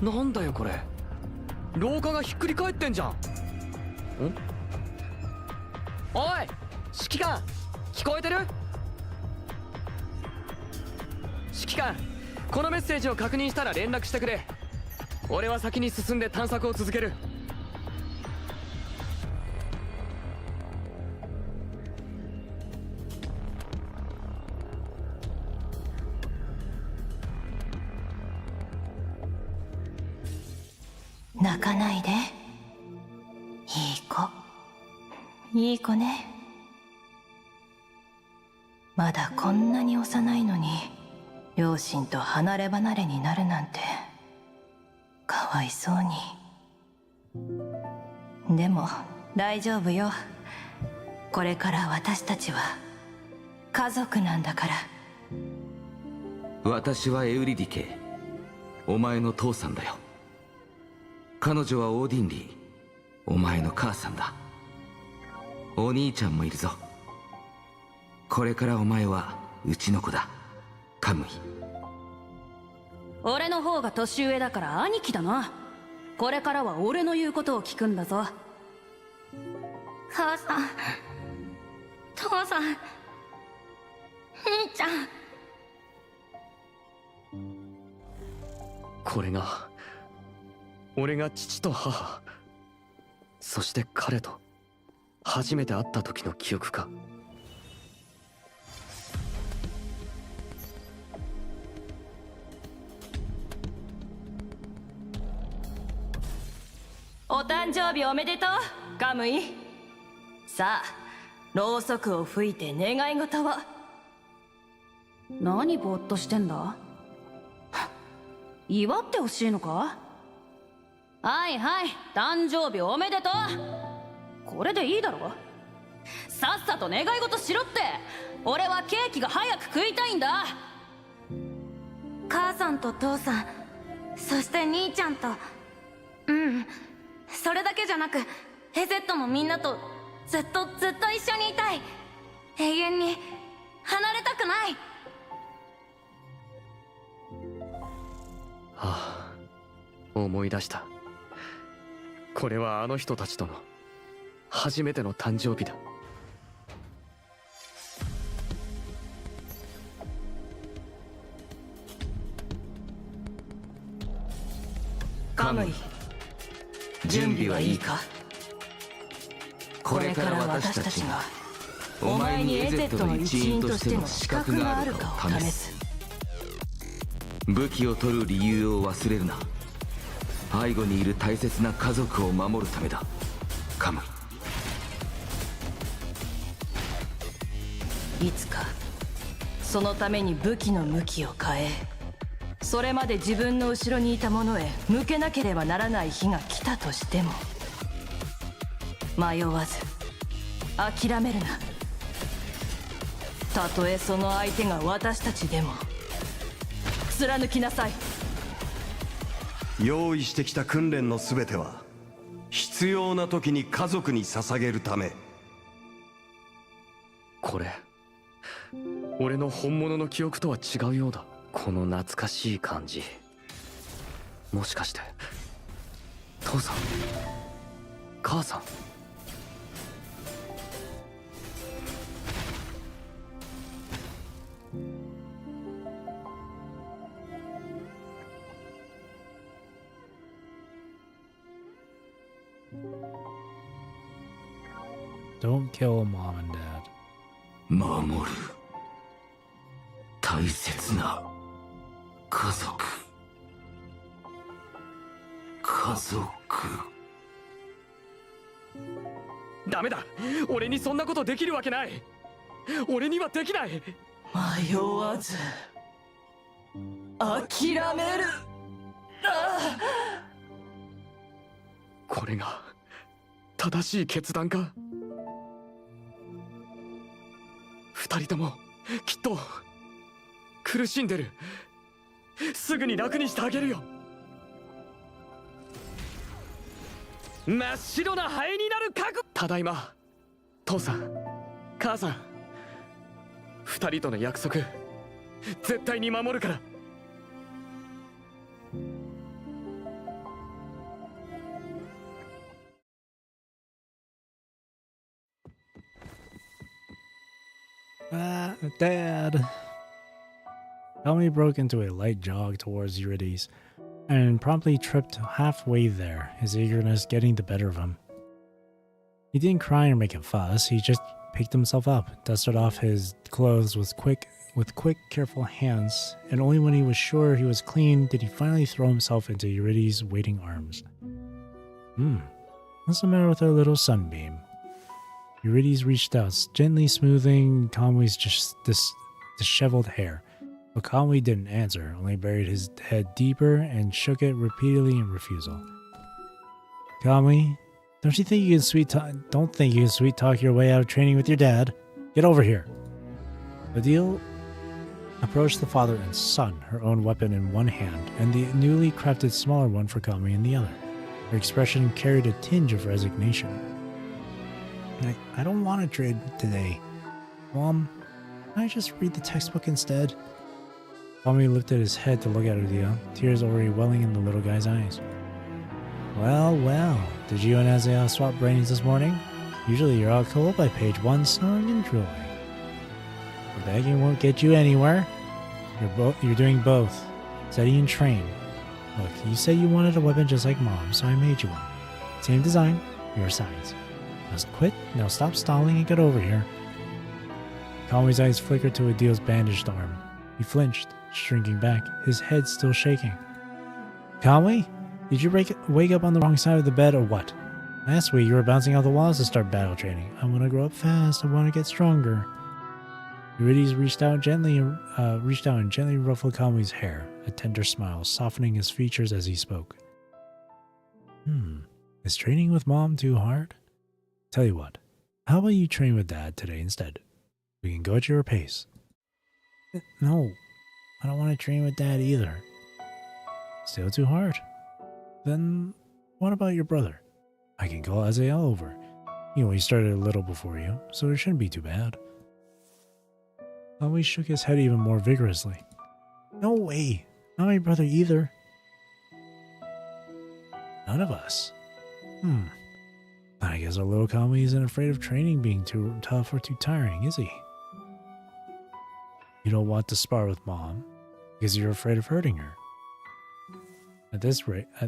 なんだよこれ。廊下がひっくり返ってんじゃん。おい指揮官、聞こえてる？指揮官、このメッセージを確認したら連絡してくれ。俺は先に進んで探索を続ける。泣かないで。いい子。いい子ね。まだこんなに幼いのに両親と離れ離れになるなんてわいそうに。でも大丈夫よ。これから私たちは家族なんだから。私はエウリディケ、お前の父さんだよ。彼女はオーディンリー、お前の母さんだ。お兄ちゃんもいるぞ。これからお前はうちの子だ、カムイ。俺の方が年上だから兄貴だな。これからは俺の言うことを聞くんだぞ。母さん、父さん、兄ちゃん。これが俺が父と母、そして彼と初めて会った時の記憶か。お誕生日おめでとう、カムイ。さあ、ろうそくを吹いて願い事を。何ぼーっとしてんだ。祝ってほしいのか。はいはい、誕生日おめでとう。これでいいだろ。さっさと願い事しろって。俺はケーキが早く食いたいんだ。母さんと父さん、そして兄ちゃんと、それだけじゃなくヘゼットのみんなとずっと一緒にいたい。永遠に離れたくない。ああ、思い出した。これはあの人たちとの初めての誕生日だ。カムイ、準備はいいか。これから私たちがお前にエゼットの一員としての資格があるかを試す。武器を取る理由を忘れるな。背後にいる大切な家族を守るためだ、カムいつかそのために武器の向きを変え、それまで自分の後ろにいた者へ向けなければならない日が来たとしても、迷わず諦めるな。たとえその相手が私たちでも貫きなさい。用意してきた訓練の全ては必要な時に家族に捧げるため。これ俺の本物の記憶とは違うようだ。この懐かしい感じ、もしかして父さん、母さん。Don't kill mom and dad. 守る大切な家族。ダメだ、俺にそんなことできるわけない。俺にはできない。迷わず諦める。これが正しい決断か。二人ともきっと苦しんでる。すぐに楽にしてあげるよ。真っ白な灰になる覚悟。ただいま、父さん、母さん。二人との約束絶対に守るから。Dad. Elmi broke into a light jog towards Eurydice and promptly tripped halfway there, his eagerness getting the better of him. He didn't cry or make a fuss, he just picked himself up, dusted off his clothes with quick, careful hands, and only when he was sure he was clean did he finally throw himself into Eurydice's waiting arms. What's the matter with our little sunbeam? Eurydice reached out, gently smoothing Kamui's disheveled hair. But Conway didn't answer, only buried his head deeper and shook it repeatedly in refusal. Conway, don't think you can sweet talk your way out of training with your dad? Get over here. Odile approached the father and son, her own weapon in one hand, and the newly crafted smaller one for Conway in the other. Her expression carried a tinge of resignation. I don't want to trade today. Mom, can I just read the textbook instead? Conway lifted his head to look at Odile, tears already welling in the little guy's eyes. Well, did you and Azael swap brains this morning? Usually you're all cool by page 1, snoring and drooling. Begging won't get you anywhere. You're doing both. Study and train. Look, you said you wanted a weapon just like Mom, so I made you one. Same design, your size. Now stop stalling and get over here. Conway's eyes flickered to Odile's bandaged arm. He flinched, shrinking back, his head still shaking. Conway? Did you wake up on the wrong side of the bed or what? Last week you were bouncing off the walls to start battle training. I want to grow up fast. I want to get stronger. Eurydice reached out and gently ruffled Conway's hair, a tender smile softening his features as he spoke. Is training with Mom too hard? Tell you what, how about you train with Dad today instead? We can go at your pace. No, I don't want to train with Dad either. Still too hard? Then what about your brother? I can call Azael over. He started a little before you, so it shouldn't be too bad. Conway shook his head even more vigorously. No way, not my brother either. None of us. I guess our little Conway isn't afraid of training being too tough or too tiring, is he? You don't want to spar with Mom because you're afraid of hurting her. At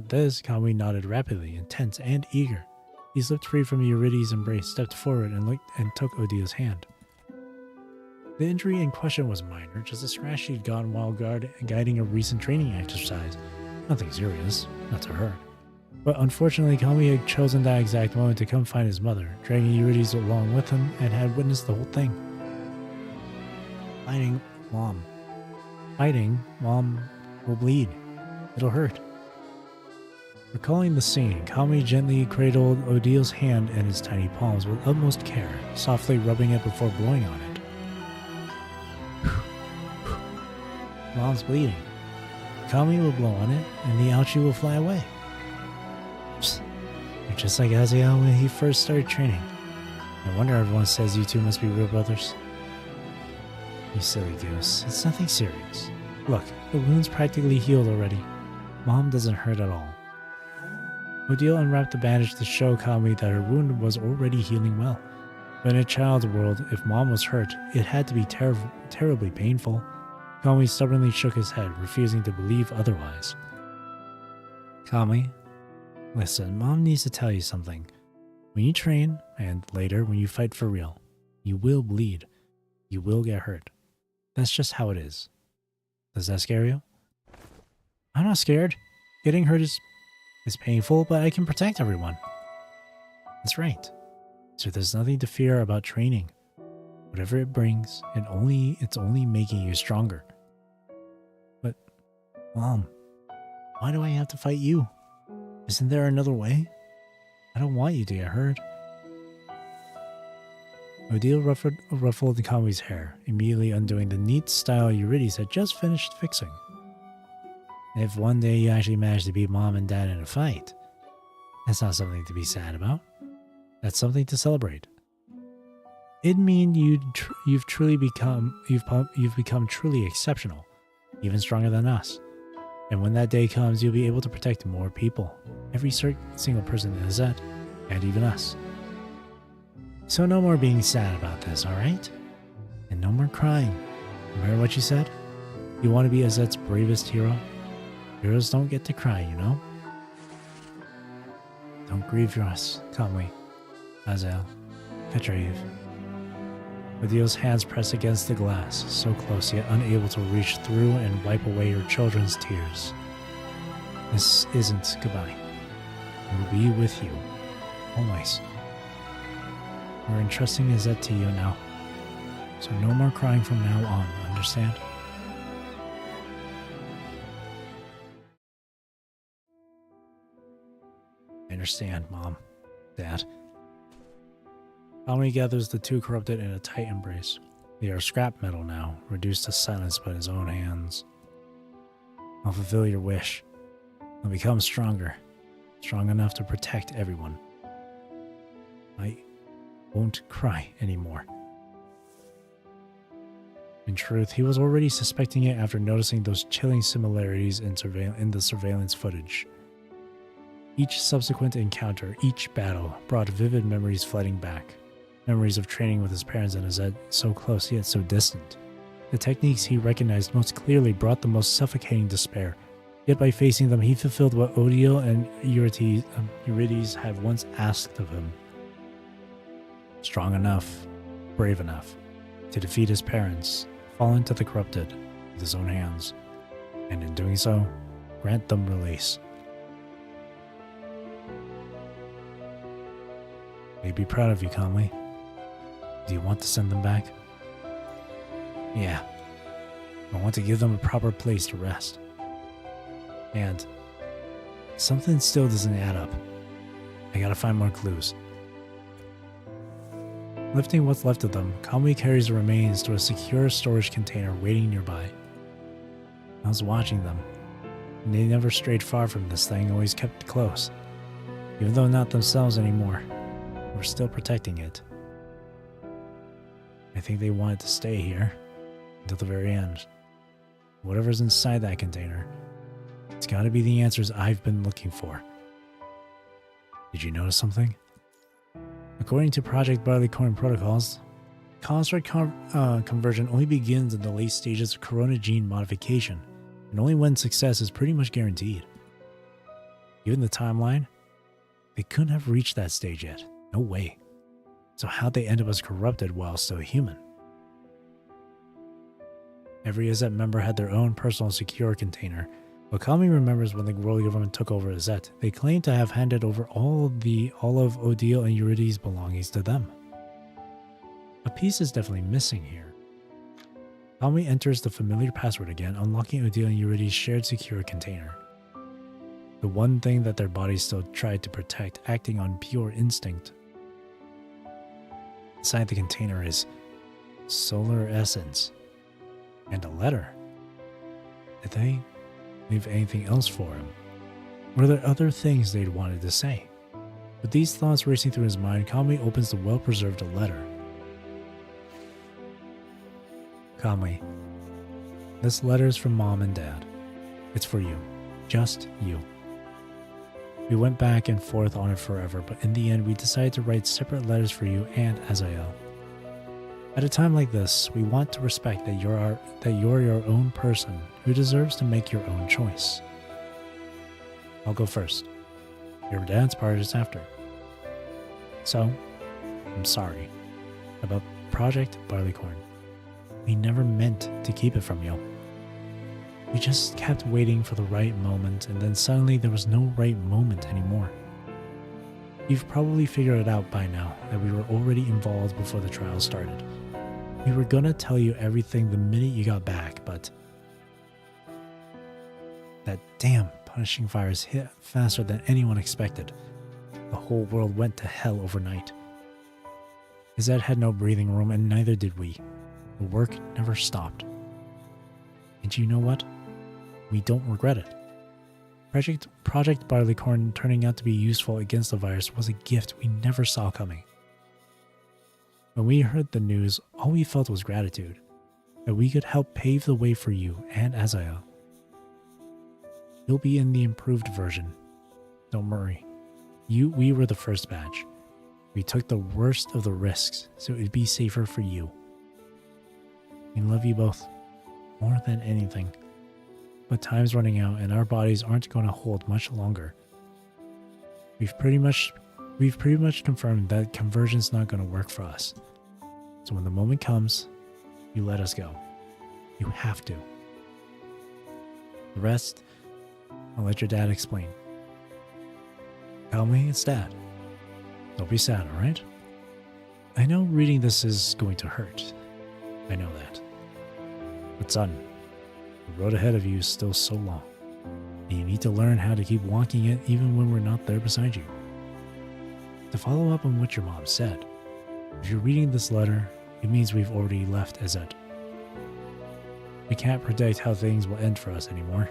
this, Conway nodded rapidly, intense and eager. He slipped free from Eurydice's embrace, stepped forward, and took Odile's hand. The injury in question was minor, just a scratch she'd gotten while guiding a recent training exercise. Nothing serious, not to hurt. But unfortunately, Conway had chosen that exact moment to come find his mother, dragging Eurydice along with him, and had witnessed the whole thing. Fighting Mom will bleed. It'll hurt. Recalling the scene, Conway gently cradled Odile's hand in his tiny palms with utmost care, softly rubbing it before blowing on it. Mom's bleeding. Conway will blow on it, and the ouchie will fly away. Psst. You're just like Azael when he first started training. No wonder everyone says you two must be real brothers. You silly goose. It's nothing serious. Look, the wound's practically healed already. Mom doesn't hurt at all. Odile unwrapped the bandage to show Conway that her wound was already healing well. But in a child's world, if Mom was hurt, it had to be terribly painful. Conway stubbornly shook his head, refusing to believe otherwise. Conway, listen, Mom needs to tell you something. When you train, and later when you fight for real, you will bleed. You will get hurt. That's just how it is. Does that scare you? I'm not scared. Getting hurt is painful, but I can protect everyone. That's right. So there's nothing to fear about training. Whatever it brings, it's only making you stronger. But, Mom, why do I have to fight you? Isn't there another way? I don't want you to get hurt. Odile ruffled Conway's hair, immediately undoing the neat style Eurydice had just finished fixing. If one day you actually manage to beat Mom and Dad in a fight, that's not something to be sad about. That's something to celebrate. It'd mean you've become truly exceptional, even stronger than us. And when that day comes, you'll be able to protect more people, every single person in the Zet, and even us. So no more being sad about this, alright? And no more crying. Remember what you said? You want to be Azet's bravest hero? Heroes don't get to cry, you know? Don't grieve for us, Conway, Azael, Petrave. Odile's hands pressed against the glass, so close yet unable to reach through and wipe away her children's tears. This isn't goodbye. We'll be with you, always. We're entrusting Azet to you now, so no more crying from now on, understand? understand, Mom. Dad. Tommy gathers the two corrupted in a tight embrace. They are scrap metal now, reduced to silence by his own hands. I'll fulfill your wish. I'll become stronger. Strong enough to protect everyone. I won't cry anymore. In truth, he was already suspecting it after noticing those chilling similarities in the surveillance footage. Each subsequent encounter, each battle, brought vivid memories flooding back. Memories of training with his parents and Azet, so close yet so distant. The techniques he recognized most clearly brought the most suffocating despair. Yet by facing them, he fulfilled what Odile and Eurydice had once asked of him. Strong enough, brave enough, to defeat his parents, fall into the corrupted with his own hands, and in doing so, grant them release. They'd be proud of you, Conley. Do you want to send them back? Yeah. I want to give them a proper place to rest. And something still doesn't add up. I gotta find more clues. Lifting what's left of them, Conley carries the remains to a secure storage container waiting nearby. I was watching them, and they never strayed far from this thing, always kept close. Even though not themselves anymore, we're still protecting it. I think they wanted to stay here until the very end. Whatever's inside that container, it's gotta be the answers I've been looking for. Did you notice something? According to Project Barleycorn protocols, construct conversion only begins in the late stages of corona gene modification, and only when success is pretty much guaranteed. Given the timeline, they couldn't have reached that stage yet. No way. So how'd they end up as corrupted while still human? Every Azet member had their own personal secure container. But Kami remembers when the world government took over Azet, they claimed to have handed over all of Odile and Eurydice's belongings to them. A piece is definitely missing here. Kami enters the familiar password again, unlocking Odile and Eurydice's shared secure container. The one thing that their bodies still tried to protect, acting on pure instinct. Inside the container is solar essence and a letter. Did they leave anything else for him? Were there other things they'd wanted to say? With these thoughts racing through his mind, Conley opens the well-preserved letter. Conley, this letter is from Mom and Dad. It's for you. Just you. We went back and forth on it forever, but in the end we decided to write separate letters for you and Azael. At a time like this, we want to respect that you're your own person who deserves to make your own choice. I'll go first. Your dad's part is after. So, I'm sorry about Project Barleycorn. We never meant to keep it from you. We just kept waiting for the right moment, and then suddenly there was no right moment anymore. You've probably figured it out by now that we were already involved before the trial started. We were gonna tell you everything the minute you got back, but that damn punishing virus hit faster than anyone expected. The whole world went to hell overnight. Azet had no breathing room, and neither did we. The work never stopped. And you know what? We don't regret it. Project Barleycorn turning out to be useful against the virus was a gift we never saw coming. When we heard the news, all we felt was gratitude, that we could help pave the way for you and Azael. You'll be in the improved version. Don't worry. We were the first batch. We took the worst of the risks, so it'd be safer for you. We love you both, more than anything. But time's running out and our bodies aren't going to hold much longer. We've pretty much confirmed that conversion's not going to work for us. So when the moment comes, you let us go. You have to. The rest, I'll let your dad explain. Tell me it's Dad. Don't be sad, alright? I know reading this is going to hurt. I know that. But son, the road ahead of you is still so long. And you need to learn how to keep walking it even when we're not there beside you. To follow up on what your mom said, if you're reading this letter, it means we've already left Azet. We can't predict how things will end for us anymore.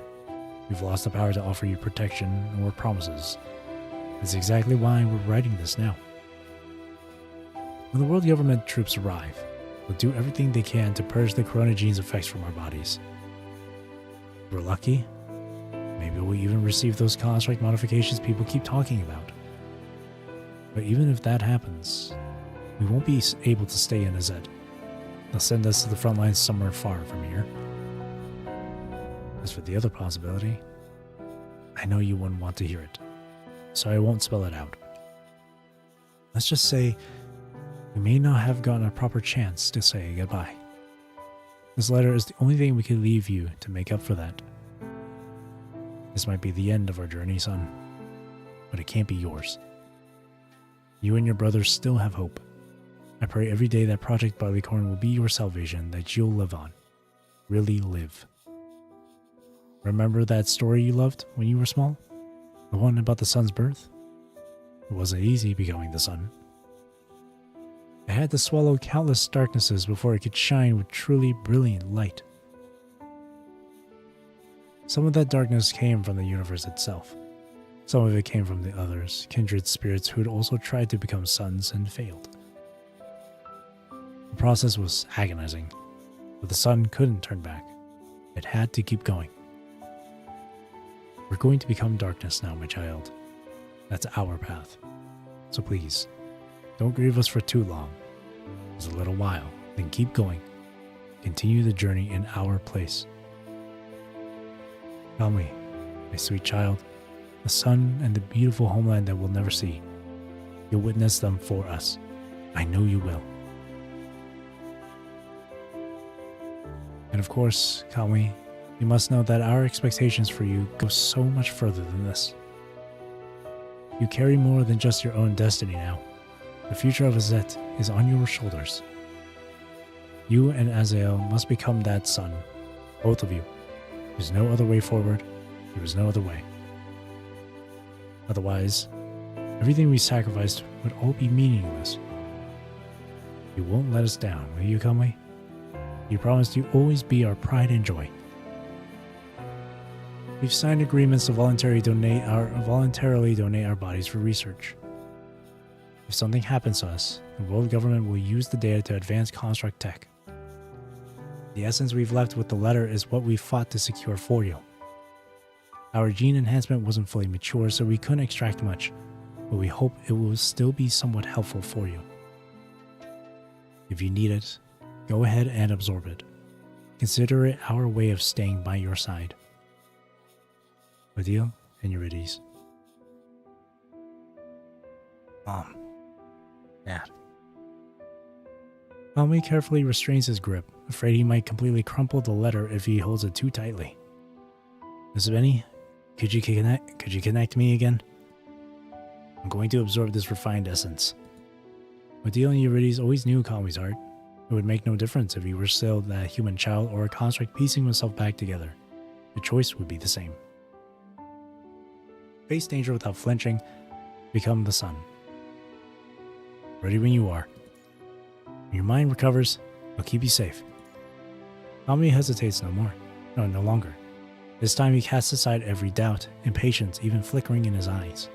We've lost the power to offer you protection or promises. That's exactly why we're writing this now. When the world government troops arrive, they'll do everything they can to purge the corona gene's effects from our bodies. If we're lucky, maybe we'll even receive those construct modifications people keep talking about. But even if that happens, we won't be able to stay in Azet. They'll send us to the front lines somewhere far from here. As for the other possibility, I know you wouldn't want to hear it, so I won't spell it out. Let's just say we may not have gotten a proper chance to say goodbye. This letter is the only thing we could leave you to make up for that. This might be the end of our journey, son, but it can't be yours. You and your brothers still have hope. I pray every day that Project Barleycorn will be your salvation, that you'll live on. Really live. Remember that story you loved when you were small? The one about the sun's birth? It wasn't easy becoming the sun. It had to swallow countless darknesses before it could shine with truly brilliant light. Some of that darkness came from the universe itself. Some of it came from the others, kindred spirits who had also tried to become suns and failed. The process was agonizing, but the sun couldn't turn back. It had to keep going. We're going to become darkness now, my child. That's our path. So please, don't grieve us for too long. Just a little while, then keep going. Continue the journey in our place. Tell me, my sweet child, the sun and the beautiful homeland that we'll never see. You'll witness them for us. I know you will. And of course, Kalmi, you must know that our expectations for you go so much further than this. You carry more than just your own destiny now. The future of Azet is on your shoulders. You and Azael must become that sun, both of you. There's no other way forward. There is no other way. Otherwise, everything we sacrificed would all be meaningless. You won't let us down, will you, Kalmi? You promised you'd always be our pride and joy. We've signed agreements to voluntarily donate our bodies for research. If something happens to us, the world government will use the data to advance construct tech. The essence we've left with the letter is what we fought to secure for you. Our gene enhancement wasn't fully mature, so we couldn't extract much, but we hope it will still be somewhat helpful for you. If you need it, go ahead and absorb it. Consider it our way of staying by your side. Odile and Eurydice. Mom. Dad. Kalmi carefully restrains his grip, afraid he might completely crumple the letter if he holds it too tightly. Miss Benny, could you connect me again? I'm going to absorb this refined essence. Odile and Eurydice always knew Kalmi's heart. It would make no difference if he were still that human child or a construct piecing himself back together. The choice would be the same. Face danger without flinching, become the sun. Ready when you are. When your mind recovers, I'll keep you safe. Kalmi hesitates no longer. This time he casts aside every doubt, impatience even flickering in his eyes.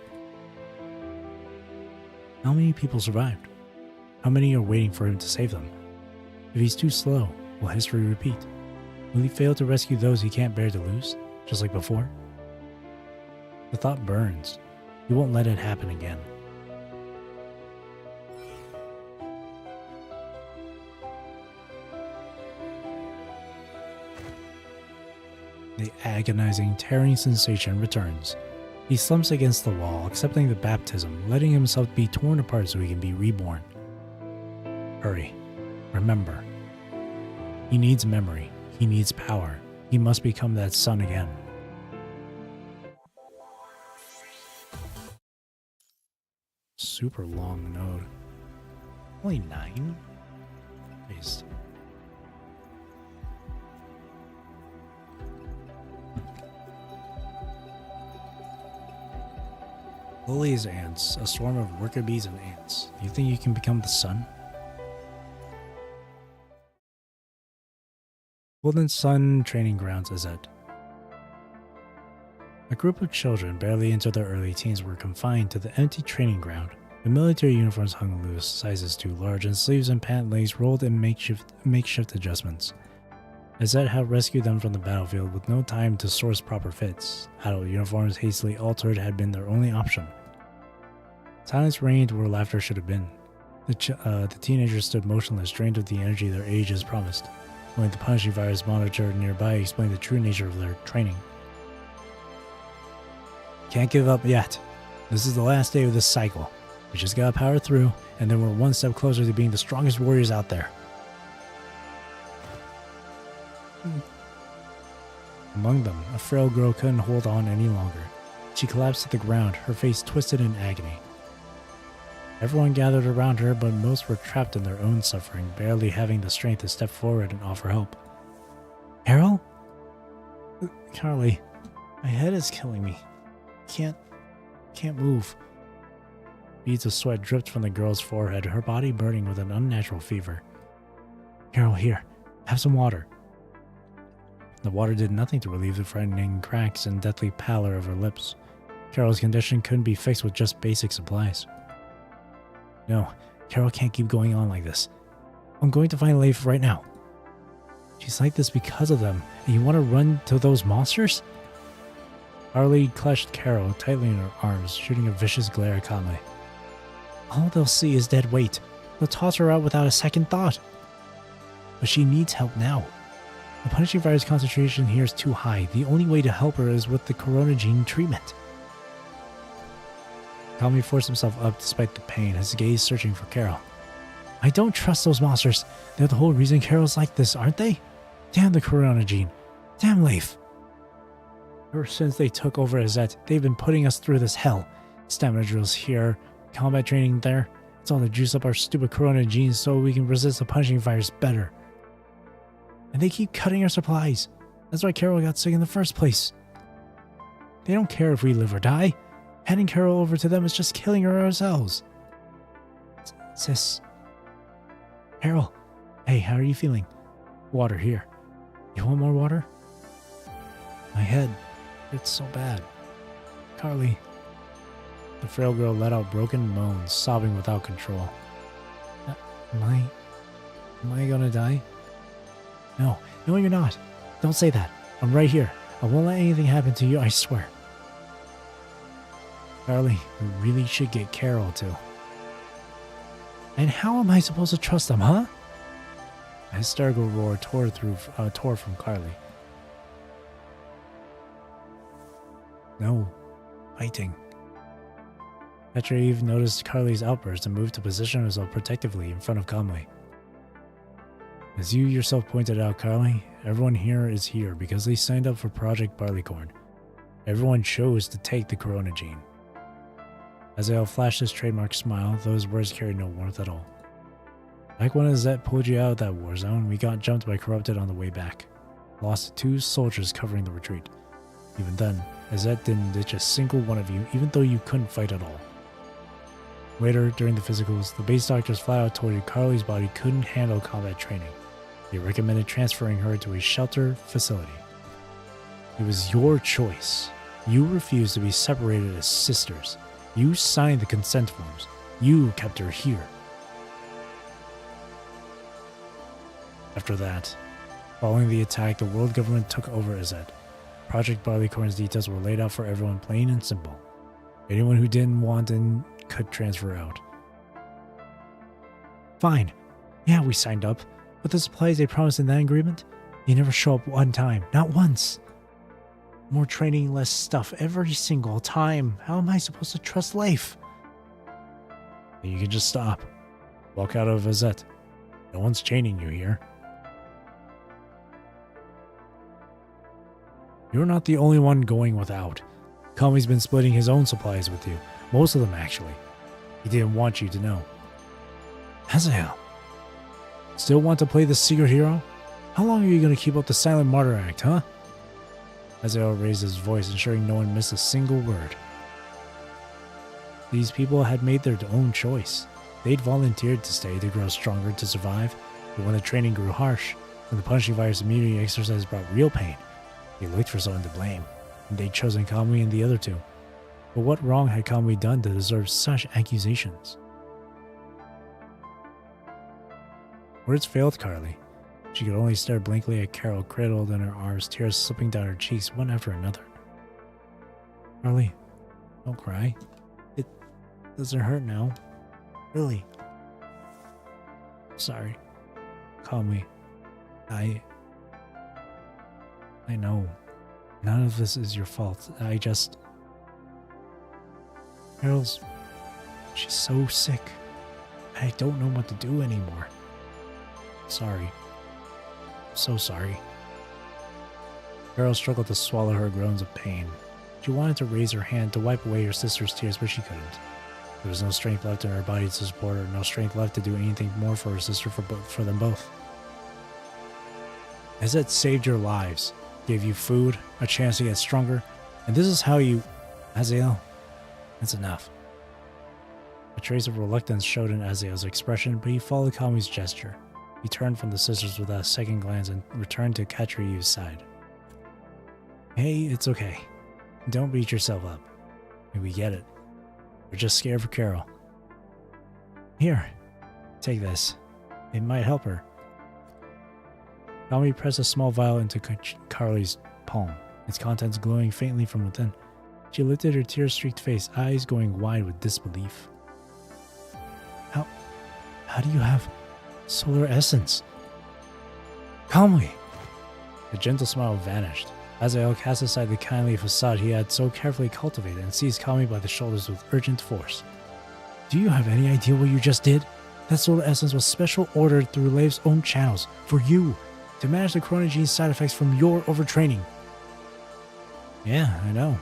How many people survived? How many are waiting for him to save them? If he's too slow, will history repeat? Will he fail to rescue those he can't bear to lose, just like before? The thought burns. He won't let it happen again. The agonizing, tearing sensation returns. He slumps against the wall, accepting the baptism, letting himself be torn apart so he can be reborn. Hurry. Remember. He needs memory. He needs power. He must become that sun again. Super long node. Only 9? Jeez. Lilies ants, a swarm of worker bees and ants. Do you think you can become the sun? Golden Sun Training Grounds is it? A group of children, barely into their early teens, were confined to the empty training ground. The military uniforms hung loose, sizes too large, and sleeves and pant legs rolled in makeshift adjustments. Azet had rescued them from the battlefield with no time to source proper fits. Adult uniforms hastily altered had been their only option. Silence reigned where laughter should have been. The teenagers stood motionless, drained of the energy their ages promised. Only the punishing virus monitor nearby explained the true nature of their training. Can't give up yet. This is the last day of this cycle. We just gotta power through, and then we're one step closer to being the strongest warriors out there. Among them, a frail girl couldn't hold on any longer. She collapsed to the ground, her face twisted in agony. Everyone gathered around her, but most were trapped in their own suffering, barely having the strength to step forward and offer help. Carol? Carly, my head is killing me. Can't move. Beads of sweat dripped from the girl's forehead, her body burning with an unnatural fever. Carol, here, have some water. The water did nothing to relieve the frightening cracks and deathly pallor of her lips. Carol's condition couldn't be fixed with just basic supplies. No, Carol can't keep going on like this. I'm going to find Leif right now. She's like this because of them, and you want to run to those monsters? Carly clutched Carol tightly in her arms, shooting a vicious glare at Conley. All they'll see is dead weight. They'll toss her out without a second thought. But she needs help now. The punishing virus concentration here is too high. The only way to help her is with the corona gene treatment. Conley forced himself up despite the pain, his gaze searching for Carol. I don't trust those monsters. They're the whole reason Carol's like this, aren't they? Damn the corona gene. Damn Leif. Ever since they took over Azet, they've been putting us through this hell. Stamina drills here, combat training there. It's all to juice up our stupid corona genes so we can resist the punishing virus better. And they keep cutting our supplies. That's why Carol got sick in the first place. They don't care if we live or die. Handing Carol over to them is just killing her ourselves. Sis. Carol. Hey, how are you feeling? Water here. You want more water? My head. It's so bad. Carly. The frail girl let out broken moans, sobbing without control. Am I gonna die? No, you're not. Don't say that. I'm right here. I won't let anything happen to you, I swear. Carly, we really should get Carol too. And how am I supposed to trust them, huh? A hysterical roar tore from Carly. No, fighting. Petraev noticed Carly's outburst and moved to position herself protectively in front of Conley. As you yourself pointed out, Carly, everyone here is here because they signed up for Project Barleycorn. Everyone chose to take the corona gene. Azael flashed his trademark smile, though his words carried no warmth at all. Back when Azet pulled you out of that war zone, we got jumped by Corrupted on the way back. Lost 2 soldiers covering the retreat. Even then, Azet didn't ditch a single one of you, even though you couldn't fight at all. Later, during the physicals, the base doctors flat out told you Carly's body couldn't handle combat training. They recommended transferring her to a shelter facility. It was your choice. You refused to be separated as sisters. You signed the consent forms. You kept her here. After that, following the attack, the world government took over Azet. Project Barleycorn's details were laid out for everyone plain and simple. Anyone who didn't want in could transfer out. Fine. Yeah, we signed up. But the supplies they promised in that agreement? They never show up one time. Not once. More training, less stuff every single time. How am I supposed to trust Leif? You can just stop. Walk out of Azet. No one's chaining you here. You're not the only one going without. Kami's been splitting his own supplies with you. Most of them, actually. He didn't want you to know. Azael. Still want to play the secret hero? How long are you going to keep up the silent martyr act, huh? Azael raised his voice, ensuring no one missed a single word. These people had made their own choice. They'd volunteered to stay to grow stronger to survive, but when the training grew harsh, when the punching virus immunity exercise brought real pain, they looked for someone to blame, and they'd chosen Kamui and the other two. But what wrong had Kamui done to deserve such accusations? Words failed Carly. She could only stare blankly at Carol cradled in her arms, tears slipping down her cheeks one after another. Carly, don't cry. It doesn't hurt now. Really. Sorry. Kamui. I know. None of this is your fault. Carol's... She's so sick. I don't know what to do anymore. Sorry. I'm so sorry. Carol struggled to swallow her groans of pain. She wanted to raise her hand to wipe away her sister's tears, but she couldn't. There was no strength left in her body to support her, no strength left to do anything more for her sister, for them both. Azet saved your lives, gave you food, a chance to get stronger, and this is how you... Azael, that's enough. A trace of reluctance showed in Azael's expression, but he followed Kamui's gesture. He turned from the sisters without a second glance and returned to Katriyu's side. Hey, it's okay. Don't beat yourself up. We get it. We're just scared for Carol. Here, take this. It might help her. Kamui pressed a small vial into Carly's palm, its contents glowing faintly from within. She lifted her tear-streaked face, eyes going wide with disbelief. How do you have solar essence? Kamui! The gentle smile vanished. Azael cast aside the kindly facade he had so carefully cultivated and seized Kamui by the shoulders with urgent force. Do you have any idea what you just did? That solar essence was special ordered through Leif's own channels for you, to manage the chronogene side effects from your overtraining. Yeah, I know.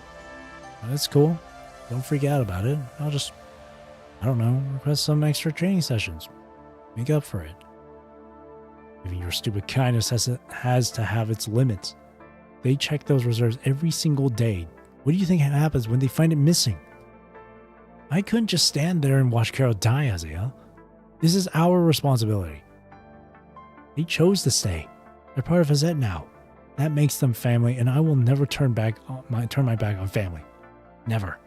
That's cool. Don't freak out about it. I'll just, request some extra training sessions. Make up for it. Even your stupid kindness has to have its limits. They check those reserves every single day. What do you think happens when they find it missing? I couldn't just stand there and watch Carol die, Azael. This is our responsibility. They chose to stay. They're part of Azet now. That makes them family, and I will never turn my back on family. Never.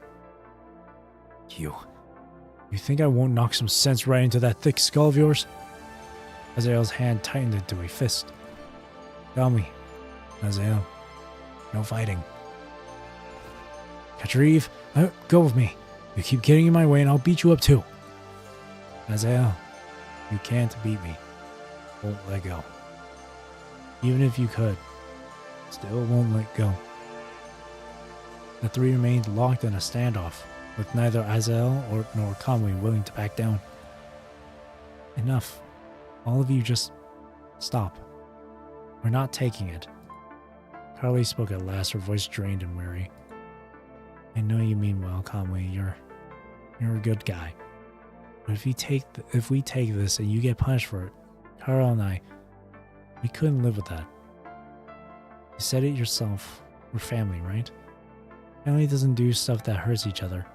You think I won't knock some sense right into that thick skull of yours? Azael's hand tightened into a fist. Tell me, Azael. No fighting. Katriv, go with me. You keep getting in my way and I'll beat you up too. Azael, you can't beat me. Won't let go. Even if you could, still won't let go. The three remained locked in a standoff, with neither Azael nor Kamui willing to back down. Enough. All of you just stop. We're not taking it. Carly spoke at last, her voice drained and weary. I know you mean well, Kamui. You're a good guy. But if we take this and you get punished for it, Carl and I, we couldn't live with that. You said it yourself. We're family, right? Family doesn't do stuff that hurts each other.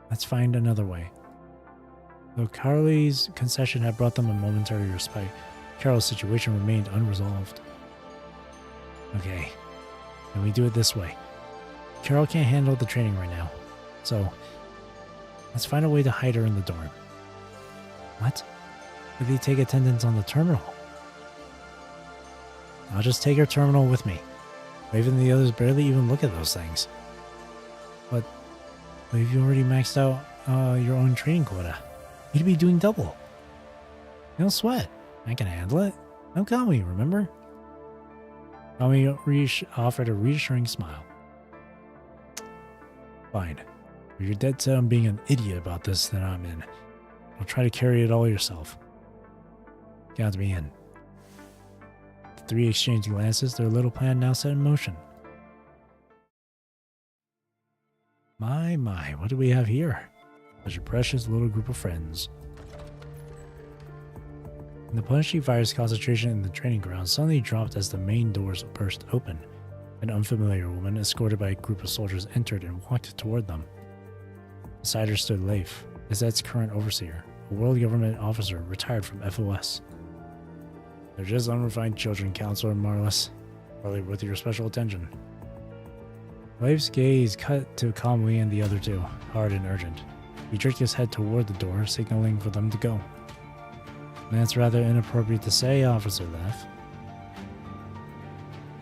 Let's find another way. Though Carly's concession had brought them a momentary respite, Carol's situation remained unresolved. Okay, then we do it this way. Carol can't handle the training right now, so let's find a way to hide her in the dorm. What? If they take attendance on the terminal? I'll just take her terminal with me. Raven and the others barely even look at those things. But if you already maxed out your own training quota, you'd be doing double. No sweat. I can handle it. Don't call me, remember? Kami offered a reassuring smile. Fine. If you're dead set on being an idiot about this, then I'm in. Don't try to carry it all yourself. Count me in. The three exchanged glances, their little plan now set in motion. My, what do we have here? Such a precious little group of friends. The punchy virus concentration in the training ground suddenly dropped as the main doors burst open. An unfamiliar woman, escorted by a group of soldiers, entered and walked toward them. Beside her stood Leif, Izette's current overseer, a world government officer retired from FOS. They're just unrefined children, Counselor Marlis. Probably worth your special attention. Leif's gaze cut to Kamui and the other two, hard and urgent. He jerked his head toward the door, signaling for them to go. That's rather inappropriate to say, Officer Leif.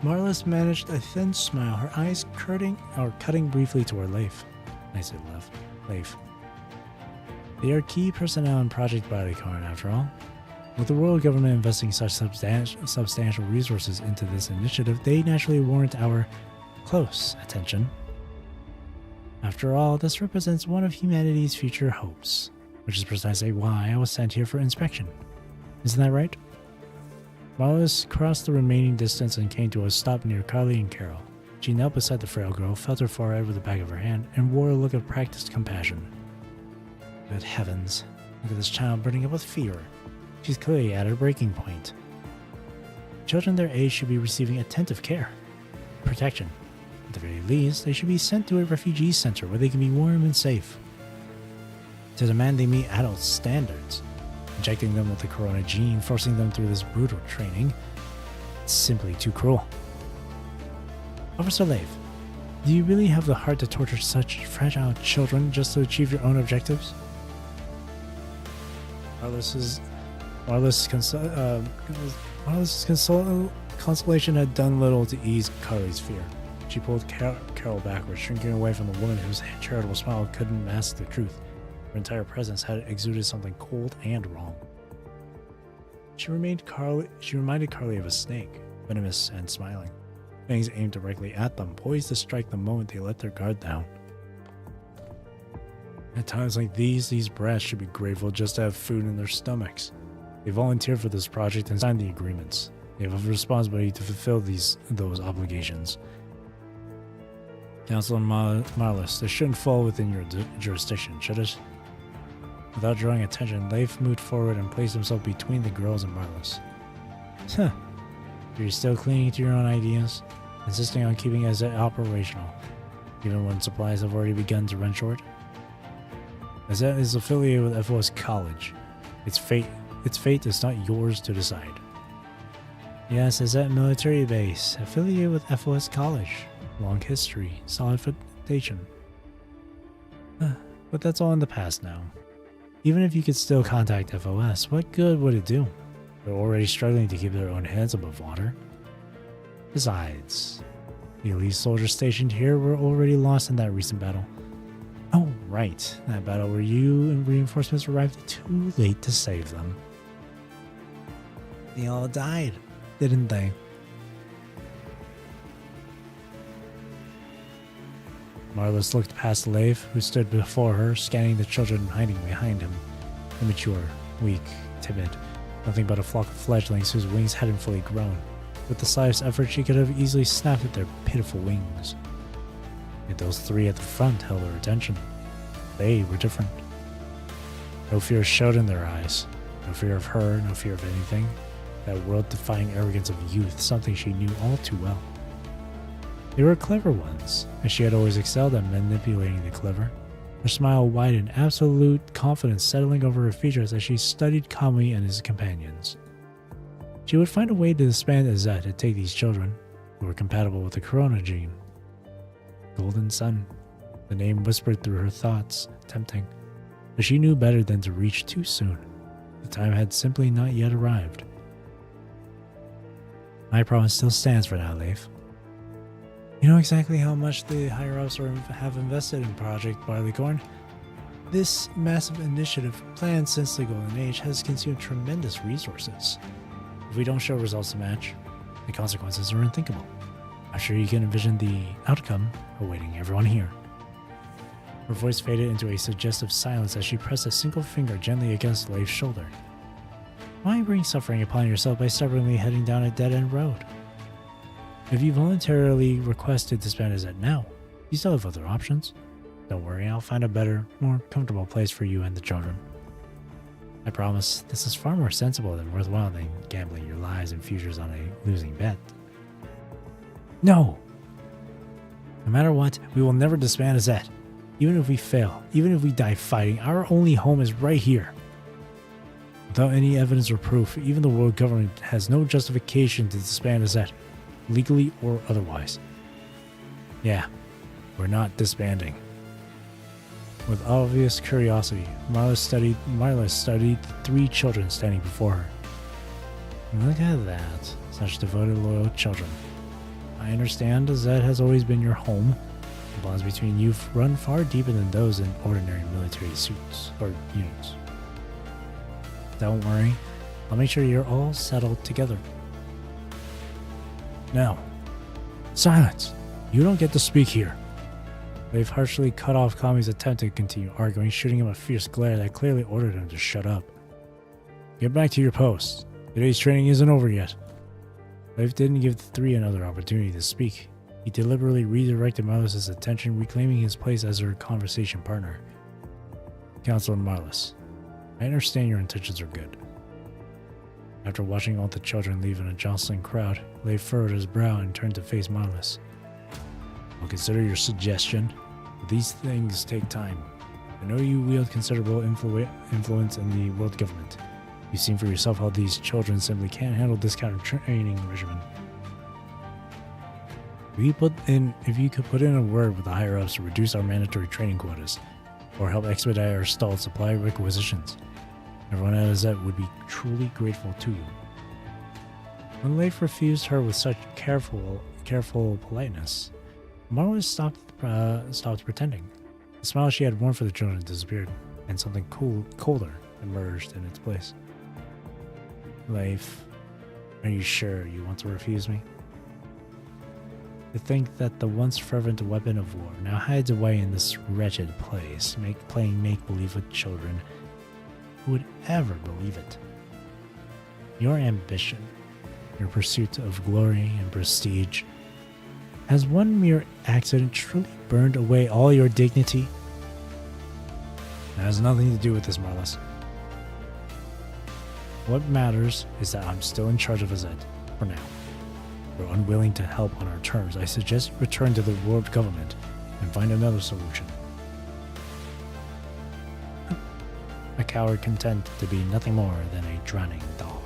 Marlis managed a thin smile, her eyes cutting briefly toward Leif. I said Leif. They are key personnel in Project Bodycorn, after all. With the world government investing such substantial resources into this initiative, they naturally warrant our close attention. After all, this represents one of humanity's future hopes, which is precisely why I was sent here for inspection. Isn't that right? Marlis crossed the remaining distance and came to a stop near Carly and Carol. She knelt beside the frail girl, felt her forehead with the back of her hand, and wore a look of practiced compassion. Good heavens, look at this child burning up with fever. She's clearly at her breaking point. Children their age should be receiving attentive care, protection. At the very least, they should be sent to a refugee center where they can be warm and safe. To demand they meet adult standards, injecting them with the corona gene, forcing them through this brutal training, it's simply too cruel. Officer Leif, do you really have the heart to torture such fragile children just to achieve your own objectives? Marlis' consolation had done little to ease Carly's fear. She pulled Carol backwards, shrinking away from the woman whose charitable smile couldn't mask the truth. Her entire presence had exuded something cold and wrong. She reminded Carly of a snake, venomous and smiling. Fangs aimed directly at them, poised to strike the moment they let their guard down. At times like these brats should be grateful just to have food in their stomachs. They volunteered for this project and signed the agreements. They have a responsibility to fulfill those obligations. Counselor Marlis, this shouldn't fall within your jurisdiction, should it? Without drawing attention, Leif moved forward and placed himself between the girls and Marlis. Huh. You're still clinging to your own ideas, insisting on keeping Izzet operational, even when supplies have already begun to run short? Izzet is affiliated with FOS College. Its fate is not yours to decide. Yes, Izzet military base, affiliated with FOS College. Long history, solid foundation. But that's all in the past now. Even if you could still contact FOS, what good would it do? They're already struggling to keep their own heads above water. Besides, the elite soldiers stationed here were already lost in that recent battle. Oh, right, that battle where you and reinforcements arrived too late to save them. They all died, didn't they? Marlis looked past Leif, who stood before her, scanning the children hiding behind him. Immature, weak, timid, nothing but a flock of fledglings whose wings hadn't fully grown. With the slightest effort, she could have easily snapped at their pitiful wings. Yet those three at the front held her attention. They were different. No fear showed in their eyes. No fear of her, no fear of anything. That world-defying arrogance of youth, something she knew all too well. They were clever ones, and she had always excelled at manipulating the clever. Her smile widened, absolute confidence settling over her features as she studied Kamui and his companions. She would find a way to disband Izzet and take these children, who were compatible with the Corona gene. Golden Sun, the name whispered through her thoughts, tempting. But she knew better than to reach too soon. The time had simply not yet arrived. My promise still stands for now, Leif. You know exactly how much the higher-ups have invested in Project Barleycorn. This massive initiative, planned since the Golden Age, has consumed tremendous resources. If we don't show results to match, the consequences are unthinkable. I'm sure you can envision the outcome awaiting everyone here. Her voice faded into a suggestive silence as she pressed a single finger gently against Leif's shoulder. Why bring suffering upon yourself by stubbornly heading down a dead-end road? If you voluntarily request to disband Izzet now, you still have other options. Don't worry, I'll find a better, more comfortable place for you and the children. I promise this is far more sensible and worthwhile than gambling your lives and futures on a losing bet. No! No matter what, we will never disband Izzet. Even if we fail, even if we die fighting, our only home is right here. Without any evidence or proof, even the world government has no justification to disband Zed, legally or otherwise. Yeah, we're not disbanding. With obvious curiosity, Marla studied the 3 children standing before her. Look at that, such devoted, loyal children. I understand Zed has always been your home. The bonds between you run far deeper than those in ordinary military suits or units. Don't worry, I'll make sure you're all settled together. Now, silence! You don't get to speak here. They've harshly cut off Kami's attempt to continue arguing, shooting him a fierce glare that clearly ordered him to shut up. Get back to your post. Today's training isn't over yet. Leif didn't give the 3 another opportunity to speak. He deliberately redirected Marlis' attention, reclaiming his place as her conversation partner. Counselor Marlis, I understand your intentions are good. After watching all the children leave in a jostling crowd, Leif furrowed his brow and turned to face Marlis. I'll consider your suggestion, but these things take time. I know you wield considerable influence in the world government. You've seen for yourself how these children simply can't handle this kind of training regimen. If you could put in a word with the higher-ups to reduce our mandatory training quotas, or help expedite our stalled supply requisitions, everyone at Zed would be truly grateful to you. When Leif refused her with such careful politeness, Marlis stopped pretending. The smile she had worn for the children disappeared, and something colder emerged in its place. Leif, are you sure you want to refuse me? To think that the once fervent weapon of war now hides away in this wretched place, playing make-believe with children. Who would ever believe it? Your ambition, your pursuit of glory and prestige, has one mere accident truly burned away all your dignity? That has nothing to do with this, Marlis. What matters is that I'm still in charge of Zed, for now. If you're unwilling to help on our terms, I suggest you return to the world government and find another solution. A coward content to be nothing more than a drowning dog.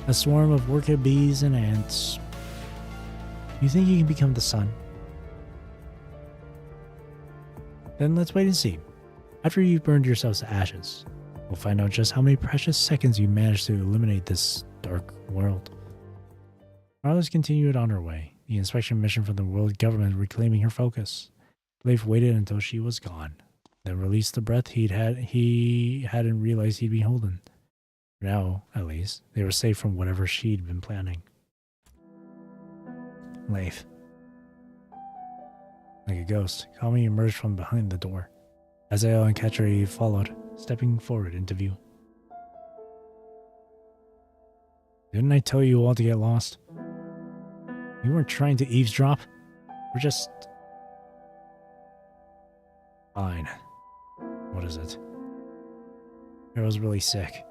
A swarm of worker bees and ants. You think you can become the sun? Then let's wait and see. After you've burned yourselves to ashes, we'll find out just how many precious seconds you managed to eliminate this dark world. Marlis continued on her way, the inspection mission from the world government reclaiming her focus. Leif waited until she was gone, then released the breath he hadn't realized he'd be holding. For now, at least, they were safe from whatever she'd been planning. Leif. Like a ghost, Kami emerged from behind the door. Azael and Katri followed, stepping forward into view. Didn't I tell you all to get lost? You weren't trying to eavesdrop. We're just... Fine. What is it? Carol's really sick.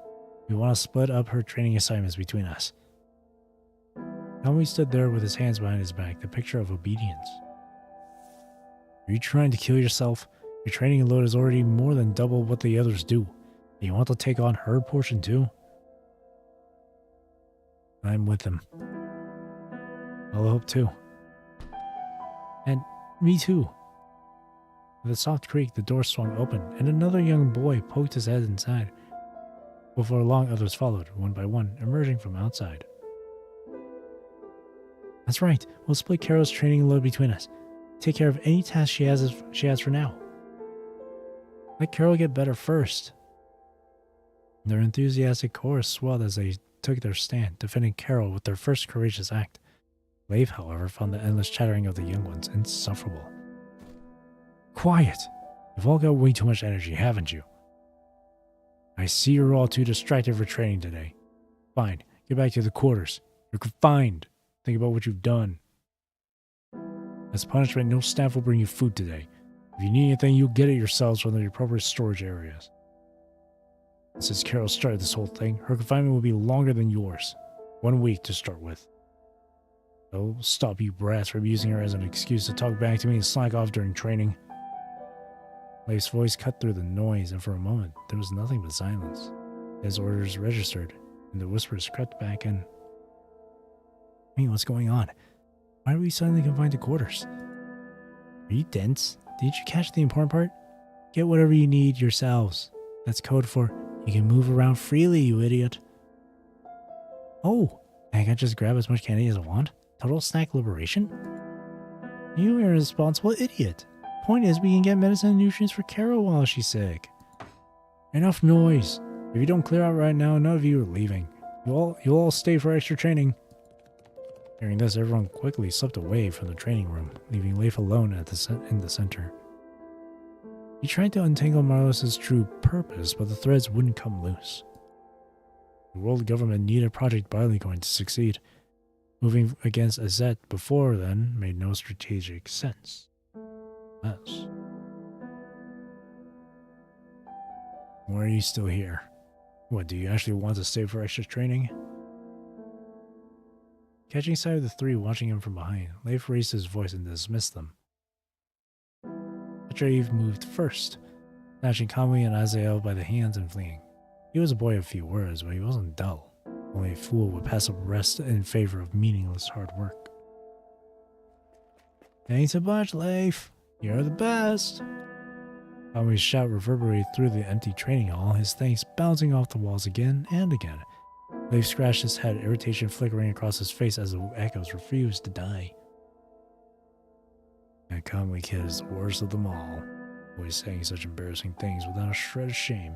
We want to split up her training assignments between us. Kami stood there with his hands behind his back, the picture of obedience. Are you trying to kill yourself? Your training load is already more than double what the others do. And you want to take on her portion too? I'm with them. I'll hope too. And me too. With a soft creak, the door swung open, and another young boy poked his head inside. Before long, others followed, one by one, emerging from outside. That's right. We'll split Carol's training load between us. Take care of any task she has for now. Let Carol get better first. Their enthusiastic chorus swelled as they took their stand, defending Carol with their first courageous act. Leif, however, found the endless chattering of the young ones insufferable. Quiet! You've all got way too much energy, haven't you? I see you're all too distracted for training today. Fine, get back to the quarters. You're confined. Think about what you've done. As punishment, no staff will bring you food today. If you need anything, you'll get it yourselves from the appropriate storage areas. And since Carol started this whole thing, her confinement will be longer than yours. 1 week to start with. Oh, stop you brats from using her as an excuse to talk back to me and slack off during training. Leif's voice cut through the noise, and for a moment, there was nothing but silence. His orders registered, and the whispers crept back in. Hey, what's going on? Why are we suddenly confined to quarters? Are you dense? Did you catch the important part? Get whatever you need yourselves. That's code for, you can move around freely, you idiot. Oh, I can just grab as much candy as I want? Total snack liberation? You irresponsible idiot. Point is, we can get medicine and nutrients for Carol while she's sick. Enough noise. If you don't clear out right now, none of you are leaving. You'll all stay for extra training. Hearing this, everyone quickly slipped away from the training room, leaving Leif alone in the center. He tried to untangle Marlos's true purpose, but the threads wouldn't come loose. The world government needed Project Barleycorn to succeed. Moving against Azet before then made no strategic sense. Yes. Why are you still here? What, do you actually want to stay for extra training? Catching sight of the three watching him from behind, Leif raised his voice and dismissed them. Petreev moved first, snatching Kamui and Azael by the hands and fleeing. He was a boy of few words, but he wasn't dull. Only a fool would pass up rest in favor of meaningless hard work. Thanks a bunch, Leif. You're the best. Kamui's shout reverberated through the empty training hall, his thanks bouncing off the walls again and again. Leif scratched his head, irritation flickering across his face as the echoes refused to die. That Kamui kid is the worst of them all, always saying such embarrassing things without a shred of shame.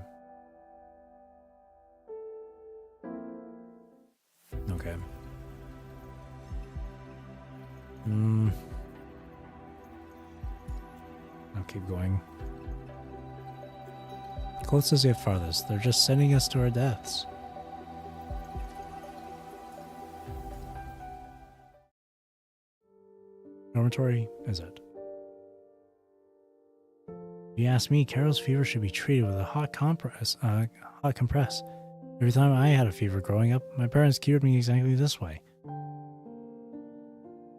Okay. I'll keep going. Closest yet farthest, they're just sending us to our deaths. Dormitory is it? If you ask me, Carol's fever should be treated with a hot compress. Every time I had a fever growing up, my parents cured me exactly this way.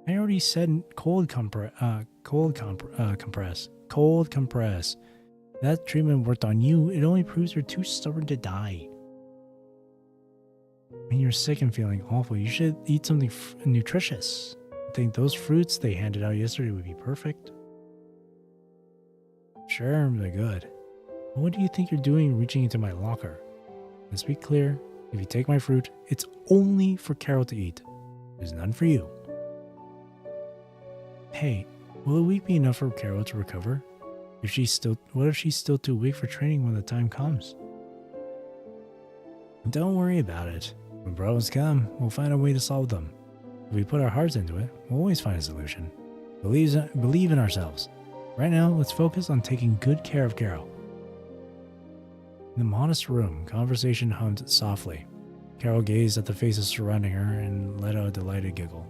I already said cold compress. That treatment worked on you. It only proves you're too stubborn to die. When you're sick and feeling awful, you should eat something nutritious. I think those fruits they handed out yesterday would be perfect. Sure, they're good. But what do you think you're doing reaching into my locker? Let's be clear. If you take my fruit, it's only for Carol to eat. There's none for you. Hey, will a week be enough for Carol to recover? What if she's still too weak for training when the time comes? Don't worry about it. When problems come, we'll find a way to solve them. If we put our hearts into it, we'll always find a solution. Believe in ourselves. Right now, let's focus on taking good care of Carol. In the modest room, conversation hummed softly. Carol gazed at the faces surrounding her and let out a delighted giggle.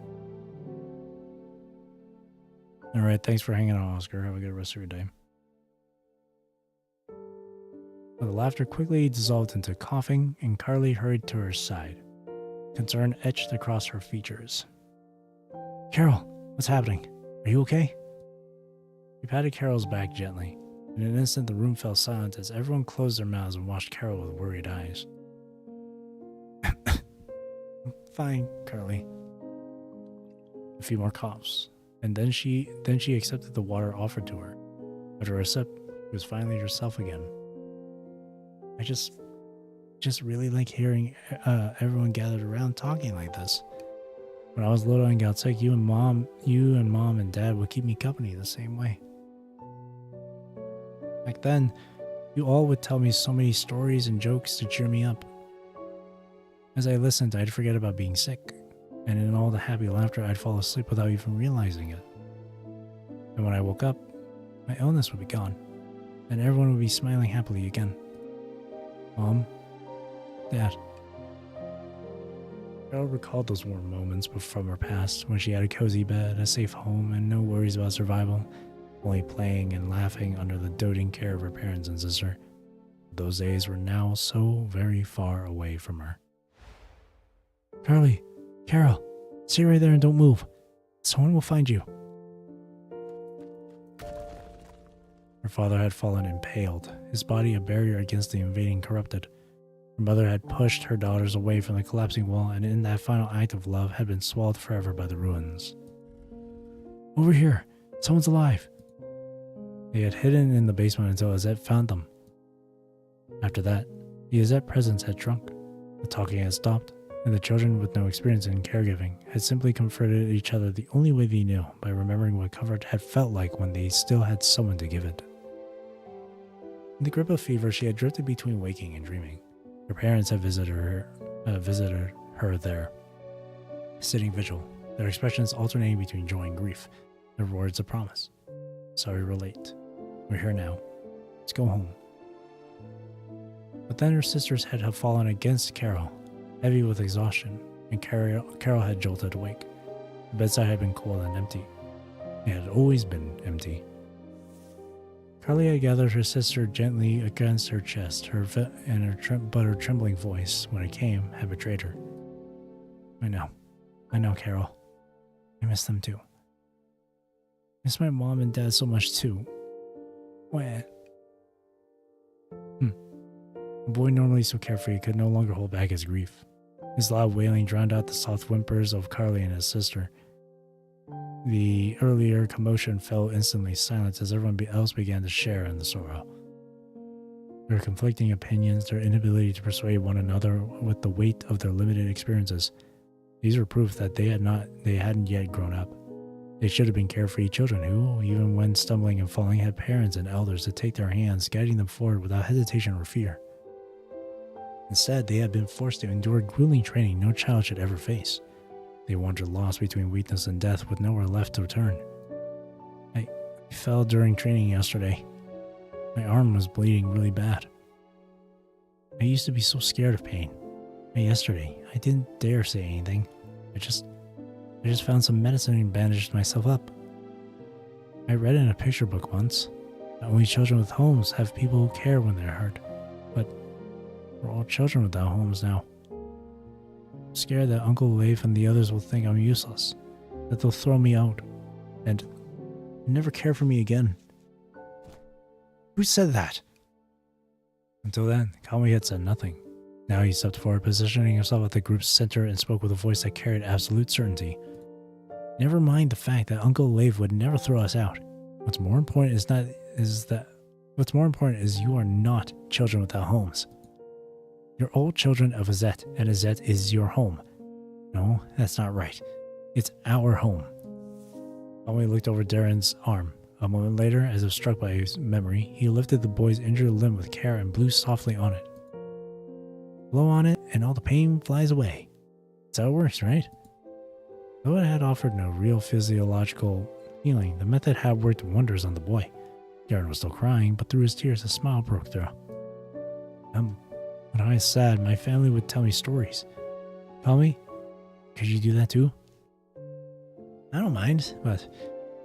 Alright, thanks for hanging out, Oscar. Have a good rest of your day. But the laughter quickly dissolved into coughing, and Carly hurried to her side. Concern etched across her features. Carol, what's happening? Are you okay? She patted Carol's back gently. In an instant, the room fell silent as everyone closed their mouths and watched Carol with worried eyes. Fine, Carly. A few more coughs, and then she accepted the water offered to her. After a sip, she was finally herself again. I just really like hearing everyone gathered around talking like this. When I was little and got sick, you and mom and dad would keep me company the same way. Back then, you all would tell me so many stories and jokes to cheer me up. As I listened, I'd forget about being sick, and in all the happy laughter, I'd fall asleep without even realizing it. And when I woke up, my illness would be gone, and everyone would be smiling happily again. Mom, Dad. Carol recalled those warm moments from her past when she had a cozy bed, a safe home, and no worries about survival, only playing and laughing under the doting care of her parents and sister. Those days were now so very far away from her. Carly, Carol, stay right there and don't move. Someone will find you. Her father had fallen impaled, his body a barrier against the invading corrupted. Her mother had pushed her daughters away from the collapsing wall, and in that final act of love had been swallowed forever by the ruins. Over here! Someone's alive! They had hidden in the basement until Azette found them. After that, the Azette presence had shrunk, the talking had stopped, and the children with no experience in caregiving had simply comforted each other the only way they knew, by remembering what comfort had felt like when they still had someone to give it. In the grip of fever, she had drifted between waking and dreaming. Her parents had visited her there, sitting vigil, their expressions alternating between joy and grief, their words of promise. Sorry we're late. We're here now. Let's go home. But then her sister's head had fallen against Carol, heavy with exhaustion, and Carol had jolted awake. The bedside had been cold and empty. It had always been empty. Carly had gathered her sister gently against her chest, but her trembling voice, when it came, had betrayed her. I know, Carol. I miss them too. I miss my mom and dad so much too. What? A boy normally so carefree could no longer hold back his grief. His loud wailing drowned out the soft whimpers of Carly and his sister. The earlier commotion fell instantly silent as everyone else began to share in the sorrow. Their conflicting opinions, their inability to persuade one another with the weight of their limited experiences, these were proof that they hadn't yet grown up. They should have been carefree children who, even when stumbling and falling, had parents and elders to take their hands, guiding them forward without hesitation or fear. Instead, they had been forced to endure grueling training no child should ever face. They wandered lost between weakness and death with nowhere left to turn. I fell during training yesterday. My arm was bleeding really bad. I used to be so scared of pain. But yesterday, I didn't dare say anything. I just found some medicine and bandaged myself up. I read in a picture book once that only children with homes have people who care when they're hurt. But we're all children without homes now. I'm scared that Uncle Leif and the others will think I'm useless, that they'll throw me out, and never care for me again. Who said that? Until then, Kami had said nothing. Now he stepped forward, positioning himself at the group's center, and spoke with a voice that carried absolute certainty. Never mind the fact that Uncle Leif would never throw us out. What's more important is you are not children without homes. You're all children of Azette, and Azette is your home. No, that's not right. It's our home. Kami looked over Darren's arm. A moment later, as if struck by his memory, he lifted the boy's injured limb with care and blew softly on it. Blow on it, and all the pain flies away. That's how it works, right? Though it had offered no real physiological healing, the method had worked wonders on the boy. Darren was still crying, but through his tears a smile broke through. When I was sad, my family would tell me stories. Tell me, could you do that too? I don't mind, but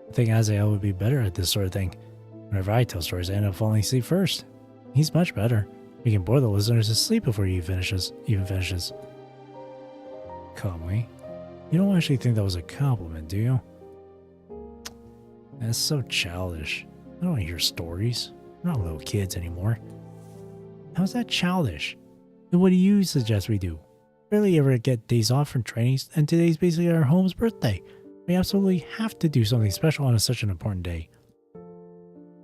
I think Azael would be better at this sort of thing. Whenever I tell stories, I end up falling asleep first. He's much better. We can bore the listeners to sleep before he even finishes. Calmly. You don't actually think that was a compliment, do you? That's so childish. I don't want to hear stories. We're not little kids anymore. How's that childish? Then what do you suggest we do? Barely ever get days off from trainings, and today's basically our home's birthday. We absolutely have to do something special on such an important day.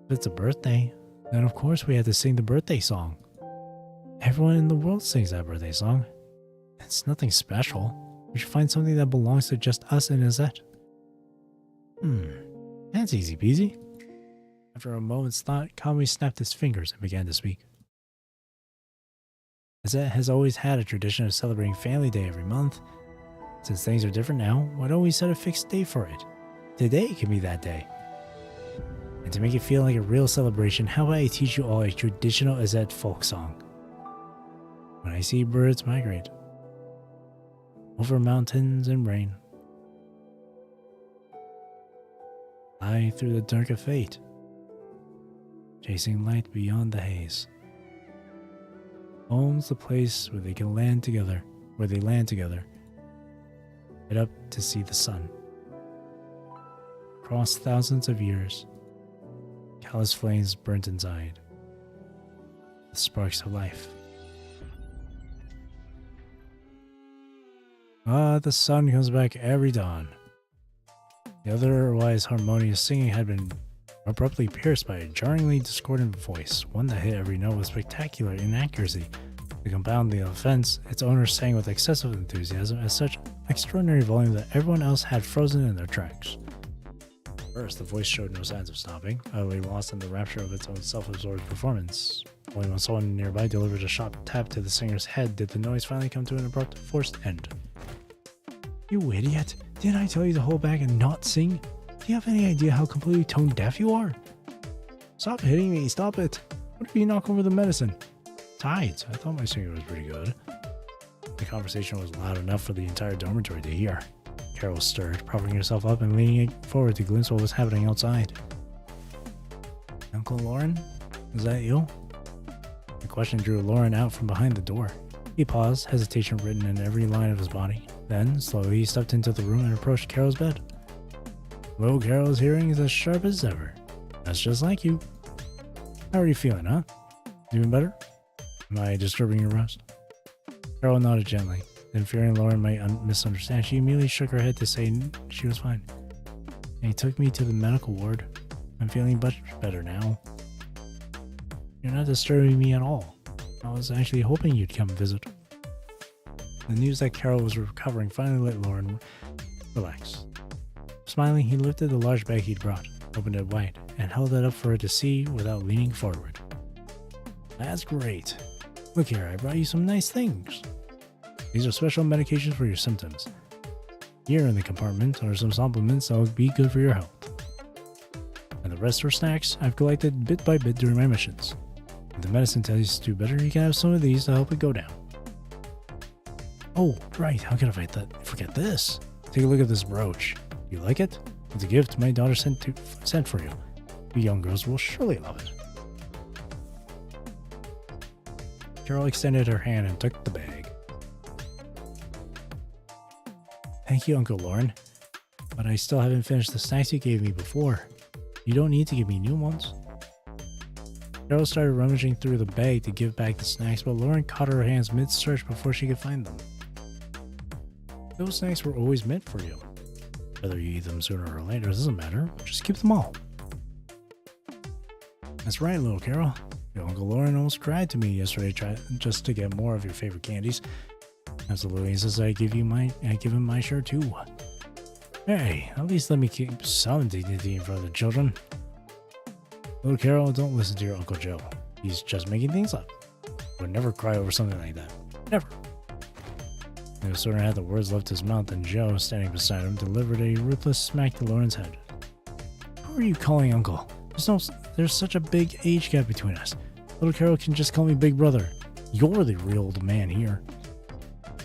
If it's a birthday, then of course we have to sing the birthday song. Everyone in the world sings that birthday song. It's nothing special. We should find something that belongs to just us and Azette. That's easy peasy. After a moment's thought, Kami snapped his fingers and began to speak. Azette has always had a tradition of celebrating Family Day every month. Since things are different now, why don't we set a fixed day for it? Today can be that day. And to make it feel like a real celebration, how about I teach you all a traditional Azette folk song? When I see birds migrate over mountains and rain, fly through the dark of fate, chasing light beyond the haze. Home's the place where they land together, head up to see the sun. Across thousands of years, callous flames burnt inside, the sparks of life. The sun comes back every dawn. The otherwise harmonious singing had been abruptly pierced by a jarringly discordant voice, one that hit every note with spectacular inaccuracy. To compound the offense, its owner sang with excessive enthusiasm at such extraordinary volume that everyone else had frozen in their tracks. First, the voice showed no signs of stopping, utterly lost in the rapture of its own self-absorbed performance. Only when someone nearby delivered a sharp tap to the singer's head did the noise finally come to an abrupt, forced end. You idiot! Didn't I tell you to hold back and not sing? Do you have any idea how completely tone deaf you are? Stop hitting me, stop it! What if you knock over the medicine? Tides, I thought my singer was pretty good. The conversation was loud enough for the entire dormitory to hear. Carol stirred, propping herself up and leaning forward to glimpse what was happening outside. Uncle Lauren? Is that you? The question drew Lauren out from behind the door. He paused, hesitation written in every line of his body. Then, slowly, he stepped into the room and approached Carol's bed. Hello, Carol's hearing is as sharp as ever. That's just like you. How are you feeling, huh? Even better? Am I disturbing your rest? Carol nodded gently. Then, fearing Lauren might misunderstand, she immediately shook her head to say she was fine. And he took me to the medical ward. I'm feeling much better now. You're not disturbing me at all. I was actually hoping you'd come visit. The news that Carol was recovering finally let Lauren relax. Smiling, he lifted the large bag he'd brought, opened it wide, and held it up for her to see without leaning forward. That's great. Look here, I brought you some nice things. These are special medications for your symptoms. Here in the compartment are some supplements that will be good for your health. And the rest are snacks I've collected bit by bit during my missions. If the medicine tastes too bitter, you can have some of these to help it go down. Oh, right, how could I forget this? Take a look at this brooch. You like it? It's a gift my daughter sent for you. You young girls will surely love it. Carol extended her hand and took the bag. Thank you, Uncle Lauren. But I still haven't finished the snacks you gave me before. You don't need to give me new ones. Carol started rummaging through the bag to give back the snacks, but Lauren caught her hands mid-search before she could find them. Those snacks were always meant for you. Whether you eat them sooner or later doesn't matter. Just keep them all. That's right, little Carol. Your Uncle Lauren almost cried to me yesterday just to get more of your favorite candies. Absolutely, he says I give him my share too. Hey, at least let me keep some dignity in front of the children. Little Carol, don't listen to your Uncle Joe. He's just making things up. Would never cry over something like that. Never. No sooner had the words left his mouth than Joe, standing beside him, delivered a ruthless smack to Lauren's head. Who are you calling Uncle? There's such a big age gap between us. Little Carol can just call me Big Brother. You're the real old man here.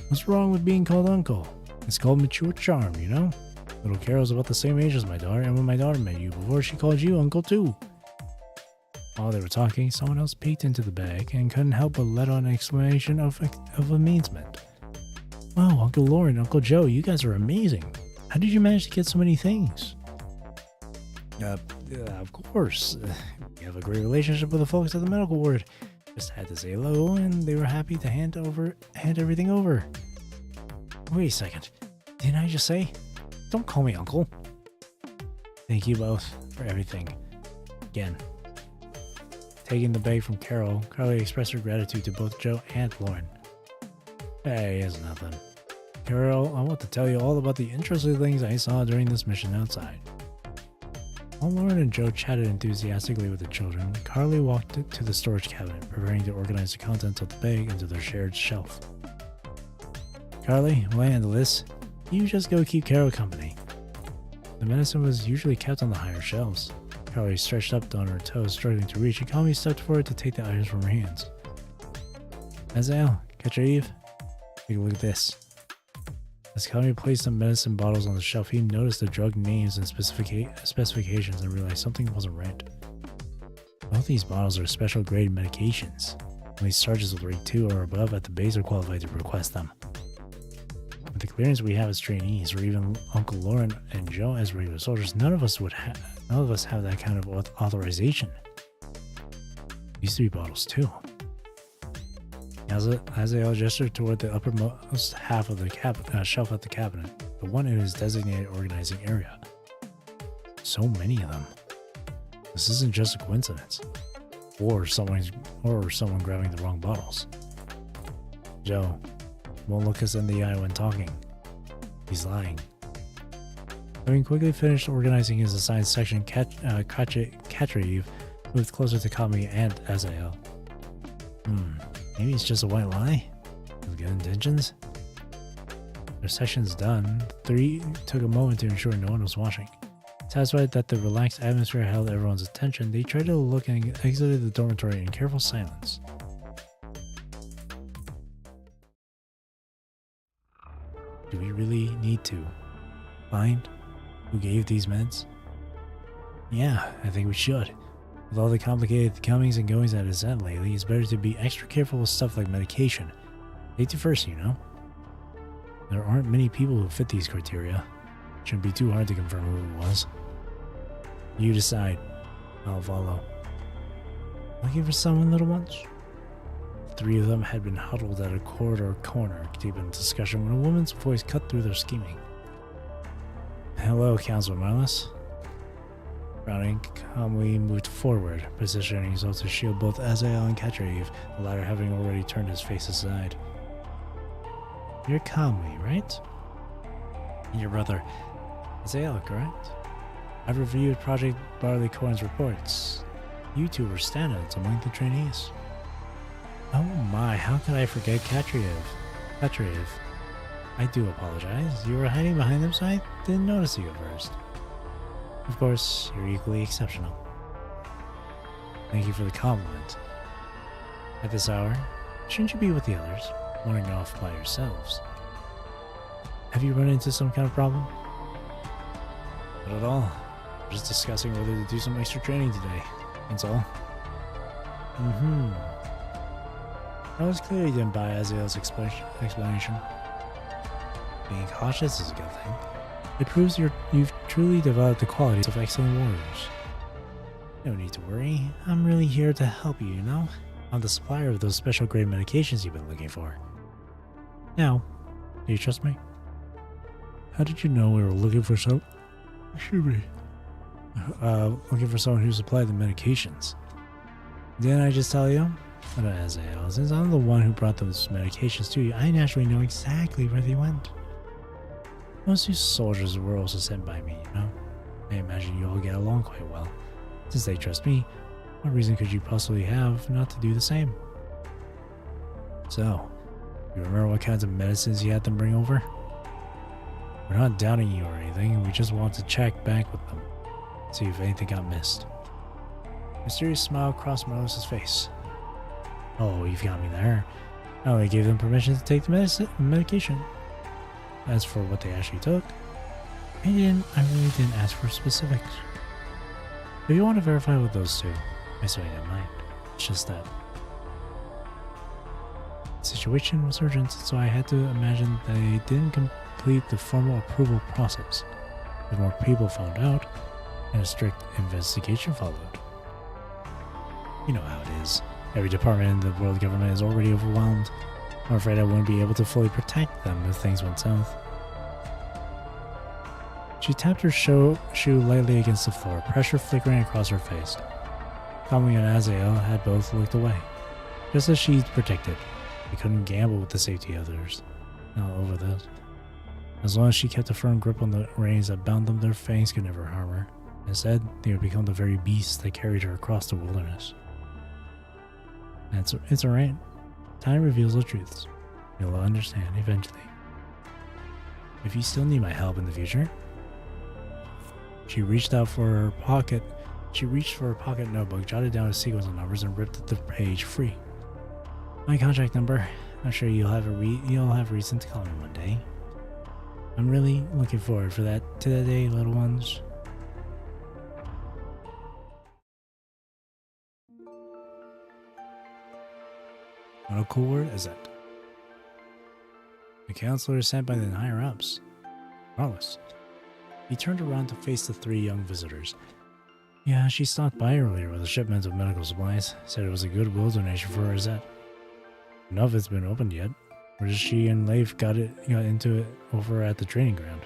What's wrong with being called Uncle? It's called mature charm, you know? Little Carol's about the same age as my daughter, and when my daughter met you before, she called you Uncle too. While they were talking, someone else peeked into the bag and couldn't help but let out an exclamation of amazement. Wow, Uncle Lauren, Uncle Joe, you guys are amazing. How did you manage to get so many things? Of course. We have a great relationship with the folks at the medical ward. Just had to say hello, and they were happy to hand everything over. Wait a second. Didn't I just say? Don't call me Uncle. Thank you both for everything. Again. Taking the bag from Carol, Carly expressed her gratitude to both Joe and Lauren. Hey, it's nothing. Carol, I want to tell you all about the interesting things I saw during this mission outside. While Lauren and Joe chatted enthusiastically with the children, Carly walked to the storage cabinet, preparing to organize the contents of the bag into their shared shelf. Carly, will I handle this? You just go keep Carol company. The medicine was usually kept on the higher shelves. Carly stretched up on her toes, struggling to reach, and calmly stepped forward to take the items from her hands. Azael, catch your Eve. Take a look at this. As Carly placed the medicine bottles on the shelf, he noticed the drug names and specifications and realized something wasn't right. Both these bottles are special grade medications. Only sergeants with rank 2 or above at the base are qualified to request them. With the clearance we have as trainees, or even Uncle Lauren and Joe as regular soldiers, none of us have that kind of authorization. Used to be bottles too. Azael gestured toward the uppermost half of the shelf at the cabinet, the one in his designated organizing area. So many of them. This isn't just a coincidence, or someone grabbing the wrong bottles. Joe won't look us in the eye when talking. He's lying. Having quickly finished organizing his assigned section, Katriyev moved closer to Kami and Azael. Maybe it's just a white lie? With good intentions? Their section's done. Three took a moment to ensure no one was watching. Satisfied that the relaxed atmosphere held everyone's attention, they tried to look and exited the dormitory in careful silence. Do we really need to find who gave these meds? Yeah, I think we should. With all the complicated comings and goings that is said lately, it's better to be extra careful with stuff like medication. Safety first, you know? There aren't many people who fit these criteria. Shouldn't be too hard to confirm who it was. You decide. I'll follow. Looking for someone, little ones? The three of them had been huddled at a corridor corner, deep in discussion, when a woman's voice cut through their scheming. Hello, Councilor Marlis. Frowning, calmly moved forward, positioning himself to shield both Azael and Katriyev, the latter having already turned his face aside. You're Calmly, right? And your brother, Azael, correct? I've reviewed Project Barleycorn's reports. You two were standouts among the trainees. Oh my, how could I forget Katriyev? I do apologize. You were hiding behind them, so I didn't notice you at first. Of course, you're equally exceptional. Thank you for the compliment. At this hour, shouldn't you be with the others, wandering off by yourselves? Have you run into some kind of problem? Not at all. We're just discussing whether to do some extra training today. That's all. I was clearly didn't buy Azael's explanation. Being cautious is a good thing. It proves you've truly developed the qualities of excellent warriors. No need to worry. I'm really here to help you, you know? I'm the supplier of those special grade medications you've been looking for. Now, do you trust me? How did you know we were looking for looking for someone who supplied the medications? Didn't I just tell you? Azael, since I'm the one who brought those medications to you, I naturally know exactly where they went. Most of you soldiers were also sent by me, you know? I imagine you all get along quite well. Since they trust me, what reason could you possibly have not to do the same? So, you remember what kinds of medicines you had them bring over? We're not doubting you or anything, we just want to check back with them, see if anything got missed. A mysterious smile crossed Marlis' face. Oh, you've got me there. I only gave them permission to take the medication. As for what they actually took, I really didn't ask for specifics. If you want to verify with those two, I certainly don't mind. It's just that the situation was urgent, so I had to imagine they didn't complete the formal approval process. If more people found out, and a strict investigation followed. You know how it is. Every department in the world government is already overwhelmed. I'm afraid I wouldn't be able to fully protect them if things went south. She tapped her shoe lightly against the floor, pressure flickering across her face. Kami and Azael had both looked away. Just as she'd predicted, they couldn't gamble with the safety of others. Not over this. As long as she kept a firm grip on the reins that bound them, their fangs could never harm her. Instead, they would become the very beasts that carried her across the wilderness. It's alright. Time reveals the truths. You'll understand eventually. If you still need my help in the future. She reached for her pocket notebook, jotted down a sequence of numbers, and ripped the page free. My contract number. I'm sure you'll have reason to call me one day. I'm really looking forward to that day, little ones. What a cool word is that? The counselor is sent by the higher-ups. Carlos. He turned around to face the three young visitors. Yeah, she stopped by earlier with a shipment of medical supplies. Said it was a goodwill donation for Rosette. None of it's been opened yet. Or just she and Leif got into it over at the training ground.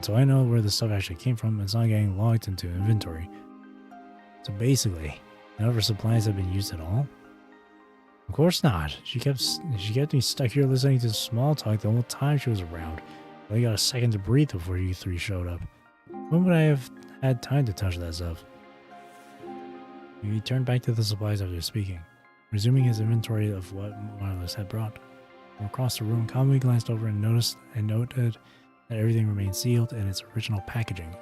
So I know where the stuff actually came from. It's not getting logged into inventory. So basically, none of her supplies have been used at all? Of course not. She kept me stuck here listening to small talk the whole time she was around. I only got a second to breathe before you three showed up. When would I have had time to touch that stuff? He turned back to the supplies after speaking, resuming his inventory of what Marlis had brought. From across the room, Kamui glanced over and noted that everything remained sealed in its original packaging.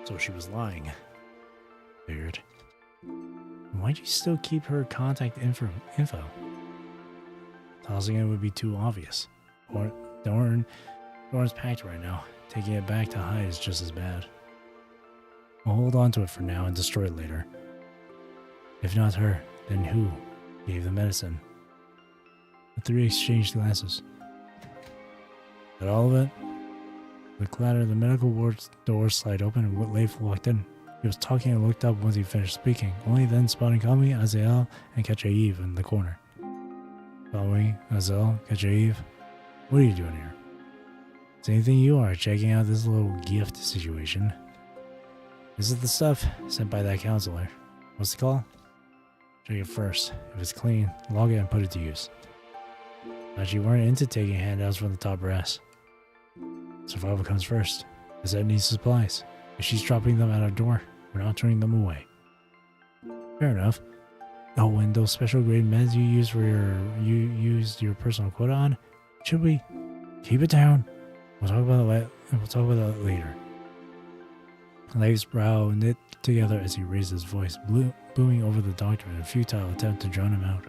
So she was lying. Weird. Why'd you still keep her contact info? Tossing it would be too obvious. Dorn's packed right now. Taking it back to hide is just as bad. I'll hold on to it for now and destroy it later. If not her, then who gave the medicine? The three exchanged glances. At all of it? The clatter of the medical ward door slide open and Leif walked in. He was talking and looked up once he finished speaking, only then spotting Kamui, Azael, and Kachaev in the corner. Kamui, Azael, Kachaev, what are you doing here? Same thing you are, checking out this little gift situation. This is the stuff sent by that counselor. What's the call? Check it first. If it's clean, log it and put it to use. Thought you weren't into taking handouts from the top brass. Survival comes first. The set needs supplies. If she's dropping them at our door, we're not turning them away. Fair enough. Oh, and those special grade meds you used your personal quota on? Should we keep it down? We'll talk about that later. Leif's brow knit together as he raised his voice, booming over the doctor in a futile attempt to drown him out.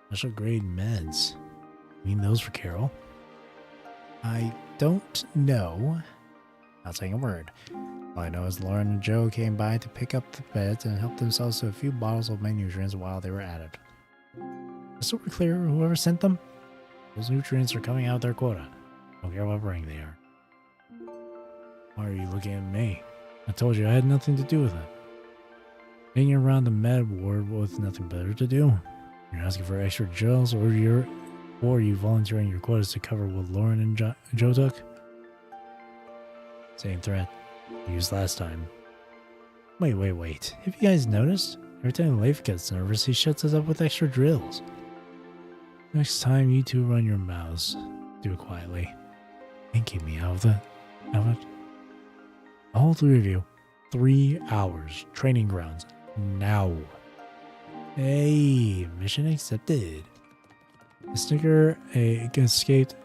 Special grade meds. You mean those for Carol? I don't know. Not saying a word. All I know is Lauren and Joe came by to pick up the meds and help themselves to a few bottles of my nutrients while they were at it. So we're clear, whoever sent them, those nutrients are coming out of their quota. Don't care what rank they are. Why are you looking at me? I told you I had nothing to do with it. Hanging around the med ward with nothing better to do. You're asking for extra gels, or you volunteering your quotas to cover what Lauren and Joe took? Same threat. Used last time. Wait. Have you guys noticed? Every time Leif gets nervous, he shuts us up with extra drills. Next time you two run your mouths, do it quietly. And keep me out of it. All three of you. 3 hours. Training grounds. Now. Hey, mission accepted. The snicker escaped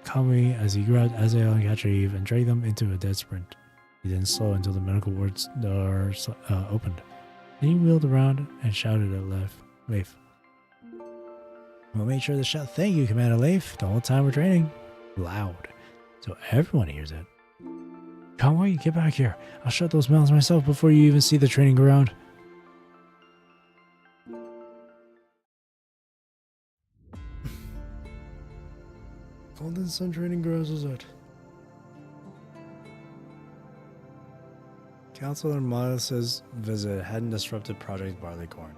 Kamui as he grabbed Azael and Kachaev and dragged them into a dead sprint. He didn't slow until the medical ward's door opened. Then he wheeled around and shouted at Leif. We'll make sure to shout thank you, Commander Leif, the whole time we're training. Loud. So everyone hears it. Kamui, get back here. I'll shut those mouths myself before you even see the training ground. Golden Sun Training Grounds is it? Counselor Miles' visit hadn't disrupted Project Barleycorn.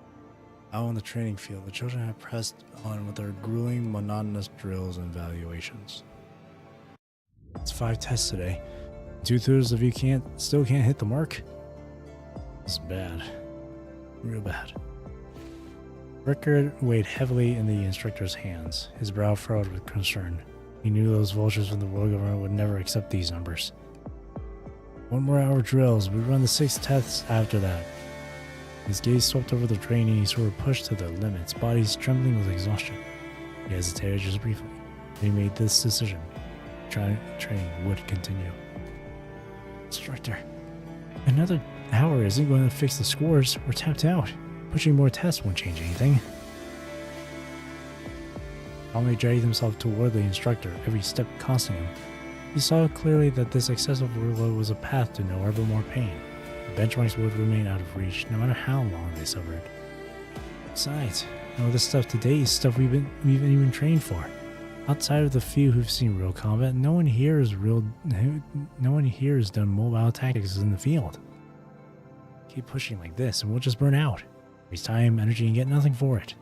Out on the training field, the children had pressed on with their grueling, monotonous drills and evaluations. It's 5 tests today. 2/3 of you still can't hit the mark. It's bad. Real bad. Rickard weighed heavily in the instructor's hands, his brow furrowed with concern. He knew those vultures from the world government would never accept these numbers. 1 more hour drills. We run the 6 tests after that. His gaze swept over the trainees who were pushed to their limits, bodies trembling with exhaustion. He hesitated just briefly. He made this decision. Training would continue. Instructor, another hour isn't going to fix the scores. We're tapped out. Pushing more tests won't change anything. Kamui dragged himself toward the instructor, every step costing him. He saw clearly that this excessive workload was a path to nowhere but more pain. The benchmarks would remain out of reach, no matter how long they suffered. Besides, all this stuff today is stuff we've been even trained for. Outside of the few who've seen real combat, no one here has done mobile tactics in the field. Keep pushing like this and we'll just burn out. Waste time, energy, and get nothing for it.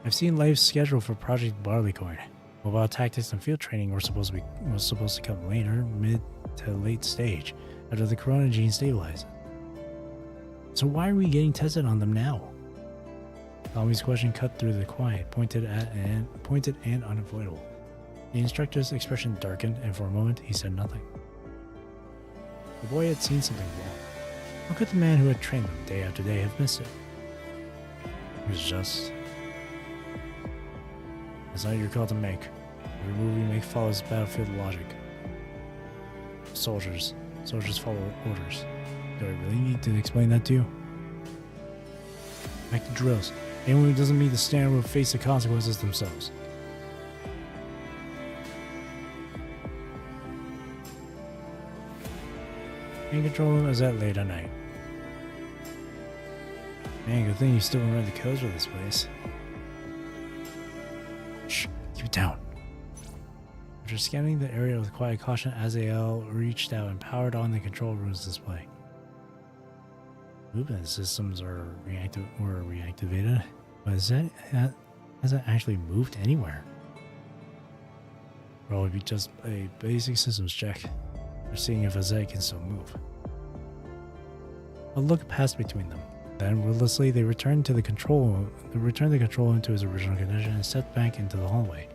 I've seen Life's schedule for Project Barleycorn. Mobile tactics and field training was supposed to come later, mid to late stage, after the corona gene stabilizes. So why are we getting tested on them now? Tommy's question cut through the quiet, pointed and unavoidable. The instructor's expression darkened, and for a moment he said nothing. The boy had seen something wrong. How could the man who had trained them day after day have missed it? It was just... It's not your call to make. Every move you make follows battlefield logic. Soldiers follow orders. Do I really need to explain that to you? Back to drills. Anyone who doesn't meet the standard will face the consequences themselves. Can't control them as that late at night. Man, good thing you still remember the codes for this place. Shh, keep it down. After scanning the area with quiet caution, Azael reached out and powered on the control room's display. Movement systems are reactivated, but has that actually moved anywhere? Probably just a basic systems check. They're seeing if Azet can still move. A look passed between them. Then, wordlessly, they returned the control into its original condition and stepped back into the hallway.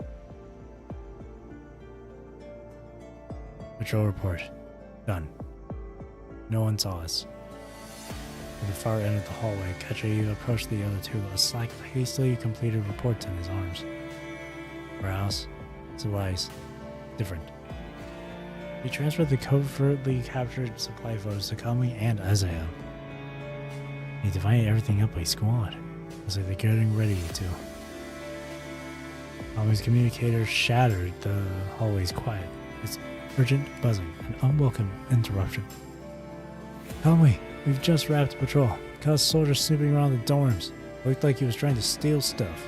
Patrol report. Done. No one saw us. At the far end of the hallway, Kachi approached the other two, a slack of hastily completed reports in his arms. Warehouse. Supplies. Different. He transferred the covertly captured supply photos to Kami and Azael. He divided everything up by squad. It's like they're getting ready to. Kami's communicator shattered the hallway's quiet. It's urgent buzzing, an unwelcome interruption. Kami, we've just wrapped patrol. Caught soldiers snooping around the dorms. Looked like he was trying to steal stuff.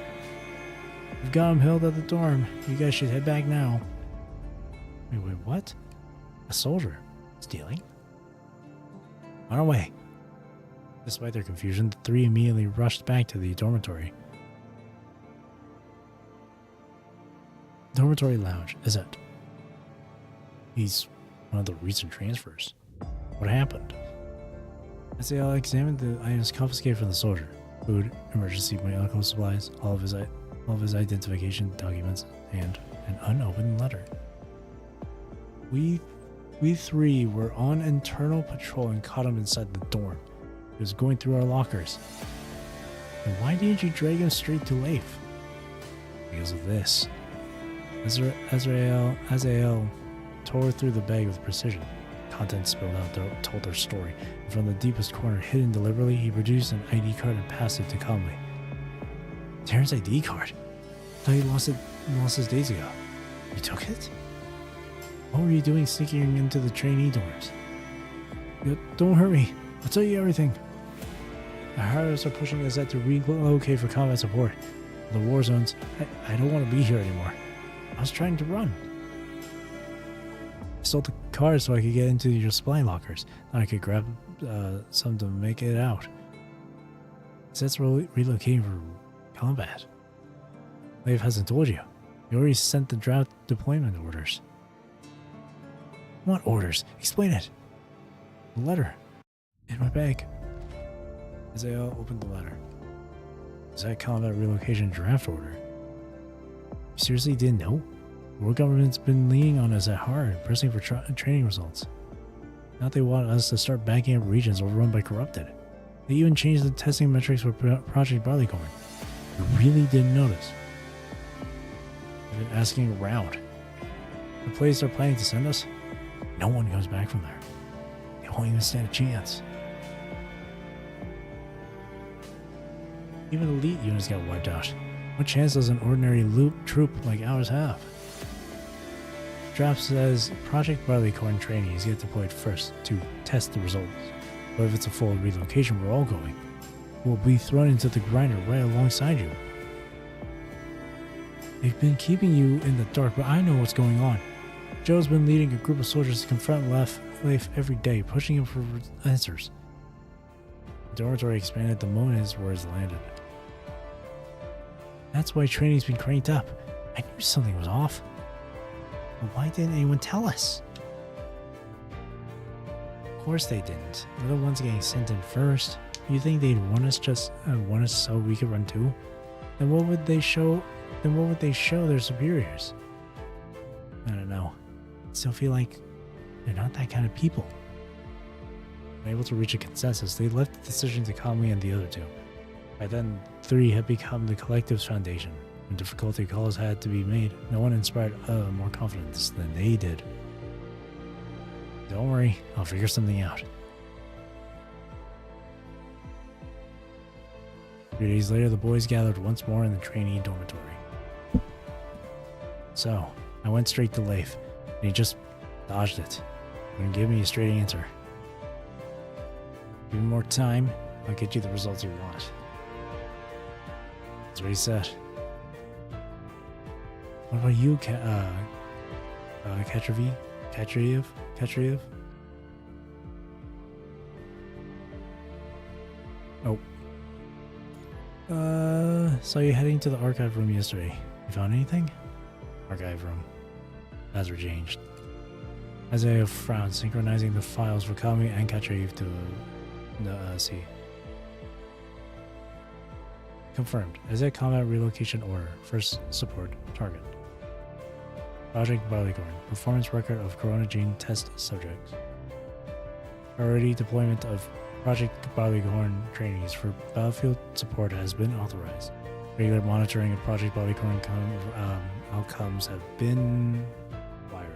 We've got him held at the dorm. You guys should head back now. Wait, what? A soldier? Stealing? On our way. Despite their confusion, the three immediately rushed back to the dormitory. Dormitory lounge. Is it? He's one of the recent transfers. What happened? As they all examined the items confiscated from the soldier, food, emergency medical supplies, all of his identification documents, and an unopened letter. We three were on internal patrol and caught him inside the dorm. He was going through our lockers. And why didn't you drag him straight to Leif? Because of this. Azael tore through the bag with precision. Contents spilled out told their story. And from the deepest corner, hidden deliberately, he produced an ID card and passed it to Conley. Terrence's ID card? I thought he lost his days ago. You took it? What were you doing sneaking into the trainee dorms? Don't hurt me. I'll tell you everything. The Harrows are pushing us to relocate for combat support. The war zones. I don't want to be here anymore. I was trying to run. I stole the card so I could get into your supply lockers. Then I could grab some to make it out. That's relocating for combat. Leif hasn't told you. He already sent the draft deployment orders. What orders? Explain it. The letter. In my bag. Azael opened the letter. Is that combat relocation draft order? You seriously didn't know? The world government's been leaning on us at hard, pressing for training results. Now they want us to start backing up regions overrun by corrupted. They even changed the testing metrics for Project Barleycorn. You really didn't notice. I've been asking around. The place they're planning to send us? No one comes back from there. They won't even stand a chance. Even elite units got wiped out. What chance does an ordinary troop like ours have? Draft says Project Barleycorn trainees get deployed first to test the results. But if it's a full relocation, we're all going. We'll be thrown into the grinder right alongside you. They've been keeping you in the dark, but I know what's going on. Joe's been leading a group of soldiers to confront Leif every day, pushing him for answers. The dormitory expanded the moment his words landed. That's why training's been cranked up. I knew something was off. But why didn't anyone tell us? Of course they didn't. We're the ones getting sent in first. You think they'd want us so we could run too? Then what would they show? Then what would they show their superiors? I don't know. I still feel like they're not that kind of people. Unable to reach a consensus, they left the decision to Kami and the other two. By then, 3 had become the collective's foundation. When difficulty calls had to be made, no one inspired more confidence than they did. Don't worry, I'll figure something out. 3 days later, the boys gathered once more in the trainee dormitory. So, I went straight to Leif, and he just dodged it. Wouldn't give me a straight answer. Give me more time, I'll get you the results you want. That's what he said. What about you, Katriev? Oh. Saw you heading to the archive room yesterday. You found anything? Archive room. As were changed. Isaiah frowned, synchronizing the files for Kami and Katriev to see. Confirmed. Isaiah combat relocation order. First support. Target. Project Barleycorn. Performance record of Corona gene test subjects. Priority deployment of Project Barleycorn trainees for battlefield support has been authorized. Regular monitoring of Project Barleycorn outcomes have been wired.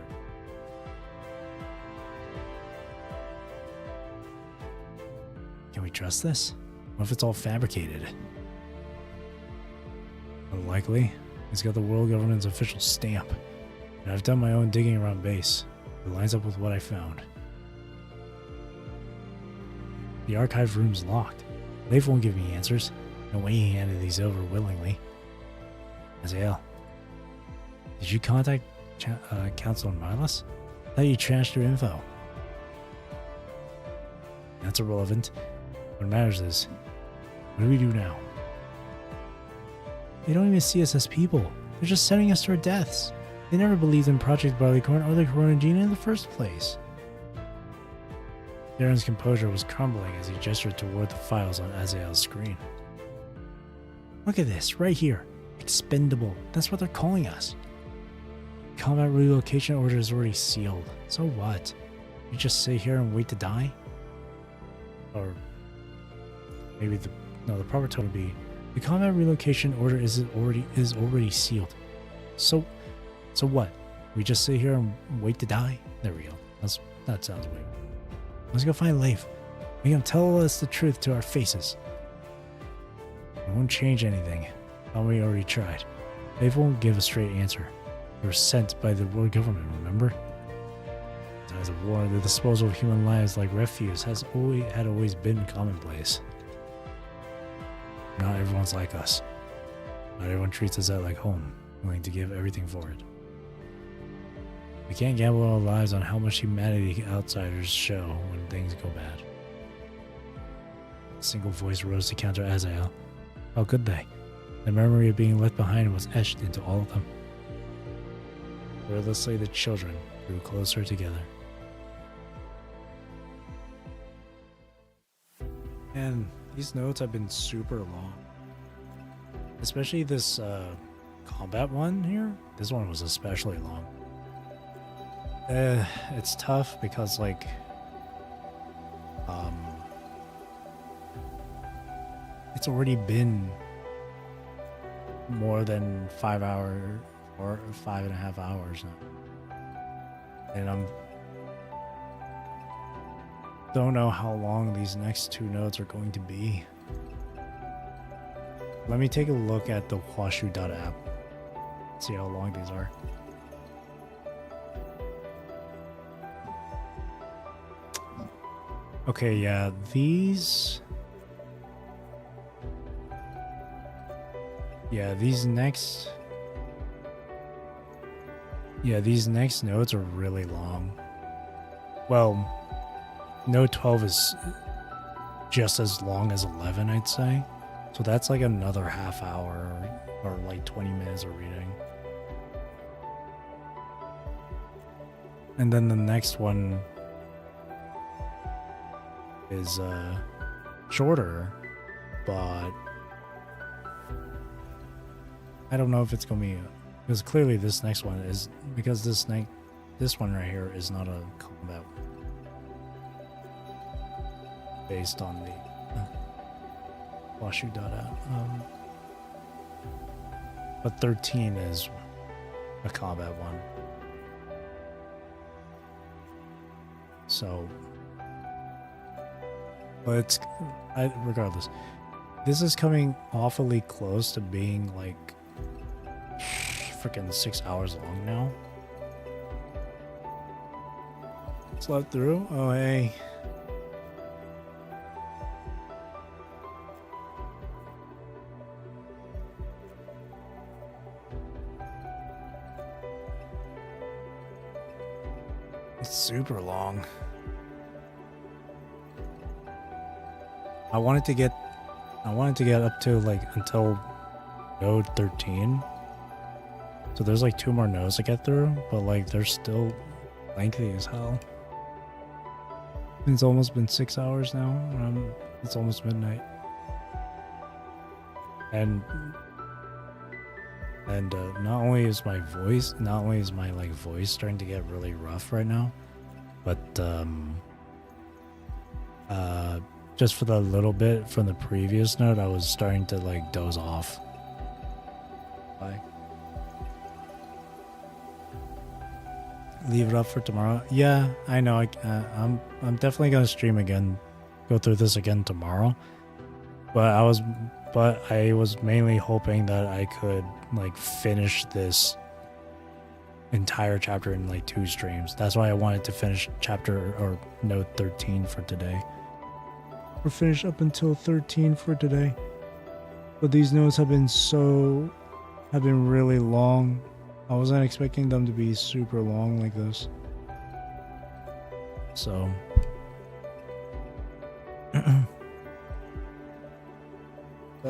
Can we trust this? What if it's all fabricated? Unlikely. It's got the world government's official stamp. And I've done my own digging around base. It lines up with what I found. The archive room's locked. Leif won't give me answers. No way he handed these over willingly. Azael, did you contact Council on Milas? I thought you trashed your info. That's irrelevant. What matters is, what do we do now? They don't even see us as people. They're just sending us to our deaths. They never believed in Project Barleycorn or the Corona gene in the first place. Darren's composure was crumbling as he gestured toward the files on Azael's screen. Look at this, right here. Expendable. That's what they're calling us. Combat relocation order is already sealed. So what? You just sit here and wait to die? Or maybe the proper tone would be, the combat relocation order is already sealed. So what? We just sit here and wait to die? There we go. That sounds weird. Let's go find Leif. Make him tell us the truth to our faces. It won't change anything. We already tried. Leif won't give a straight answer. We were sent by the world government, remember? In times of war, the disposal of human lives like refuse had always been commonplace. Not everyone's like us. Not everyone treats us like home, willing to give everything for it. We can't gamble our lives on how much humanity outsiders show when things go bad. A single voice rose to counter Azael. How could they? The memory of being left behind was etched into all of them. Wordlessly, the children grew closer together. And these notes have been super long. Especially this combat one here. This one was especially long. It's tough because it's already been more than 5 hours or 5.5 hours now. And don't know how long these next 2 notes are going to be. Let me take a look at the Huashu.app. See how long these are. Okay, yeah, these next Yeah, these next nodes are really long. Well, node 12 is just as long as 11, I'd say. So that's like another half hour or like 20 minutes of reading. And then the next one is shorter, but I don't know if it's gonna be because clearly this next one is because this one right here is not a combat based on the Washu.out. But 13 is a combat one. So, but it's regardless. This is coming awfully close to being like freaking 6 hours long now. Slept through. Oh hey. It's super long. I wanted to get up to like until node 13. So there's like 2 more nodes to get through, but like they're still lengthy as hell. It's almost been 6 hours now. It's almost midnight. And not only is my voice starting to get really rough right now, but just for the little bit from the previous note, I was starting to like doze off. Bye. Leave it up for tomorrow. Yeah, I know. I'm definitely gonna stream again, go through this again tomorrow. But I was mainly hoping that I could like finish this entire chapter in like 2 streams. That's why I wanted to finish chapter or note 13 for today. Or finish up until 13 for today. But these notes have been really long. I wasn't expecting them to be super long like this. So I'd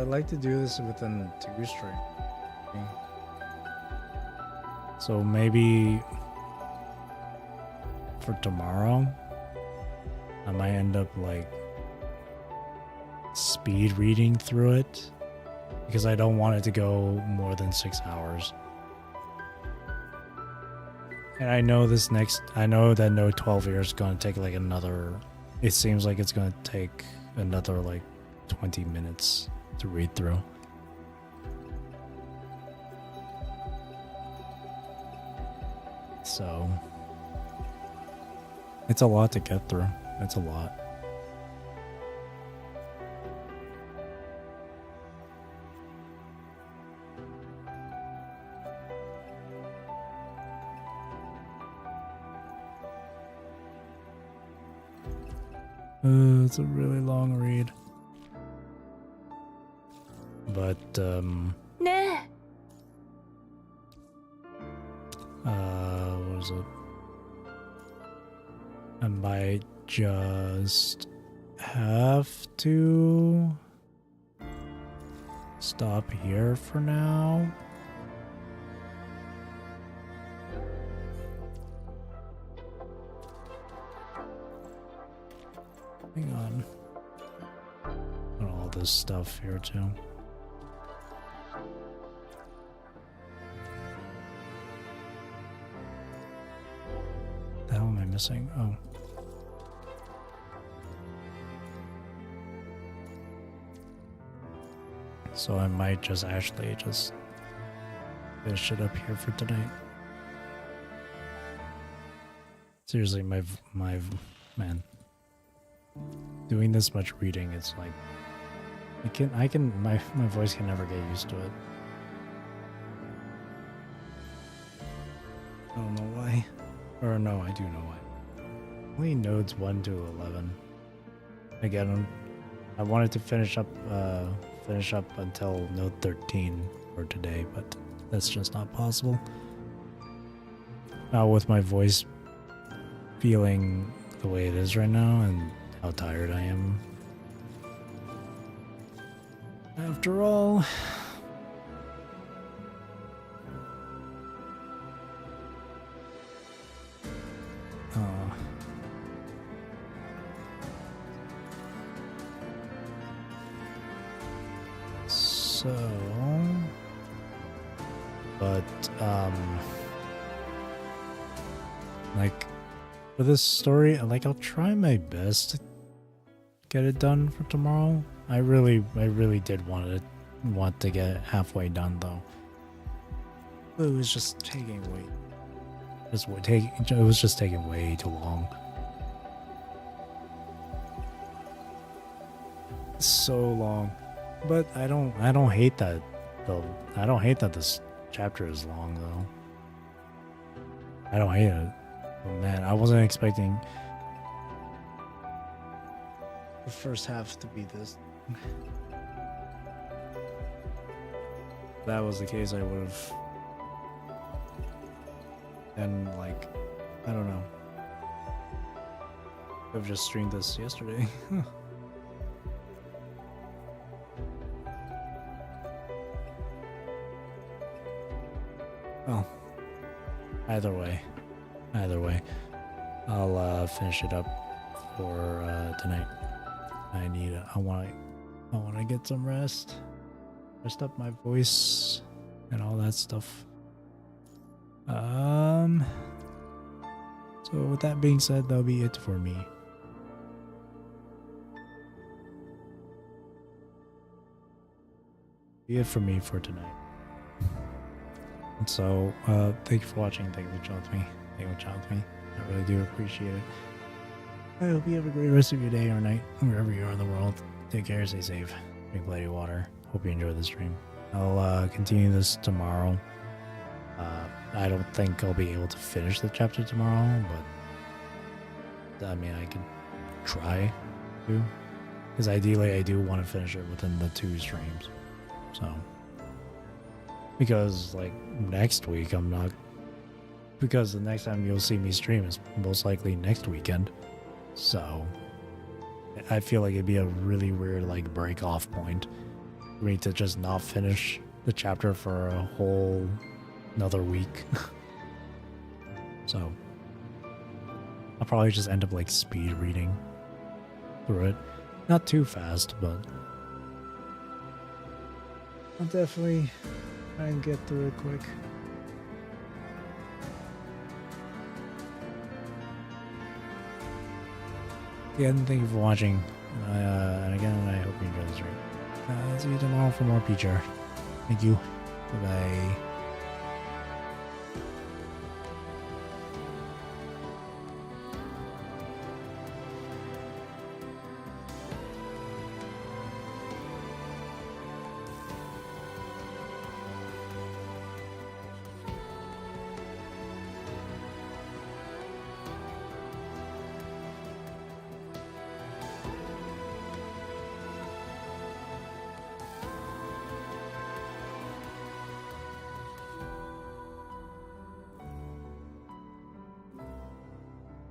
like to do this within 2 streams. So maybe for tomorrow, I might end up like speed reading through it because I don't want it to go more than 6 hours. And I know that node 12 here is going to take like another, it seems like it's going to take another like 20 minutes to read through. So it's a lot to get through. It's a lot. It's a really long read. But,ねwhat was it? I might just have to stop here for now. Hang on. Put all this stuff here too. What the hell am I missing? Oh. So I might just actually just finish it up here for tonight. Seriously, my man. Doing this much reading, it's like my voice can never get used to it. I don't know why. Or no, I do know why. Only nodes 1 to 11. Again, I wanted to finish up until node 13 for today, but that's just not possible. with my voice feeling the way it is right now and how tired I am. After all, but like for this story, like I'll try my best to get it done for tomorrow. I really did want to get it halfway done though. It was just taking way, it was just taking way too long. So long, but I don't hate that though. I don't hate that this chapter is long though. I don't hate it. But man, I wasn't expecting the first half to be this. If that was the case, I would have been like, I don't know. I've just streamed this yesterday. Well, either way, I'll finish it up for tonight. I want to get some rest up my voice and all that stuff. So with that being said, that'll be it for me. Be it for me for tonight. And so, thank you for watching. Thank you for chatting with me. I really do appreciate it. I hope you have a great rest of your day or night, wherever you are in the world. Take care, stay safe, drink plenty of water. Hope you enjoyed the stream. I'll continue this tomorrow. I don't think I'll be able to finish the chapter tomorrow, but I mean, I could try to. Because ideally, I do want to finish it within the 2 streams. So. Because, like, next week, I'm not... Because the next time you'll see me stream is most likely next weekend. So, I feel like it'd be a really weird, like, break-off point for me to just not finish the chapter for a whole another week. So, I'll probably just end up, like, speed reading through it. Not too fast, but I'll definitely try and get through it quick. Again, thank you for watching. And again, I hope you enjoyed this stream. See you tomorrow for more PGR. Thank you. Bye-bye.